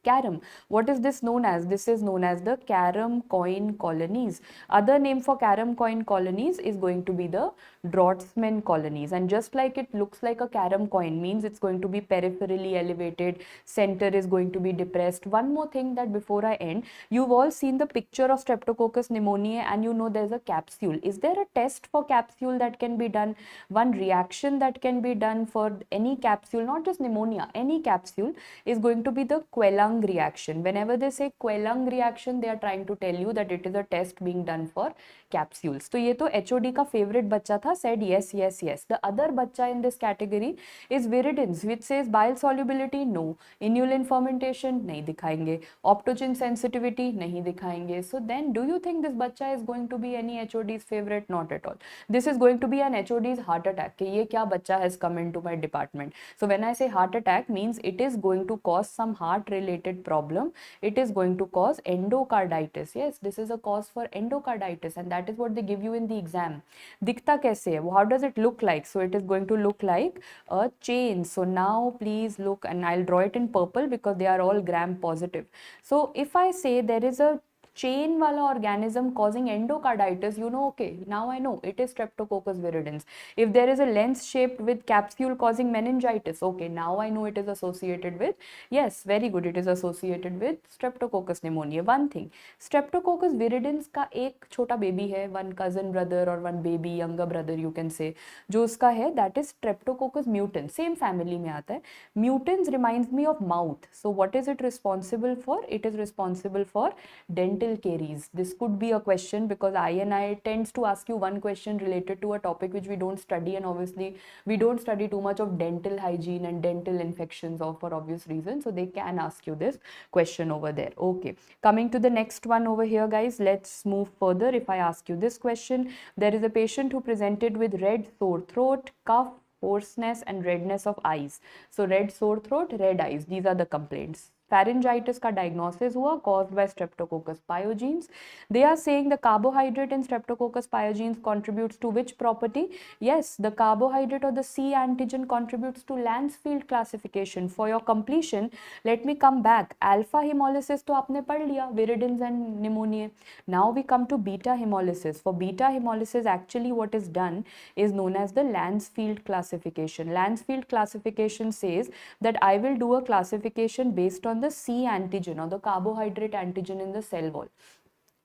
Speaker 1: carom. What is this known as? This is known as the carom coin colonies. Other name for carom coin colonies is going to be the Draughtsman colonies. And just like it looks like a carom coin, means it's going to be peripherally elevated, center is going to be depressed. One more thing that before I end, you've all seen the picture of Streptococcus pneumoniae and you know there's a capsule. Is there a test for capsule that can be done? One reaction that can be done for any capsule, not just pneumonia, any capsule, is going to be the Quelling reaction. Whenever they say Quelling reaction, they are trying to tell you that it is a test being done for capsules. So ये तो HOD का favorite बच्चा था, said yes, yes, yes. The other बच्चा in this category is viridans, which says bile solubility, no. Inulin fermentation, नहीं दिखाएंगे. Optogen sensitivity, नहीं दिखाएंगे. So then, do you think this बच्चा is going to be any HOD's favorite? Not at all. This is going to be an HOD's heart attack. कि ये क्या बच्चा has come into my department. So when I say heart attack, means it is going to cause some heart related problem. It is going to cause endocarditis. Yes, this is a cause for endocarditis, and that is what they give you in the exam. दिखता कैसे है? How does it look like? So it is going to look like a chain. So now please look, and I'll draw it in purple because they are all gram positive. So if I say there is a chain wala organism causing endocarditis, you know, okay, now I know it is Streptococcus viridans. If there is a lens shaped with capsule causing meningitis, okay, now I know it is associated with, yes, very good, it is associated with Streptococcus pneumoniae. One thing, Streptococcus viridans का एक छोटा baby है, one cousin brother or one baby younger brother you can say, जो उसका है, that is Streptococcus mutans, same family में आता है. Mutans reminds me of mouth. So what is it responsible for? It is responsible for dental caries. This could be a question because INI tends to ask you one question related to a topic which we don't study, and obviously we don't study too much of dental hygiene and dental infections, or for obvious reasons, so they can ask you this question over there. Okay, coming to the next one over here, guys, let's move further. If I ask you this question, there is a patient who presented with red sore throat, cough, hoarseness and redness of eyes. So red sore throat, red eyes, these are the complaints. pharyngitis का diagnosis हुआ caused by Streptococcus pyogenes. They are saying the carbohydrate in Streptococcus pyogenes contributes to which property? Yes, the carbohydrate or the C antigen contributes to Lancefield classification. For your completion, let me come back. Alpha hemolysis तो आपने पढ़ लिया, viridins and pneumonia. Now we come to beta hemolysis. For beta hemolysis, actually what is done is known as the Lancefield classification. Lancefield classification says that I will do a classification based on the C antigen or the carbohydrate antigen in the cell wall.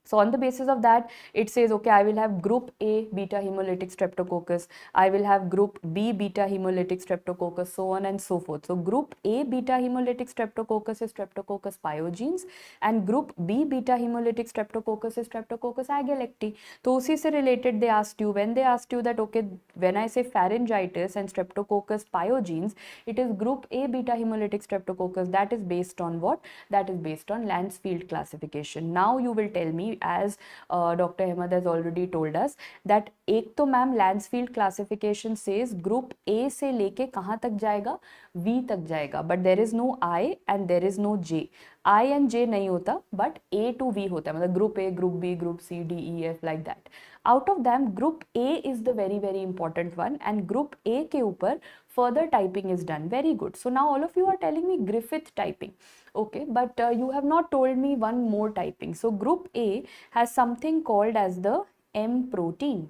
Speaker 1: So on the basis of that, it says, okay, I will have group A beta hemolytic streptococcus, I will have group B beta hemolytic streptococcus, so on and so forth. So group A beta hemolytic streptococcus is Streptococcus pyogenes and group B beta hemolytic streptococcus is Streptococcus agalacti. तो उसी से related they asked you, when they asked you that, okay, when I say pharyngitis and Streptococcus pyogenes, it is group A beta hemolytic streptococcus. That is based on what? That is based on Lancefield classification. Now you will tell me, as Dr. Ahmed has already told us, that एक तो ma'am Lancefield classification says group A से लेके कहाँ तक जाएगा? V तक जाएगा, but there is no I and there is no J. I and J नहीं होता, but A to V होता है, मतलब group A, group B, group C, D, E, F like that. Out of them, group A is the very important one, and group A के ऊपर further typing is done. Very good. So now all of you are telling me Griffith typing. Okay, but you have not told me one more typing. So group A has something called as the M protein.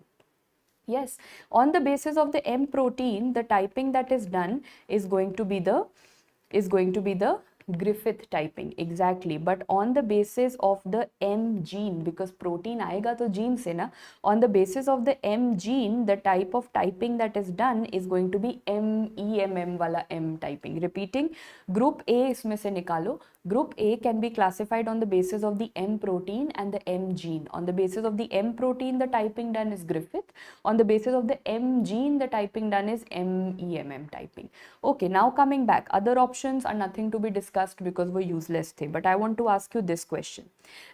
Speaker 1: Yes, on the basis of the M protein, the typing that is done is going to be the Griffith typing, exactly. But on the basis of the M gene, because protein आएगा तो gene से ना, on the basis of the M gene, the type of typing that is done is going to be MEMM वाला M typing. Repeating, group A इसमें से निकालो. Group A can be classified on the basis of the M protein and the M gene. On the basis of the M protein, the typing done is Griffith. On the basis of the M gene, the typing done is MEMM typing. Okay, now coming back, other options are nothing to be discussed because we're useless thing. But I want to ask you this question.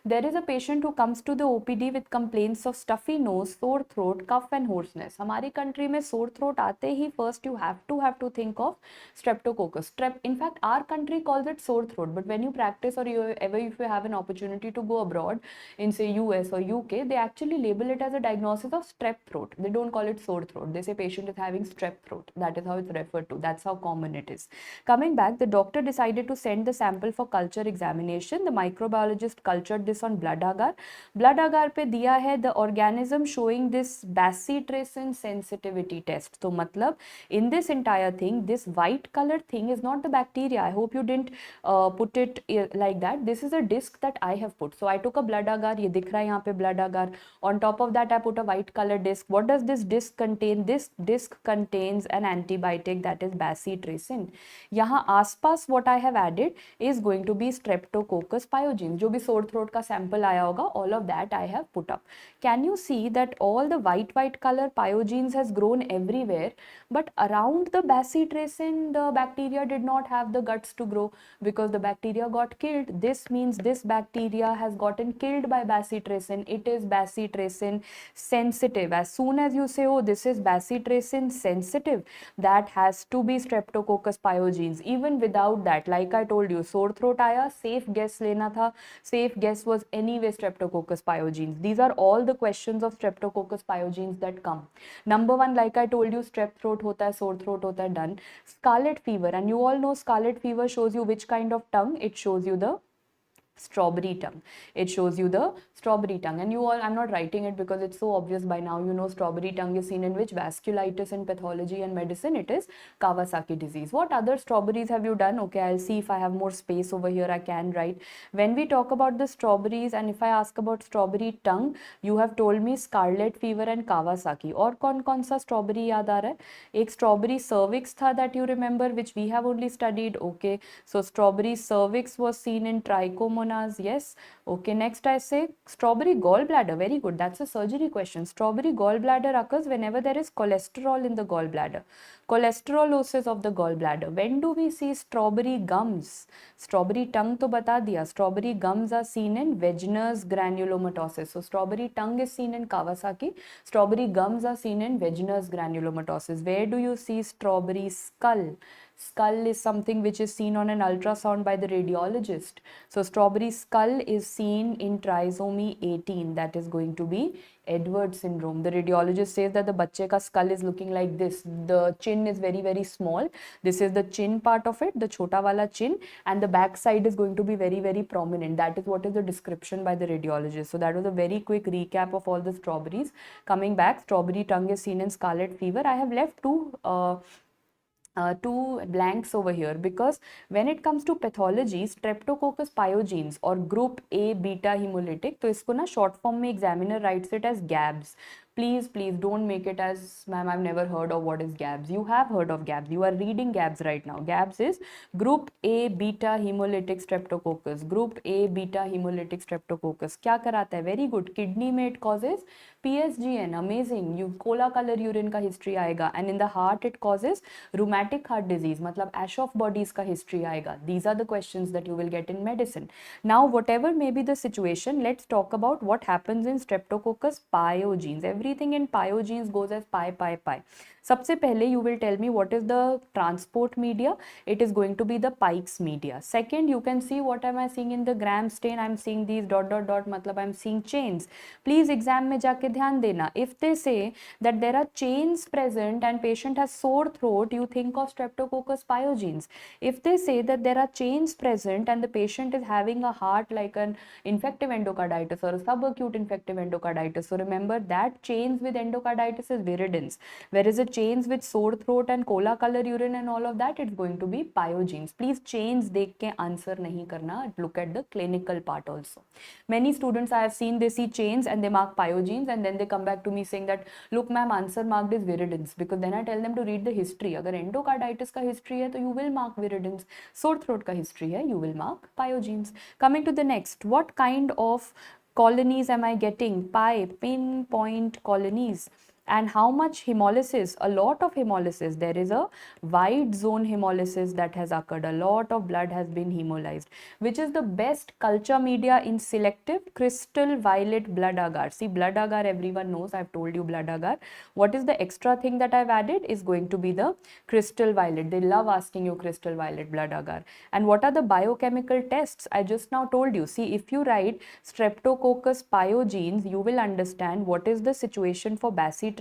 Speaker 1: There is a patient who comes to the OPD with complaints of stuffy nose, sore throat, cough and hoarseness. हमारी country में sore throat आते ही first you have to think of Streptococcus. In fact, our country calls it sore throat, but when you practice or if you have an opportunity to go abroad in say US or UK, they actually label it as a diagnosis of strep throat. They don't call it sore throat. They say patient is having strep throat. That is how it's referred to. That's how common it is. Coming back, the doctor decided to send the sample for culture examination. The microbiologist cultured this on blood agar. Blood agar पे दिया है the organism showing this bacitracin sensitivity test. So मतलब in this entire thing, this white colored thing is not the bacteria. I hope you didn't put it like that. This is a disc that I have put. So I took a blood agar. ये दिख रहा है यहाँ पे blood agar. On top of that, I put a white color disc. What does this disc contain? This disc contains an antibiotic that is bacitracin. यहाँ आसपास what I have added is going to be Streptococcus pyogenes. जो भी sore throat का sample आया होगा, all of that I have put up. Can you see that all the white color pyogenes has grown everywhere, but around the bacitracin, the bacteria did not have the guts to grow because the bacteria got killed. This means this bacteria has gotten killed by bacitracin. It is bacitracin sensitive. As soon as you say, oh, this is bacitracin sensitive, that has to be Streptococcus pyogenes. Even without that, like I told you, sore throat आया, safe guess लेना था. Safe guess was anyway Streptococcus pyogenes. These are all the questions of Streptococcus pyogenes that come. Number one, like I told you, strep throat होता है, sore throat होता है, done. Scarlet fever, and you all know scarlet fever shows you which kind of tongue. It shows you the strawberry tongue. It shows you the strawberry tongue, and you all, I'm not writing it because it's so obvious by now. You know strawberry tongue is seen in which? Vasculitis in pathology and medicine. It is Kawasaki disease. What other strawberries have you done? Okay, I'll see if I have more space over here. I can write. When we talk about the strawberries, and if I ask about strawberry tongue, you have told me scarlet fever and Kawasaki. और कौन सा strawberry याद आ रहा है? एक strawberry cervix था that you remember, which we have only studied. Okay, so strawberry cervix was seen in trichomonas. Yes. Okay, next I say strawberry gallbladder. Very good. That's a surgery question. Strawberry gallbladder occurs whenever there is cholesterol in the gallbladder. Cholesterolosis of the gallbladder. When do we see strawberry gums? Strawberry tongue to bata diya. Strawberry gums are seen in Wegener's granulomatosis. So strawberry tongue is seen in Kawasaki. Strawberry gums are seen in Wegener's granulomatosis. Where do you see strawberry skull? skull is something which is seen on an ultrasound by the radiologist. So strawberry skull is seen in trisomy 18, that is going to be Edwards syndrome. The radiologist says that the bachche ka skull is looking like this. The chin is very, very small. This is the chin part of it, the chota wala chin, and the back side is going to be very, very prominent. That is what is the description by the radiologist. So that was a very quick recap of all the strawberries. Coming back, strawberry tongue is seen in scarlet fever. I have left two blanks over here because when it comes to pathology, Streptococcus pyogenes or group A beta hemolytic, तो इसको ना short form में examiner writes it as GABs. Please don't make it as, ma'am, I've never heard of what is GABs. You have heard of GABs. You are reading GABs right now. GABs is group A beta hemolytic streptococcus. Group A beta hemolytic streptococcus. क्या कराता है? Very good. Kidney में it causes PSGN. Amazing. You cola color urine का history आएगा. And in the heart it causes rheumatic heart disease. मतलब ash of bodies का history आएगा. These are the questions that you will get in medicine. Now, whatever may be the situation, let's talk about what happens in Streptococcus pyogenes. Everything in pyogenes goes as pi. सबसे पहले you will tell me what is the transport media. It is going to be the Pike's media. Second, you can see what am I seeing in the gram stain. I'm seeing these ... मतलब I'm seeing chains. Please exam में जाके ध्यान देना. If they say that there are chains present and patient has sore throat, you think of Streptococcus pyogenes. If they say that there are chains present and the patient is having a heart like an infective endocarditis or a subacute infective endocarditis, so remember that chains with endocarditis is viridins, whereas a chains with sore throat and cola color urine and all of that, it's going to be pyogenes. Please chains देख के answer नहीं करना. Look at the clinical part also. Many students I have seen, they see chains and they mark pyogenes and then they come back to me saying that look ma'am, answer marked is viridins, because then I tell them to read the history. अगर endocarditis का history है तो you will mark viridins. Sore throat का history है, you will mark pyogenes. Coming to the next, what kind of colonies am I getting? Pinpoint colonies. And how much hemolysis? A lot of hemolysis. There is a wide zone hemolysis that has occurred. A lot of blood has been hemolyzed. Which is the best culture media in selective? Crystal violet blood agar. See, blood agar everyone knows. I've told you blood agar. What is the extra thing that I've added is going to be the crystal violet. They love asking you crystal violet blood agar. And what are the biochemical tests? I just now told you. See, if you write Streptococcus pyogenes, you will understand what is the situation for bacitracin.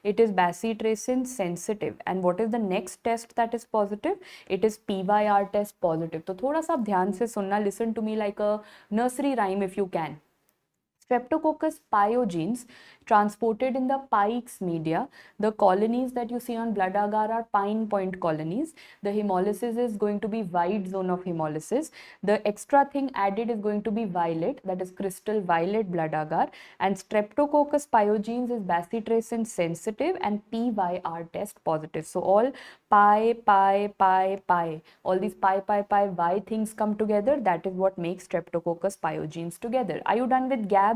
Speaker 1: It is bacitracin sensitive. And what is the next test that is positive? It is PYR test positive. तो थोड़ा सा ध्यान से सुनना. Listen to me like a nursery rhyme if you can. Streptococcus pyogenes transported in the Pike's media. The colonies that you see on blood agar are pine point colonies. The hemolysis is going to be wide zone of hemolysis. The extra thing added is going to be violet, that is crystal violet blood agar. And Streptococcus pyogenes is bacitracin sensitive and PYR test positive. So all pi. All these pi, Y things come together. That is what makes Streptococcus pyogenes together. Are you done with GABs?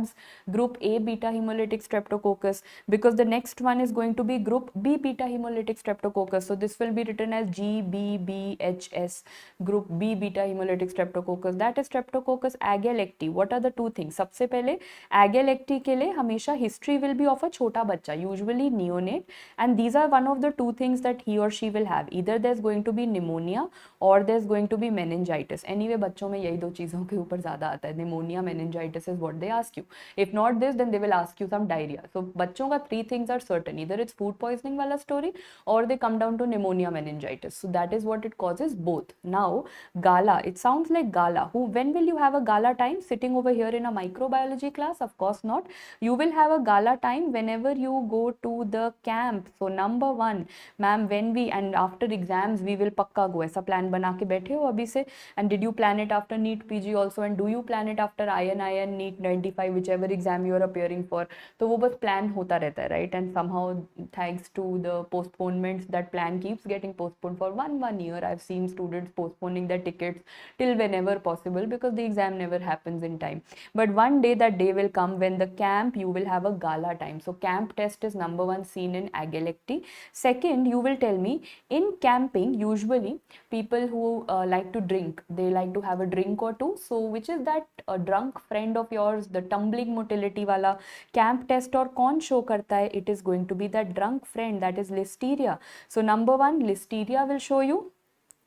Speaker 1: Group A beta hemolytic Streptococcus, because the next one is going to be group B beta hemolytic Streptococcus. So this will be written as GBBHS, group B beta hemolytic Streptococcus. That is Streptococcus agalacti. What are the two things? सबसे पहले agalacti के लिए हमेशा history will be of a छोटा बच्चा, usually neonate, and these are one of the two things that he or she will have. Either there's going to be pneumonia or there's going to be meningitis. Anyway, बच्चों में यही दो चीजों के ऊपर ज्यादा आता है. Pneumonia, meningitis is what they ask you. If not this, then they will ask you some diarrhea. So बच्चों का three things are certain. Either it's food poisoning वाला story or they come down to pneumonia, meningitis. So that is what it causes, both. Now gala, it sounds like gala. When will you have a gala time? Sitting over here in a microbiology class? Of course not. You will have a gala time whenever you go to the camp. So number one, ma'am, when we, and after exams we will पक्का go. ऐसा plan बना के बैठे हो अभी से? And did you plan it after NEET PG also? And do you plan it after INI and NEET 95, whichever exam you are appearing for? तो वो बस plan होता रहता है, right? And somehow thanks to the postponements, that plan keeps getting postponed for one year. I've seen students postponing their tickets till whenever possible because the exam never happens in time. But one day, that day will come when the camp, you will have a gala time. So camp test is number one seen in agalacti. Second, you will tell me, in camping usually people who like to drink, they like to have a drink or two. So which is that drunk friend of yours, the tumbling motility wala camp test or कौन show करता है? It is going to be that drunk friend, that is Listeria. So number one, Listeria will show you.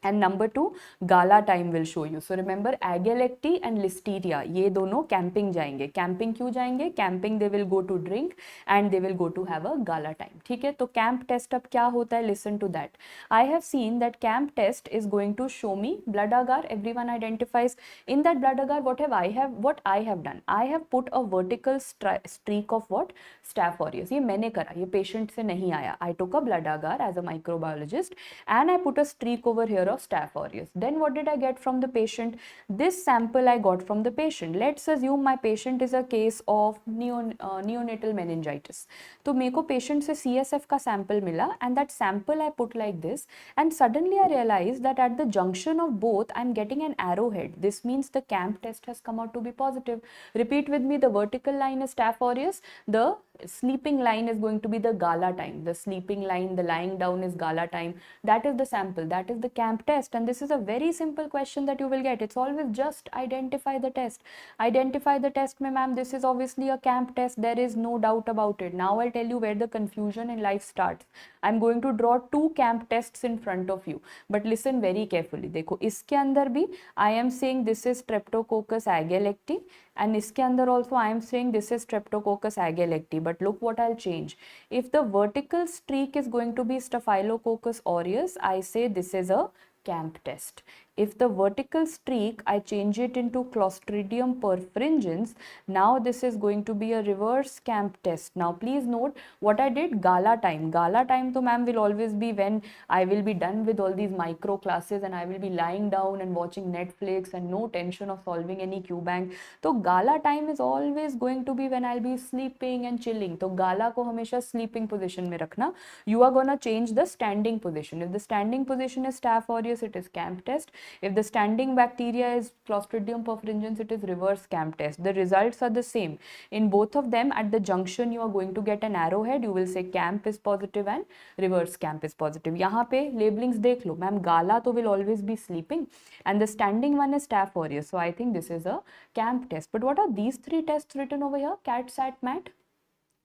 Speaker 1: And number 2, gala time will show you. So remember, agalacti and listeria, ये दोनों camping जाएंगे. Camping क्यों जाएंगे? Camping they will go to drink and they will go to have a gala time. ठीक है, तो camp test अब क्या होता है? Listen to that. I have seen that camp test is going to show me blood agar. Everyone identifies in that blood agar. What I have done? I have put a vertical streak of what? Staph aureus. ये मैंने करा, ये patient से नहीं आया. I took a blood agar as a microbiologist and I put a streak over here of Staph aureus. Then what did I get from the patient? This sample I got from the patient. Let's assume my patient is a case of neonatal meningitis. तो मेरे को patient से CSF का sample मिला, and that sample I put like this, and suddenly I realized that at the junction of both I'm getting an arrowhead. This means the camp test has come out to be positive. Repeat with me, the vertical line is Staph aureus, the sleeping line is going to be the gala time. The sleeping line, the lying down is gala time. That is the sample, that is the camp test. And this is a very simple question that you will get. It's always just identify the test. Identify the test, ma'am. This is obviously a camp test. There is no doubt about it. Now I'll tell you where the confusion in life starts. I'm going to draw 2 camp tests in front of you. But listen very carefully. देखो, इसके अंदर भी I am saying this is Streptococcus agalacti, and इसके अंदर also I am saying this is Streptococcus agalacti. But look what I'll change. If the vertical streak is going to be Staphylococcus aureus, I say this is a camp test. If the vertical streak, I change it into Clostridium perfringens, now this is going to be a reverse camp test. Now please note what I did, gala time. Gala time to ma'am will always be when I will be done with all these micro classes and I will be lying down and watching Netflix and no tension of solving any Q bank. So gala time is always going to be when I'll be sleeping and chilling. So gala को हमेशा sleeping position में रखना. You are gonna change the standing position. If the standing position is Staph aureus, it is camp test. If the standing bacteria is Clostridium perfringens, it is reverse camp test. The results are the same. In both of them, at the junction, you are going to get an arrowhead. You will say camp is positive and reverse camp is positive. यहाँ पे labelings देख लो. Ma'am, gala तो will always be sleeping. And the standing one is Staph aureus. So I think this is a camp test. But what are these 3 tests written over here? CAT, SAT, MAT?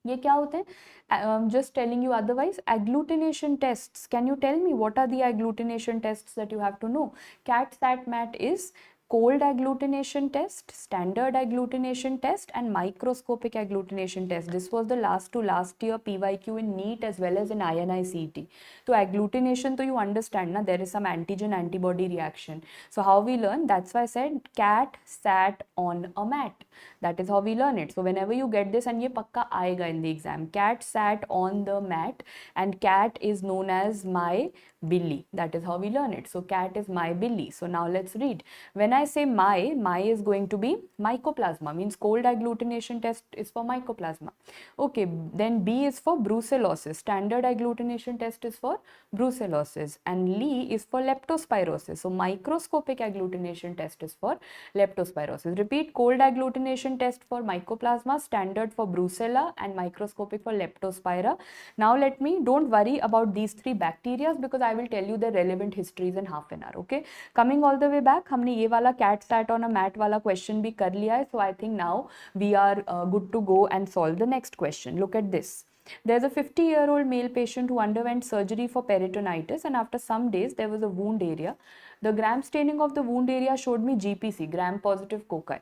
Speaker 1: ये क्या होते हैं? Just telling you otherwise. Agglutination tests. Can you tell me what are the agglutination tests that you have to know? CAT, SAT, MAT is cold agglutination test, standard agglutination test, and microscopic agglutination test. This was the last year PYQ in NEET as well as in INI-CET. So agglutination, so you understand, na, there is some antigen antibody reaction. So how we learn? That's why I said CAT, SAT on a mat. That is how we learn it. So whenever you get this, and ye pakka aayega in the exam, CAT, SAT on the mat, and CAT is known as my billy. That is how we learn it. So CAT is my billy. So now let's read. When I say my is going to be mycoplasma, means cold agglutination test is for mycoplasma. Okay, then B is for brucellosis. Standard agglutination test is for brucellosis, and Li is for leptospirosis. So microscopic agglutination test is for leptospirosis. Repeat, cold agglutination test for mycoplasma, standard for brucella, and microscopic for leptospira. Now don't worry about these 3 bacteria because I will tell you the relevant histories in half an hour. Okay, coming all the way back, हमने ये वाला CAT, SAT on a mat वाला question भी कर लिया है. So I think now we are good to go and solve the next question. Look at this. There's a 50-year-old male patient who underwent surgery for peritonitis, and after some days there was a wound area. The gram staining of the wound area showed me GPC, gram-positive cocci.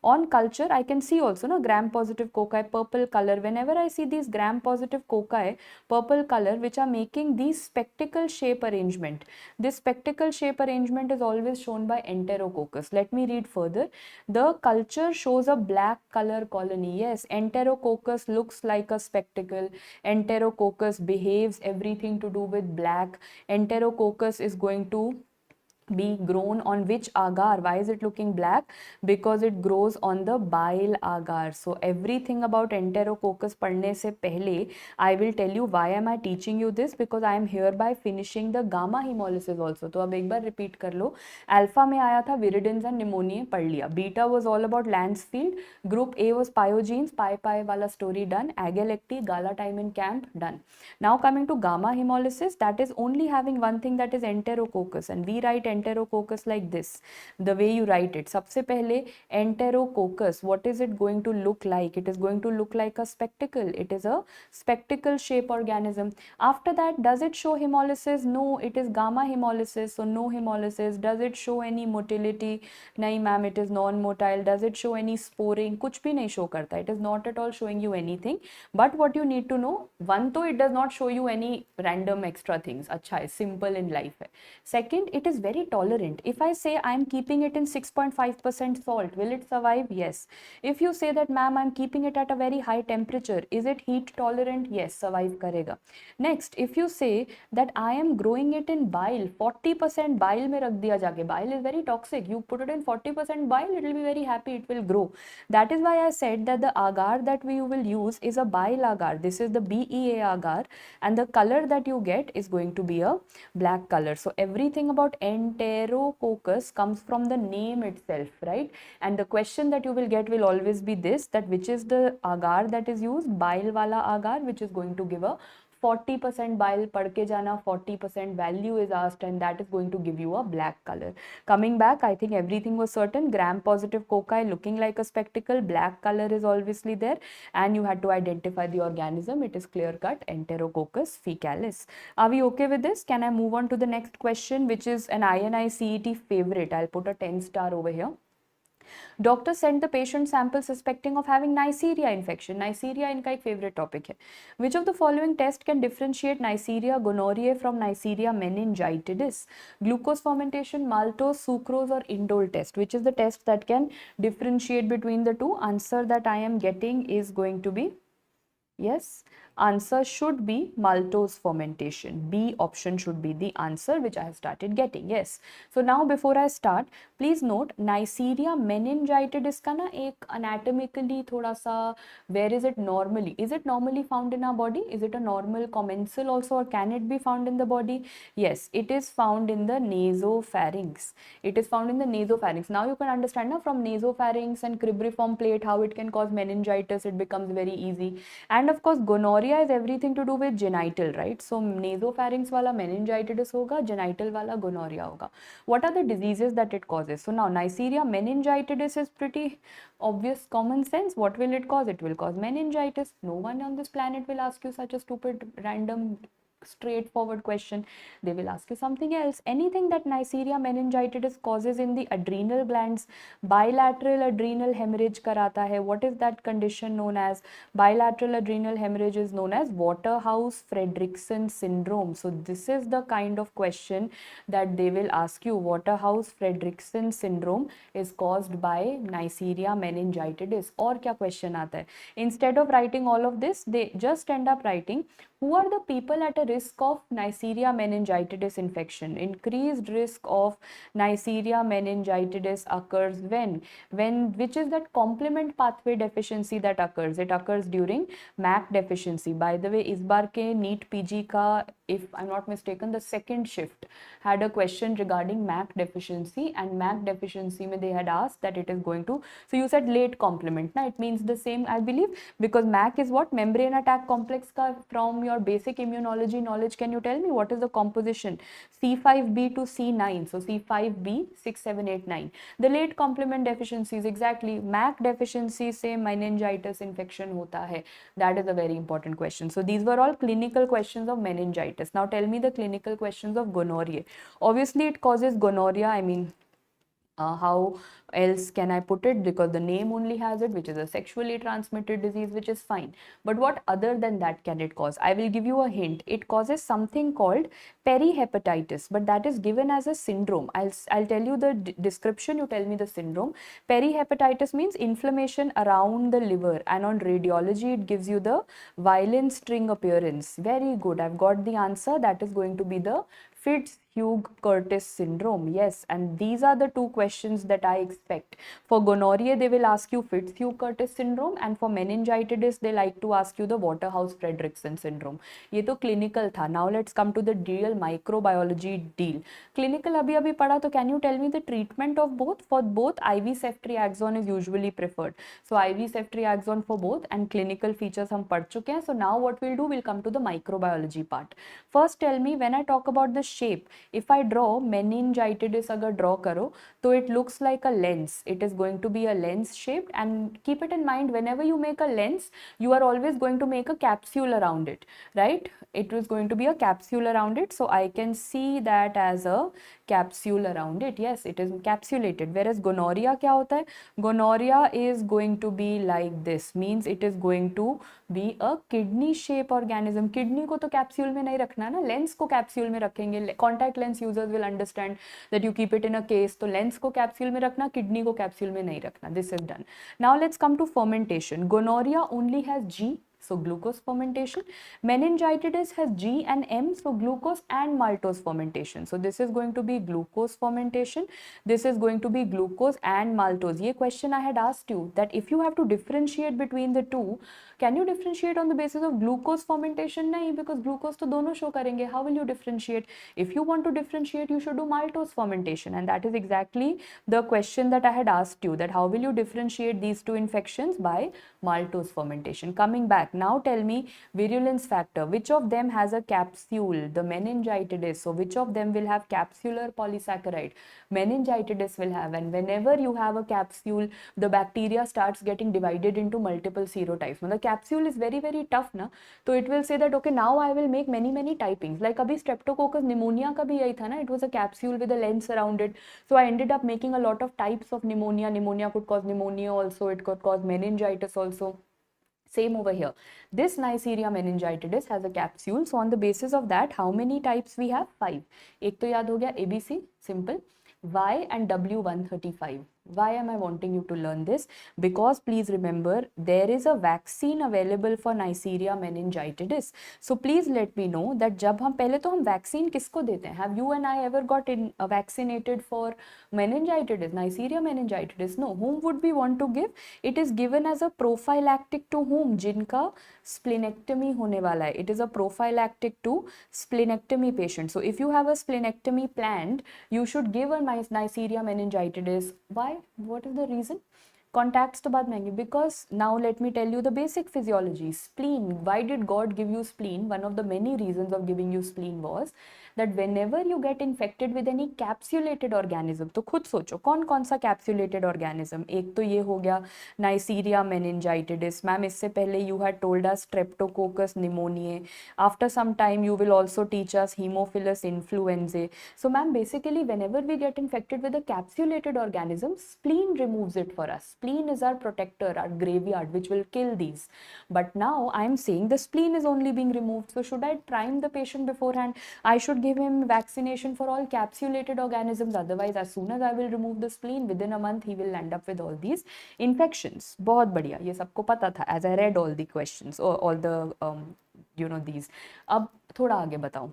Speaker 1: On culture, I can see also gram-positive cocci, purple color. Whenever I see these gram-positive cocci, purple color, which are making these spectacle shape arrangement. This spectacle shape arrangement is always shown by Enterococcus. Let me read further. The culture shows a black color colony. Yes, Enterococcus looks like a spectacle. Enterococcus behaves everything to do with black. Enterococcus is going to be grown on which agar? Why is it looking black? Because it grows on the bile agar. So everything about Enterococcus पढ़ने से पहले I will tell you why am I teaching you this, because I am hereby finishing the gamma hemolysis also. तो अब एक बार repeat कर लो. Alpha में आया था viridins and pneumonia, पढ़ लिया. Beta was all about Lancefield. Group A was pyogenes, pi वाला story done. Agalacti, gala time in camp, done. Now coming to gamma hemolysis, that is only having one thing, that is Enterococcus, and we write enterococcus like this, the way you write it. सबसे पहले enterococcus, what is it going to look like? It is going to look like a spectacle. It is a spectacle shape organism. After that, does it show hemolysis? No, it is gamma hemolysis, so no hemolysis. Does it show any motility? नहीं ma'am, it is non-motile. Does it show any sporing? कुछ भी नहीं show करता. It is not at all showing you anything. But what you need to know, one, तो it does not show you any random extra things. अच्छा है, simple in life है. Second, it is very tolerant. If I say I am keeping it in 6.5% salt, will it survive? Yes. If you say that ma'am, I am keeping it at a very high temperature, is it heat tolerant? Yes, survive करेगा. Next, if you say that I am growing it in bile, 40% bile में रख दिया जाके, bile is very toxic. You put it in 40% bile, it will be very happy, it will grow. That is why I said that the agar that we will use is a bile agar. This is the BEA agar, and the color that you get is going to be a black color. So everything about enterococcus comes from the name itself, right? And the question that you will get will always be this, that which is the agar that is used, bile wala agar, which is going to give a 40% bile, पढ़ के जाना, 40% value is asked, and that is going to give you a black color. Coming back, I think everything was certain. Gram-positive cocci looking like a spectacle, black color is obviously there, and you had to identify the organism. It is clear-cut, Enterococcus faecalis. Are we okay with this? Can I move on to the next question, which is an INI-CET favorite? I'll put a 10 star over here. Doctor sent the patient sample suspecting of having Neisseria infection. Neisseria इनका एक favorite topic है. Which of the following test can differentiate Neisseria gonorrhoeae from Neisseria meningitidis? Glucose fermentation, maltose, sucrose, or indole test. Which is the test that can differentiate between the two? Answer that I am getting is going to be yes. Answer should be maltose fermentation. B option should be the answer, which I have started getting. Yes. So now before I start, please note Neisseria meningitidis का ना एक anatomically थोड़ा सा, where is it normally? Is it normally found in our body? Is it a normal commensal also, or can it be found in the body? Yes, it is found in the nasopharynx. It is found in the nasopharynx. Now you can understand now from nasopharynx and cribriform plate how it can cause meningitis. It becomes very easy. And of course, gonorrhea is everything to do with genital, right? So nasopharynx वाला meningitis होगा, genital वाला gonorrhea होगा. What are the diseases that it causes? So now Neisseria meningitidis is pretty obvious, common sense. What will it cause? It will cause meningitis. No one on this planet will ask you such a stupid, random, straightforward question. They will ask you something else. Anything that Neisseria meningitidis causes in the adrenal glands, bilateral adrenal hemorrhage karata hai. What is that condition known as? Bilateral adrenal hemorrhage is known as Waterhouse-Friderichsen syndrome. So this is the kind of question that they will ask you. Waterhouse-Friderichsen syndrome is caused by Neisseria meningitidis. और क्या question आता है? Instead of writing all of this, they just end up writing who are the people at a risk of Neisseria meningitidis infection. Increased risk of Neisseria meningitidis occurs when which is that complement pathway deficiency that occurs? It occurs during MAC deficiency. By the way, इस बार के NEET PG का, if I'm not mistaken, the second shift had a question regarding MAC deficiency, and MAC deficiency में they had asked that it is going to, so you said late complement, na? It means the same, I believe, because MAC is what? Membrane attack complex ka, from your basic immunology knowledge, can you tell me what is the composition? C5b to C9, so C5b 6, 7, 8, 9. The late complement deficiencies, exactly, MAC deficiency से meningitis infection होता है. That is a very important question. So these were all clinical questions of meningitis. Now tell me the clinical questions of gonorrhea. Obviously it causes gonorrhea. I mean, how else can I put it, because the name only has it, which is a sexually transmitted disease, which is fine. But what other than that can it cause? I will give you a hint. It causes something called perihepatitis, but that is given as a syndrome. I'll tell you the description, you tell me the syndrome. Perihepatitis means inflammation around the liver, and on radiology it gives you the violent string appearance. Very good, I've got the answer. That is going to be the Fitzhugh-Curtis syndrome. Yes, and these are the two questions that I expect. For gonorrhea, they will ask you Fitzhugh-Curtis syndrome, and for meningitis, they like to ask you the Waterhouse-Friderichsen syndrome. ये तो clinical था. Now let's come to the real microbiology deal. Clinical अभी पढ़ा, तो can you tell me the treatment of both? For both, IV ceftriaxone is usually preferred. So IV ceftriaxone for both, and clinical features हम पढ़ चुके हैं. So now what we'll do, we'll come to the microbiology part. First, tell me, when I talk about the shape, If I draw meningitis अगर draw करो तो it looks like a lens. It is going to be a lens shaped, and keep it in mind, whenever you make a lens, you are always going to make a capsule around it, right? It is going to be a capsule around it, so I can see that as a capsule around it. Yes, it is encapsulated. Whereas gonorrhea क्या होता है? Gonorrhea is going to be like this, means it is going to be a kidney shape organism. Kidney को तो capsule में नहीं रखना ना, lens को कैप्सूल में रखेंगे. Contact lens users will understand that you keep it in a case. तो लेंस को कैप्सूल में रखना, किडनी को कैप्सूल में नहीं रखना. This is done. Now let's come to fermentation. Gonorrhoea only has G, so glucose fermentation. Meningitis has G and M, so glucose and maltose fermentation. So this is going to be glucose fermentation. This is going to be glucose and maltose. ये question I had asked you, that if you have to differentiate between the two, can you differentiate on the basis of glucose fermentation? नहीं, because glucose तो दोनों show करेंगे. How will you differentiate? If you want to differentiate, you should do maltose fermentation, and that is exactly the question that I had asked you, that how will you differentiate these two infections? By maltose fermentation. Coming back, now tell me virulence factor. Which of them has a capsule? The meningitis. So which of them will have capsular polysaccharide? Meningitis will have, and whenever you have a capsule, the bacteria starts getting divided into multiple serotypes. Now the capsule is very very tough na, so it will say that okay, now I will make many typings. Like abhi Streptococcus pneumonia का भी यही था ना, it was a capsule with a lens around it. So I ended up making a lot of types of pneumonia. Pneumonia could cause pneumonia also, it could cause meningitis also. Same over here. This Neisseria meningitis has a capsule. So on the basis of that, how many types we have? 5. एक तो याद हो गया ABC, simple. Y and W135. Why am I wanting you to learn this? Because please remember, there is a vaccine available for Neisseria meningitis. So please let me know that जब हम पहले तो हम vaccine किसको देते हैं? Have you and I ever got vaccinated for meningitis, Neisseria meningitis? No. Whom would we want to give? It is given as a prophylactic to whom? जिनका splenectomy होने वाला है. It is a prophylactic to splenectomy patient. So if you have a splenectomy planned, you should give a Neisseria meningitis. Why? What is the reason? Contacts to baad mein, because now let me tell you the basic physiology. Spleen. Why did God give you spleen? One of the many reasons of giving you spleen was that whenever you get infected with any capsulated organism, तो खुद सोचो कौन कौन सा capsulated organism. एक तो ये हो गया Neisseria meningitis. मैम इससे पहले you had told us Streptococcus pneumoniae. After some time you will also teach us Haemophilus influenzae. So ma'am, basically whenever we get infected with a capsulated organism, spleen removes it for us. Spleen is our protector, our graveyard, which will kill these. But now I am saying the spleen is only being removed. So should I prime the patient beforehand? I should give him vaccination for all capsulated organisms. Otherwise, as soon as I will remove the spleen, within a month he will end up with all these infections. बहुत बढ़िया, ये सबको पता था as I read all the questions or all the these. अब थोड़ा आगे बताऊं.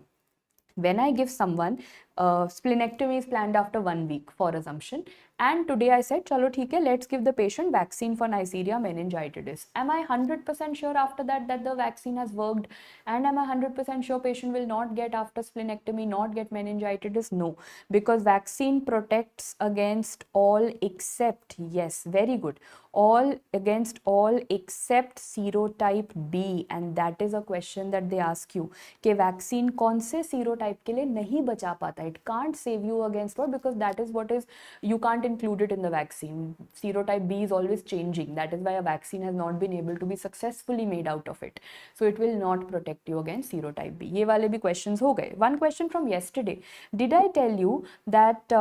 Speaker 1: When I give someone splenectomy is planned after 1 week for assumption, and today I said chalo theek hai, let's give the patient vaccine for Neisseria meningitis. Am I 100% sure after that the vaccine has worked, and am I 100% sure patient will not get after splenectomy, not get meningitis? No, because vaccine protects against all except, yes, very good, all against all except serotype B, and that is a question that they ask you कि vaccine कौन से serotype के लिए नहीं बचा पाता. It can't save you against what, because that is what is, you can't include it in the vaccine. Serotype B is always changing. That is why a vaccine has not been able to be successfully made out of it. So it will not protect you against serotype B. ये वाले भी questions हो गए. One question from yesterday. Did I tell you that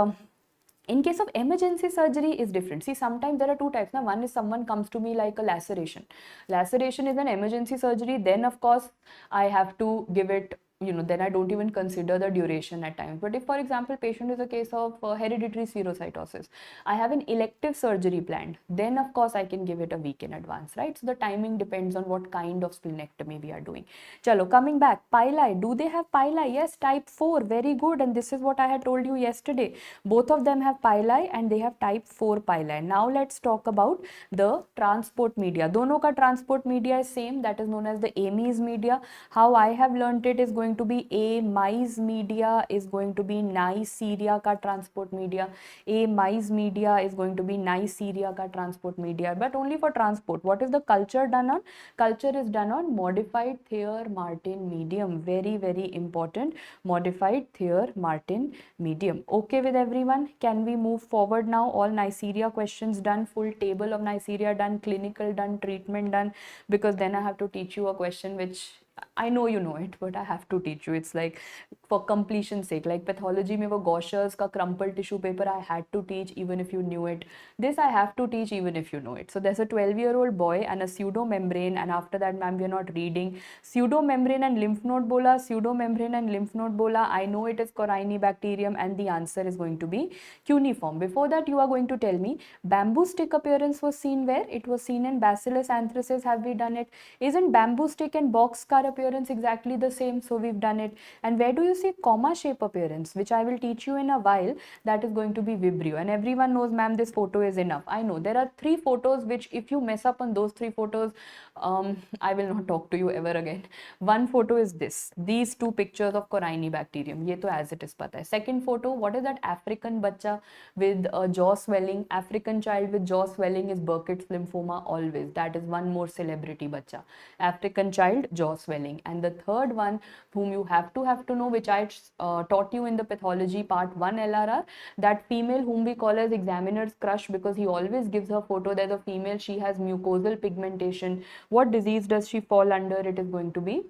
Speaker 1: in case of emergency surgery is different? See, sometimes there are two types. Now, one is someone comes to me like a laceration. Laceration is an emergency surgery. Then, of course, I have to give it, then I don't even consider the duration at times. But if, for example, patient is a case of hereditary spherocytosis, I have an elective surgery planned, then of course I can give it a week in advance, right? So the timing depends on what kind of splenectomy we are doing. Chalo, coming back, pili, do they have pili? Yes, type 4, very good. And this is what I had told you yesterday. Both of them have pili and they have type 4 pili. Now let's talk about the transport media. Dono ka transport media is same, that is known as the Ames media. How I have learnt it is going going to be A. Maize media is going to be Neisseria ka transport media. A. Maize media is going to be Neisseria ka transport media, but only for transport. What is the culture done on? Culture is done on modified Thayer-Martin medium. Very, very important. Modified Thayer-Martin medium. Okay with everyone? Can we move forward now? All Neisseria questions done, full table of Neisseria done, clinical done, treatment done, because then I have to teach you a question which I know you know it, but I have to teach you. It's like for completion's sake, like pathology mein wo Gaucher's ka crumpled tissue paper I had to teach even if you knew it. This I have to teach even if you know it. So there's a 12-year-old boy and a pseudomembrane, and after that, ma'am, we are not reading. Pseudomembrane and lymph node bola, pseudomembrane and lymph node bola. I know it is Corynebacterium, and the answer is going to be cuneiform. Before that, you are going to tell me bamboo stick appearance was seen where? It was seen in Bacillus anthracis. Have we done it? Isn't bamboo stick and boxcar appearance exactly the same? So we've done it. And where do you see comma shape appearance, which I will teach you in a while? That is going to be Vibrio. And everyone knows, ma'am, this photo is enough. I know there are 3 photos which if you mess up on those 3 photos, I will not talk to you ever again. One photo is this. These 2 pictures of Corynebacterium. Ye to as it is pata hai. Second photo, what is that African bacha with jaw swelling? African child with jaw swelling is Burkitt's lymphoma always. That is one more celebrity bacha. African child, jaw swelling. And the third one, whom you have to know, which I taught you in the pathology part 1 LRR, that female whom we call as examiner's crush because he always gives her photo. There's a female, she has mucosal pigmentation. What disease does she fall under? It is going to be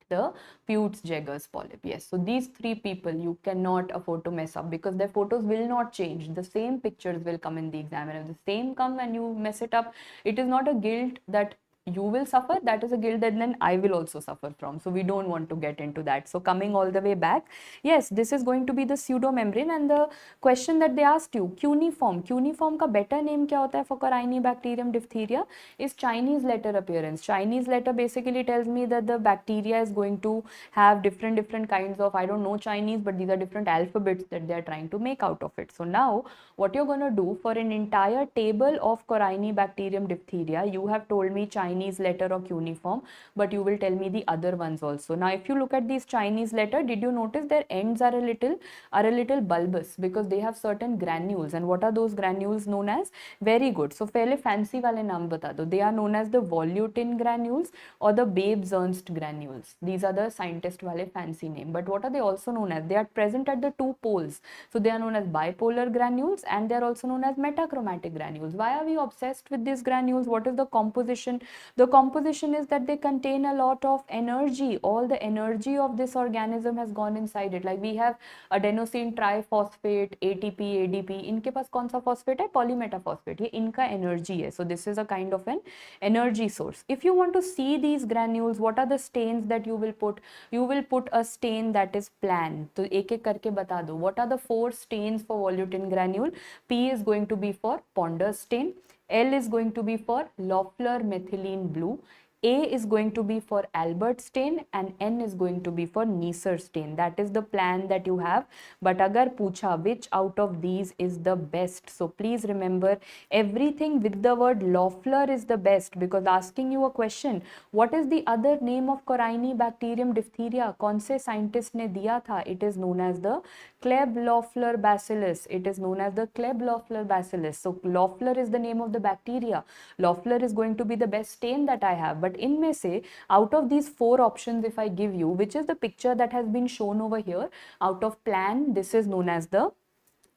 Speaker 1: the Peutz-Jeghers polyp. Yes, so these 3 people you cannot afford to mess up because their photos will not change. The same pictures will come in the examiner. The same come and you mess it up. It is not a guilt that you will suffer, that is a guilt that then I will also suffer from. So we don't want to get into that. So coming all the way back, yes, this is going to be the pseudomembrane. And the question that they asked you, cuneiform. Cuneiform ka better name kya hota hai for Corynebacterium diphtheria? Is Chinese letter appearance. Chinese letter basically tells me that the bacteria is going to have different kinds of, I don't know Chinese, but these are different alphabets that they are trying to make out of it. So now what you're going to do for an entire table of Corynebacterium diphtheria, you have told me Chinese letter or cuneiform, but you will tell me the other ones also. Now if you look at these Chinese letter, did you notice their ends are a little bulbous because they have certain granules? And what are those granules known as? Very good. So fairly fancy wale naam bata do. They are known as the volutin granules or the Babes-Ernst granules. These are the scientist wale fancy name. But what are they also known as? They are present at the 2 poles. So they are known as bipolar granules and they are also known as metachromatic granules. Why are we obsessed with these granules? What is the composition? The composition is that they contain a lot of energy. All the energy of this organism has gone inside it. Like we have adenosine triphosphate, ATP, ADP. इनके पास कौन सा phosphate है? Polymetaphosphate. ये इनका energy है. So this is a kind of an energy source. If you want to see these granules, what are the stains that you will put? You will put a stain that is plan. तो एक एक करके बता दो. What are the 4 stains for volutin granule? P is going to be for Pond's stain. L is going to be for Loeffler methylene blue. A is going to be for Albert stain and N is going to be for Neisser stain. That is the plan that you have. But agar pucha which out of these is the best. So please remember everything with the word Loeffler is the best because asking you a question, what is the other name of Corynebacterium diphtheria? कौन से scientist ने दिया था? It is known as the Loeffler bacillus. It is known as the Loeffler bacillus. So Loeffler is the name of the bacteria. Loeffler is going to be the best stain that I have. But इनमें से out of these 4 options if I give you, which is the picture that has been shown over here, out of plan, this is known as the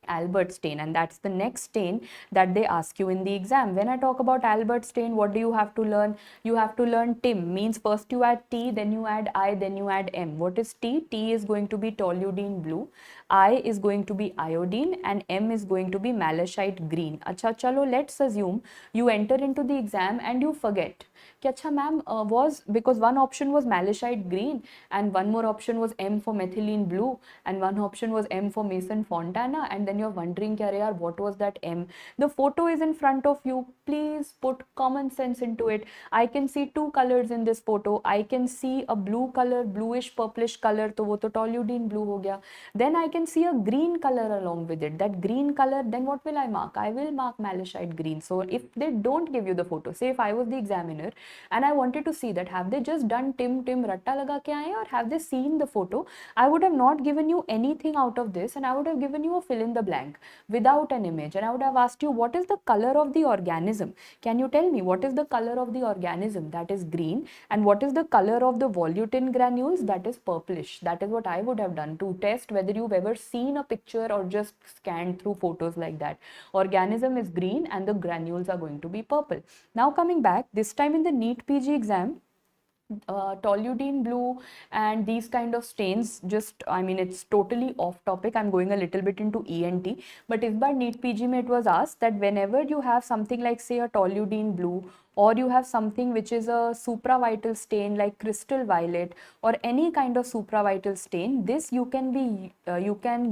Speaker 1: Albert stain, and that's the next stain that they ask you in the exam. When I talk about Albert stain, what do you have to learn? You have to learn TIM, means first you add T, then you add I, then you add M. What is T? T is going to be toluidine blue, I is going to be iodine, and M is going to be malachite green. Acha, chalo, let's assume you enter into the exam and you forget. Acha ma'am, was because one option was malachite green and one more option was M for methylene blue and one option was M for Mason Fontana, and then you're wondering yaar, what was that M? The photo is in front of you. Please put common sense into it. I can see 2 colors in this photo. I can see a blue color, bluish purplish color, तो वो तो toluidine blue हो गया. Then I can can see a green color along with it. That green color, then what will I mark? I will mark malachite green. So if they don't give you the photo, say if I was the examiner and I wanted to see that have they just done tim ratta laga ke aaye or have they seen the photo, I would have not given you anything out of this and I would have given you a fill in the blank without an image, and I would have asked you what is the color of the organism. Can you tell me what is the color of the organism? That is green. And what is the color of the volutin granules? That is purplish. That is what I would have done to test whether you've ever seen a picture or just scanned through photos like that. Organism is green and the granules are going to be purple. Now coming back, this time in the NEET PG exam, toluidine blue and these kind of stains, just I mean it's totally off topic, I'm going a little bit into ENT, but is bar NEET PG mein it was asked that whenever you have something like say a toluidine blue or you have something which is a supravital stain like crystal violet or any kind of supravital stain, this you can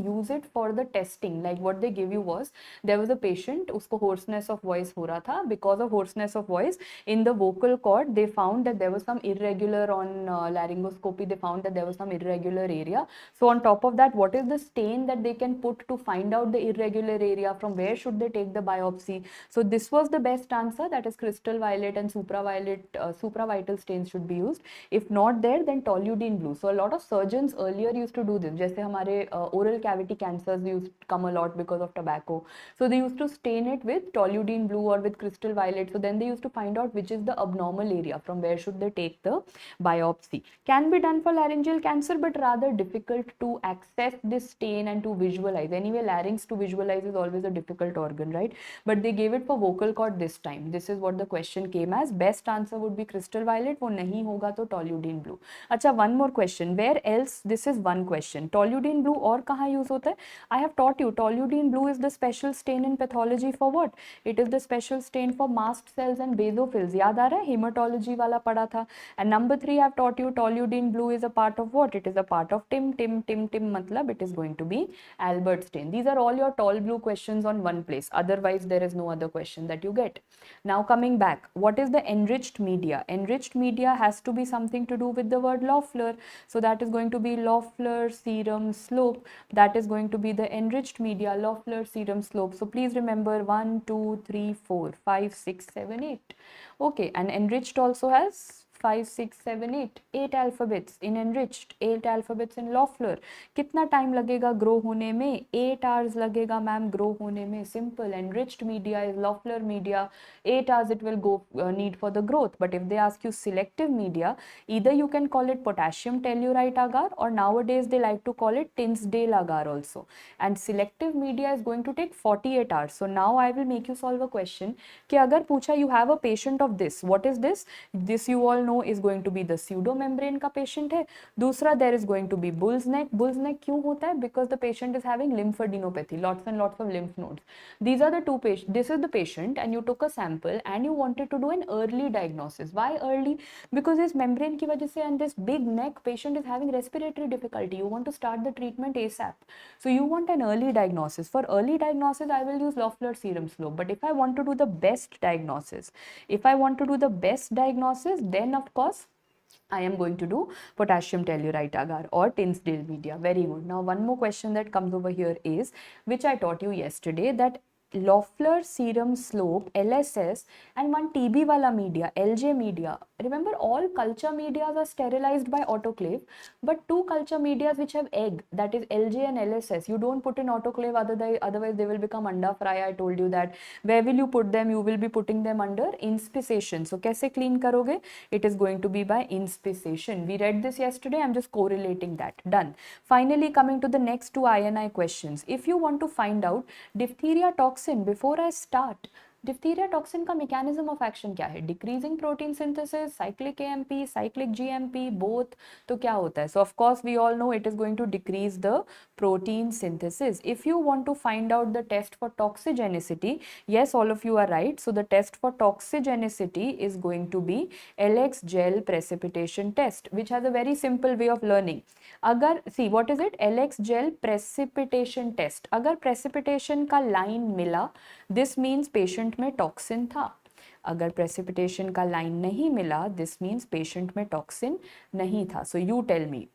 Speaker 1: use it for the testing. Like what they give you was, there was a patient, usko hoarseness of voice ho raha tha. Because of hoarseness of voice in the vocal cord, they found that there was some irregular on laryngoscopy, they found that there was some irregular area. So on top of that, what is the stain that they can put to find out the irregular area? From where should they take the biopsy? So this was the best answer, that is crystal violet and supravital stains should be used. If not there, then toluidine blue. So a lot of surgeons earlier used to do this. Jaise hamare oral cavity cancers used to come a lot because of tobacco. So they used to stain it with toluidine blue or with crystal violet. So then they used to find out which is the abnormal area, from where should they take the biopsy. Can be done for laryngeal cancer, but rather difficult to access this stain and to visualize. Anyway, larynx to visualize is always a difficult organ, right? But they gave it for vocal cord this time. This is what the question came as. Best answer would be crystal violet. वो नहीं होगा तो toluidine blue. अच्छा, one more question. Where else? This is one question. Toluidine blue और कहाँ use होता है? I have taught you. Toluidine blue is the special stain in pathology for what? It is the special stain for mast cells and basophils. याद आ रहा है? Hematology वाला पढ़ा था. And number 3 I have taught you. Toluidine blue is a part of what? It is a part of TIM. मतलब it is going to be Albert stain. These are all your tall blue questions on one place. Otherwise there is no other question that you get. Now coming back, what is the enriched media? Enriched media has to be something to do with the word Loeffler. So that is going to be Loeffler serum slope. That is going to be the enriched media, Loeffler serum slope. So please remember 1, 2, 3, 4, 5, 6, 7, 8. Okay, and enriched also has 5, 6, 7, 8. 8 alphabets in enriched, 8 alphabets in Loeffler. कितना time लगेगा grow होने में? 8 hours लगेगा ma'am grow होने में. Simple. Enriched media is Loeffler media. 8 hours it will go need for the growth. But if they ask you selective media, either you can call it potassium tellurite agar, or nowadays they like to call it Tinsdale agar also. And selective media is going to take 48 hours. So now I will make you solve a question कि अगर पूछा you have a patient of this, what is this? This you all know is going to be the pseudomembrane का patient है. दूसरा there is going to be bull's neck. Bull's neck क्यों होता है? Because the patient is having lymphadenopathy, lots and lots of lymph nodes. These are the two patients. This is the patient and you took a sample and you wanted to do an early diagnosis. Why early? Because this membrane की वजह से and this big neck, patient is having respiratory difficulty. You want to start the treatment ASAP. So you want an early diagnosis. For early diagnosis, I will use Loeffler serum slope. But if I want to do the best diagnosis, then of course, I am going to do potassium tellurite agar or Tinsdale media. Very good. Now, one more question that comes over here is, which I taught you yesterday, that Loeffler serum slope, LSS, and one TB wala media, LJ media. Remember, all culture medias are sterilized by autoclave, but two culture medias which have egg, that is LJ and LSS, you don't put in autoclave, otherwise they will become anda fry. I told you that. Where will you put them? You will be putting them under inspisation. So, kaise clean karoge? It is going to be by inspisation. We read this yesterday. I'm just correlating that. Done. Finally, coming to the next two INI questions. If you want to find out diphtheria toxin, before I start, diphtheria toxin का mechanism of action क्या है? Decreasing protein synthesis, cyclic AMP, cyclic GMP, both. तो क्या होता है? So of course we all know it is going to decrease the protein synthesis. If you want to find out the test for toxigenicity, yes, all of you are right. So the test for toxigenicity is going to be LX gel precipitation test, which has a very simple way of learning. अगर see what is it? LX gel precipitation test. अगर precipitation का line मिला, this means patient में toxin था. अगर precipitation का line नहीं मिला, दिस मीन्स पेशेंट में टॉक्सिन नहीं था. So you tell me,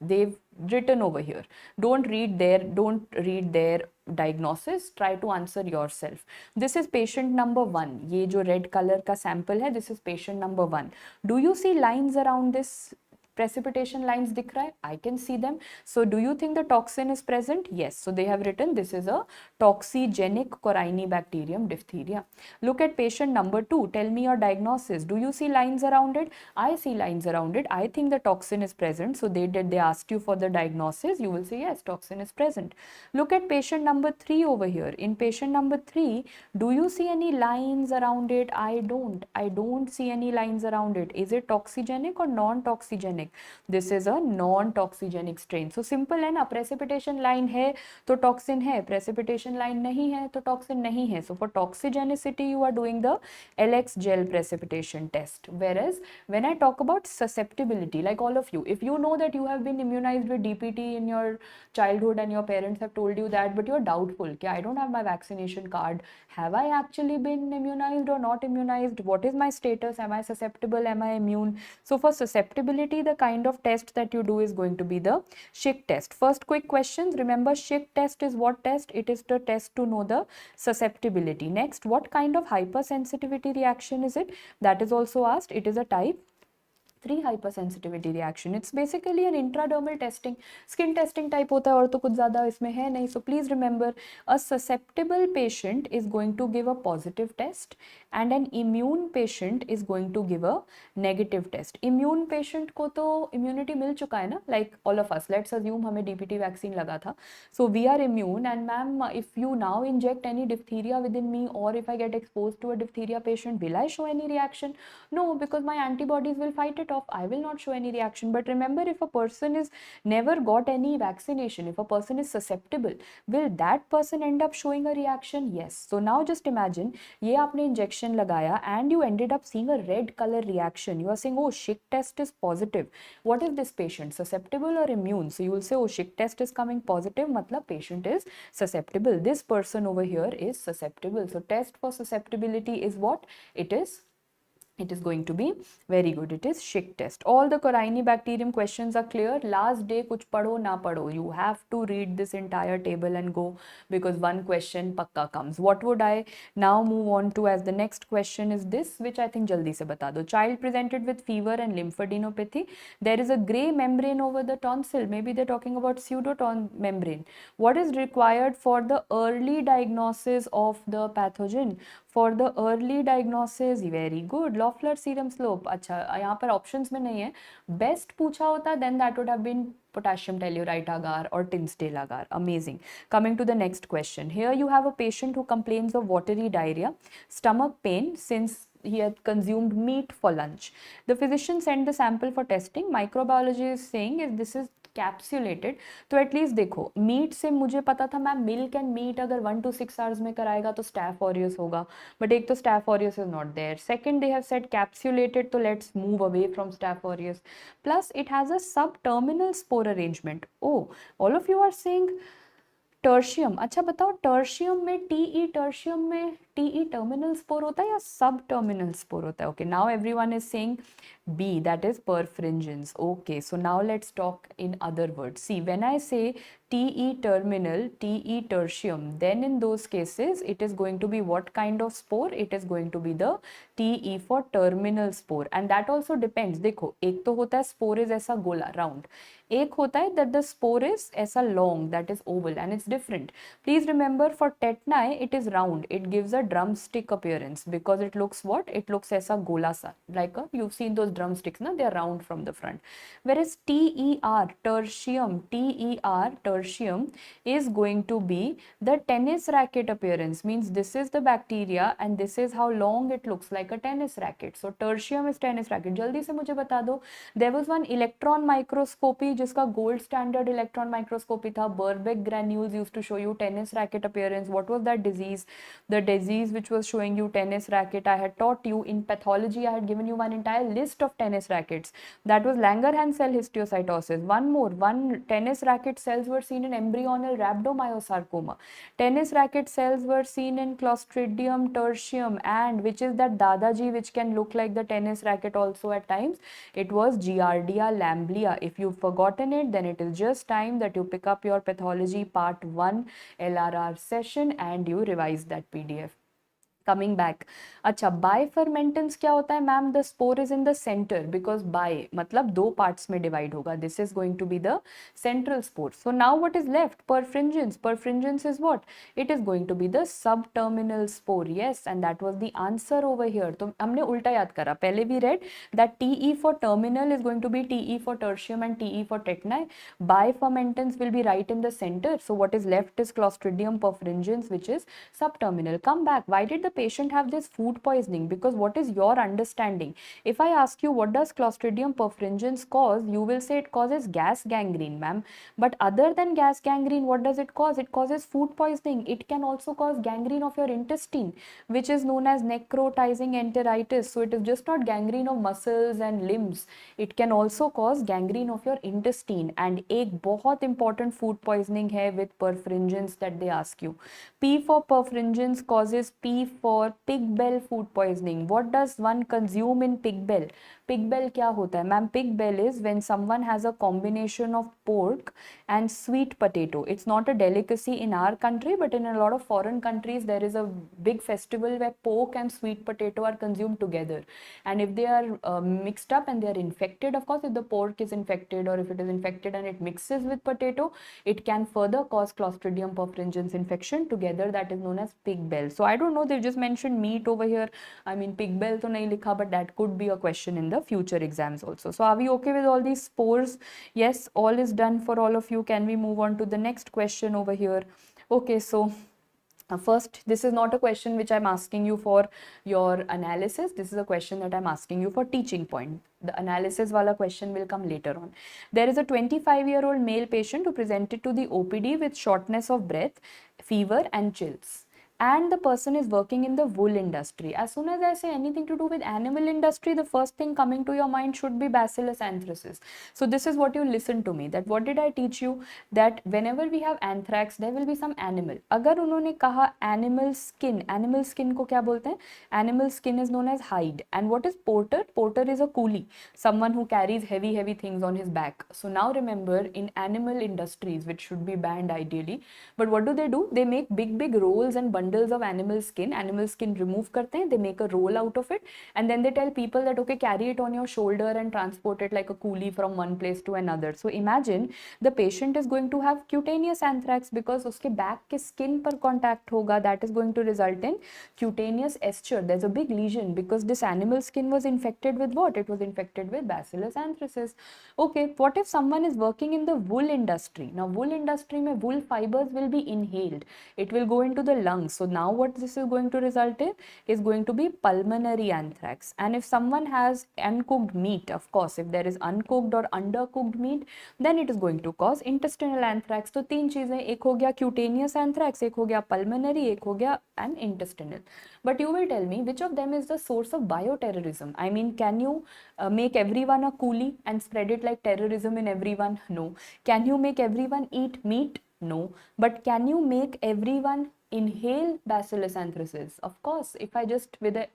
Speaker 1: written over here. Don't read their diagnosis, try to answer yourself. This is patient number 1. ये जो red color का sample है, this is patient number 1. Do you see lines around this? Precipitation lines दिख रहा है? I can see them. So do you think the toxin is present? Yes. So they have written this is a toxigenic Corynebacterium diphtheria. Look at patient number 2. Tell me your diagnosis. Do you see lines around it? I see lines around it. I think the toxin is present. So they asked you for the diagnosis. You will say yes, toxin is present. Look at patient number 3 over here. In patient number 3, do you see any lines around it? I don't see any lines around it. Is it toxigenic or non-toxigenic? This is a non-toxigenic strain. So simple है ना, precipitation line है तो toxin है, precipitation line नहीं है तो toxin नहीं है. So for toxigenicity you are doing the LX gel precipitation test. Whereas when I talk about susceptibility, like all of you, if you know that you have been immunized with DPT in your childhood and your parents have told you that, but you're doubtful, okay, I don't have my vaccination card, have I actually been immunized or not immunized? What is my status? Am I susceptible? Am I immune? So for susceptibility, the kind of test that you do is going to be the Schick test. First quick questions. Remember, Schick test is what test? It is the test to know the susceptibility. Next, what kind of hypersensitivity reaction is it? That is also asked. It is a type 3 hypersensitivity reaction. It's basically an intradermal testing, skin testing type होता है और तो कुछ ज़्यादा इसमें है नहीं. So please remember, a susceptible patient is going to give a positive test and an immune patient is going to give a negative test. Immune patient को तो immunity मिल चुका है ना, like all of us. Let's assume हमें DPT vaccine लगा था. So we are immune, and ma'am, if you now inject any diphtheria within me, or if I get exposed to a diphtheria patient, will I show any reaction? No, because my antibodies will fight it off. I will not show any reaction. But remember, if a person is never got any vaccination, if a person is susceptible, will that person end up showing a reaction? Yes. So now just imagine, ये आपने injection लगाया and you ended up seeing a red color reaction. You are saying, oh, Schick test is positive. What is this patient, susceptible or immune? So you will say, oh, Schick test is coming positive, matlab patient is susceptible. This person over here is susceptible. So test for susceptibility is what? It is going to be very good. It is Schick test. All the Corynebacterium questions are clear. Last day kuch padho na padho. You have to read this entire table and go, because one question pakka comes. What would I now move on to as the next question is this, which I think jaldi se bata do. Child presented with fever and lymphadenopathy. There is a gray membrane over the tonsil. Maybe they're talking about pseudoton membrane. What is required for the early diagnosis of the pathogen? For the early diagnosis, very good. Loeffler serum slope. अच्छा, यहाँ पर options में नहीं है. Best पूछा होता, then that would have been potassium tellurite agar or Tinsdale agar. Amazing. Coming to the next question. Here you have a patient who complains of watery diarrhea, stomach pain since he had consumed meat for lunch. The physician sent the sample for testing. Microbiology is saying if this is capsulated, तो at least देखो, meet से मुझे पता था ma'am milk and meet अगर 1 to 6 hours में कराएगा तो स्टैफ ऑरियस होगा, बट एक तो Staph aureus is not there. Second, they have said capsulated, तो let's move away from Staph aureus. Plus it has a sub terminal spore arrangement. Oh, all of you are saying tertium. अच्छा बताओ, टर्शियम में टर्शियम में TE terminal spore होता है या सब terminal spore होता है? Okay, now everyone is saying B, that is perfringens. Okay, so now let's talk in other words. See, when I say TE terminal, TE tertium, then in those cases it is going to be what kind of spore? It is going to be the TE for terminal spore, and that also depends. देखो, एक तो होता है spore is ऐसा गोला round, एक होता है that the spore is ऐसा long, that is oval, and it's different. Please remember, for tetni it is round. It gives a drumstick appearance because it looks what? It looks ऐसा गोला सा, like you've seen those drumsticks, na? They are round from the front. Whereas TER, tertium, TER, tertium is going to be the tennis racket appearance. Means this is the bacteria and this is how long it looks, like a tennis racket. So tertium is tennis racket. जल्दी से मुझे बता दो. There was one electron microscopy जिसका gold standard electron microscopy था. Birbeck granules used to show you tennis racket appearance. What was that disease? The disease disease which was showing you tennis racket. I had taught you in pathology, I had given you one entire list of tennis rackets. That was Langerhans cell histiocytosis. One more, one tennis racket cells were seen in embryonal rhabdomyosarcoma. Tennis racket cells were seen in Clostridium tertium, and which is that Dadaji which can look like the tennis racket also at times. It was Giardia lamblia. If you've forgotten it, then it is just time that you pick up your pathology part 1 LRR session and you revise that PDF. Coming back, अच्छा बायफर्मेंटेंस क्या होता है ma'am? The spore is in the centre because by मतलब दो parts में divide होगा. This is going to be the central spore. So now what is left? Perfringens. Perfringens is what? It is going to be the sub terminal spore. Yes, and that was the answer over here. तो हमने उल्टा याद करा. पहले we read that TE for terminal is going to be TE for tertium and TE for tetani. Bifermentans will be right in the center. So what is left is Clostridium perfringens, which is subterminal. Come back. Why did the patient have this food poisoning? Because what is your understanding? If I ask you what does Clostridium perfringens cause, you will say it causes gas gangrene, ma'am. But other than gas gangrene, what does it cause? It causes food poisoning. It can also cause gangrene of your intestine, which is known as necrotizing enteritis. So it is just not gangrene of muscles and limbs. It can also cause gangrene of your intestine. And एक बहुत important food poisoning है with perfringens that they ask you. P for perfringens causes P for pig bell food poisoning. What does one consume in pig bell? Pig bell क्या होता है ma'am? Pig bell is when someone has a combination of pork and sweet potato. It's not a delicacy in our country, but in a lot of foreign countries there is a big festival where pork and sweet potato are consumed together. And if they are mixed up and they are infected, of course, if the pork is infected or if it is infected and it mixes with potato, it can further cause Clostridium perfringens infection together. That is known as pig bell. So I don't know, they've just mentioned meat over here. I mean, pig bell to nahi likha, but that could be a question in the future exams also. So are we okay with all these spores? Yes, all is done for all of you. Can we move on to the next question over here? Okay, so first, this is not a question which I'm asking you for your analysis. This is a question that I'm asking you for teaching point. The analysis wala question will come later on. There is a 25-year-old male patient who presented to the OPD with shortness of breath, fever and chills. And the person is working in the wool industry. As soon as I say anything to do with animal industry, the first thing coming to your mind should be Bacillus anthracis. So this is what you listen to me, that what did I teach you? That whenever we have anthrax, there will be some animal. अगर उन्होंने कहा animal skin को क्या बोलते हैं? Animal skin is known as hide. And what is porter? Porter is a coolie, someone who carries heavy things on his back. So now remember, in animal industries, which should be banned ideally, but what do? They make big rolls and bundles of animal skin remove karte hain, they make a roll out of it, and then they tell people that okay, carry it on your shoulder and transport it like a coolie from one place to another. So imagine the patient is going to have cutaneous anthrax because uske back ke skin par contact hoga. That is going to result in cutaneous eschar. There's a big lesion because this animal skin was infected with what? It was infected with Bacillus anthracis. Okay, what if someone is working in the wool industry? Now wool industry mein wool fibers will be inhaled, it will go into the lungs. So now what this is going to result in is going to be pulmonary anthrax. And if someone has uncooked meat, of course, if there is uncooked or undercooked meat, then it is going to cause intestinal anthrax. तो तीन चीजें, एक हो गया cutaneous anthrax, एक हो गया pulmonary, एक हो गया and intestinal. But you will tell me which of them is the source of bioterrorism? I mean, can you make everyone a coolie and spread it like terrorism in everyone? No. Can you make everyone eat meat? No. But can you make everyone inhale Bacillus anthracis? Of course. If I just with a,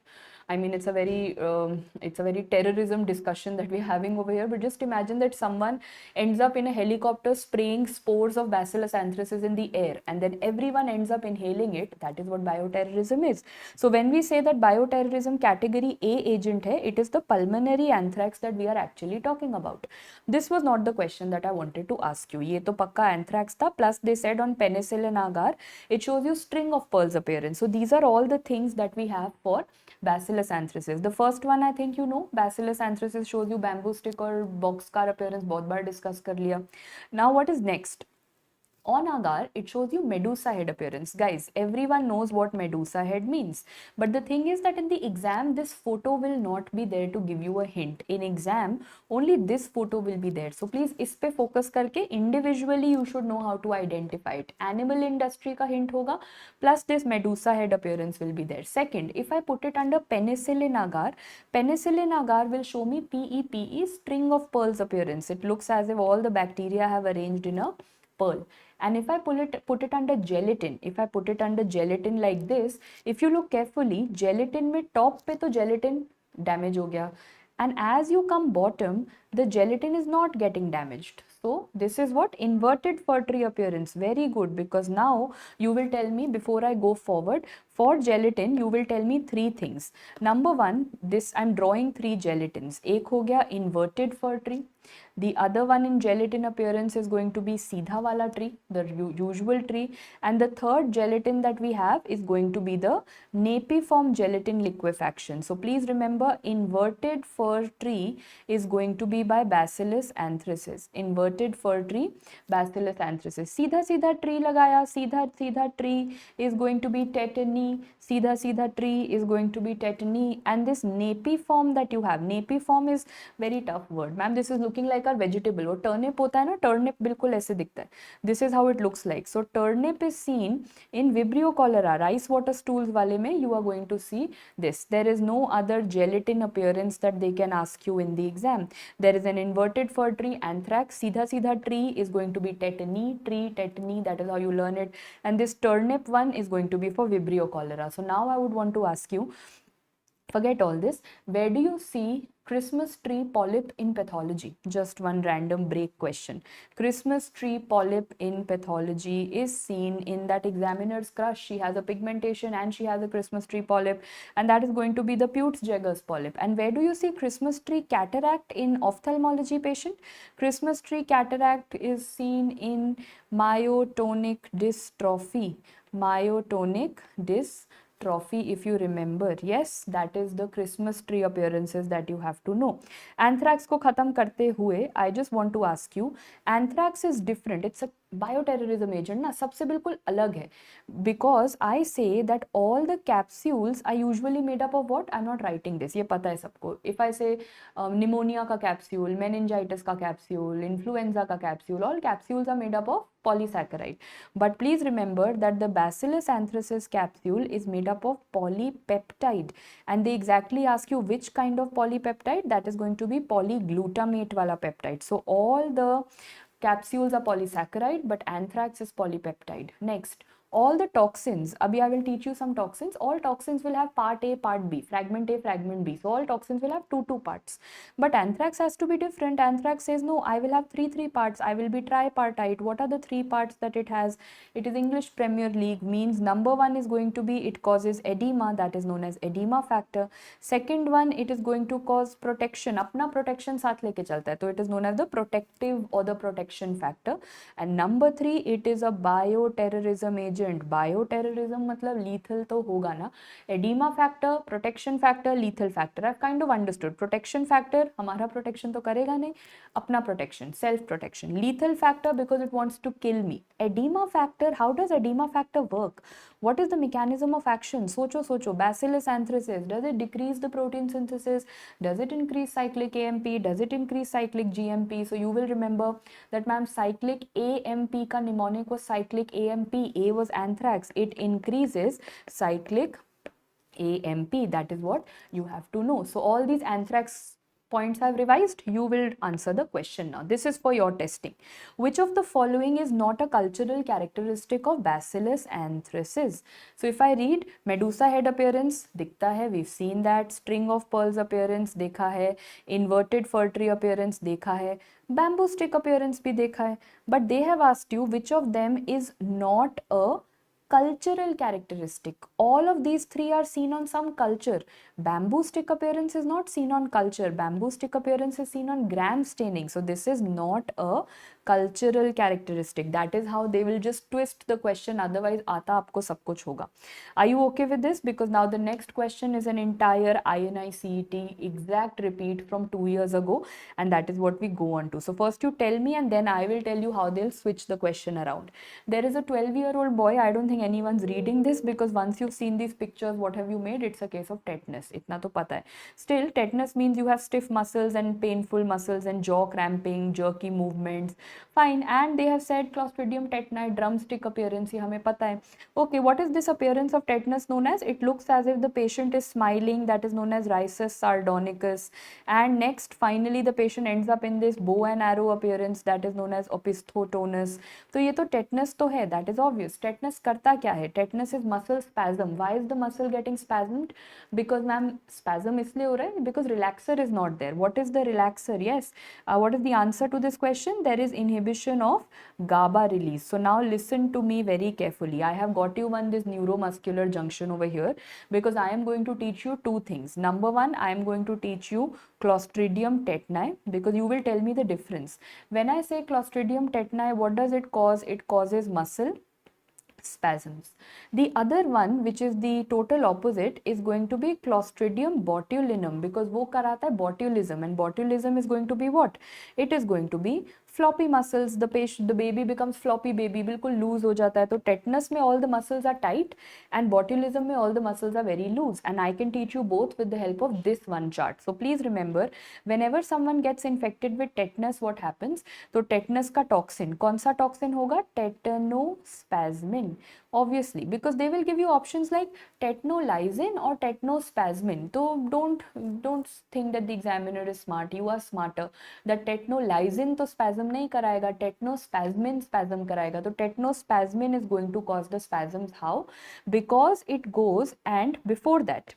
Speaker 1: I mean, it's a very terrorism discussion that we're having over here, but just imagine that someone ends up in a helicopter spraying spores of Bacillus anthracis in the air, and then everyone ends up inhaling it. That is what bioterrorism is. So when we say that bioterrorism category A agent hai, it is the pulmonary anthrax that we are actually talking about. This was not the question that I wanted to ask you. Ye to pakka anthrax tha, plus they said on penicillin agar, it shows you string of pearls appearance. So these are all the things that we have for Bacillus anthracis. The first one I think you know, Bacillus anthracis shows you bamboo stick or boxcar appearance, बहुत बार discuss कर लिया. Now what is next? On agar, it shows you medusa head appearance. Guys, everyone knows what medusa head means. But the thing is that in the exam, this photo will not be there to give you a hint. In exam, only this photo will be there. So please, इस पे focus करके individually you should know how to identify it. Animal industry का hint होगा, plus this medusa head appearance will be there. Second, if I put it under penicillin agar will show me PEPE, string of pearls appearance. It looks as if all the bacteria have arranged in a pearl. And if I put it under gelatin, like this, if you look carefully, gelatin में top पे तो gelatin damage हो गया, and as you come bottom, the gelatin is not getting damaged. So this is what inverted fir tree appearance. Very good, because now you will tell me, before I go forward, for gelatin you will tell me three things. Number one, this I'm drawing three gelatins. एक हो गया inverted fir tree. The other one in gelatin appearance is going to be seedha wala tree, the usual tree, and the third gelatin that we have is going to be the napiform gelatin liquefaction. So please remember, inverted fir tree is going to be by Bacillus anthracis. Inverted fir tree, Bacillus anthracis. सीधा tree लगाया, सीधा tree is going to be tetany, सीधा tree is going to be tetany, and this napiform that you have, napiform is very tough word. Ma'am, this is looking like a vegetable. वो turnip होता है ना, turnip बिल्कुल ऐसे दिखता है. This is how it looks like. So turnip is seen in Vibrio cholera, rice water stools वाले में you are going to see this. There is no other gelatin appearance that they can ask you in the exam. There is an inverted fir tree, anthrax, सीधा tree is going to be tetany, that is how you learn it. And this turnip one is going to be for Vibrio cholera. So now I would want to ask you, forget all this, where do you see Christmas tree polyp in pathology? Just one random break question. Christmas tree polyp in pathology is seen in that examiner's crush. She has a pigmentation and she has a Christmas tree polyp, and that is going to be the Peutz-Jeghers polyp. And where do you see Christmas tree cataract in ophthalmology patient? Christmas tree cataract is seen in myotonic dystrophy. Myotonic dystrophy, if you remember. Yes, that is the Christmas tree appearances that you have to know. Anthrax को खत्म करते हुए, I just want to ask you, anthrax is different. It's a bioterrorism agent ना, सबसे बिल्कुल अलग है, because I say that all the capsules are usually made up of what? I'm not writing this, ये पता है सबको. If I say pneumonia का capsule, meningitis का capsule, influenza का capsule, all capsules are made up of polysaccharide. But please remember that the Bacillus anthracis capsule is made up of polypeptide, and they exactly ask you which kind of polypeptide. That is going to be polyglutamate wala peptide. So all the capsules are polysaccharide, but anthrax is polypeptide. Next, all the toxins, abhi I will teach you some toxins. All toxins will have part A, part B, fragment A, fragment B. So all toxins will have two parts. But anthrax has to be different. Anthrax says, no, I will have three parts. I will be tripartite. What are the three parts that it has? It is English Premier League, means number one is going to be, it causes edema, that is known as edema factor. Second one, it is going to cause protection. Apna protection साथ लेके चलता है. So it is known as the protective or the protection factor. And number three, it is a bioterrorism agent. Bioterrorism मतलब lethal तो होगा ना. Edema factor, protection factor, lethal factor. I've kind of understood. Protection factor, हमारा protection तो करेगा नहीं, अपना protection, self protection. Lethal factor because it wants to kill me. Edema factor, how does edema factor work? What is the mechanism of action? सोचो. Bacillus anthracis, does it decrease the protein synthesis? Does it increase cyclic AMP? Does it increase cyclic GMP? So you will remember that, ma'am, cyclic AMP का mnemonic was cyclic AMP. A was anthrax. It increases cyclic AMP. That is what you have to know. So all these anthrax points I've revised, you will answer the question now. This is for your testing. Which of the following is not a cultural characteristic of Bacillus anthracis? So if I read, medusa head appearance, दिखता है, we've seen that. String of pearls appearance, देखा है. Inverted fir tree appearance, देखा है. Bamboo stick appearance भी देखा है. But they have asked you which of them is not a cultural characteristic. All of these three are seen on some culture. Bamboo stick appearance is not seen on culture. Bamboo stick appearance is seen on gram staining. So this is not a cultural characteristic. That is how they will just twist the question. Otherwise, आता आपको सब कुछ होगा. Are you okay with this? Because now the next question is an entire INI-CET exact repeat from 2 years ago, and that is what we go on to. So first you tell me, and then I will tell you how they'll switch the question around. There is a 12-year-old boy. I don't think anyone's reading this, because once you've seen these pictures, what have you made? It's a case of tetanus. Itna to pata hai. Still, tetanus means you have stiff muscles and painful muscles and jaw cramping, jerky movements. Fine. And they have said Clostridium tetani, drumstick appearance. Ye hame pata hai. Okay, what is this appearance of tetanus known as? It looks as if the patient is smiling. That is known as rhizus sardonicus. And next, finally, the patient ends up in this bow and arrow appearance. That is known as opisthotonus. So ये तो tetanus तो है, that is obvious. Tetanus करता क्या है? Tetanus is muscle spasm. Why is the muscle getting spasmed? Because ma'am, spasm इसलिए हो रहा है because relaxer is not there. What is the relaxer? Yes. What is the answer to this question? There is inhibition of GABA release. So now listen to me very carefully. I have got you this neuromuscular junction over here, because I am going to teach you two things. Number one, I am going to teach you Clostridium tetani, because you will tell me the difference. When I say Clostridium tetani, what does it cause? It causes muscle spasms. The other one, which is the total opposite, is going to be Clostridium botulinum, because वो कराता है botulism, and botulism is going to be what? It is going to be floppy muscles. The baby becomes floppy baby, बिल्कुल loose हो जाता है. तो tetanus में all the muscles are tight, and botulism में all the muscles are very loose. And I can teach you both with the help of this one chart. So please remember, whenever someone gets infected with tetanus, what happens? तो tetanus का toxin, कौन सा toxin होगा? Tetanospasmin. Obviously, because they will give you options like tetanolysin or tetanospasmin. So don't think that the examiner is smart. You are smarter. The tetanolysin to spasm नहीं कराएगा, tetanospasmin spasm कराएगा. तो tetanospasmin is going to cause the spasms. How? Because it goes, and before that,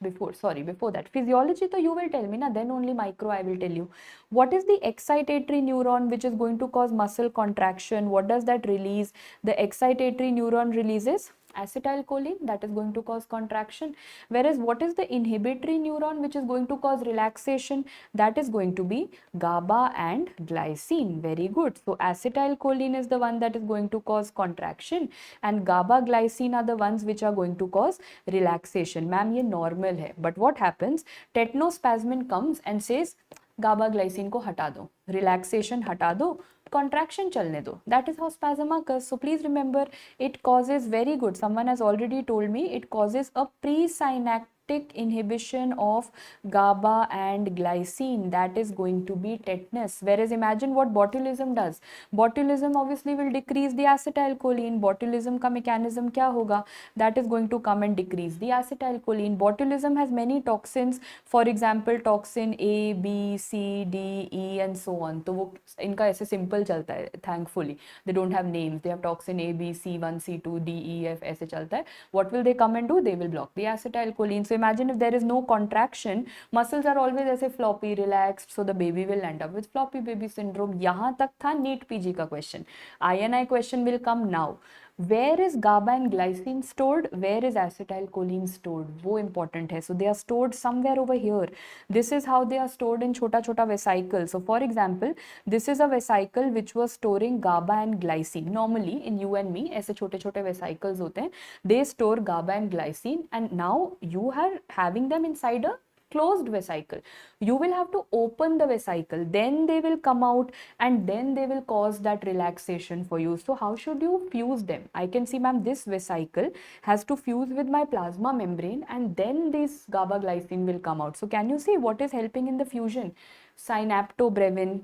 Speaker 1: physiology तो you will tell me na, then only micro I will tell you. What is the excitatory neuron which is going to cause muscle contraction? What does that release? The excitatory neuron releases acetylcholine, that is going to cause contraction. Whereas what is the inhibitory neuron which is going to cause relaxation? That is going to be GABA and glycine. Very good. So acetylcholine is the one that is going to cause contraction, and GABA glycine are the ones which are going to cause relaxation. Ma'am, ये normal है. But what happens? Tetanospasmin comes and says GABA glycine को हटा दो, relaxation हटा दो, contraction चलने दो. That is how spasm occurs. So please remember, it causes, very good, someone has already told me, it causes a presynaptic inhibition of GABA and glycine. That is going to be tetanus. Whereas imagine what botulism does. Botulism obviously will decrease the acetylcholine. Botulism का mechanism क्या होगा? That is going to come and decrease the acetylcholine. Botulism has many toxins. For example, toxin A, B, C, D, E and so on. तो वो इनका ऐसे simple चलता है. Thankfully, they don't have names. They have toxin A, B, C1, C2, D, E, F ऐसे चलता है. What will they come and do? They will block the acetylcholine. So imagine if there is no contraction, muscles are always ऐसे floppy, relaxed, so the baby will end up with floppy baby syndrome. यहाँ तक था NEET PG का question. INI question will come now. Where is GABA and glycine stored? Where is acetylcholine stored? वो important है. So they are stored somewhere over here. This is how they are stored in छोटा vesicle. So for example, this is a vesicle which was storing GABA and glycine. Normally in you and me ऐसे छोटे vesicles होते हैं. They store GABA and glycine, and now you are having them inside a closed vesicle. You will have to open the vesicle, then they will come out, and then they will cause that relaxation for you. So how should you fuse them? I can see, ma'am, this vesicle has to fuse with my plasma membrane, and then this GABA glycine will come out. So can you see what is helping in the fusion? Synaptobrevin,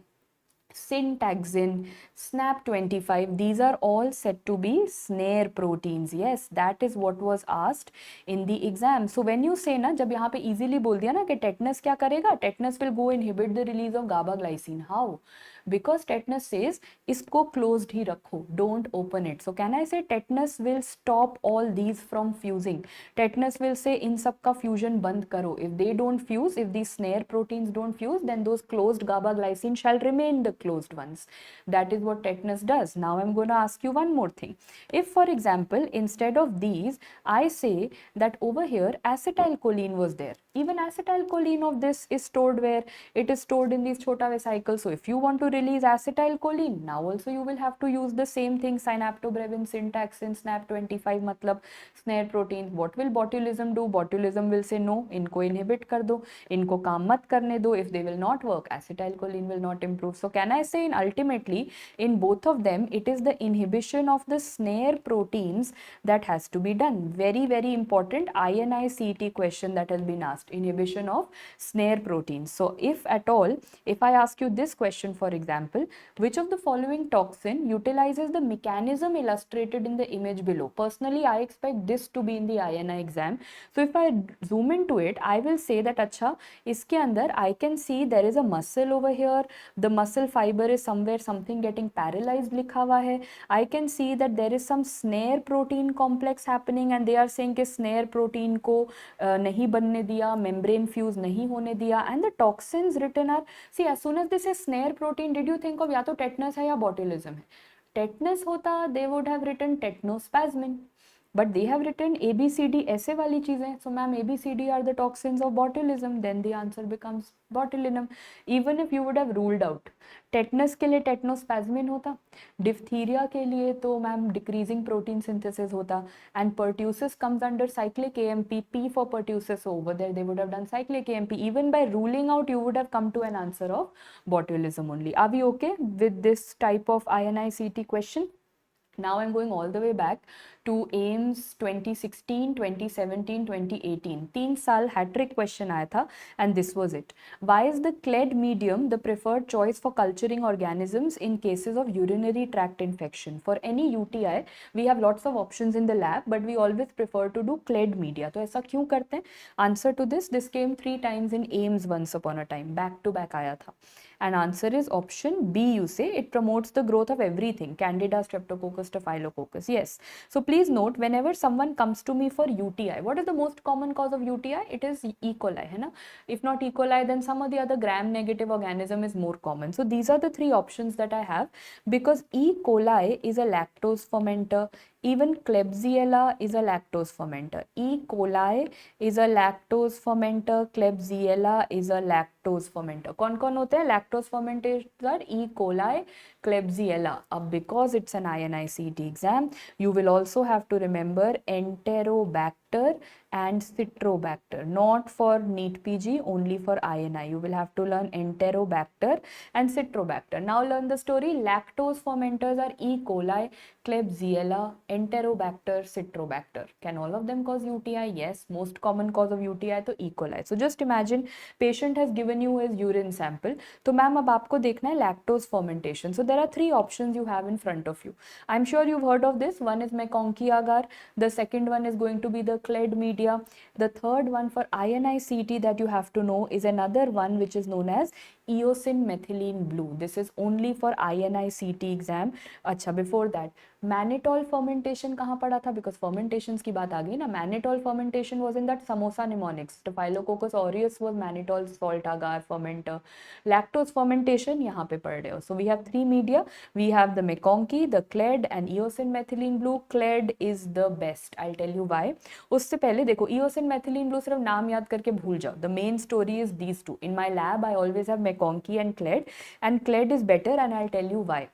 Speaker 1: syntaxin, SNAP25, these are all said to be snare proteins. Yes, that is what was asked in the exam. So when you say ना, जब यहाँ पे easily बोल दिया ना कि tetanus क्या करेगा? Tetanus will go inhibit the release of GABA glycine. How? Because tetanus says इसको closed ही रखो, don't open it. So can I say tetanus will stop all these from fusing? Tetanus will say इन सब का fusion बंद करो. If they don't fuse, if these snare proteins don't fuse, then those closed GABA glycine shall remain the closed ones. That is what tetanus does. Now I'm going to ask you one more thing. If, for example, instead of these, I say that over here acetylcholine was there. Even acetylcholine of this is stored where? It is stored in these chota vesicles. So if you want to release acetylcholine, now also you will have to use the same thing, synaptobrevin, syntaxin, SNAP25 matlab snare protein. What will botulism do? Botulism will say no, इनको inhibit कर दो, इनको काम मत करने दो. If they will not work, acetylcholine will not improve. So can I say ultimately in both of them it is the inhibition of the snare proteins that has to be done. Very, very important INI-CET question that has been asked, inhibition of snare proteins. So if at all, if I ask you this question, for example, which of the following toxin utilizes the mechanism illustrated in the image below? Personally, I expect this to be in the INI exam. So if I zoom into it, I will say that अच्छा इसके अंदर I can see there is a muscle over here. The muscle fiber is somewhere something getting paralyzed लिखा हुआ है. I can see that there is some snare protein complex happening and they are saying कि snare protein को नहीं बनने दिया, membrane fuse नहीं होने दिया, and the toxins written are, see, as soon as this is snare protein, did you think of या तो tetanus है या botulism है? Tetanus होता, they would have written tetanospasmin. But they have written ABCD ऐसे वाली चीजें. So ma'am, ABCD are the toxins of botulism. Then the answer becomes botulinum. Even if you would have ruled out, tetanus के लिए tetanospasmin होता, diphtheria के लिए तो ma'am decreasing protein synthesis होता, and pertussis comes under cyclic AMP, P for pertussis. So over there they would have done cyclic AMP. Even by ruling out, you would have come to an answer of botulism only. Are we okay with this type of INI-CET question? Now I'm going all the way back to AIMS 2016, 2017, 2018. 3 साल hat-trick question आया था and this was it. Why is the clad medium the preferred choice for culturing organisms in cases of urinary tract infection? For any UTI, we have lots of options in the lab, but we always prefer to do clad media. तो ऐसा क्यों करते हैं? Answer to this came 3 times in AIMS once upon a time. Back to back आया था. And answer is option B, you say. It promotes the growth of everything. Candida, Streptococcus, Staphylococcus. Yes. So please note, whenever someone comes to me for UTI, what is the most common cause of UTI? It is E. coli. है ना? If not E. coli, then some of the other gram-negative organism is more common. So these are the 3 options that I have, because E. coli is a lactose fermenter. Even Klebsiella is a lactose fermenter. E. coli is a lactose fermenter. Klebsiella is a lactose fermenter. कौन-कौन होते हैं lactose fermenters? Are E. coli, Klebsiella. Because it's an INI-CET exam, you will also have to remember Enterobacter and Citrobacter. Not for NEET PG, only for INI. You will have to learn Enterobacter and Citrobacter. Now learn the story. Lactose fermenters are E. coli, Klebsiella, Enterobacter, Citrobacter. Can all of them cause UTI? Yes. Most common cause of UTI to E. coli. So just imagine patient has given you his urine sample. So ma'am, अब आपको देखना है lactose fermentation. So there are 3 options you have in front of you. I'm sure you've heard of this. One is McConkey agar. The second one is going to be the clad media. The third one for INI-CET that you have to know is another one which is known as eosin methylene blue. This is only for INI-CET exam. अच्छा, before that, mannitol fermentation कहाँ पढ़ा था? Because fermentations की बात आ गई ना. Mannitol fermentation was in that samosa mnemonics. Staphylococcus aureus was mannitol salt agar fermenter. Lactose fermentation यहाँ पे पढ़ रहे हो. So we have 3 media. We have the McConkey, the clad and eosin methylene blue. Clad is the best. I'll tell you why. उससे पहले देखो, eosin methylene blue सिर्फ नाम याद करके भूल जाओ. The main story is these 2. In my lab, I always have McConkey and clad is better, and I'll tell you why.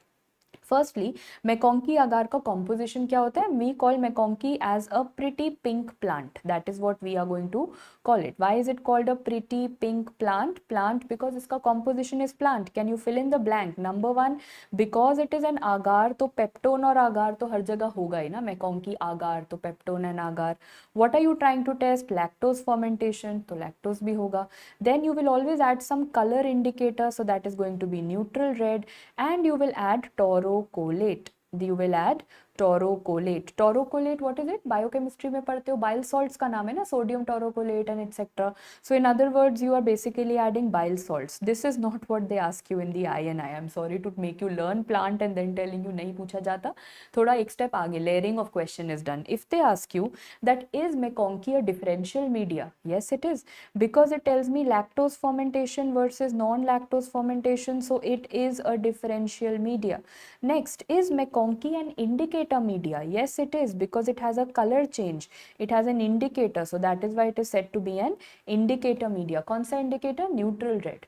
Speaker 1: Firstly, McConkey agar का composition क्या होता है? We call McConkey as a pretty pink plant. That is what we are going to call it. Why is it called a pretty pink plant? Plant because इसका composition is plant. Can you fill in the blank? Number 1, because it is an agar, तो peptone और agar तो हर जगह होगा ही ना. McConkey agar तो peptone and agar. What are you trying to test? Lactose fermentation, तो lactose भी होगा. Then you will always add some color indicator, so that is going to be neutral red, and you will add taurocolate. You will add taurocholate. Taurocholate, what is it? Biochemistry में पढ़ते हो, bile salts का नाम है ना, sodium taurocholate and etcetera. So in other words you are basically adding bile salts. This is not what they ask you in the INI. I am sorry to make you learn plant and then telling you नहीं पूछा जाता. थोड़ा एक step आगे, layering of question is done. If they ask you that is MacConkey a differential media, yes it is, because it tells me lactose fermentation versus non-lactose fermentation, so it is a differential media. Next, is McConkey an indicator media? Yes it is, because it has a color change, it has an indicator, so that is why it is said to be an indicator media. कौन सा indicator? Neutral red.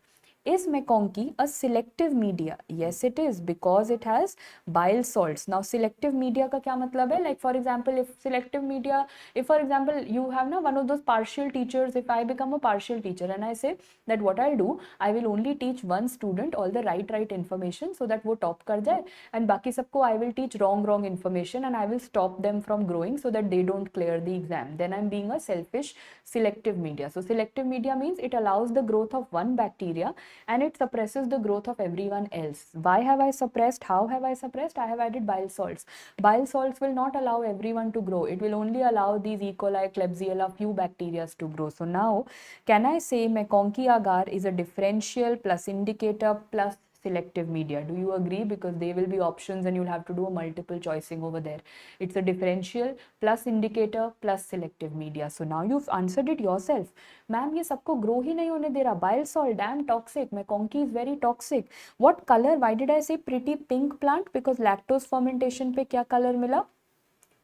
Speaker 1: Is McConkey a selective media? Yes it is, because it has bile salts. Now selective media का क्या मतलब है? Like for example, if selective media, if for example you have ना one of those partial teachers, if I become a partial teacher and I say that what I'll do, I will only teach one student all the right information so that वो top कर जाए, and बाकी सबको I will teach wrong information and I will stop them from growing so that they don't clear the exam. Then I'm being a selfish selective media. So selective media means it allows the growth of one bacteria and it suppresses the growth of everyone else. Why have I suppressed? How have I suppressed? I have added bile salts. Bile salts will not allow everyone to grow. It will only allow these E. coli, Klebsiella, few bacteria to grow. So now, can I say McConkey agar is a differential plus indicator plus selective media? Do you agree? Because they will be options and you'll have to do a multiple choicing over there. It's a differential plus indicator plus selective media. So now you've answered it yourself. Ma'am, ये सबको grow ही नहीं होने दे रहा. Bile salt, damn toxic. McConkey is very toxic. What color? Why did I say pretty pink plant? Because lactose fermentation पे क्या color मिला?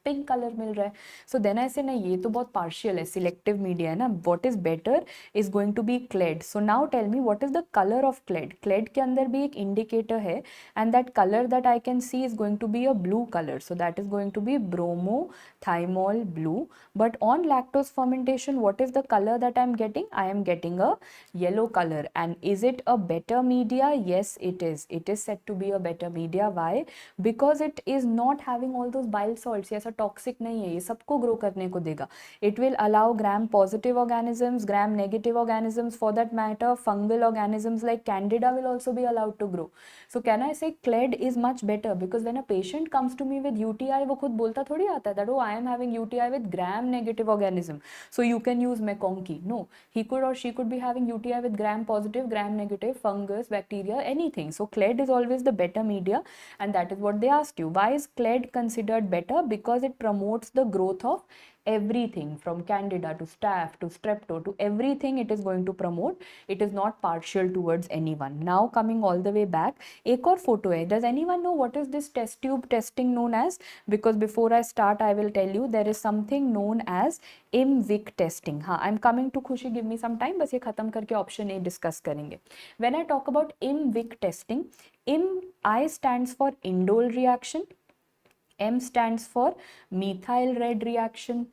Speaker 1: Pink colour मिल रहा है. सो देन ऐसे ना, ये तो बहुत पार्शियल है, सिलेक्टिव मीडिया है ना. What is better is going to be CLED. So now tell me what is the colour of CLED. CLED के अंदर भी एक इंडिकेटर है and that colour that I can see is going to be a blue colour. So that is going to be bromothymol blue. But on lactose fermentation what is the colour that I am getting? I am getting a yellow colour. And is it a better media? Yes it is. It is said to be a better media. Why? Because it is not having all those bile salts. ऐसा toxic नहीं है, ये सबको grow करने को देगा. It will allow gram positive organisms, gram negative organisms, for that matter fungal organisms like candida will also be allowed to grow. So can I say CLED is much better? Because when a patient comes to me with UTI, वो खुद बोलता थोड़ी आता है that oh I am having UTI with gram negative organism, so you can use MacConkey. No, he could or she could be having UTI with gram positive, gram negative, fungus, bacteria, anything. So CLED is always the better media, and that is what they ask you. Why is CLED considered better? Because it promotes the growth of everything from candida to staph to strepto to everything. It is going to promote. It is not partial towards anyone. Now coming all the way back, एक और photo है. Does anyone know what is this test tube testing known as? Because before I start I will tell you there is something known as IMVIC testing. हाँ, I'm coming to खुशी, give me some time. बस ये खत्म करके option A discuss करेंगे. When I talk about IMVIC testing, I stands for indole reaction, M stands for methyl red reaction,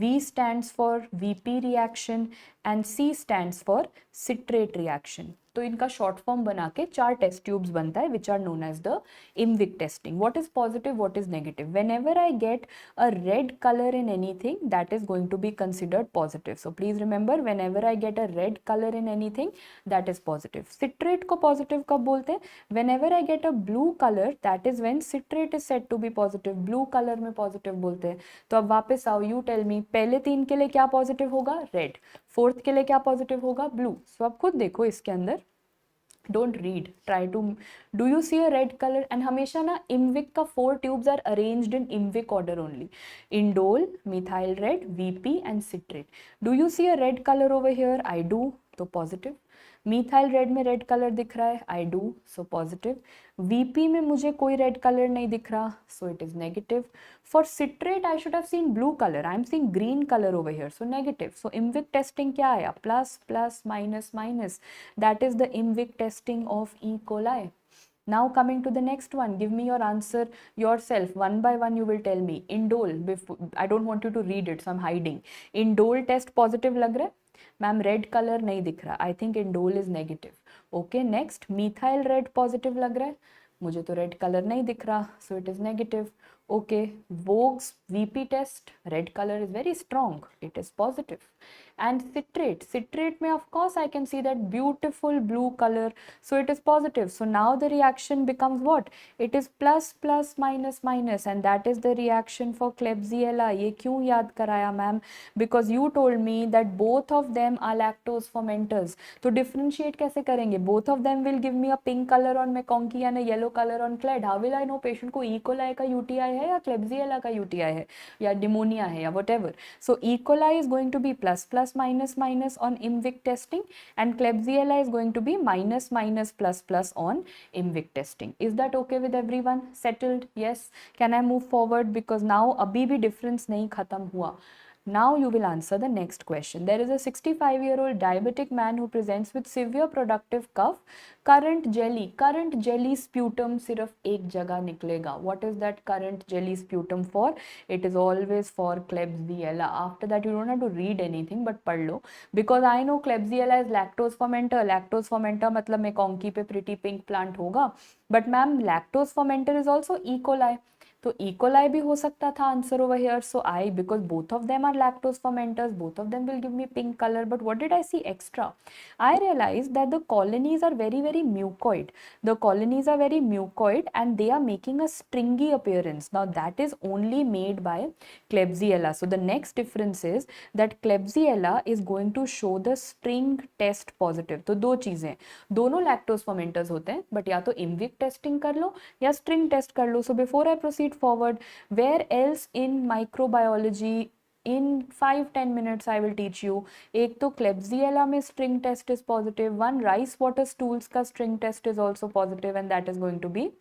Speaker 1: V stands for VP reaction and C stands for citrate reaction. तो इनका short form बना के 4 test tubes बनता है which are known as the IMVIC testing. What is positive, what is negative? Whenever I get a red colour in anything that is going to be considered positive. So please remember, whenever I get a red colour in anything that is positive. Citrate को positive कब बोलते हैं? Whenever I get a blue colour that is when citrate is said to be positive. Blue colour में positive बोलते हैं. तो अब वापस आओ, यू टेल मी, पहले 3 के लिए क्या पॉजिटिव होगा? रेड. 4th के लिए क्या पॉजिटिव होगा? ब्लू. सो अब खुद देखो इसके अंदर, don't read, try to, do you see a red color? And हमेशा ना IMVIC का 4 tubes are arranged in IMVIC order only: indole, methyl red, VP and citrate. Do you see a red color over here? I do, तो positive. methyl red में red color दिख रहा है, I do, so positive. VP में मुझे कोई red color नहीं दिख रहा, so it is negative. For citrate I should have seen blue color, I am seeing green color over here, so negative. So IMVIC testing क्या आया? Plus, plus, minus, minus. That is the IMVIC testing of E. coli. Now coming to the next one, give me your answer yourself. One by one you will tell me. Indole, before, I don't want you to read it, so I'm hiding. Indole test positive लग रहा है? Ma'am red colour नहीं दिख रहा, I think indole is negative. Okay, next, methyl red positive लग रहा है, मुझे तो रेड कलर नहीं दिख रहा, so it is negative. Okay, Voges VP test, red colour is very strong, it is positive. And citrate mein of course I can see that beautiful blue color, so it is positive. So now the reaction becomes what? It is plus plus minus minus, and that is the reaction for Klebsiella. Ye kyun yaad karaya ma'am? Because you told me that both of them are lactose fermenters. तो differentiate कैसे करेंगे? Both of them will give me a pink color on McConkey and a yellow color on Cled. How will I know patient को E. coli का UTI है या Klebsiella का UTI है या pneumonia है या whatever? So E. coli is going to be plus plus minus minus on IMVIC testing, and Klebsiella is going to be minus minus plus plus on IMVIC testing. Is that okay with everyone? Settled? Yes. Can I move forward? Because now अभी भी difference नहीं खत्म हुआ. Now you will answer the next question. There is a 65-year-old diabetic man who presents with severe productive cough. Current jelly sputum सिर्फ एक जगह निकलेगा. What is that current jelly sputum for? It is always for Klebsiella. After that you don't have to read anything but पढ़ लो. Because I know Klebsiella is lactose fermenter. Lactose fermenter मतलब McConkey पे pretty pink plant होगा. But ma'am, lactose fermenter is also E. coli. तो E. coli भी हो सकता था answer over here. So I, because both of them are lactose fermenters, both of them will give me pink color. But what did I see extra? I realized that the colonies are very mucoid. The colonies are very mucoid and they are making a stringy appearance. Now that is only made by Klebsiella. So the next difference is that Klebsiella is going to show the string test positive. तो दो चीजें, दोनों lactose fermenters होते हैं, but या तो IMVIC testing कर लो या string test कर लो. So before I proceed forward, where else in microbiology in 5-10 minutes I will teach you? एक तो Klebsiella में string test is positive, one rice water stools का string test is also positive, and that is going to be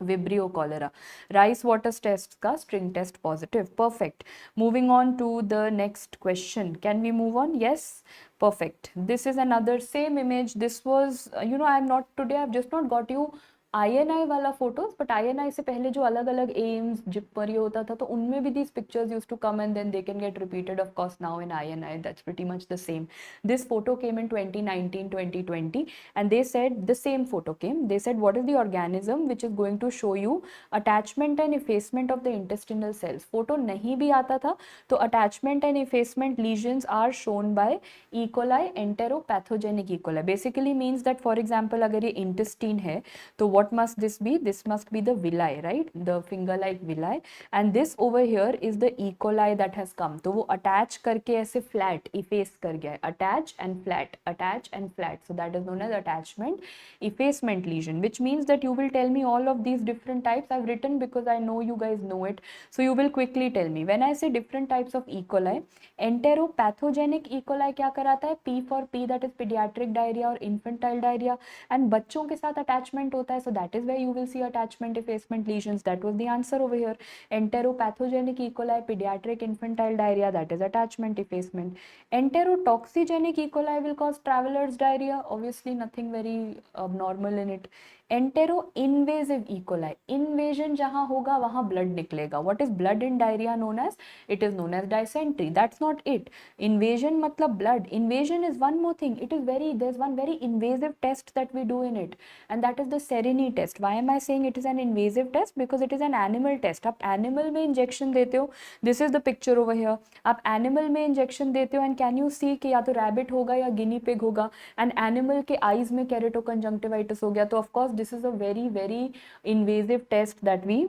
Speaker 1: Vibrio cholera. Rice water test ka string test positive. Perfect. Moving on to the next question. Can we move on? Yes. Perfect. This is another same image. This was, I've just not got you INI वाला photos, but INI से पहले जो अलग अलग AIIMS zipper ये होता था, तो उनमें भी these pictures used to come and then they can get repeated of course now in INI. That's pretty much the same. This photo came in 2019 2020 and they said the same photo came. They said what is the organism which is going to show you attachment and effacement of the intestinal cells. Photo नहीं भी आता था तो attachment and effacement lesions are shown by E. coli, enteropathogenic E. coli. Basically means that for example अगर ये intestine है तो what must this be? This must be the villi, right? The finger-like villi. And this over here is the E. coli that has come. तो वो attach करके ऐसे flat, efface कर गया है. Attach and flat, attach and flat. So that is known as attachment effacement lesion, which means that you will tell me all of these different types. I've written because I know you guys know it. So you will quickly tell me. When I say different types of E. coli, enteropathogenic E. coli क्या कराता है? P for P, that is pediatric diarrhea और infantile diarrhea. And बच्चों के साथ attachment होता है. So that is where you will see attachment effacement lesions. That was the answer over here. Enteropathogenic E. coli, pediatric infantile diarrhea, that is attachment effacement. Enterotoxigenic E. coli will cause traveler's diarrhea. Obviously nothing very abnormal in it. Entero-invasive E. coli. Invasion जहाँ होगा वहाँ blood निकलेगा. What is blood in diarrhea known as? It is known as dysentery. That's not it. Invasion मतलब blood. Invasion is one more thing. There's one very invasive test that we do in it, and that is the Serini test. Why am I saying it is an invasive test? Because it is an animal test. आप animal में injection देते हो. This is the picture over here. आप animal में injection देते हो and can you see कि या तो rabbit होगा या guinea pig होगा, and animal के eyes में keratoconjunctivitis हो गया. तो of course this is a very invasive test that we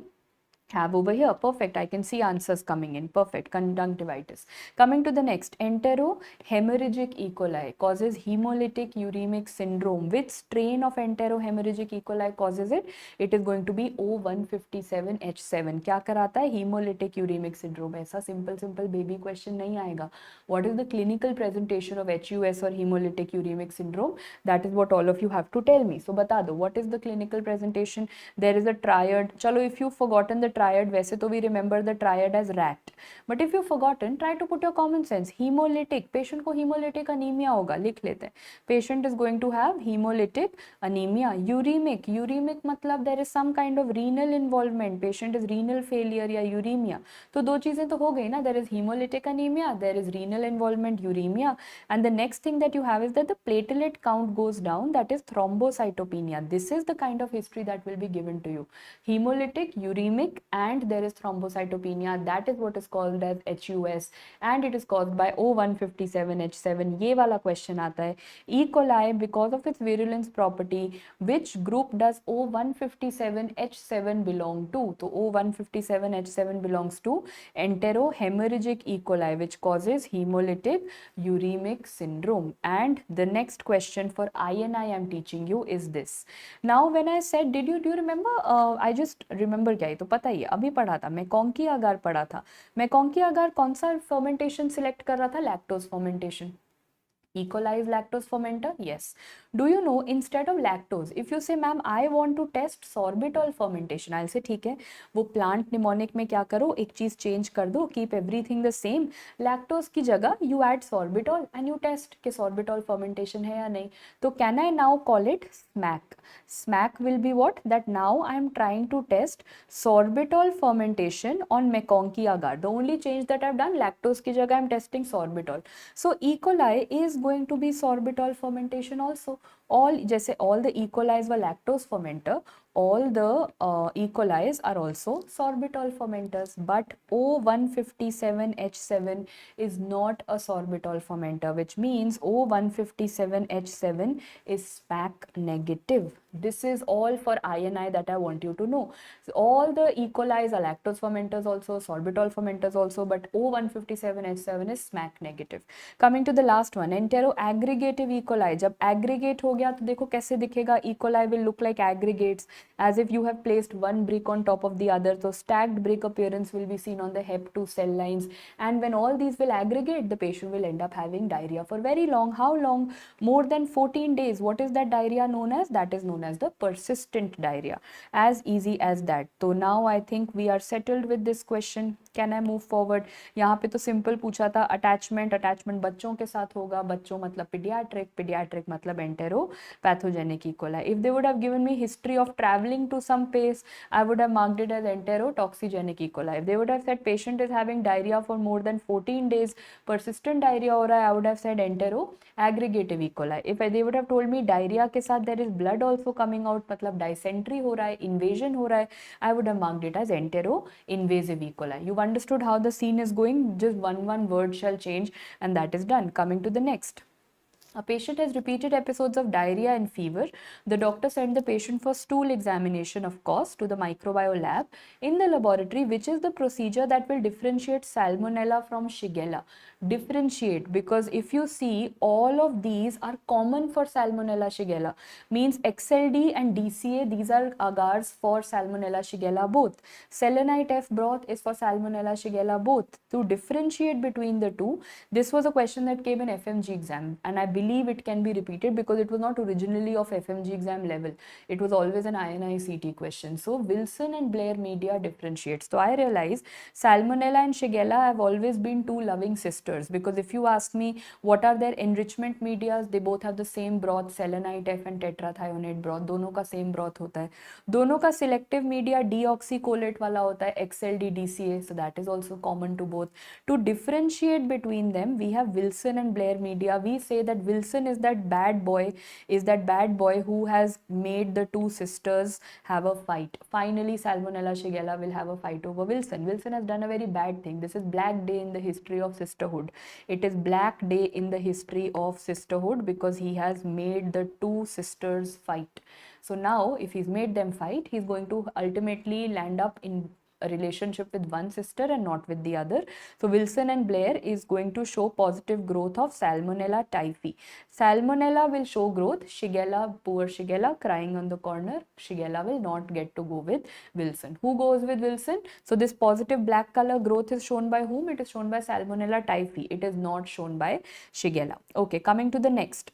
Speaker 1: have over here. Perfect. I can see answers coming in. Perfect. Conjunctivitis. Coming to the next. Enterohemorrhagic E. coli causes hemolytic uremic syndrome. Which strain of enterohemorrhagic E. coli causes it? It is going to be O157H7. क्या कराता है? Hemolytic uremic syndrome. ऐसा simple baby question नहीं आएगा. What is the clinical presentation of HUS or hemolytic uremic syndrome? That is what all of you have to tell me. So बता दो. What is the clinical presentation? There is a triad. चलो, if you've forgotten the triad, वैसे तो we remember the triad as rat. But if you've forgotten, try to put your common sense. Hemolytic, patient को hemolytic anemia होगा, लिख लेते हैं. Patient is going to have hemolytic anemia. Uremic मतलब there is some kind of renal involvement. Patient is renal failure या uremia. तो दो चीजें तो हो गई ना. There is hemolytic anemia, there is renal involvement, uremia, and the next thing that you have is that the platelet count goes down. That is thrombocytopenia. This is the kind of history that will be given to you. Hemolytic, uremic, and there is thrombocytopenia. That is what is called as HUS, and it is caused by O157H7. ये वाला question आता है. E. coli, because of its virulence property, which group does O157H7 belong to? तो O157H7 belongs to enterohemorrhagic E. coli, which causes hemolytic uremic syndrome. And the next question for INI I am teaching you is this. Now when I said, do you remember, I just remember क्या, तो पता ही है, अभी पढ़ा था, मैकॉन्की अगार पढ़ा था. मैकॉन्की अगार कौन सा फर्मेंटेशन सिलेक्ट कर रहा था? Lactose fermentation. E. coli is lactose fermenter? Yes. Do you know, instead of lactose, if you say, ma'am, I want to test sorbitol fermentation, I'll say, ठीक है, वो plant mnemonic में क्या करो, एक चीज change कर दो, keep everything the same. Lactose की जगह you add sorbitol and you test कि sorbitol fermentation है या नहीं. तो can I now call it SMAC? SMAC will be what? That now I am trying to test sorbitol fermentation on MacConkey agar. The only change that I've done, lactose की जगह I am testing sorbitol. So E. coli is going to be sorbitol fermentation also. All जैसे all the E. colis were lactose fermenter, all the E. colis are also sorbitol fermenters, but O157H7 is not a sorbitol fermenter, which means O157H7 is SPAC negative. This is all for INI that I want you to know. So all the E. colis are lactose fermenters also, sorbitol fermenters also, but O157H7 is SMAC negative. Coming to the last one, enteroaggregative E. coli. जब aggregate हो गया तो देखो कैसे दिखेगा. E. coli will look like aggregates, as if you have placed one brick on top of the other. So stacked brick appearance will be seen on the Hep2 cell lines, and when all these will aggregate, the patient will end up having diarrhea for very long. How long? More than 14 days. What is that diarrhea known as? That is known as the persistent diarrhea. As easy as that. So now I think we are settled with this question. Can I move forward? यहाँ पे तो simple पूछा था, attachment बच्चों के साथ होगा, बच्चों मतलब pediatric मतलब enteropathogenic E. coli. If they would have given me history of traveling to some place, I would have marked it as enterotoxigenic E. coli. If they would have said patient is having diarrhea for more than 14 days, persistent diarrhea हो रहा है, I would have said enteroaggregative E. coli. If they would have told me diarrhea के साथ there is blood also coming out, मतलब dysentery हो रहा है, invasion हो रहा है, I would have marked it as enteroinvasive E. coli. You've understood how the scene is going. Just one word shall change, and that is done. Coming to the next. A patient has repeated episodes of diarrhea and fever. The doctor sent the patient for stool examination, of course, to the microbiome lab. In the laboratory, which is the procedure that will differentiate Salmonella from Shigella? Differentiate, because if you see, all of these are common for Salmonella Shigella. Means XLD and DCA, these are agars for Salmonella Shigella both. Selenite F broth is for Salmonella Shigella both. To differentiate between the two, this was a question that came in FMG exam, and I believe it can be repeated because it was not originally of FMG exam level. It was always an INI-CET question. So Wilson and Blair media differentiates. So I realize Salmonella and Shigella have always been two loving sisters, because if you ask me what are their enrichment medias, they both have the same broth, selenite F and tetrathionate broth. दोनों का same broth होता है. दोनों का selective media deoxycholate वाला होता है, XLD DCA. So that is also common to both. To differentiate between them, we have Wilson and Blair media. We say that Wilson is that bad boy who has made the two sisters have a fight. Finally, Salmonella Shigella will have a fight over Wilson. Wilson has done a very bad thing. This is black day in the history of sisterhood. It is black day in the history of sisterhood because he has made the two sisters fight. So now, if he's made them fight, he's going to ultimately land up in a relationship with one sister and not with the other. So Wilson and Blair is going to show positive growth of Salmonella typhi. Salmonella will show growth. Shigella, poor Shigella, crying on the corner. Shigella will not get to go with Wilson. Who goes with Wilson? So this positive black color growth is shown by whom? It is shown by Salmonella typhi. It is not shown by Shigella. Okay, coming to the next.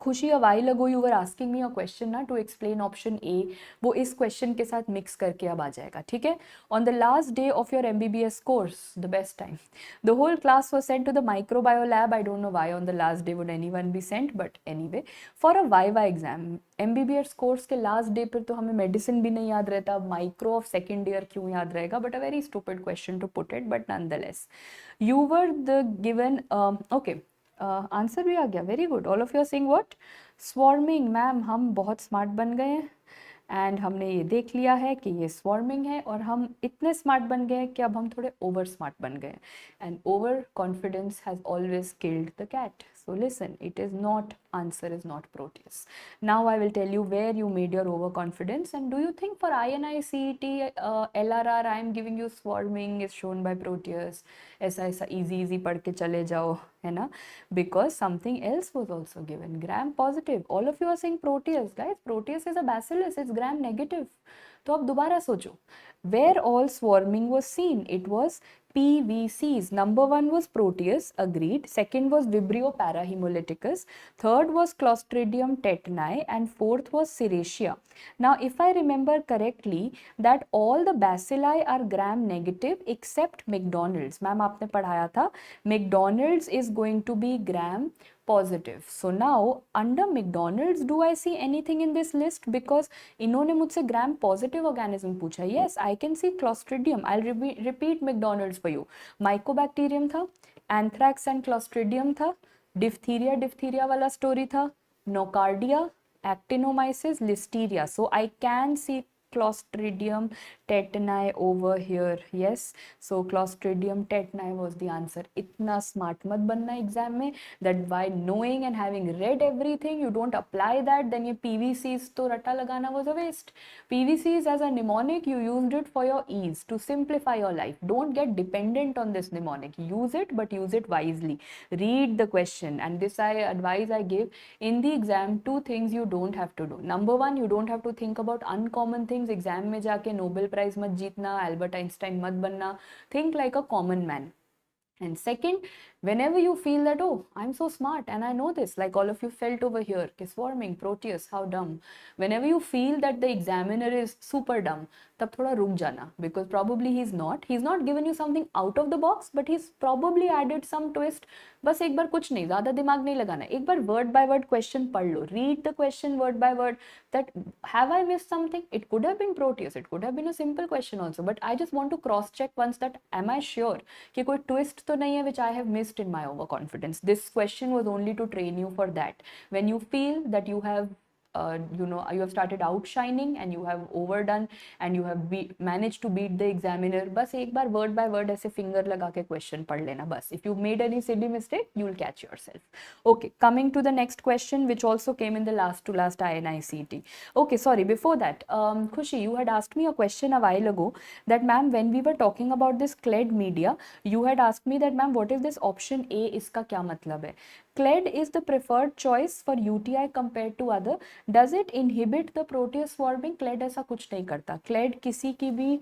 Speaker 1: खुशी, a while ago you were asking me a question ना to explain option A. वो इस question के साथ mix करके अब आ जाएगा, ठीक है? On the last day of your MBBS course, the best time, the whole class was sent to the microbiome lab. I don't know why on the last day would anyone be sent, but anyway, for a Viva exam. MBBS course के last day पर तो हमें medicine भी नहीं याद रहता, micro of second year क्यों याद रहेगा? But a very stupid question to put it, but nonetheless, you were the given okay. Answer भी आ गया, very good. All of you are saying what? Swarming. Ma'am हम बहुत स्मार्ट बन गए हैं. एंड हमने ये देख लिया है कि ये स्वॉर्मिंग है और हम इतने स्मार्ट बन गए कि अब हम थोड़े ओवर स्मार्ट बन गए and overconfidence has always killed the cat. So listen, it is not, answer is not Proteus. Now I will tell you where you made your overconfidence. And do you think for INI-CET LRR I am giving you swarming is shown by Proteus? ऐसा easy पढ़ के चले जाओ, है ना? Because something else was also given, gram positive. All of you are saying Proteus, guys. Proteus is a bacillus, it's gram negative. तो अब दोबारा सोचो, where all swarming was seen? It was PVCs. Number one was Proteus, agreed. Second was Vibrio parahemolyticus. Third was Clostridium tetani, and fourth was Serratia. Now, if I remember correctly, that all the bacilli are gram negative except McDonald's. Ma'am, आपने पढ़ाया था, McDonald's is going to be gram positive. So now under McDonald's, do I see anything in this list? Because इन्होंने मुझसे gram positive organism पूछा. Yes, I can see Clostridium. I'll repeat McDonald's for you. Mycobacterium था, anthrax and Clostridium था, diphtheria वाला story था, nocardia, actinomyces, listeria. So I can see Clostridium tetani over here. Yes, so Clostridium tetani was the answer. इतना smart मत बनना exam में that by knowing and having read everything you don't apply that, then ये PVCs तो रट्टा लगाना was a waste. PVCs as a mnemonic, you used it for your ease, to simplify your life. Don't get dependent on this mnemonic. Use it, but use it wisely. Read the question, and this advice I give in the exam. Two things you don't have to do. Number one, you don't have to think about uncommon things. Exam में जाके Nobel prize मत जीतना, Albert Einstein मत बनना. Think like a common man. And second, whenever you feel that, oh, I'm so smart and I know this, like all of you felt over here, swarming, Proteus, how dumb. Whenever you feel that the examiner is super dumb, tab thoda ruk jana, because probably he's not given you something out of the box, but he's probably added some twist. बस एक बार कुछ नहीं, ज़्यादा दिमाग नहीं लगाना, एक बार word by word question पढ़ लो, read the question word by word, that have I missed something? It could have been Proteus, it could have been a simple question also, but I just want to cross check once that am I sure कि कोई twist तो नहीं है which I have missed in my overconfidence. This question was only to train you for that. When you feel that you have you have started outshining and you have overdone and you have managed to beat the examiner, बस एक बार word by word ऐसे finger लगा के question पढ़ लेना बस. If you made any silly mistake, you will catch yourself. Okay, coming to the next question, which also came in the last to last INI-CET. Okay, sorry, before that, Khushi, you had asked me a question a while ago that, ma'am, when we were talking about this clad media, you had asked me that, ma'am, what is this option A, इसका क्या मतलब है? Clad is the preferred choice for UTI compared to other. Does it inhibit the Proteus swarming? Clad ऐसा कुछ नहीं करता. Clad किसी की भी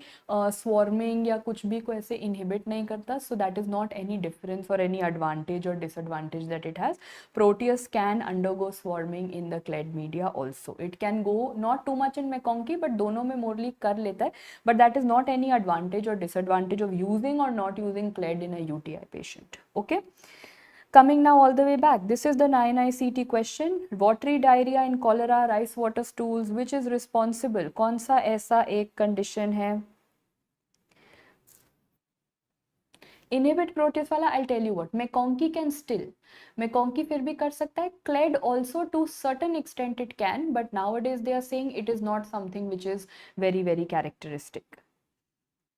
Speaker 1: swarming या कुछ भी को ऐसे inhibit नहीं करता. So that is not any difference or any advantage or disadvantage that it has. Proteus can undergo swarming in the clad media also. It can go not too much in McConkey, but दोनों में morely कर लेता है. But that is not any advantage or disadvantage of using or not using clad in a UTI patient. Okay. Coming now all the way back, this is the INI-CET question. Watery diarrhea in cholera, rice water stools, which is responsible? कौन सा ऐसा एक condition है? Inhibit Proteus वाला, I'll tell you what, McConkey can still. McConkey फिर भी कर सकता है. Clad also to certain extent it can, but nowadays they are saying it is not something which is very, very characteristic.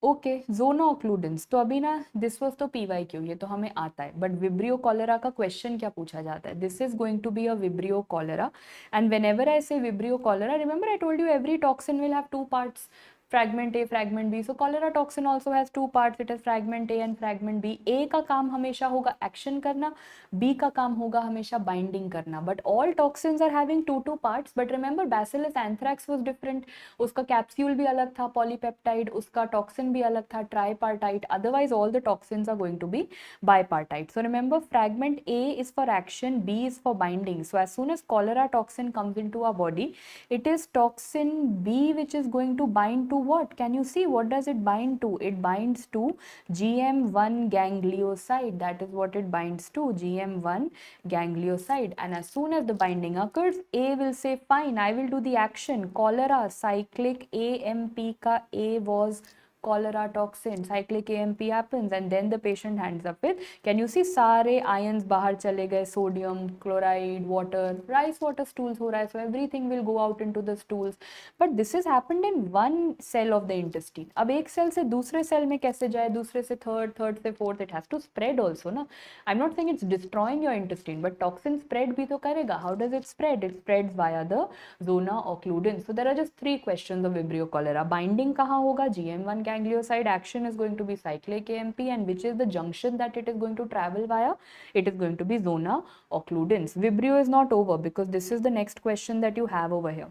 Speaker 1: Okay, जोनो ऑक्लूडेंस, तो अभी ना दिस वाज तो PYQ, ये तो हमें आता है, बट विब्रियो कॉलेरा का क्वेश्चन क्या पूछा जाता है? This is going to be a Vibrio cholerae, and whenever I say Vibrio cholerae, remember I told you every toxin will have two parts, fragment A, fragment B. So cholera toxin also has two parts. It has fragment A and fragment B. A का काम हमेशा होगा action करना, B का काम होगा हमेशा binding करना. But all toxins are having two parts. But remember, Bacillus anthrax was different. उसका कैप्सूल भी अलग था, पॉलीपेप्टाइड, उसका टॉक्सिन भी अलग था, tripartite. Otherwise, all the toxins are going to be bipartite. So remember, fragment A is for action, B is for binding. So as soon as cholera toxin comes into our body, it is toxin B which is going to bind to what? Can you see what does it bind to? It binds to GM1 ganglioside. That is what it binds to, GM1 ganglioside. And as soon as the binding occurs, A will say fine, I will do the action. Cholera cyclic AMP ka A was cholera toxin, cyclic AMP happens, and then the patient hands up with, can you see सारे ions बाहर चले गए, sodium, chloride, water, rice water stools हो रहा है, so everything will go out into the stools. But this has happened in one cell of the intestine. अब एक cell से दूसरे cell में कैसे जाए, दूसरे से third, third से fourth, it has to spread also ना. I'm not saying it's destroying your intestine, but toxin spread भी तो करेगा. How does it spread? It spreads via the zona occludens. So there are just 3 questions of Vibrio cholera. Binding कहाँ होगा? GM1 ganglioside. Action is going to be cyclic AMP, and which is the junction that it is going to travel via? It is going to be zona occludens. Vibrio is not over, because this is the next question that you have over here.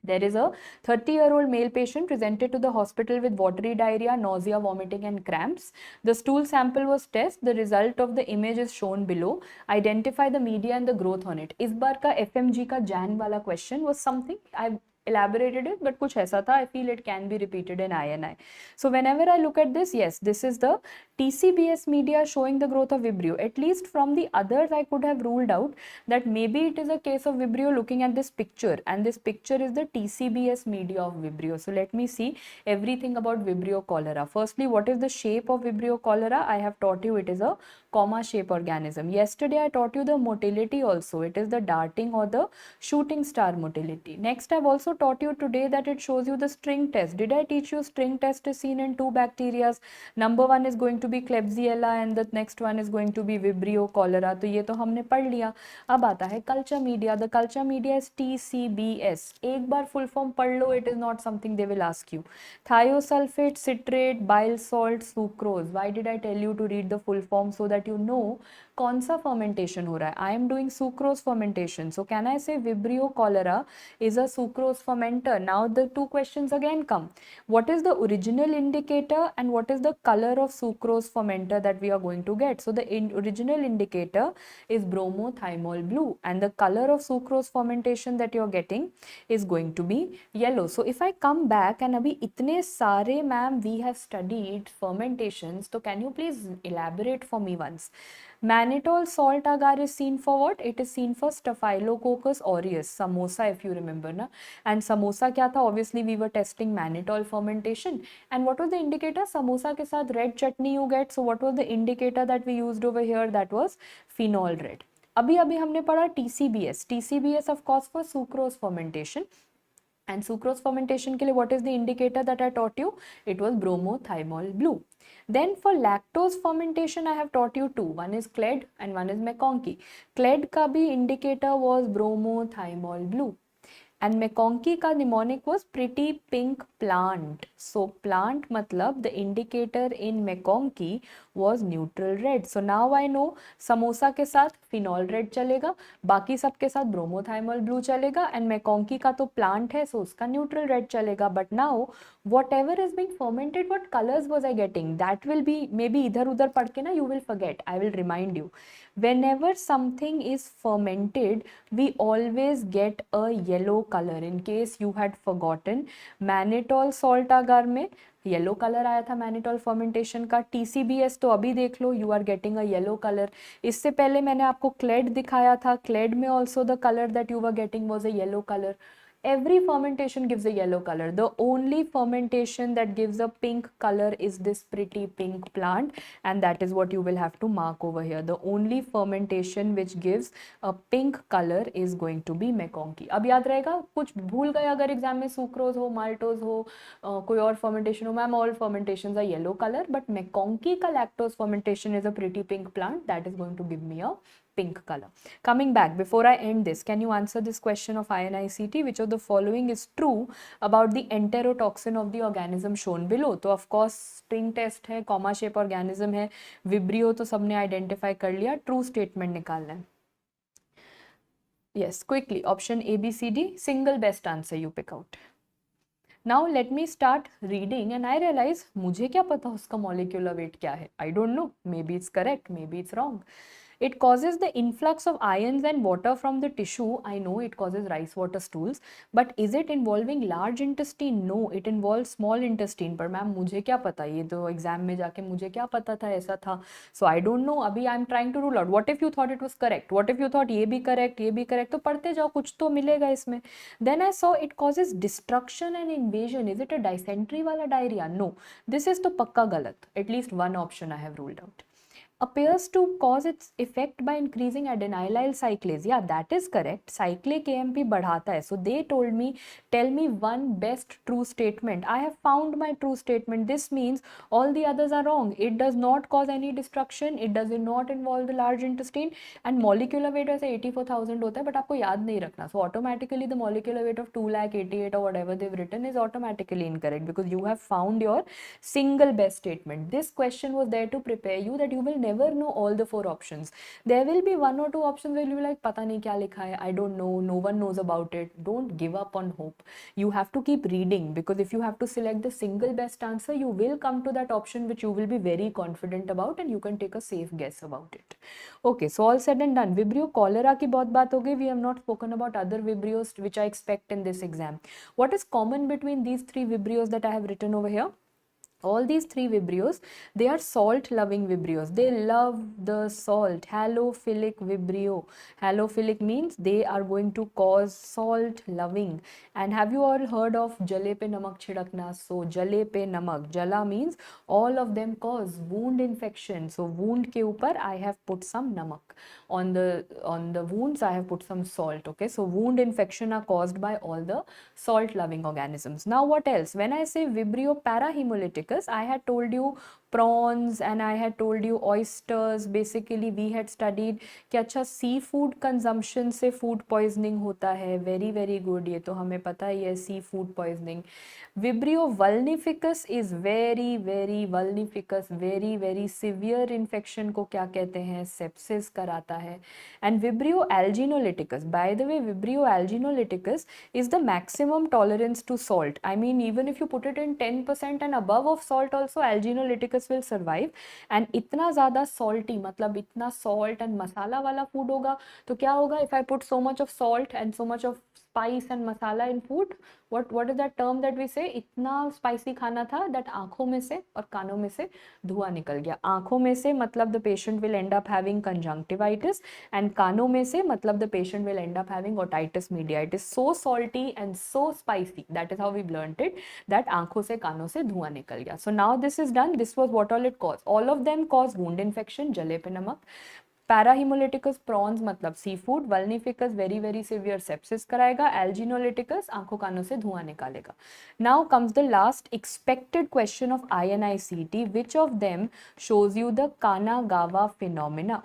Speaker 1: There is a 30-year-old male patient presented to the hospital with watery diarrhea, nausea, vomiting and cramps. The stool sample was tested. The result of the image is shown below. Identify the media and the growth on it. इस बार का FMG का Jan वाला question was something I've elaborated it, but कुछ ऐसा था. I feel it can be repeated in INI. So whenever I look at this, yes, this is the TCBS media showing the growth of Vibrio. At least from the others, I could have ruled out that maybe it is a case of Vibrio looking at this picture, and this picture is the TCBS media of Vibrio. So let me see everything about Vibrio cholera. Firstly, what is the shape of Vibrio cholera? I have taught you it is a comma shape organism. Yesterday I taught you the motility also. It is the darting or the shooting star motility. Next, I've also taught you today that it shows you the string test. Did I teach you string test is seen in 2 bacteria? Number 1 is going to be Klebsiella and the next one is going to be Vibrio cholera. तो ये तो हमने पढ़ लिया. अब आता है culture media. The culture media is TCBS. एक बार full form पढ़ लो. It is not something they will ask you. Thiosulfate, citrate, bile salt, sucrose. Why did I tell you to read the full form? So that you know कौन सा fermentation हो रहा है. I am doing sucrose fermentation. So can I say Vibrio cholera is a sucrose fermenter? Now the 2 questions again come. What is the original indicator and what is the color of sucrose fermenter that we are going to get? So the original indicator is bromothymol blue, and the color of sucrose fermentation that you are getting is going to be yellow. So if I come back and अभी इतने सारे ma'am we have studied fermentations, so can you please elaborate for me once? Mannitol salt agar is seen for what? It is seen for Staphylococcus aureus, samosa if you remember na. And samosa क्या था? Obviously we were testing mannitol fermentation. And what was the indicator? Samosa के साथ red chutney you get. So what was the indicator that we used over here? That was phenol red. अभी हमने पढ़ा TCBS. TCBS of course for sucrose fermentation. And sucrose fermentation के लिए what is the indicator that I taught you? It was bromothymol blue. Then for lactose fermentation I have taught you 2. One is CLED and one is McConkey. CLED का भी indicator was bromothymol blue. And McConkey का mnemonic was pretty pink plant. So plant matlab the indicator in McConkey was neutral red. So now I know samosa के साथ phenol red चलेगा, बाकी सब के साथ bromothymol blue चलेगा, and McConkey का तो plant है, so उसका neutral red चलेगा. But now whatever is being fermented, what colors was I getting? That will be maybe इधर उधर पढ़ के ना you will forget. I will remind you. Whenever something is fermented, we always get a yellow color. In case you had forgotten, mannitol salt agar में yellow colour आया था mannitol fermentation का. TCBS तो अभी देख लो, you are getting a yellow colour. इससे पहले मैंने आपको क्लेड दिखाया था. क्लेड में also the colour that you were getting was a yellow colour. Every fermentation gives a yellow color. The only fermentation that gives a pink color is this pretty pink plant, and that is what you will have to mark over here. The only fermentation which gives a pink color is going to be McConkey. अब याद रहेगा, कुछ भूल गए अगर exam में sucrose हो, maltose हो, कोई और fermentation हो, ma'am all fermentations are yellow color, but McConkey का lactose fermentation is a pretty pink plant that is going to give me a pink color. Coming back, before I end this, can you answer this question of INI-CET? Which of the following is true about the enterotoxin of the organism shown below? तो of course string test है, comma shape organism है, Vibrio तो सबने identify कर लिया. True statement निकालना है. Yes, quickly, option A, B, C, D, single best answer you pick out. Now let me start reading and I realize मुझे क्या पता उसका molecular weight क्या है. I don't know. Maybe it's correct, maybe it's wrong. It causes the influx of ions and water from the tissue. I know it causes rice water stools, but is it involving large intestine? No, it involves small intestine. पर ma'am मुझे क्या पता, ये तो exam में जाके मुझे क्या पता था ऐसा था. So I don't know. अभी I am trying to rule out. What if you thought it was correct? What if you thought ये भी correct, ये भी correct? तो पढ़ते जाओ, कुछ तो मिलेगा इसमें. Then I saw it causes destruction and invasion. Is it a dysentery वाला diarrhea? No. This is तो पक्का गलत. At least one option I have ruled out. Appears to cause its effect by increasing adenylyl cyclase. Yeah, that is correct. Cyclic AMP बढ़ाता है. So they told me, tell me one best true statement. I have found my true statement. This means all the others are wrong. It does not cause any destruction. It does not involve the large intestine. And molecular weight वैसे 84,000 होता है, but आपको याद नहीं रखना. So automatically the molecular weight of 2,88,000 or whatever they've written is automatically incorrect because you have found your single best statement. This question was there to prepare you that you will never know all the 4 options. There will be 1 or 2 options where you will be like, पता नहीं क्या लिखा है, I don't know, no one knows about it. Don't give up on hope. You have to keep reading, because if you have to select the single best answer, you will come to that option which you will be very confident about and you can take a safe guess about it. Okay, so all said and done. Vibrio cholera की बहुत बात हो गई. We have not spoken about other vibrios which I expect in this exam. What is common between these 3 vibrios that I have written over here? All these 3 vibrios, they are salt loving vibrios. They love the salt. Halophilic vibrio. Halophilic means they are going to cause salt loving. And have you all heard of jale pe namak chidakna? So jale pe namak, jala means all of them cause wound infection. So wound ke upar I have put some namak. On the wounds I have put some salt. Okay, so wound infection are caused by all the salt loving organisms. Now what else? When I say vibrio parahemolytic, I had told you prawns and I had told you oysters. Basically we had studied कि अच्छा sea food consumption से food poisoning होता है. Very very good, ये तो हमें पता ही है, sea food poisoning. Vibrio vulnificus is very very vulnificus, very very severe infection को क्या कहते हैं, सेप्सिस कराता है. And Vibrio alginolyticus, by the way Vibrio alginolyticus is the maximum tolerance to salt. I mean, even if you put it in 10% and above of salt also, alginolyticus will survive. And इतना ज़्यादा salty, मतलब इतना salt and मसाला वाला food होगा, तो क्या होगा? If I put so much of salt and so much of spice and masala in food, what is that term that we say? इतना spicy खाना था that आँखों में से और कानों में से धुआं निकल गया. आँखों में से मतलब the patient will end up having conjunctivitis, and कानों में से मतलब the patient will end up having otitis media. It is so salty and so spicy, that is how we learnt it, that आँखों से कानों से धुआं निकल गया. So now this is done. This was what all it caused. All of them cause wound infection, जले पे नमक. पैराहिमोलिटिकस प्रॉन्स मतलब sea food. Vulnificus very very severe sepsis कराएगा. एल्जिनोलिटिकस आंखों कानों से धुआं निकालेगा. Now comes the last expected question of INI-CET. Which of them shows you the Kanagawa phenomena?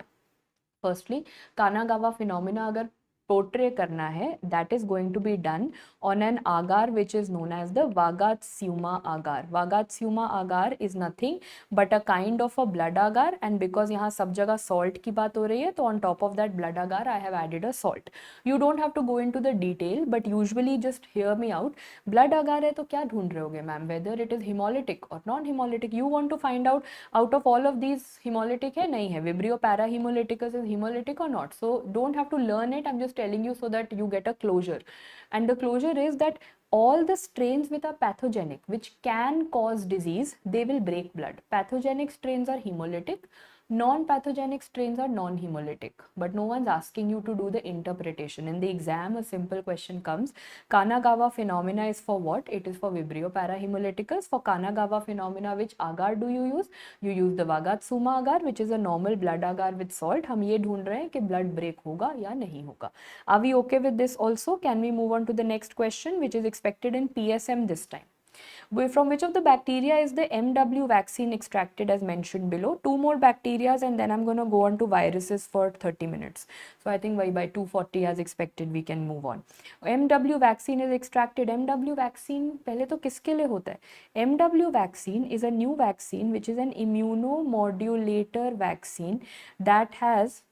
Speaker 1: Firstly Kanagawa phenomena अगर पोर्ट्रे करना है, that is going to be done on an agar which is known as the Vagatsuma agar. Vagatsuma agar is nothing but a kind of a blood agar, and because यहाँ सब जगह salt की बात हो रही है, तो on top of that blood agar I have added a salt. You don't have to go into the detail, but usually just hear me out. Blood agar है तो क्या ढूंढ रहे होगे ma'am? Whether it is hemolytic or non-hemolytic, you want to find out of all of these hemolytic है नहीं है. Vibrio parahemolyticus is hemolytic or not? So don't have to learn it. I'm just telling you so that you get a closure. And the closure is that all the strains which are pathogenic, which can cause disease, they will break blood. Pathogenic strains are hemolytic. Non-pathogenic strains are non-hemolytic, but no one's asking you to do the interpretation. In the exam, a simple question comes, Kanagawa phenomena is for what? It is for Vibrio parahemolyticus. For Kanagawa phenomena, which agar do you use? You use the Vagatsuma agar, which is a normal blood agar with salt. हम ये ढूंढ रहे हैं कि blood break होगा या नहीं होगा. Are we okay with this also? Can we move on to the next question, which is expected in PSM this time? From which of the bacteria is the MW vaccine extracted as mentioned below? 2 more bacteria and then I'm going to go on to viruses for 30 minutes. So I think by 2:40 as expected we can move on. MW vaccine is extracted. MW vaccine पहले तो किसके लिए होता है? MW vaccine is a new vaccine which is an immunomodulator vaccine that has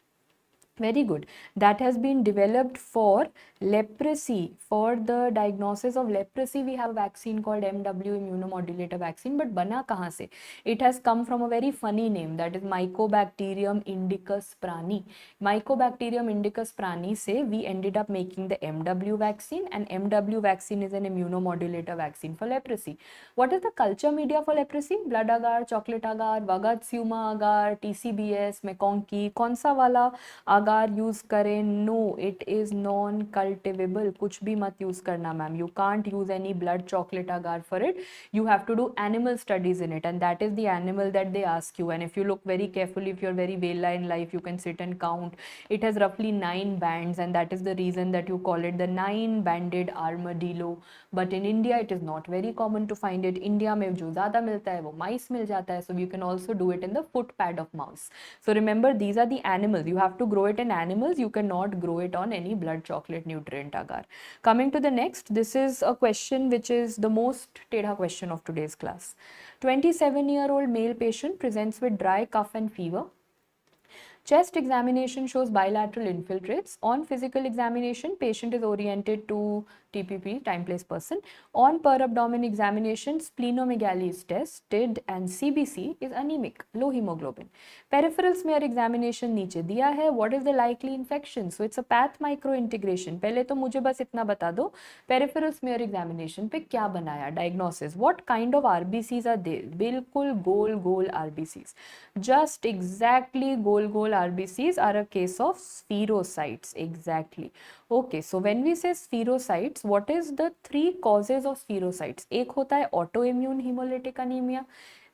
Speaker 1: Very good. That has been developed for leprosy. For the diagnosis of leprosy, we have a vaccine called MW, immunomodulator vaccine. But bana kahan se? It has come from a very funny name, that is Mycobacterium indicus prani. Mycobacterium indicus prani se we ended up making the MW vaccine, and MW vaccine is an immunomodulator vaccine for leprosy. What is the culture media for leprosy? Blood agar, chocolate agar, Vagatsuma agar, TCBS, McConkey, कौन सा वाला agar use करें? No, it is non-cultivable. कुछ भी मत use करना ma'am. You can't use any blood chocolate agar for it. You have to do animal studies in it, and that is the animal that they ask you. And if you look very carefully, if you're very vela in life, you can sit and count. It has roughly 9 bands, and that is the reason that you call it the 9-banded armadillo. But in India, it is not very common to find it. India में जो ज़्यादा मिलता है वो mice मिल जाता है. So you can also do it in the foot pad of mouse. So remember, these are the animals. You have to grow it in animals. You cannot grow it on any blood chocolate nutrient agar. Coming to the next, this is a question which is the most tedha question of today's class. 27-year-old male patient presents with dry cough and fever. Chest examination shows bilateral infiltrates. On physical examination, patient is oriented to TPP, time, place, person. On per abdomen examination, splenomegaly is tested and CBC is anemic, low hemoglobin. Peripheral smear examination नीचे दिया है. What is the likely infection? So it's a path microintegration. पहले तो मुझे बस इतना बता दो, peripheral smear examination पे क्या बनाया? Diagnosis. What kind of RBCs are there? बिल्कुल गोल RBCs. Just exactly goal RBCs are a case of spherocytes. Exactly. Okay, so when we say spherocytes, what is the 3 causes of spherocytes? एक होता है autoimmune hemolytic anemia.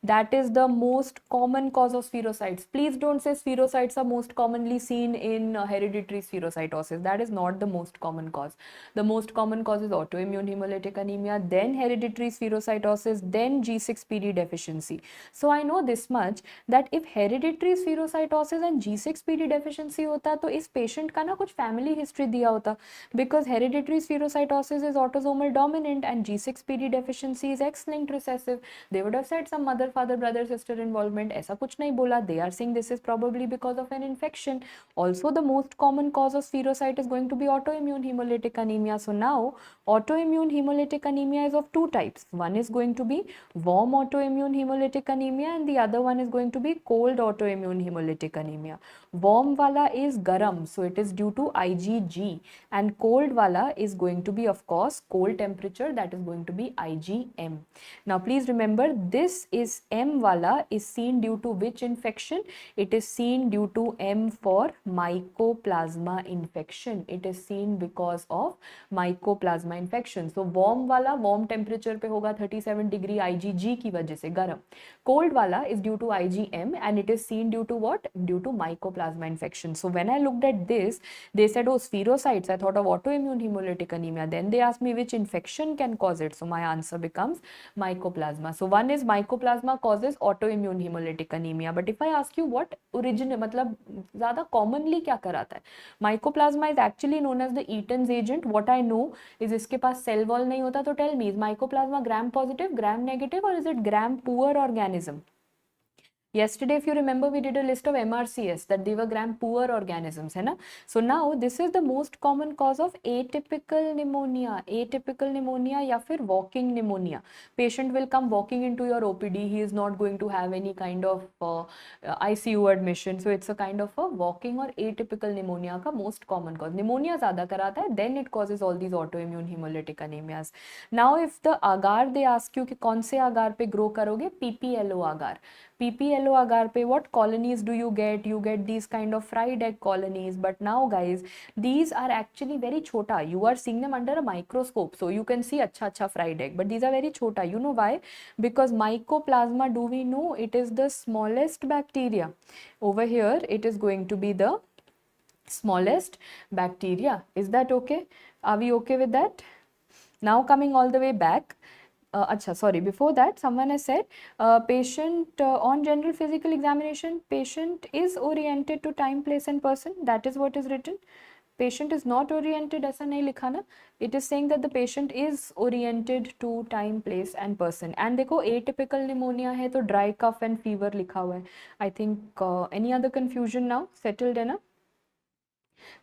Speaker 1: That is the most common cause of spherocytes. Please don't say spherocytes are most commonly seen in hereditary spherocytosis. That is not the most common cause. The most common cause is autoimmune hemolytic anemia, then hereditary spherocytosis, then G6PD deficiency. So I know this much, that if hereditary spherocytosis and G6PD deficiency होता तो इस patient का ना कुछ family history दिया होता, because hereditary spherocytosis is autosomal dominant and G6PD deficiency is X-linked recessive. They would have said some mother, father, brother, sister involvement. ऐसा कुछ नहीं बोला. They are saying this is probably because of an infection. Also, the most common cause of spherocyte is going to be autoimmune hemolytic anemia. So now, autoimmune hemolytic anemia is of 2 types. One is going to be warm autoimmune hemolytic anemia, and the other one is going to be cold autoimmune hemolytic anemia. Warm wala is garam, so it is due to IgG, and cold wala is going to be, of course, cold temperature, that is going to be IgM. Now please remember, this is M wala is seen due to which infection? It is seen due to M for mycoplasma infection. It is seen because of mycoplasma infection. So warm wala warm temperature पे होगा 37 degree IgG की वजह से गर्म. Cold wala is due to IgM, and it is seen due to what? Due to mycoplasma infection. So when I looked at this, they said, oh, spherocytes. I thought of autoimmune hemolytic anemia. Then they asked me which infection can cause it. So my answer becomes mycoplasma. So one is mycoplasma causes autoimmune hemolytic anemia. But if I ask you what origin, मतलब ज़्यादा commonly क्या कराता है? Mycoplasma is actually known as the Eaton's agent. What I know is इसके पास cell wall नहीं होता. तो tell me, is mycoplasma gram positive, gram negative, or is it gram poor organism? Yesterday, if you remember, we did a list of MRCS, that they were gram-poor organisms, है ना? So now, this is the most common cause of atypical pneumonia या फिर walking pneumonia. Patient will come walking into your OPD, he is not going to have any kind of ICU admission, so it's a kind of a walking or atypical pneumonia का most common cause. Pneumonia ज़्यादा कराता है, then it causes all these autoimmune hemolytic anemias. Now, if the agar they ask you कि कौन से agar पे grow करोगे, PPLO agar. PPLO agar pe what colonies do you get? You get these kind of fried egg colonies. But now guys, these are actually very chota. You are seeing them under a microscope, so you can see acha fried egg. But these are very chota. You know why? Because mycoplasma, do we know it is the smallest bacteria? Over here, it is going to be the smallest bacteria. Is that okay? Are we okay with that? Now coming all the way back. Before that, someone has said, patient on general physical examination, patient is oriented to time, place and person. That is what is written. Patient is not oriented, ऐसा नहीं लिखा ना. It is saying that the patient is oriented to time, place and person. And देखो atypical pneumonia है तो dry cough and fever लिखा हुआ है. I think any other confusion now? Settled है ना?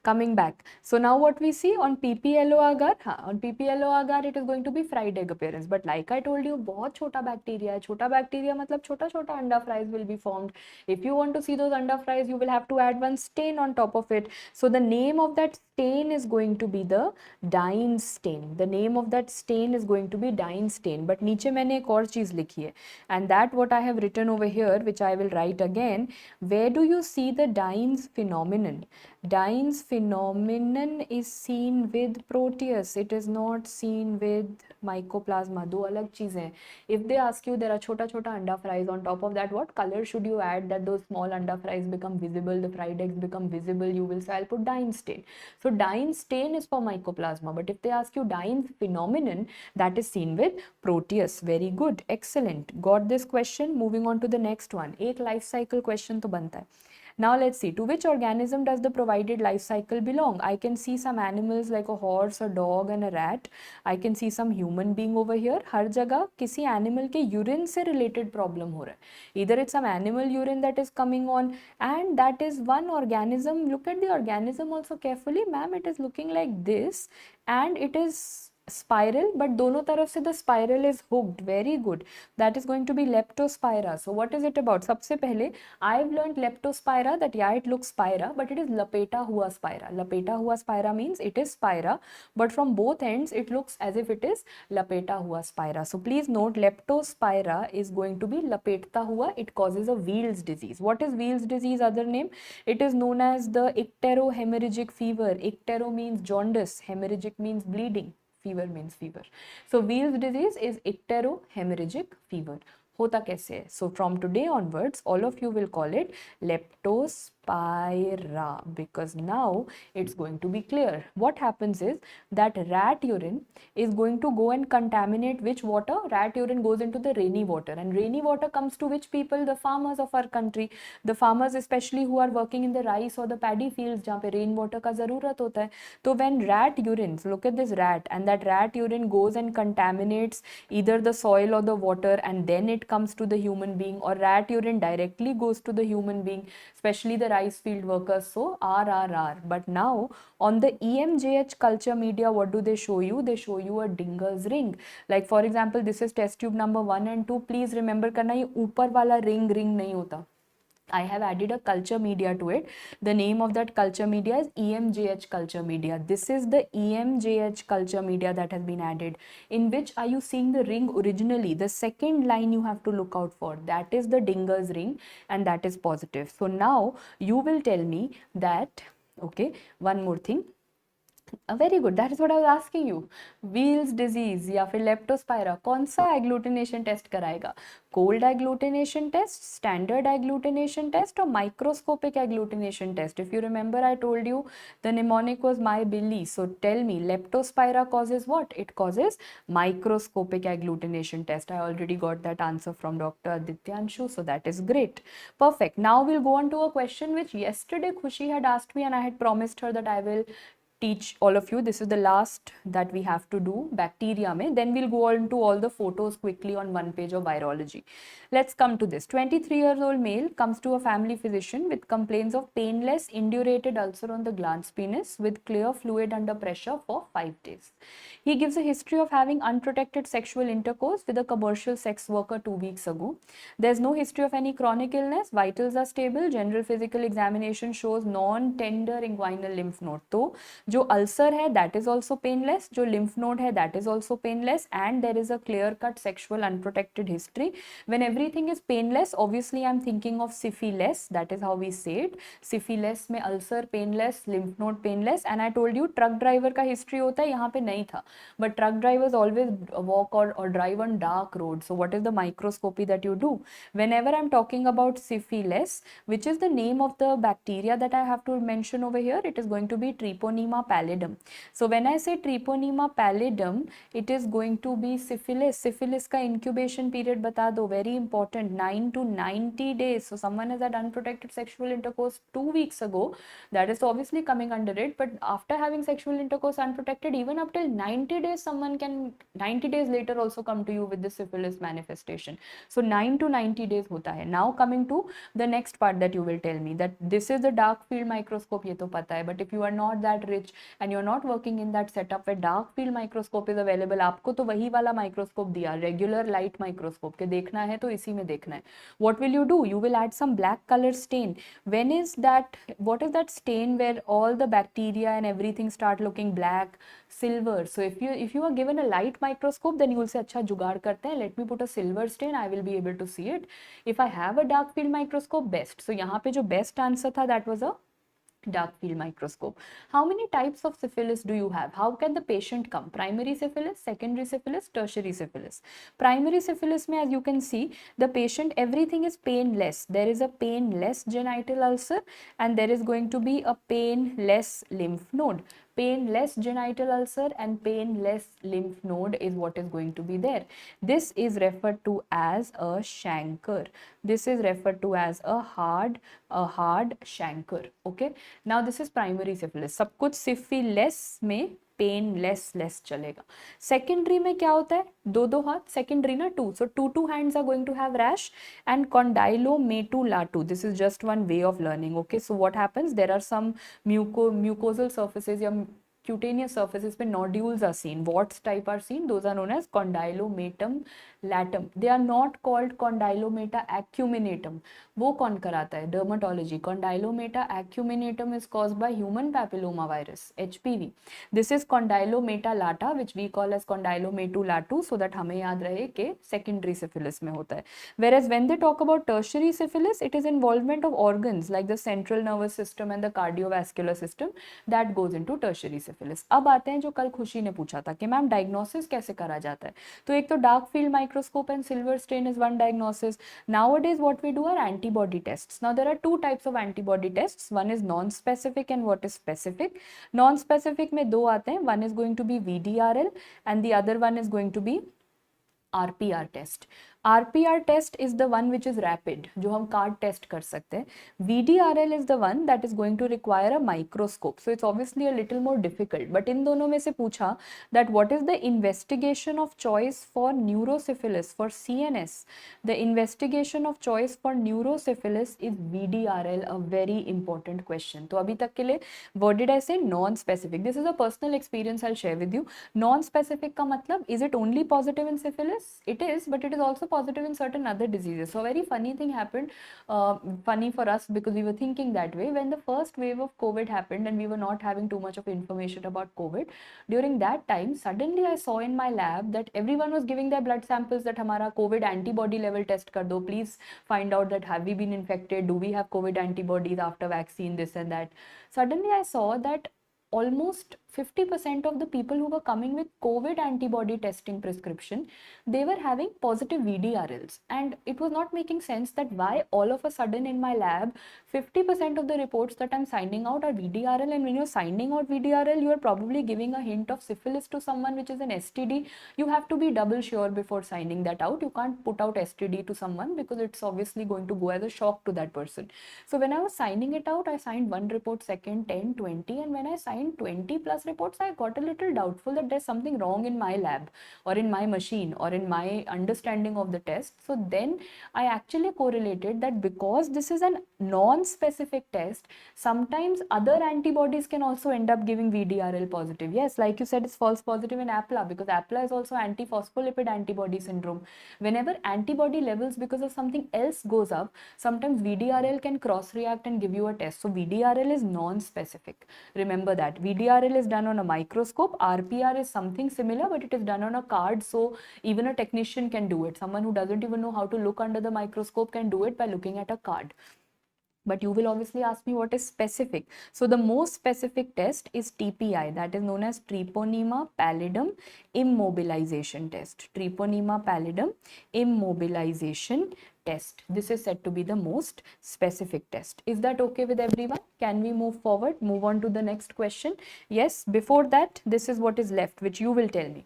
Speaker 1: Coming back, so now what we see on PPLO agar, on PPLO agar it is going to be fried egg appearance, but like I told you, बहुत छोटा bacteria है, छोटा bacteria मतलब छोटा छोटा अंडा fries will be formed. If you want to see those अंडा fries, you will have to add one stain on top of it. So the name of that stain is going to be the Dine stain. The name of that stain is going to be Dine stain. But नीचे मैंने एक और चीज लिखी है, and that what I have written over here, which I will write again. Where do you see the Dine's phenomenon? Dine's phenomenon is seen with Proteus. It is not seen with Mycoplasma. दो अलग चीजें हैं. If they ask you there are छोटा छोटा अंडा fries, on top of that what color should you add that those small अंडा fries become visible, the fried eggs become visible, you will say I'll put Dine stain. So Dine stain is for Mycoplasma, but if they ask you Dine's phenomenon, that is seen with Proteus. Very good, excellent, got this question. Moving on to the next one. एक life cycle question तो बनता है. Now let's see, to which organism does the provided life cycle belong? I can see some animals like a horse, a dog and a rat. I can see some human being over here. हर जगह किसी animal के urine से related problem हो रहा है. Either it's some animal urine that is coming on, and that is one organism. Look at the organism also carefully. Ma'am, it is looking like this, and it is spiral, but दोनों तरफ से the spiral is hooked. Very good. That is going to be Leptospira. So what is it about? सबसे पहले I've learned Leptospira, that yeah, it looks spira, but it is lapeta hua spira. Lapeta hua spira means it is spira, but from both ends it looks as if it is lapeta hua spira. So please note, Leptospira is going to be lapeta hua. It causes a Weil's disease. What is Weil's disease other name? It is known as the icterohemorrhagic fever. Ictero means jaundice, hemorrhagic means bleeding, fever means fever. So Weil's disease is icterohemorrhagic fever. होता कैसे है? So from today onwards, all of you will call it Leptospira, because now it's going to be clear. What happens is that rat urine is going to go and contaminate which water? Rat urine goes into the rainy water, and rainy water comes to which people? The farmers of our country. The farmers especially who are working in the rice or the paddy fields जहाँ पे rain water का ज़रूरत होता है. तो when rat urine, so look at this rat, and that rat urine goes and contaminates either the soil or the water, and then it comes to the human being, or rat urine directly goes to the human being, especially the rice field workers. So RRR. But now on the EMJH culture media, what do they show you? They show you a Dinger's ring. Like for example, this is test tube number 1 and 2. Please remember करना, ये ऊपर वाला ring नहीं होता. I have added a culture media to it. The name of that culture media is EMJH culture media. This is the EMJH culture media that has been added. In which are you seeing the ring originally? The second line you have to look out for. That is the Dinger's ring, and that is positive. So now you will tell me that, okay, one more thing. Very good, that is what I was asking you. Weil's disease या फिर Leptospira, कौन सा agglutination test कराएगा? Cold agglutination test, standard agglutination test, और microscopic agglutination test? If you remember I told you the mnemonic was my बिल्ली. So tell me, Leptospira causes what? It causes microscopic agglutination test. I already got that answer from Dr. Adityanshu, so that is great. Perfect. Now we'll go on to a question which yesterday Khushi had asked me, and I had promised her that I will teach all of you. This is the last that we have to do, bacteria mein. Then we'll go on to all the photos quickly on one page of virology. Let's come to this. 23 years old male comes to a family physician with complaints of painless indurated ulcer on the glans penis with clear fluid under pressure for 5 days. He gives a history of having unprotected sexual intercourse with a commercial sex worker 2 weeks ago. There's no history of any chronic illness. Vitals are stable. General physical examination shows non-tender inguinal lymph node. तो जो ulcer है that is also painless, जो lymph node है that is also painless, and there is a clear-cut sexual unprotected history. When everything is painless, obviously I'm thinking of syphilis. That is how we say it. Syphilis में ulcer painless, lymph node painless, and I told you truck driver का history होता है, यहाँ पे नहीं था. But truck drivers always walk or drive on dark roads. So what is the microscopy that you do? Whenever I'm talking about syphilis, which is the name of the bacteria that I have to mention over here, it is going to be Treponema Treponema pallidum. So when I say Treponema pallidum, it is going to be syphilis. Syphilis ka incubation period bata do, very important, 9 to 90 days. So someone has had unprotected sexual intercourse 2 weeks ago, that is obviously coming under it, but after having sexual intercourse unprotected, even up till 90 days, someone can 90 days later also come to you with the syphilis manifestation. So 9 to 90 days hota hai. Now coming to the next part that you will tell me, that this is a dark field microscope, ye to pata hai, but if you are not that rich and you're not working in that setup where dark field microscope is available, aapko to wahi wala microscope diya, regular light microscope, ke dekhna hai to isi mein dekhna hai. What will you do? You will add some black color stain. When is that, what is that stain where all the bacteria and everything start looking black? Silver. So if you are given a light microscope, then you will say, अच्छा जुगाड़ करते हैं, let me put a silver stain, I will be able to see it. If I have a dark field microscope, best. So यहाँ पे जो best answer था, that was a dark field microscope. How many types of syphilis do you have? How can the patient come? Primary syphilis, secondary syphilis, tertiary syphilis. Primary syphilis mein, as you can see, the patient, everything is painless. There is a painless genital ulcer and there is going to be a painless lymph node. Painless genital ulcer and painless lymph node is what is going to be there. This is referred to as a chancre. This is referred to as a hard chancre. Okay. Now this is primary syphilis. सब कुछ syphilis में painless चलेगा. Secondary में क्या होता है? दो हाथ. Secondary ना 2. So two hands are going to have rash and condylometulatu. This is just one way of learning. Okay. So what happens? There are some mucosal surfaces या cutaneous surfaces पे nodules are seen. Warts type are seen. Those are known as condylometum latum. They are not called condylometa acuminatum. वो कौन कराता है? Dermatology. Condylometa acuminatum is caused by human papilloma virus, HPV. This is condylometa lata, which we call as condylometulatu, so that हमें याद रहे कि secondary syphilis में होता है. Whereas when they talk about tertiary syphilis, it is involvement of organs like the central nervous system and the cardiovascular system that goes into tertiary syphilis. अब आते हैं जो कल खुशी ने पूछा था कि मैम डायग्नोसिस कैसे करा जाता है. तो एक तो dark field microscope and silver stain is one diagnosis. Nowadays what we do are antibody tests. Now there are two types of antibody tests. One is non-specific and what is specific. Non-specific में दो आते हैं. One is going to be VDRL and the other one is going to be RPR test. RPR test is the one which is rapid, जो हम card test कर सकते हैं. VDRL is the one that is going to require a microscope. So it's obviously a little more difficult. But इन दोनों में से पूछा that what is the investigation of choice for neurosyphilis for CNS? The investigation of choice for neurosyphilis is VDRL, a very important question. तो अभी तक के लिए what did I say? Non-specific. This is a personal experience I'll share with you. Non-specific का मतलब, is it only positive in syphilis? It is, but it is also positive in certain other diseases. So a very funny thing happened, funny for us because we were thinking that way. When the first wave of COVID happened and we were not having too much of information about COVID, during that time, suddenly I saw in my lab that everyone was giving their blood samples that hamara COVID antibody level test kar do. Please find out that have we been infected? Do we have COVID antibodies after vaccine, this and that. Suddenly I saw that almost 50% of the people who were coming with COVID antibody testing prescription, they were having positive VDRLs. And it was not making sense that why all of a sudden in my lab, 50% of the reports that I'm signing out are VDRL. And when you're signing out VDRL, you are probably giving a hint of syphilis to someone, which is an STD. You have to be double sure before signing that out. You can't put out STD to someone because it's obviously going to go as a shock to that person. So when I was signing it out, I signed one report, second, 10, 20. And when I signed 20 plus reports, I got a little doubtful that there's something wrong in my lab or in my machine or in my understanding of the test. So then I actually correlated that because this is a non-specific test, sometimes other antibodies can also end up giving VDRL positive. Yes, like you said, it's false positive in APLA because APLA is also antiphospholipid antibody syndrome. Whenever antibody levels because of something else goes up, sometimes VDRL can cross-react and give you a test. So VDRL is non-specific. Remember that. VDRL is done on a microscope. RPR is something similar, but it is done on a card. So even a technician can do it. Someone who doesn't even know how to look under the microscope can do it by looking at a card. But you will obviously ask me what is specific. So the most specific test is TPI, that is known as Treponema pallidum immobilization test. Treponema pallidum immobilization test. This is said to be the most specific test. Is that okay with everyone? Can we move forward? Move on to the next question. Yes, before that, this is what is left, which you will tell me.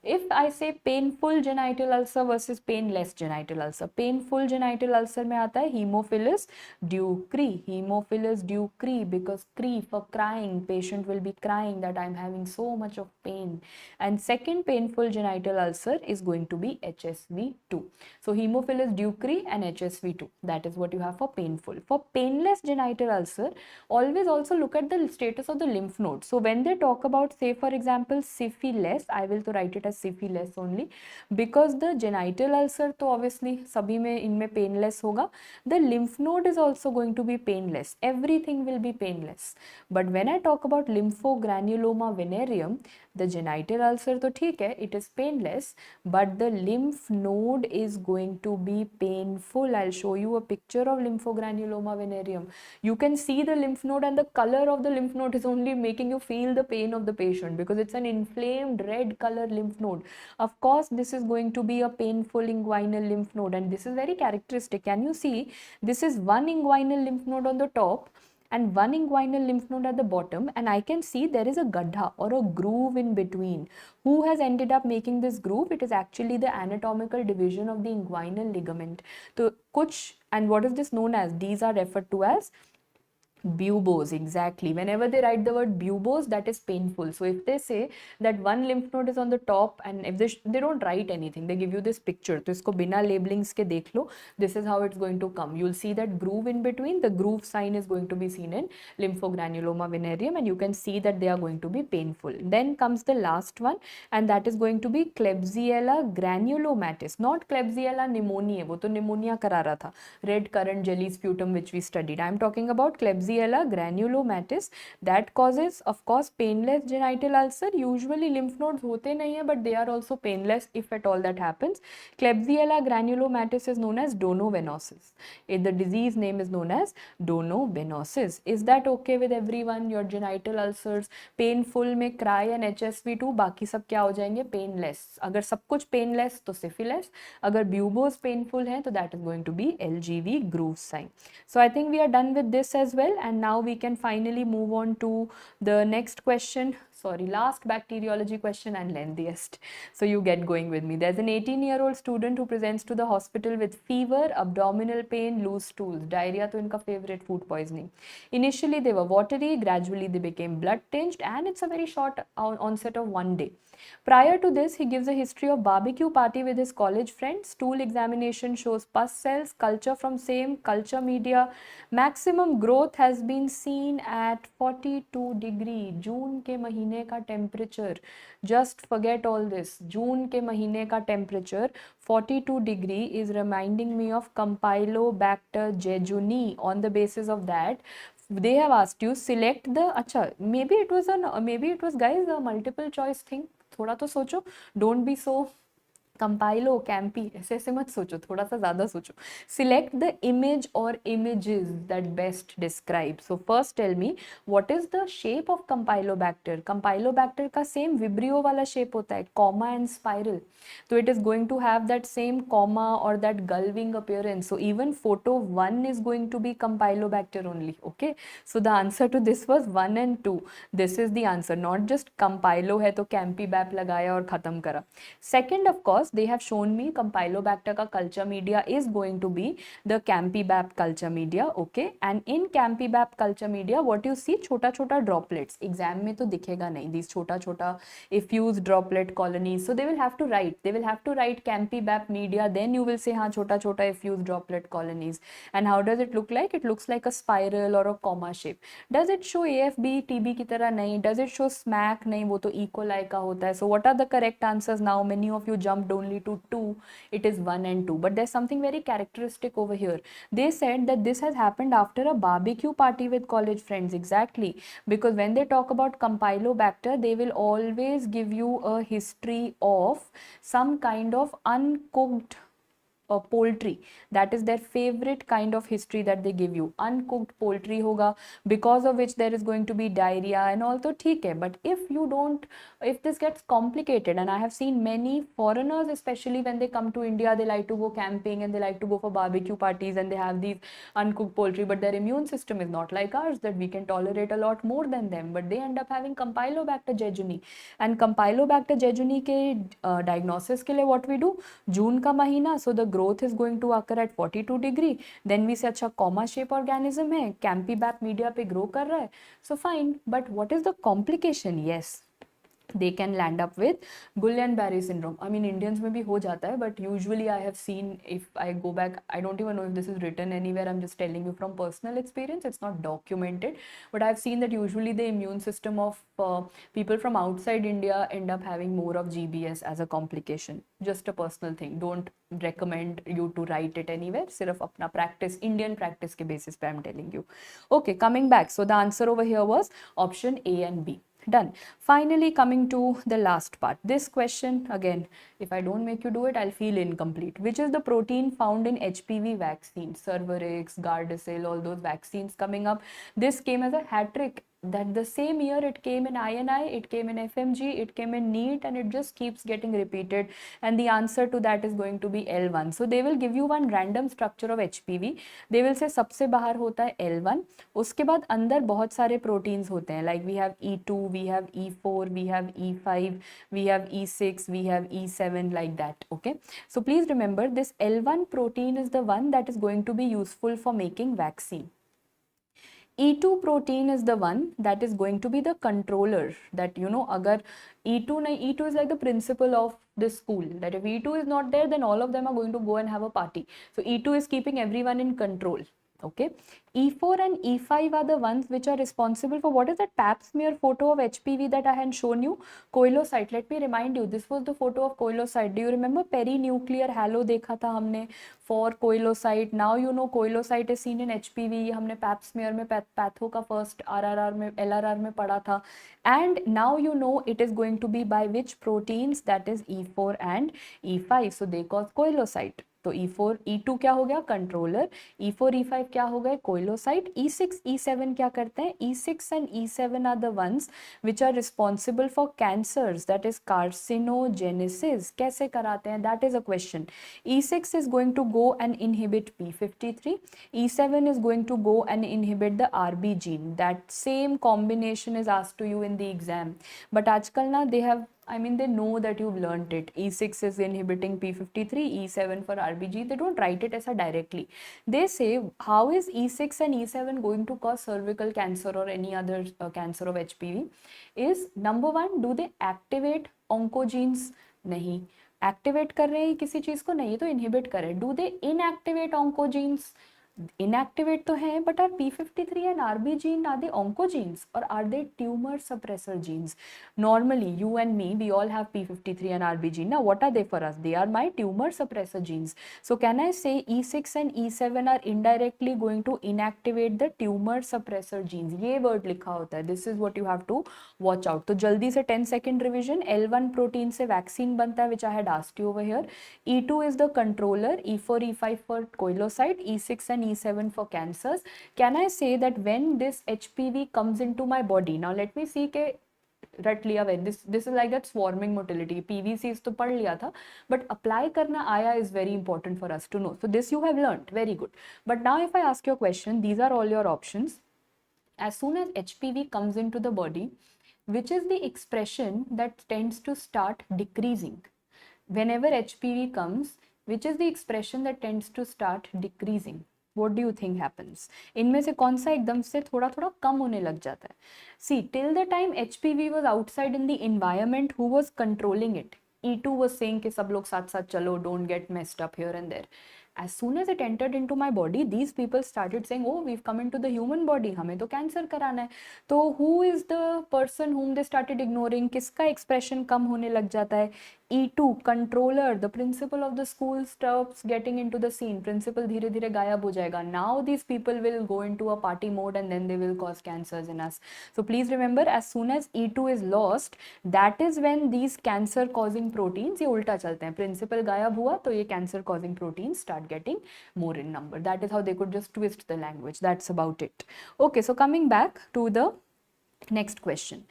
Speaker 1: If I say painful genital ulcer versus painless genital ulcer, painful genital ulcer में आता है Haemophilus ducrei, Haemophilus ducrei, because cree for crying, patient will be crying that I'm having so much of pain. And second painful genital ulcer is going to be HSV2. So Haemophilus ducrei and HSV2, that is what you have for painful. For painless genital ulcer, always also look at the status of the lymph node. So when they talk about, say for example, syphilis, I will to write it as syphilis only, because the genital ulcer तो obviously सभी में इनमें painless होगा. The lymph node is also going to be painless. Everything will be painless. But when I talk about lymphogranuloma venereum, the genital ulcer तो ठीक है, it is painless, but the lymph node is going to be painful. I'll show you a picture of lymphogranuloma venereum. You can see the lymph node, and the color of the lymph node is only making you feel the pain of the patient because it's an inflamed red color lymph node. Of course, this is going to be a painful inguinal lymph node, and this is very characteristic. Can you see? This is one inguinal lymph node on the top and one inguinal lymph node at the bottom, and I can see there is a gaddha or a groove in between. Who has ended up making this groove? It is actually the anatomical division of the inguinal ligament. So kuch, and what is this known as? These are referred to as buboes. Exactly. Whenever they write the word buboes, that is painful. So if they say that one lymph node is on the top, and if they don't write anything, they give you this picture. तो इसको बिना labelings के देख लो. This is how it's going to come. You'll see that groove in between. The groove sign is going to be seen in lymphogranuloma venereum, and you can see that they are going to be painful. Then comes the last one, and that is going to be Klebsiella granulomatis. Not Klebsiella pneumoniae. वो तो pneumonia करा रहा था. Red currant jelly sputum which we studied. I'm talking about Klebsiella granulomatis, that causes, of course, painless genital ulcer. Usually lymph nodes होते नहीं है, but they are also painless if at all that happens. Klebsiella granulomatis is known as donovenosis. The disease name is known as donovenosis. Is that okay with everyone? Your genital ulcers painful में cry and HSV2, बाकी सब क्या हो जाएंगे? Painless. अगर सब कुछ painless तो syphilis, अगर buboes painful है तो that is going to be LGV groove sign. So I think we are done with this as well, and now we can finally move on to the next question. Sorry, last bacteriology question and lengthiest. So you get going with me. There's an 18-year-old student who presents to the hospital with fever, abdominal pain, loose stools. Diarrhea to inka favorite, food poisoning. Initially they were watery, gradually they became blood tinged, and it's a very short onset of 1 day. Prior to this, he gives a history of barbecue party with his college friends. Stool examination shows pus cells, culture from same culture media. Maximum growth has been seen at 42 degree. June के महीने का temperature. Just forget all this. June के महीने का temperature 42 degree is reminding me of Campylobacter jejuni. On the basis of that, they have asked you select the, अच्छा, maybe it was guys a multiple choice thing. थोड़ा तो सोचो, don't be so कंपाइलो कैंपी ऐसे ऐसे मत सोचो, थोड़ा सा ज्यादा सोचो. सिलेक्ट द इमेज और images that best describe. So first tell me what is the shape of Campylobacter. Campylobacter का सेम विब्रियो वाला शेप होता है, कॉमा एंड स्पाइरल. तो it is going to have that same comma और that gull wing appearance. So even photo 1 is going to be Campylobacter only. Okay, so the answer to this was 1 and 2. This is the answer, not just Campylo है तो Campybap लगाया और खत्म करा. Second, of course, they have shown me Campylobacter का culture media is going to be the Campybap culture media. Okay, and in Campybap culture media what you see, छोटा छोटा droplets. Exam में तो दिखेगा नहीं, these छोटा छोटा effused droplet colonies. So they will have to write Campybap media, then you will say हाँ छोटा छोटा effused droplet colonies. And how does it look like? It looks like a spiral or a comma shape. Does it show AFB TB की तरह? नहीं. Does it show SMAC? नहीं, वो तो E. coli का होता है. So what are the correct answers now? Many of you jumped only to 2. It is 1 and 2. But there's something very characteristic over here. They said that this has happened after a barbecue party with college friends. Exactly. Because when they talk about Campylobacter, they will always give you a history of some kind of uncooked poultry. That is their favorite kind of history that they give you. Uncooked poultry hoga, because of which there is going to be diarrhea and all. तो ठीक है, but if this gets complicated, and I have seen many foreigners, especially when they come to India, they like to go camping and they like to go for barbecue parties and they have these uncooked poultry, but their immune system is not like ours, that we can tolerate a lot more than them, but they end up having Campylobacter jejuni. And Campylobacter jejuni के diagnosis के लिए what we do, जून का महीना, so the growth is going to occur at 42 degree, then we say अच्छा comma shape organism है, Campylobacter media पे grow कर रहा है, so fine, but what is the complication? Yes, they can land up with Guillain-Barré syndrome. I mean, Indians में भी हो जाता है, but usually I have seen, if I go back, I don't even know if this is written anywhere, I'm just telling you from personal experience, it's not documented, but I've seen that usually the immune system of people from outside India end up having more of GBS as a complication. Just a personal thing, don't recommend you to write it anywhere, सिर्फ अपना practice, Indian practice के basis पे I'm telling you. Okay, coming back, so the answer over here was option A and B. Done. Finally, coming to the last part. This question, again, if I don't make you do it, I'll feel incomplete. Which is the protein found in HPV vaccine? Cervarix, Gardasil, all those vaccines coming up. This came as a hat trick. That the same year it came in INI, it came in FMG, it came in NEET, and it just keeps getting repeated. And the answer to that is going to be L1. So they will give you one random structure of HPV. They will say सबसे बाहर होता है L1. उसके बाद अंदर बहुत सारे proteins होते हैं. Like we have E2, we have E4, we have E5, we have E6, we have E7, like that. Okay. So please remember, this L1 protein is the one that is going to be useful for making vaccine. E2 protein is the one that is going to be the controller, that agar E2 is like the principal of this school, that if E2 is not there, then all of them are going to go and have a party. So E2 is keeping everyone in control. Okay, E4 and E5 are the ones which are responsible for, what is that pap smear photo of HPV that I had shown you? Coilocyte. Let me remind you, this was the photo of coilocyte. Do you remember perinuclear halo देखा था हमने for coilocyte? Now you know coilocyte is seen in HPV. हमने pap smear में patho का first RRR में LRR में पढ़ा था. And now you know it is going to be by which proteins, that is E4 and E5. So they cause coilocyte. तो E4, E2 क्या हो गया? कंट्रोलर. E4, E5 क्या हो गए? कोइलोसाइट. E6, E7 क्या करते हैं? E6 and E7 are the ones which are responsible for cancers, that is carcinogenesis. कैसे कराते हैं? That is a question. E6 is going to go and inhibit P53. E7 is going to go and inhibit the RB gene. That same combination is asked to you in the exam. But आजकल ना they know that you've learnt it. E6 is inhibiting P53, E7 for RBG. They don't write it as a directly. They say, how is E6 and E7 going to cause cervical cancer or any other cancer of HPV? Is number one, do they activate oncogenes? नहीं. Activate कर रहे हैं किसी चीज को? नहीं, तो inhibit कर रहे हैं. Do they inactivate oncogenes? Inactivate तो है, but are P53 and RB gene, are they oncogenes or are they tumor suppressor genes? Normally, you and me, we all have P53 and RB gene. Now, what are they for us? They are my tumor suppressor genes. So, can I say E6 and E7 are indirectly going to inactivate the tumor suppressor genes? ये word लिखा होता है. This is what you have to watch out. तो जल्दी से 10-second revision. L1 protein से vaccine बनता है, which I had asked you over here. E2 is the controller. E4, E5 for coilocyte. E6 and E7 for cancers. Can I say that when this HPV comes into my body, now let me see के रट लिया वे, this is like that swarming motility. PVCs तो पढ़ लिया था, but apply करना आया is very important for us to know. So this you have learnt, very good. But now if I ask you a question, these are all your options. As soon as HPV comes into the body, which is the expression that tends to start decreasing? Whenever HPV comes, which is the expression that tends to start decreasing? What do you think happens? इनमें से कौन सा एकदम से थोड़ा थोड़ा कम होने लग जाता है? See, till the time HPV was outside in the environment, who was controlling it? E2 was saying कि सब लोग साथ साथ चलो, don't get messed up here and there. As soon as it entered into my body, these people started saying, oh, we've come into the human body, हमें तो cancer कराना है. तो who is the person whom they started ignoring? किसका expression कम होने लग जाता है? E2 controller, the principal of the school stops getting into the scene. Principal धीरे धीरे गायब हो जाएगा. Now these people will go into a party mode and then they will cause cancers in us. So please remember, as soon as E2 is lost, that is when these cancer causing proteins ये उल्टा चलते हैं. Principal गायब हुआ तो ये cancer causing proteins start getting more in number. That is how they could just twist the language. That's about it. Okay, so coming back to the next question.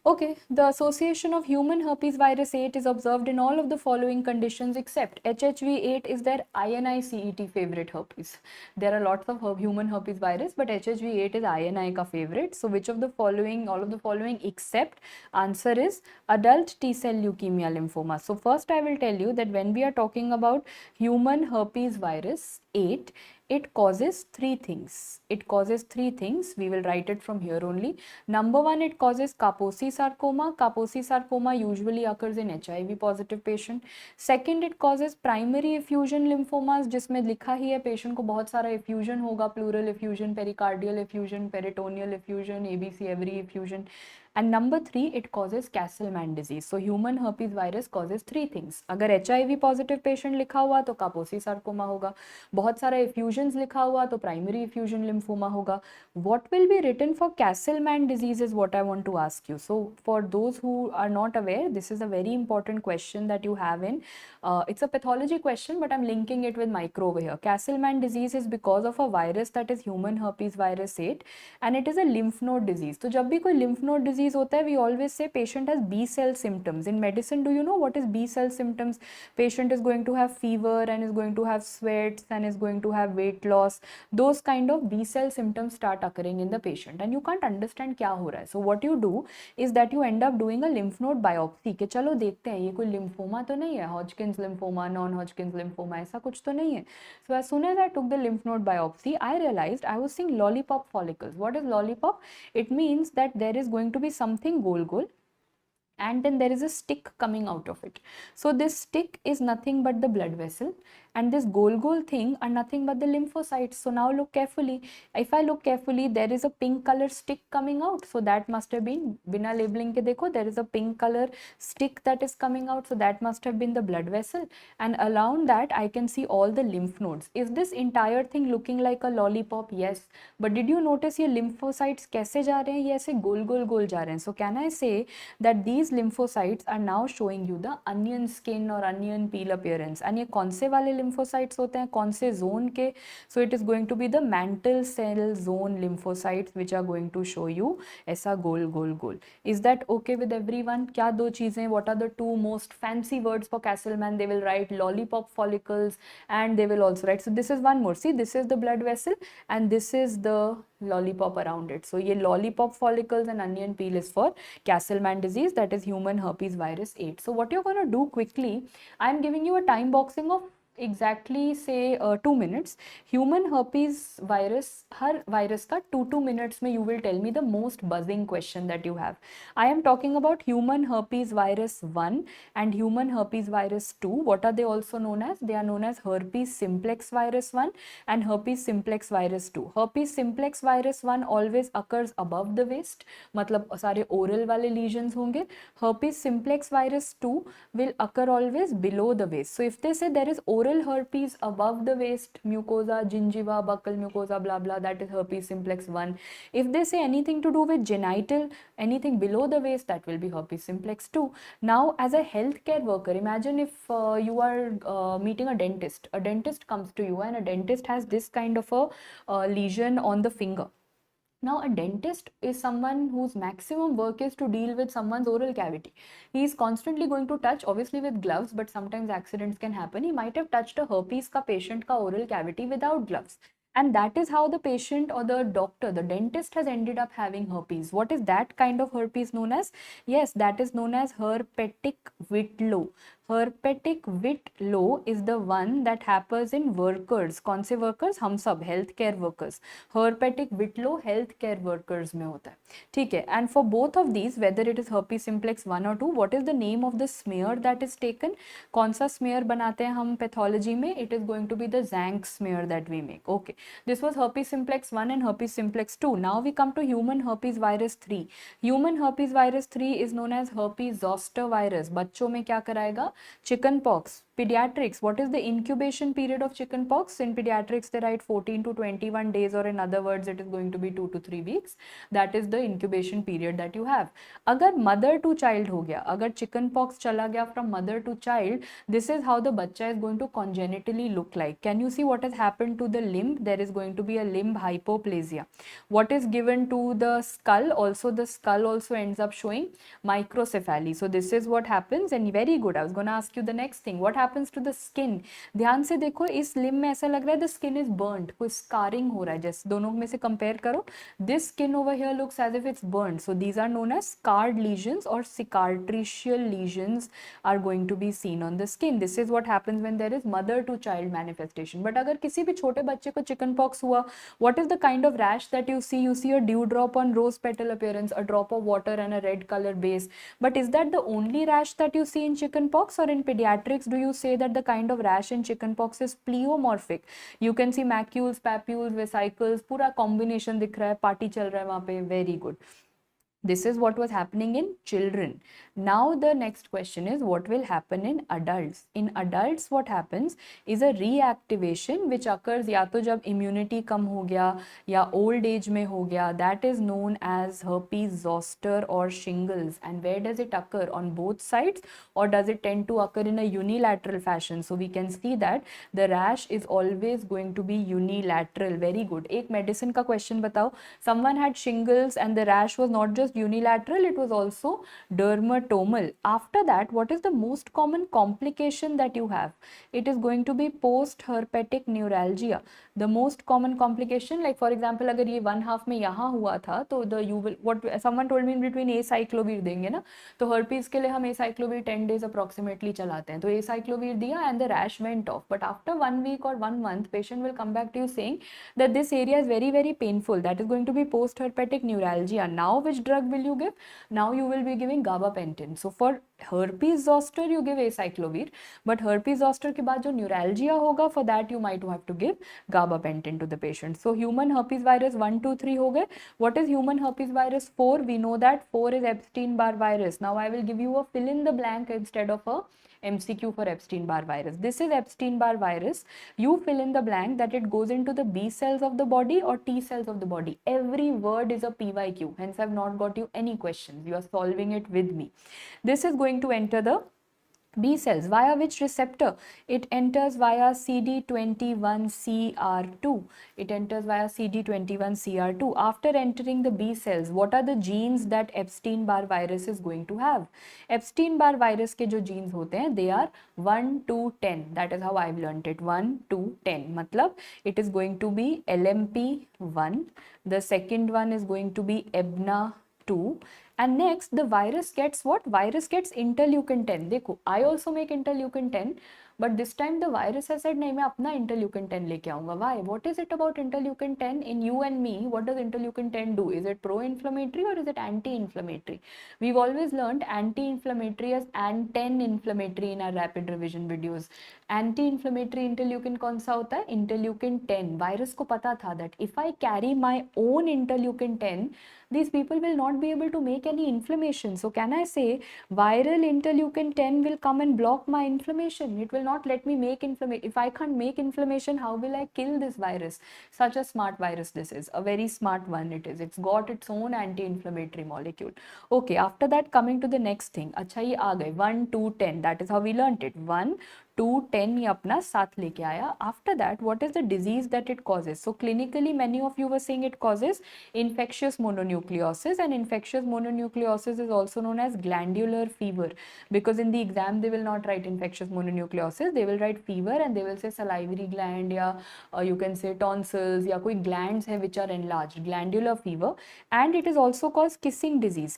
Speaker 1: Okay, the association of human herpes virus 8 is observed in all of the following conditions except HHV8 is their INI-CET favorite herpes. There are lots of human herpes virus, but HHV8 is INI ka favorite. So which of the following, all of the following except, answer is adult T-cell leukemia lymphoma. So first I will tell you that when we are talking about human herpes virus 8, it causes three things. It causes three things. We will write it from here only. Number one, it causes Kaposi sarcoma. Kaposi sarcoma usually occurs in HIV positive patient. Second, it causes primary effusion lymphomas, जिसमें लिखा ही है patient को बहुत सारा effusion होगा, pleural effusion, pericardial effusion, peritoneal effusion, ABC every effusion. And number three, it causes Castleman disease. So human herpes virus causes three things. अगर HIV positive patient लिखा हुआ तो Kaposi sarcoma होगा. बहुत सारा effusions लिखा हुआ तो primary effusion lymphoma होगा. What will be written for Castleman disease is what I want to ask you. So for those who are not aware, this is a very important question that you have in. It's a pathology question, but I'm linking it with micro over here. Castleman disease is because of a virus that is human herpes virus 8, and it is a lymph node disease. तो जब भी कोई lymph node disease होता है, we always say patient has B cell symptoms. In medicine, do you know what is B cell symptoms? Patient is going to have fever and is going to have sweats and is going to have weight loss. Those kind of B cell symptoms start occurring in the patient and you can't understand क्या हो रहा है. So what you do is that you end up doing a lymph node biopsy कि चलो देखते हैं ये कोई lymphoma तो नहीं है, Hodgkin's lymphoma, non-Hodgkin's lymphoma, ऐसा कुछ तो नहीं है. So as soon as I took the lymph node biopsy, I realized I was seeing lollipop follicles. What is lollipop? It means that there is going to be something goal and then there is a stick coming out of it. So this stick is nothing but the blood vessel and this goal thing are nothing but the lymphocytes. So now look carefully. If I look carefully, there is a pink color stick coming out. So that must have been, bina labeling ke dekho, there is a pink color stick that is coming out. So that must have been the blood vessel, and around that I can see all the lymph nodes. Is this entire thing looking like a lollipop? Yes. But did you notice ये lymphocytes कैसे जा रहे हैं? ये ऐसे गोल जा रहे हैं. So can I say that these lymphocytes are now showing you the onion skin or onion peel appearance? And ये कौन से वाले lymphocytes होते हैं, कौन से zone के? So it is going to be the mantle cell zone lymphocytes which are going to show you ऐसा गोल. Is that okay with everyone? क्या दो चीजें? What are the two most fancy words for Castleman? They will write lollipop follicles and they will also write. So this is one more. See, this is the blood vessel and this is the lollipop around it. So ये lollipop follicles and onion peel is for Castleman disease, that is human herpes virus 8. So what you're going to do quickly, I'm giving you a time boxing of exactly say 2 minutes. Human herpes virus, her virus का 2 minutes में you will tell me the most buzzing question that you have. I am talking about human herpes virus 1 and human herpes virus 2. What are they also known as? They are known as herpes simplex virus 1 and herpes simplex virus 2. Herpes simplex virus 1 always occurs above the waist, मतलब सारे oral वाले lesions होंगे. Herpes simplex virus 2 will occur always below the waist. So if they say there is oral herpes above the waist, mucosa, gingiva, buccal mucosa, blah blah, that is herpes simplex 1. If they say anything to do with genital, anything below the waist, that will be herpes simplex 2. Now as a healthcare worker, imagine if you are meeting a dentist. A dentist comes to you and a dentist has this kind of a lesion on the finger. Now, a dentist is someone whose maximum work is to deal with someone's oral cavity. He is constantly going to touch, obviously with gloves, but sometimes accidents can happen. He might have touched a herpes ka patient ka oral cavity without gloves. And that is how the patient or the doctor, the dentist has ended up having herpes. What is that kind of herpes known as? Yes, that is known as herpetic whitlow. herpetic whitlow is the one that happens in workers. कौन से workers? हम सब health care workers. herpetic whitlow health care workers में होता है, ठीक है. And for both of these, whether it is herpes simplex 1 or 2, what is the name of the smear that is taken? कौन सा smear बनाते हैं हम pathology में? It is going to be the Zank smear that we make. Okay, this was herpes simplex 1 and herpes simplex 2. Now we come to human herpes virus 3. Human herpes virus 3 is known as herpes zoster virus. बच्चों में क्या कराएगा? Chicken pox. Pediatrics, what is the incubation period of chicken pox? In pediatrics, they write 14 to 21 days, or in other words, it is going to be 2 to 3 weeks. That is the incubation period that you have. अगर mother to child हो गया, अगर chicken pox चला गया from mother to child, this is how the बच्चा is going to congenitally look like. Can you see what has happened to the limb? There is going to be a limb hypoplasia. What is given to the skull? Also, the skull also ends up showing microcephaly. So this is what happens, and very good. I was going to ask you the next thing. What happens to the skin? ध्यान से देखो, इस limb में ऐसा लग रहा है the skin is burnt, कोई scarring हो रहा है. जैसे दोनों में से compare करो, this skin over here looks as if it's burnt. So these are known as scarred lesions, or cicatricial lesions are going to be seen on the skin. This is what happens when there is mother to child manifestation. But अगर किसी भी छोटे बच्चे को chicken pox हुआ, what is the kind of rash that you see? You see a dewdrop on rose petal appearance, a drop of water and a red color base. But is that the only rash that you see in chicken pox, or in pediatrics do you say that the kind of rash in chicken pox is pleomorphic? You can see macules, papules, vesicles, पूरा combination दिख रहा है, party चल रहा है वहाँ पे. Very good. This is what was happening in children. Now the next question is, what will happen in adults? In adults, what happens is a reactivation which occurs या तो जब immunity कम हो गया या old age में हो गया. That is known as herpes zoster or shingles. And where does it occur? On both sides, or does it tend to occur in a unilateral fashion? So we can see that the rash is always going to be unilateral. Very good. एक medicine का question बताओ. Someone had shingles and the rash was not just unilateral, it was also dermatomal. After that, what is the most common complication that you have? It is going to be post-herpetic neuralgia. The most common complication, like for example, अगर ये 1/2 में यहाँ हुआ था, तो you will, what someone told me in between, acyclovir देंगे ना, तो herpes के लिए हम acyclovir 10 days approximately चलाते हैं, तो acyclovir दिया and the rash went off. But after 1 week or 1 month, patient will come back to you saying that this area is very, very painful. That is going to be post-herpetic neuralgia. Now which drug will you give? Now you will be giving gabapentin. So for herpes zoster you give acyclovir, but herpes zoster के बाद जो neuralgia होगा, for that you might have to give gabapentin to the patient. So human herpes virus 1, 2, 3 हो गए. What is human herpes virus 4? We know that 4 is Epstein-Barr virus. Now I will give you a fill in the blank instead of a MCQ for Epstein-Barr virus. This is Epstein-Barr virus. You fill in the blank that it goes into the B cells of the body or T cells of the body. Every word is a PYQ. Hence, I have not got you any questions. You are solving it with me. This is going to enter the B cells. Via which receptor? It enters via CD21CR2. It enters via CD21CR2. After entering the B cells, what are the genes that Epstein-Barr virus is going to have? Epstein-Barr virus के जो genes होते हैं, they are 1 to 10. That is how I've learnt it. 1 to 10. मतलब it is going to be LMP1. The second one is going to be EBNA2. And next, the virus gets what? Virus gets interleukin 10. देखो, I also make interleukin 10, but this time the virus has said, नहीं मैं अपना interleukin 10 लेके आऊँगा. Why? What is it about interleukin 10 in you and me? What does interleukin 10 do? Is it pro-inflammatory or is it anti-inflammatory? We've always learned anti-inflammatory as anten-inflammatory in our rapid revision videos. Anti-inflammatory interleukin कौन सा होता है? Interleukin 10. Virus को पता था that if I carry my own interleukin 10, these people will not be able to make any inflammation. So can I say viral interleukin 10 will come and block my inflammation? It will not let me make inflammation. If I can't make inflammation, how will I kill this virus? Such a smart virus this is. A very smart one it is. It's got its own anti-inflammatory molecule. Okay, after that coming to the next thing. अच्छा ये आ गए 1 to 10. That is how we learnt it. 1 2, 10 ये अपना साथ लेके आया. After that, what is the disease that it causes? So clinically, many of you were saying it causes infectious mononucleosis, and infectious mononucleosis is also known as glandular fever, because in the exam they will not write infectious mononucleosis, they will write fever and they will say salivary gland, या you can say tonsils, या कोई glands है which are enlarged, glandular fever. And it is also called kissing disease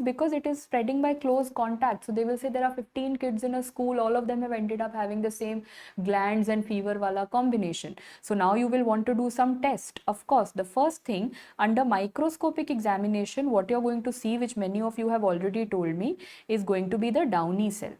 Speaker 1: because it is spreading by close contact. So they will say there are 15 kids in a school, all of them have ended up having the same glands and fever wala combination. So now you will want to do some test. Of course, the first thing under microscopic examination, what you're going to see, which many of you have already told me, is going to be the downy cell.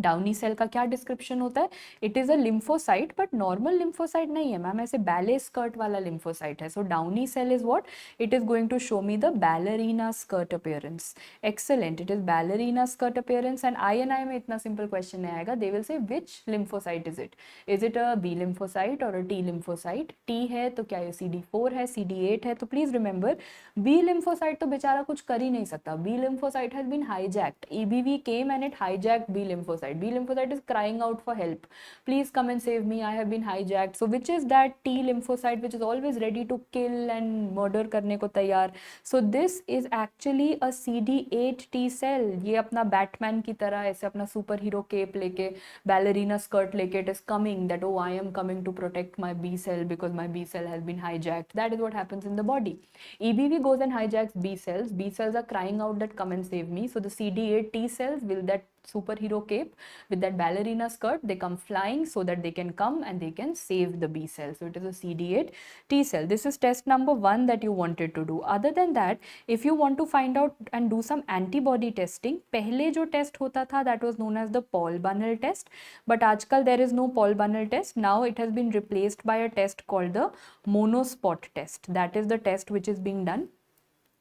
Speaker 1: Downey cell का क्या description होता है? It is a lymphocyte, but normal lymphocyte नहीं है ma'am, ऐसे ballet skirt वाला lymphocyte है. So Downey cell is what? It is going to show me the ballerina skirt appearance. Excellent, it is ballerina skirt appearance. And INI में इतना simple question नहीं आएगा. They will say which lymphocyte is it? Is it a B lymphocyte or a T lymphocyte? T है तो क्या ये CD4 है, CD8 है? तो प्लीज रिमेंबर, बी लिम्फोसाइट तो बेचारा कुछ कर ही नहीं सकता. B lymphocyte has been hijacked. EBV came and it hijacked B lymphocyte. B lymphocyte is crying out for help. Please come and save me. I have been hijacked. So which is that T lymphocyte which is always ready to kill and murder करने को तैयार? So this is actually a CD8 T cell. ये अपना Batman की तरह ऐसे अपना super hero cap लेके, बैलरीना स्कर्ट लेके, it is coming that oh I am coming to protect my B cell because my B cell has been hijacked. That is what happens in the body. EBV goes and hijacks B cells. B cells are crying out that come and save me. So the CD8 T cells will that superhero cape with that ballerina skirt, they come flying so that they can come and they can save the B cell. So it is a CD8 T cell. This is test number 1 that you wanted to do. Other than that, if you want to find out and do some antibody testing, पहले जो test होता था that was known as the Paul Bunnell test, but आजकल there is no Paul Bunnell test. Now it has been replaced by a test called the monospot test. That is the test which is being done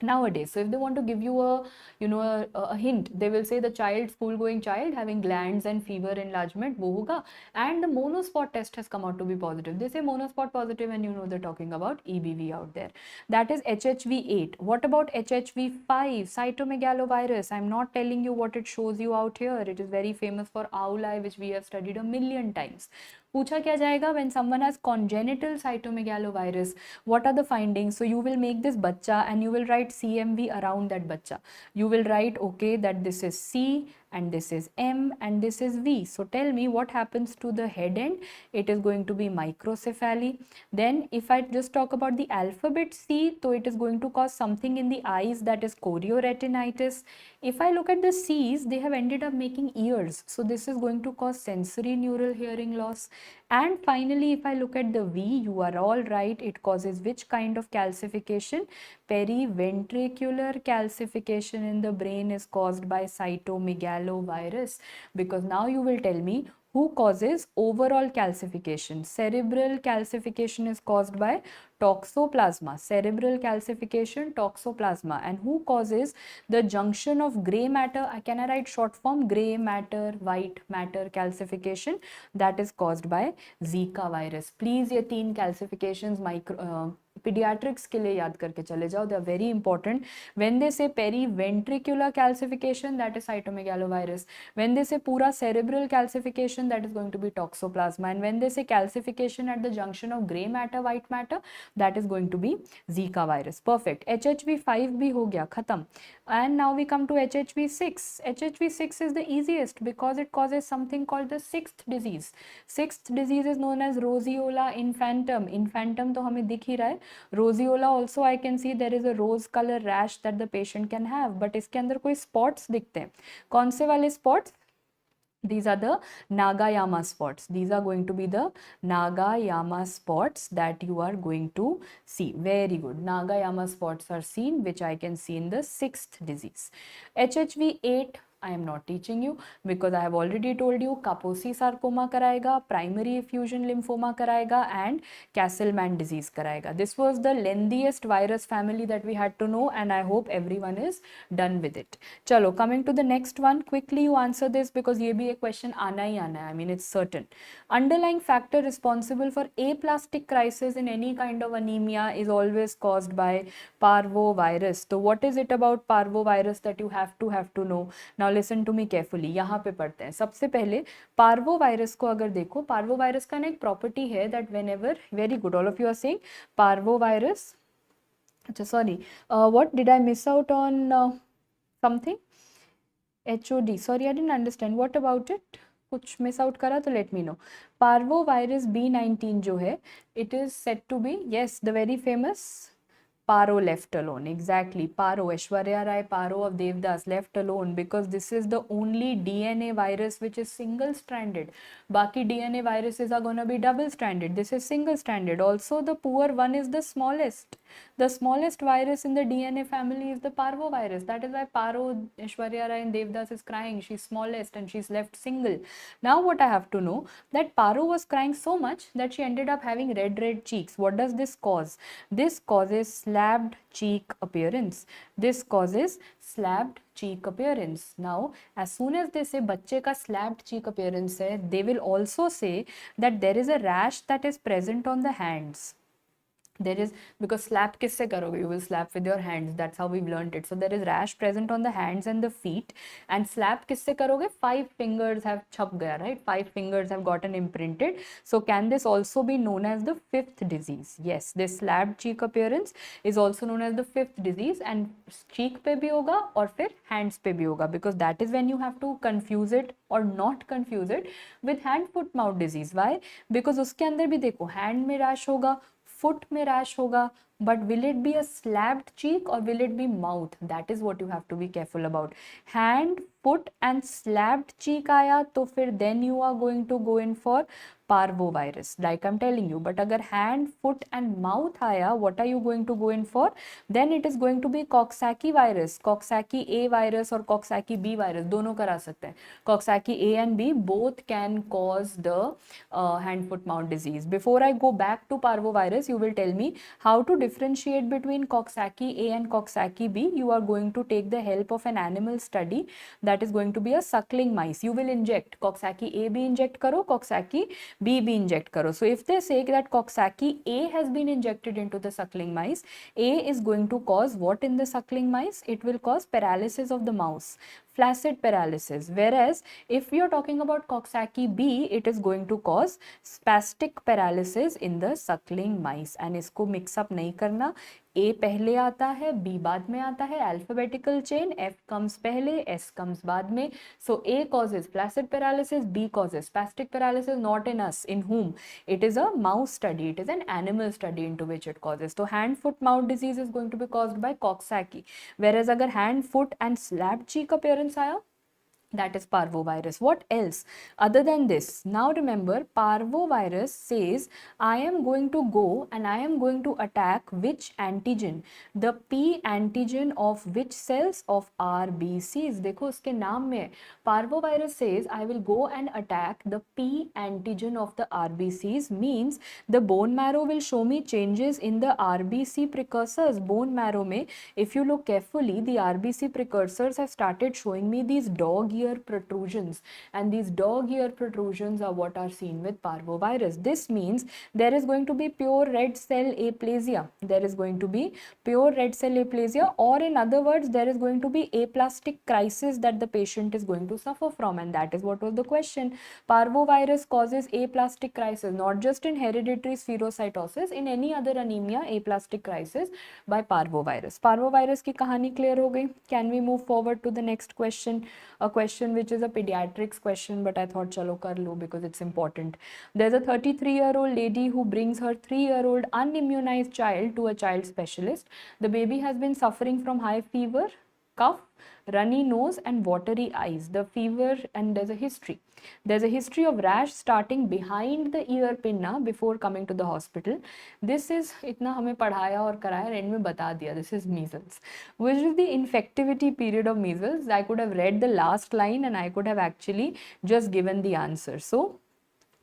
Speaker 1: nowadays. So if they want to give you a hint, they will say the child, school going child having glands and fever enlargement, wo hoga, and the monospot test has come out to be positive. They say monospot positive and you know they're talking about EBV out there. That is HHV8. What about HHV5, cytomegalovirus? I'm not telling you what it shows you out here. It is very famous for owli, which we have studied a million times. पूछा क्या जाएगा? When someone has congenital cytomegalovirus, what are the findings? So you will make this bachcha and you will write CMV around that bachcha. You will write, okay, that this is C and this is M and this is V. So tell me what happens to the head end. It is going to be microcephaly. Then if I just talk about the alphabet C, so it is going to cause something in the eyes, that is chorioretinitis. If I look at the C's, they have ended up making ears. So this is going to cause sensory neural hearing loss. And finally, if I look at the V, you are all right. It causes which kind of calcification? Periventricular calcification in the brain is caused by cytomegalovirus. Because now you will tell me who causes overall calcification. Cerebral calcification is caused by toxoplasma. Cerebral calcification, toxoplasma. And who causes the junction of gray matter? Can I write short form? Gray matter, white matter calcification. That is caused by Zika virus. Please ये तीन calcifications pediatrics के लिए याद करके चले जाओ. They are very important. When they say periventricular calcification, that is cytomegalovirus. When they say pura cerebral calcification, that is going to be toxoplasma. And when they say calcification at the junction of gray matter, white matter, that is going to be Zika virus. Perfect. HHV5 भी हो गया, खत्म. And now we come to HHV6. HHV6 is the easiest because it causes something called the sixth disease. Sixth disease is known as roseola infantum. Infantum तो हमें दिख ही रहा है. Roseola also I can see there is a rose color rash that the patient can have. But इसके अंदर कोई spots दिखते हैं. कौन से वाले spots? These are the Nagayama spots. These are going to be the Nagayama spots that you are going to see. Very good. Nagayama spots are seen, which I can see in the sixth disease. HHV8, I am not teaching you because I have already told you Kaposi sarcoma कराएगा, primary effusion lymphoma कराएगा and Castleman disease कराएगा. This was the lengthiest virus family that we had to know and I hope everyone is done with it. चलो, coming to the next one, quickly you answer this because ये भी एक question आना ही आना है. I mean it's certain. Underlying factor responsible for aplastic crisis in any kind of anemia is always caused by parvovirus. So what is it about parvovirus that you have to know? Now now listen to me carefully, यहाँ पे पढ़ते हैं। सबसे पहले parvo virus को अगर देखो, parvo virus का ना एक प्रॉपर्टी है that whenever, very good, all of you are saying parvo virus, अच्छा sorry, what did I miss out on something, HOD, sorry I didn't understand, what about it, कुछ miss out करा तो let me know. Parvo virus B19 जो है, it is said to be, yes, the very famous Paro left alone, exactly. Paro, Aishwarya Rai Paro of Devdas left alone because this is the only DNA virus which is single stranded. Baki DNA viruses are gonna be double stranded. This is single stranded. Also, the poor one is the smallest. The smallest virus in the DNA family is the parvovirus. That is why Paro, Aishwarya Rai and Devdas is crying. She's smallest and she's left single. Now, what I have to know, that Paro was crying so much that she ended up having red cheeks. What does this cause? This causes slabbed cheek appearance. This causes slabbed cheek appearance. Now, as soon as they say बच्चे का slabbed cheek appearance है, they will also say that there is a rash that is present on the hands. There is, because slap किससे करोगे, you will slap with your hands, that's how we've learned it. So there is rash present on the hands and the feet, and slap किससे करोगे, 5 fingers have छप गया, right, 5 fingers have gotten imprinted. So can this also be known as the 5th disease? Yes, this slabbed cheek appearance is also known as the 5th disease, and cheek पे भी होगा और फिर hands पे भी होगा, because that is when you have to confuse it or not confuse it with hand foot mouth disease. Why? Because उसके अंदर भी देखो, hand में rash होगा, foot में rash होगा, but will it be a slabbed cheek or will it be mouth? That is what you have to be careful about. Hand, foot and slabbed cheek आया तो फिर then you are going to go in for parvovirus, like I'm telling you. But अगर hand, foot and mouth आया, what are you going to go in for? Then it is going to be Coxsackie virus, Coxsackie A virus और Coxsackie B virus, दोनों करा सकते हैं. Coxsackie A and B both can cause the hand, foot, mouth disease. Before I go back to parvovirus, you will tell me how to differentiate between Coxsackie A and Coxsackie B. You are going to take the help of an animal study, that is going to be a suckling mice. You will inject Coxsackie A B inject करो, Coxsackie B B inject करो. So if they say that Coxsackie A has been injected into the suckling mice, A is going to cause what in the suckling mice? It will cause paralysis of the mouse, flaccid paralysis. Whereas if you are talking about Coxsackie B, it is going to cause spastic paralysis in the suckling mice. And इसको mix up नहीं करना, A पहले आता है, B बाद में आता है, alphabetical chain, F comes पहले, S comes बाद में. So A causes flaccid paralysis, B causes spastic paralysis, not in us. In whom? It is a mouse study, it is an animal study into which it causes. So hand, foot, mouth disease is going to be caused by Coxsackie. Whereas अगर hand, foot and slabbed cheek appearance आया, that is parvovirus. What else other than this? Now remember, parvovirus says I am going to go and I am going to attack which antigen? The P antigen of which cells? Of RBCs. देखो उसके नाम में, parvovirus says I will go and attack the P antigen of the RBCs, means the bone marrow will show me changes in the RBC precursors. Bone marrow में, if you look carefully, the RBC precursors have started showing me these dog ear protrusions, and these dog ear protrusions are what are seen with parvovirus. This means there is going to be pure red cell aplasia. There is going to be pure red cell aplasia, or in other words, there is going to be aplastic crisis that the patient is going to suffer from, and that is what was the question. Parvovirus causes aplastic crisis, not just in hereditary spherocytosis, in any other anemia, aplastic crisis by parvovirus. Parvovirus की कहानी clear हो गई. Can we move forward to the next question? A question which is a pediatrics question, but I thought chalo kar lo because it's important. There's a 33-year-old lady who brings her 3-year-old unimmunized child to a child specialist. The baby has been suffering from high fever, cough, runny nose and watery eyes. The fever, and there's a history. There's a history of rash starting behind the ear pinna before coming to the hospital. This is, इतना हमें पढ़ाया और कराया, and में बता दिया, this is measles. Which is the infectivity period of measles? I could have read the last line and I could have actually just given the answer. So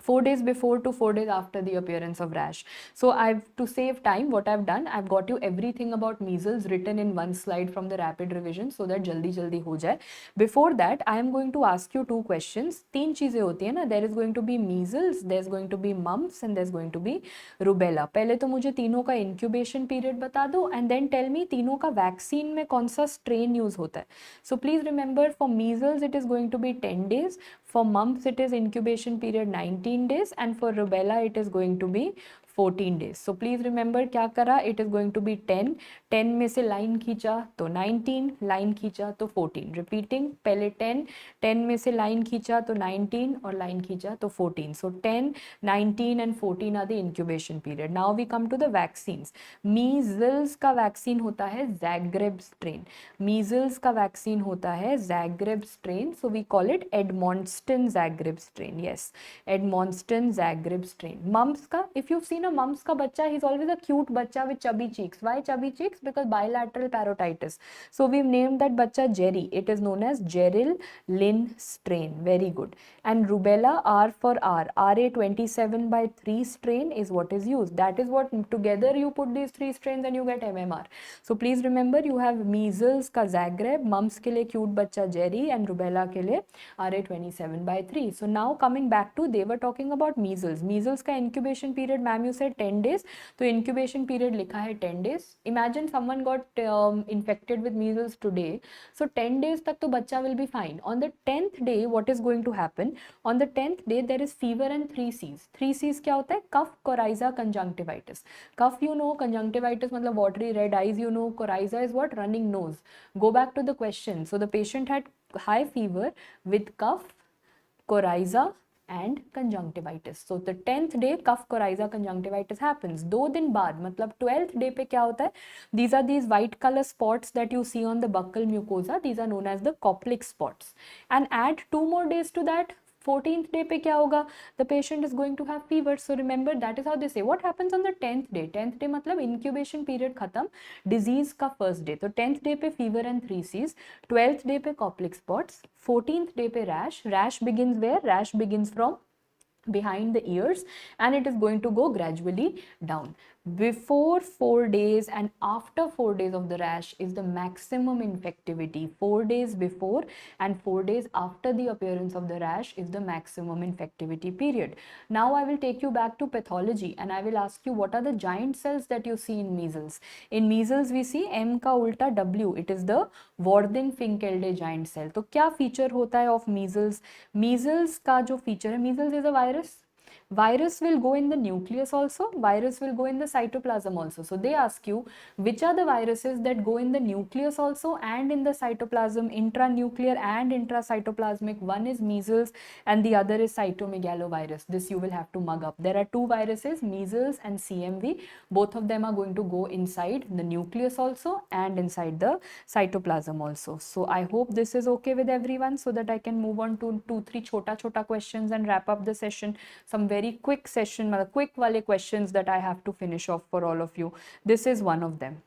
Speaker 1: 4 days before to 4 days after the appearance of rash. So to save time, what I've done, I've got you everything about measles written in one slide from the rapid revision so that jaldi ho jaye. Before that, I am going to ask you 2 questions. 3 cheeze hoti hai na, there is going to be measles, there's going to be mumps and there's going to be rubella. Pehle to mujhe तीनों का incubation period बता दो and then tell me तीनों का vaccine में कौन सा strain use होता है. So please remember, for measles it is going to be 10 days, for mumps it is incubation period 19 days and for rubella it is going to be 14 days. So please remember क्या करा, it is going to be 10, 10 में से line खींचा तो 19, line खींचा तो 14. Repeating, पहले 10, 10 में से line खींचा तो 19 और line खींचा तो 14. So 10, 19 and 14 are the incubation period. Now we come to the vaccines. Measles का vaccine होता है Zagreb strain. Measles का vaccine होता है Zagreb strain. So we call it Edmonston Zagreb strain. Yes, Edmonston Zagreb strain. Mumps का, if you've seen a mumps ka bacha, he's always a cute bacha with chubby cheeks. Why chubby cheeks? Because bilateral parotitis. So we've named that bacha Jerry. It is known as Gerryl Lynn strain. Very good. And rubella, R for R, RA27/3 strain is what is used. That is what, together you put these 3 strains and you get MMR. So please remember, you have measles ka Zagreb, mumps ke liye cute bacha Jerry and rubella ke liye RA27/3. So now coming back to, they were talking about measles. Measles ka incubation period, ma'am, you said 10 days. तो incubation period लिखा है 10 days. Imagine someone got infected with measles today. So 10 days तक तो बच्चा will be fine. On the 10th day, what is going to happen? On the 10th day, there is fever and 3 C's. 3 C's क्या होता है? Cough, coryza, conjunctivitis. Cough you know, conjunctivitis मतलब watery red eyes you know, coryza is what? Running nose. Go back to the question. So the patient had high fever with cough, coryza and conjunctivitis. So the 10th day cough, coryza, conjunctivitis happens. 2 दिन बाद मतलब 12th day पे क्या होता है? These are these white color spots that you see on the buccal mucosa. These are known as the Koplik spots. And add 2 more days to that. 14th day पे क्या होगा? The patient is going to have fever. So remember, that is how they say. What happens on the 10th day? 10th day मतलब incubation period खत्म, disease का first day. तो 10th day पे fever and 3 C's, 12th day पे Koplik spots, 14th day पे rash. Rash begins where? Rash begins from behind the ears and it is going to go gradually down. Before 4 days and after 4 days of the rash is the maximum infectivity. 4 days before and 4 days after the appearance of the rash is the maximum infectivity period. Now I will take you back to pathology and I will ask you, what are the giant cells that you see in measles? In measles we see M का उल्टा W, it is the Warthin-Finkelday giant cell. तो क्या feature होता है of measles? Measles का जो feature है, measles is a virus. Virus will go in the nucleus also, virus will go in the cytoplasm also. So they ask you, which are the viruses that go in the nucleus also and in the cytoplasm, intranuclear and intracytoplasmic? One is measles and the other is cytomegalovirus. This you will have to mug up. There are 2 viruses, measles and CMV. Both of them are going to go inside the nucleus also and inside the cytoplasm also. So I hope this is okay with everyone so that I can move on to 2-3 chota questions and wrap up the session. Some very quick session, quick wale questions that I have to finish off for all of you. This is one of them.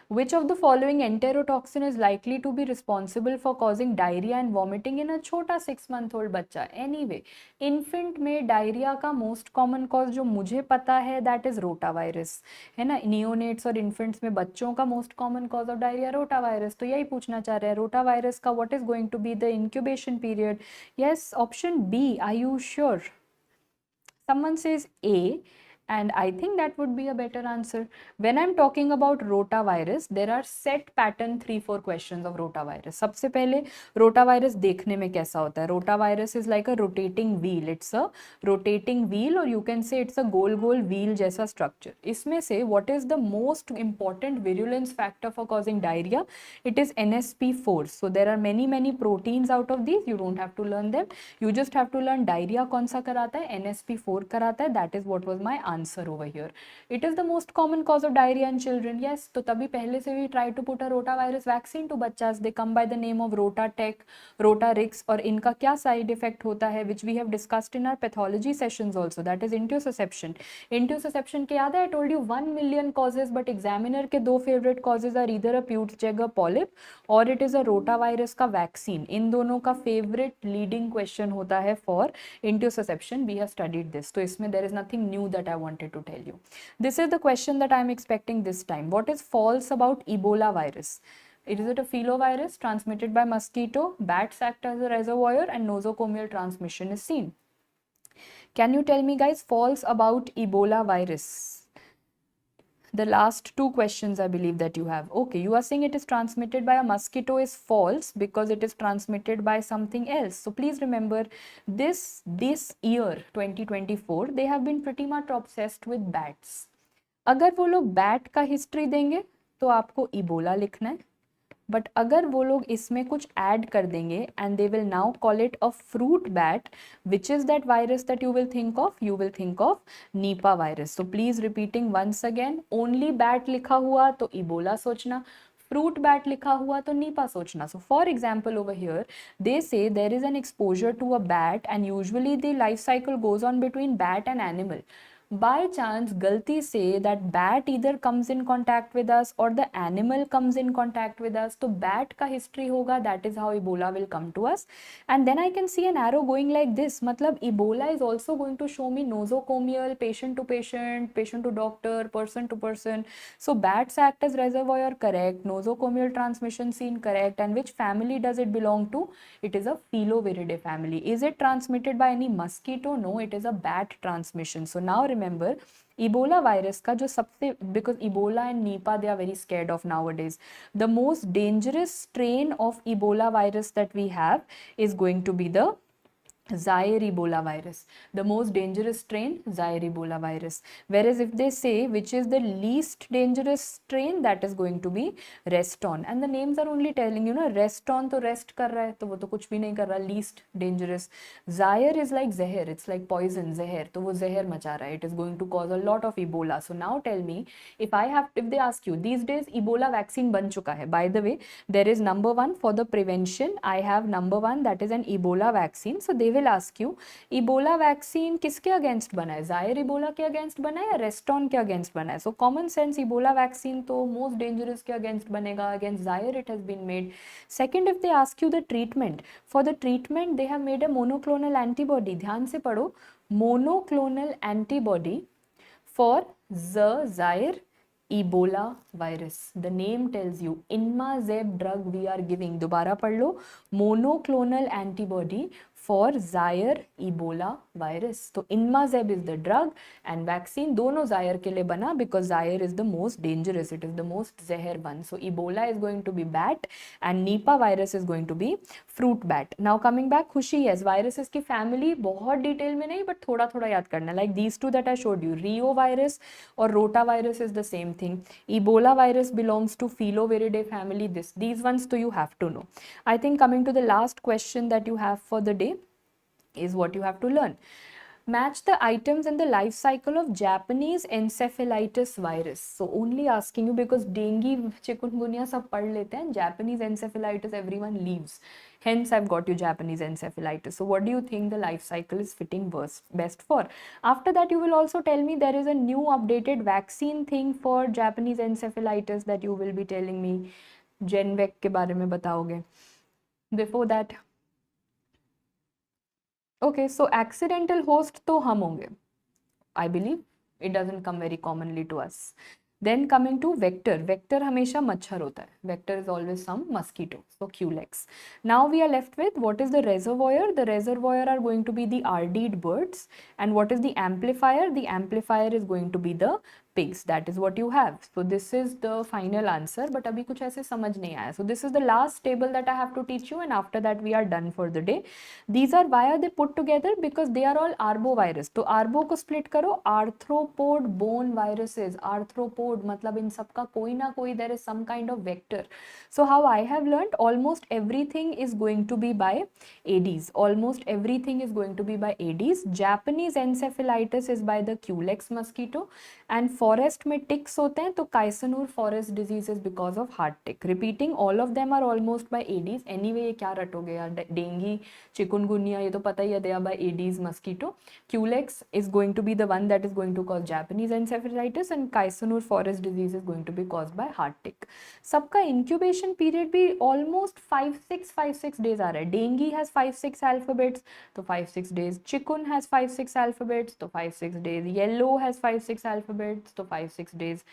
Speaker 1: Which of the following enterotoxin is likely to be responsible for causing diarrhea and vomiting in a chota 6-month-old बच्चा? Anyway, infant में diarrhea का most common cause जो मुझे पता है that is rotavirus, है ना? Neonates और infants में बच्चों का most common cause of diarrhea rotavirus. तो यही पूछना चाह रहे हैं, rotavirus का what is going to be the incubation period? Yes, option B. Are you sure? Someone says A, and I think that would be a better answer. When I'm talking about rotavirus, there are set pattern 3-4 questions of rotavirus. सबसे पहले rotavirus देखने में कैसा होता है? Rotavirus is like a rotating wheel. It's a rotating wheel, or you can say it's a goal wheel जैसा structure. इसमें से what is the most important virulence factor for causing diarrhea? It is NSP4. So there are many proteins out of these. You don't have to learn them. You just have to learn diarrhea कौन सा कराता है? NSP4 कराता है. That is what was my answer. answer over here. It is the most common cause of diarrhea in children. Yes, तो तभी पहले से we try to put a rotavirus vaccine to बच्चास. They come by the name of Rotatech, Rotarix, और इनका क्या side effect होता है, which we have discussed in our pathology sessions also. That is intussusception. Intussusception के याद है? I told you 1 million causes, but examiner के दो favorite causes are either a Peutz-Jeghers polyp or it is a rotavirus का vaccine. इन दोनों का favorite leading question होता है for intussusception. We have studied this. तो इसमें there is nothing new that I wanted to tell you. This is the question that I am expecting this time. What is false about Ebola virus? Is it a filovirus transmitted by mosquito? Bats act as a reservoir and nosocomial transmission is seen. Can you tell me, guys, false about Ebola virus? The last two questions I believe that you have. Okay, you are saying it is transmitted by a mosquito is false because it is transmitted by something else. So please remember this year 2024 they have been pretty much obsessed with bats. अगर वो लोग bat का history देंगे तो आपको Ebola लिखना है. But अगर वो लोग इसमें कुछ ऐड कर देंगे and they will now call it a fruit bat, which is that virus that you will think of? You will think of Nipah virus. So please repeating once again, only bat लिखा हुआ तो Ebola सोचना, fruit bat लिखा हुआ तो Nipah सोचना. So for example over here they say there is an exposure to a bat and usually the life cycle goes on between bat and animal. By chance गलती से that bat either comes in contact with us or the animal comes in contact with us, तो bat का history होगा, that is how Ebola will come to us. And then I can see an arrow going like this, मतलब Ebola is also going to show me nosocomial, patient to patient, patient to doctor, person to person. So bats act as reservoir, correct. Nosocomial transmission seen, correct. And which family does it belong to? It is a Filoviridae family. Is it transmitted by any mosquito? No, it is a bat transmission. So now remember Ebola virus का जो सबसे, because Ebola and Nipah they are very scared of nowadays, the most dangerous strain of Ebola virus that we have is going to be the Zaire Ebola virus. The most dangerous strain, Zaire Ebola virus. Whereas if they say which is the least dangerous strain, that is going to be Reston. And the names are only telling you, ना Reston तो rest कर रहा है, तो वो तो कुछ भी नहीं कर रहा. Least dangerous. Zaire is like zehar. It's like poison, zehar. तो वो zehar मचा रहा है. It is going to cause a lot of Ebola. So now tell me, if they ask you, these days Ebola vaccine बन चुका है. By the way, there is number 1 for the prevention. I have number 1, that is an Ebola vaccine. So they will ask you, Ebola vaccine किसके against बना है? Jair Ebola के against बना है या रेस्टॉन के अगेंस्ट बना है? So common sense Ebola vaccine तो मोस्ट डेंजरस के अगेंस्ट बनेगा, against Zaire it has been made. Second, if they ask you the treatment, for the treatment they have made a monoclonal antibody. ध्यान से पढ़ो, monoclonal antibody for Zaire Ebola virus. The name tells you, INICET drug we are giving. दोबारा पढ़ लो, monoclonal antibody for Zaire Ebola virus. तो INICET is the drug and vaccine दोनों Zaire के लिए बना because Zaire is the most dangerous. It is the most zehar one. So Ebola is going to be bat and Nipah virus is going to be fruit bat. Now coming back, खुशी, yes, viruses की family बहुत detail में नहीं but थोड़ा थोड़ा याद करना. Like these two that I showed you, Rio virus और Rotavirus is the same thing. Ebola virus belongs to Filoviridae family. These ones too you have to know. I think coming to the last question that you have for the day is what you have to learn. Match the items in the life cycle of Japanese encephalitis virus. So only asking you because dengue, chikungunya सब पढ़ लेते हैं. Japanese encephalitis everyone leaves. Hence I've got you Japanese encephalitis. So what do you think the life cycle is fitting best for? After that you will also tell me there is a new updated vaccine thing for Japanese encephalitis that you will be telling me. Genvac के बारे में बताओगे. Before that, okay, so accidental host तो हम होंगे. I believe it doesn't come very commonly to us. Then coming to vector. Vector हमेशा मच्छर होता है. Vector is always some mosquito. So Culex. Now we are left with what is the reservoir? The reservoir are going to be the RD'd birds. And what is the amplifier? The amplifier is going to be the pigs. That is what you have. So this is the final answer, but abhi kuch aise samajh nahi aaya. So this is the last table that I have to teach you, and after that we are done for the day. These are, why are they put together? Because they are all arbovirus. तो arbo को split करो, arthropod bone viruses. Arthropod मतलब इन सब का कोई ना कोई, there is some kind of vector. So how I have learned, almost everything is going to be by Aedes. Almost everything is going to be by Aedes. Japanese encephalitis is by the Culex mosquito, and forest में ticks होते हैं, तो Caisseneur forest disease is because of heart tick. Repeating, all of them are almost by Aedes. Anyway, ये क्या रटोगे यार, dengue, chikungunya, ये तो पता ही है, they are by Aedes mosquito. Culex is going to be the one that is going to cause Japanese encephalitis, and Caisseneur forest disease is going to be caused by heart tick. सबका incubation period भी almost 5-6 days आ रहा है. Dengue has 5-6 alphabets, तो 5-6 days. Chikun has 5-6 alphabets, तो 5-6 days. Yellow has 5-6 alphabets, तो 5-6 days.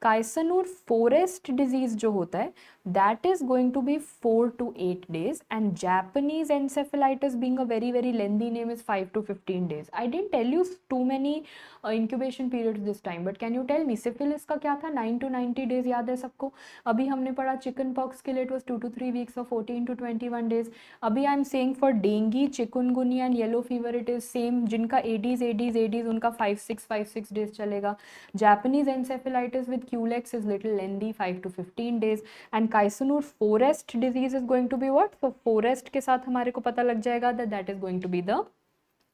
Speaker 1: Caisseneur forest disease जो होता है, that is going to be 4 to 8 days, and Japanese encephalitis being a very lengthy name is 5 to 15 days. I didn't tell you too many incubation periods this time, but can you tell me syphilis का क्या था? 9 to 90 days याद है सबको? अभी हमने पढ़ा chicken pox के लिए it was 2 to 3 weeks or 14 to 21 days. अभी I am saying for dengue, chikungunya and yellow fever it is same. जिनका Aedes उनका 5-6 days चलेगा. Japanese encephalitis with Culex is little lengthy, 5 to 15 days, and Caisseneur forest disease is going to be what? So forest के साथ हमारे को पता लग जाएगा that is going to be the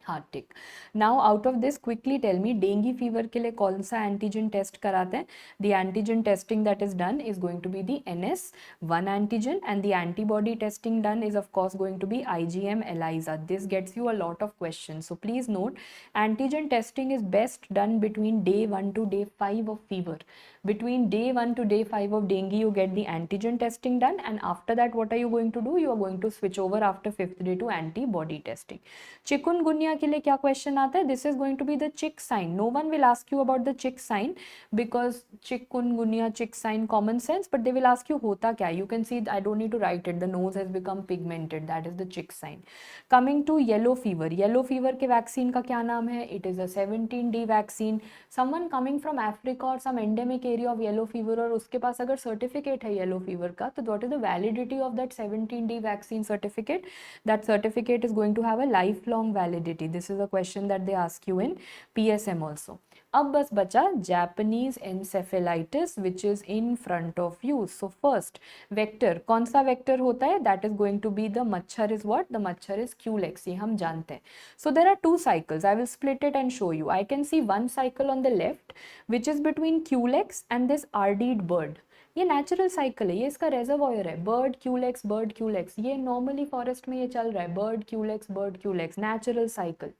Speaker 1: heart tick. Now out of this, quickly tell me dengue fever के लिए कौन सा antigen test कराते हैं? The antigen testing that is done is going to be the NS1 antigen, and the antibody testing done is of course going to be IgM ELISA. This gets you a lot of questions, so please note, antigen testing is best done between day 1 to day 5 of fever. Between day 1 to day 5 of dengue you get the antigen testing done, and after that what are you going to do? You are going to switch over after 5th day to antibody testing. Chikungunya के लिए क्या question आता है? This is going to be the chick sign. No one will ask you about the chick sign because chikungunya, chick sign, common sense, but they will ask you होता क्या? You can see, I don't need to write it, the nose has become pigmented, that is the chick sign. Coming to yellow fever. Yellow fever के vaccine का क्या नाम है? It is a 17D vaccine. Someone coming from Africa or some endemic area of yellow fever और उसके पास अगर certificate है yellow fever का, तो what is the validity of that 17D vaccine certificate? That certificate is going to have a lifelong validity. This is a question that they ask you in PSM also. अब बस बचा Japanese encephalitis which is in front of you. So first vector, कौन सा vector होता है? That is going to be the मच्छर is what? The मच्छर is Culex, ये हम जानते हैं. So there are two cycles. I will split it and show you. I can see one cycle on the left which is between Culex and this ardid bird. ये natural cycle है, ये इसका reservoir है. Bird Culex, ये normally forest में ये चल रहा है. Bird Culex, natural cycle.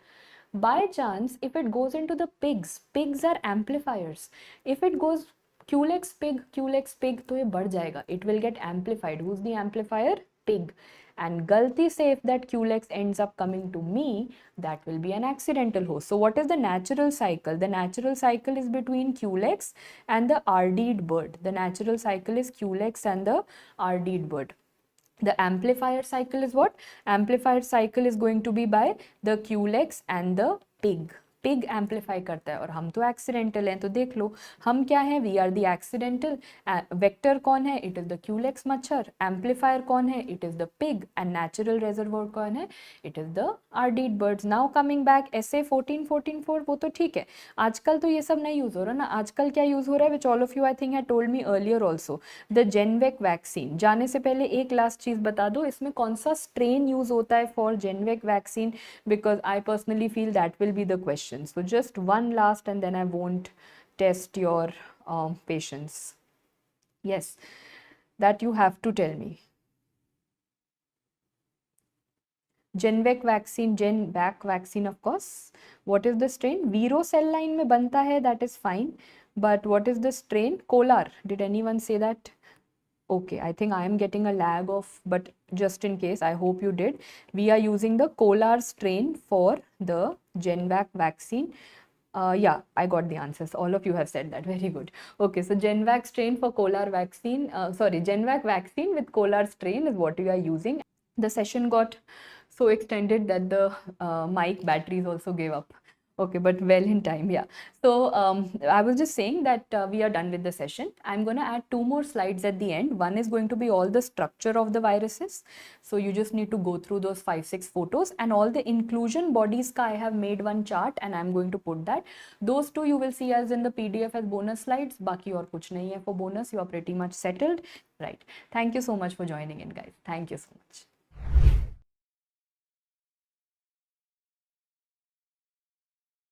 Speaker 1: By chance if it goes into the pigs are amplifiers. If it goes Culex pig तो ये बढ़ जाएगा. It will get amplified. Who is the amplifier? Pig. And galti say if that Culex ends up coming to me, that will be an accidental host. So what is the natural cycle? The natural cycle is between Culex and the ardid bird. The natural cycle is Culex and the ardid bird. The amplifier cycle is what? Amplifier cycle is going to be by the Culex and the pig. Pig amplify करता है और हम तो accidental हैं. तो देख लो हम क्या है? We are the accidental. Vector कौन है? इट इज द क्यूलेक्स मच्छर. एम्पलीफायर कौन है? It is the pig. And natural reservoir कौन है? It is the ardeid birds. Now coming back SA 14 वो तो ठीक है. आजकल तो ये सब नहीं यूज हो रहा ना. आजकल क्या यूज हो रहा है? Which all of you I think had told me earlier also. The Jenvac vaccine. जाने से पहले एक लास्ट चीज बता दो, इसमें कौन सा स्ट्रेन यूज होता है for Jenvac vaccine, because I personally feel that will be the question. So just one last and then I won't test your patience. Yes, that you have to tell me. Genvac vaccine of course. What is the strain? Vero cell line में बनता है, that is fine. But what is the strain? Kolar. Did anyone say that? Okay, I think I am getting a lag of, but just in case, I hope you did. We are using the Kolar strain for the Genvac vaccine. Yeah, I got the answers. All of you have said that. Very good. Okay, so Genvac strain for Kolar vaccine, Genvac vaccine with Kolar strain is what we are using. The session got so extended that the mic batteries also gave up. Okay, but well in time, yeah. So I was just saying that we are done with the session. I'm going to add 2 more slides at the end. One is going to be all the structure of the viruses. So you just need to go through those 5-6 photos, and all the inclusion bodies ka I have made one chart and I'm going to put that. Those two you will see as in the PDF as bonus slides. Baki aur kuch nahi hai for bonus. You are pretty much settled. Right. Thank you so much for joining in, guys. Thank you so much.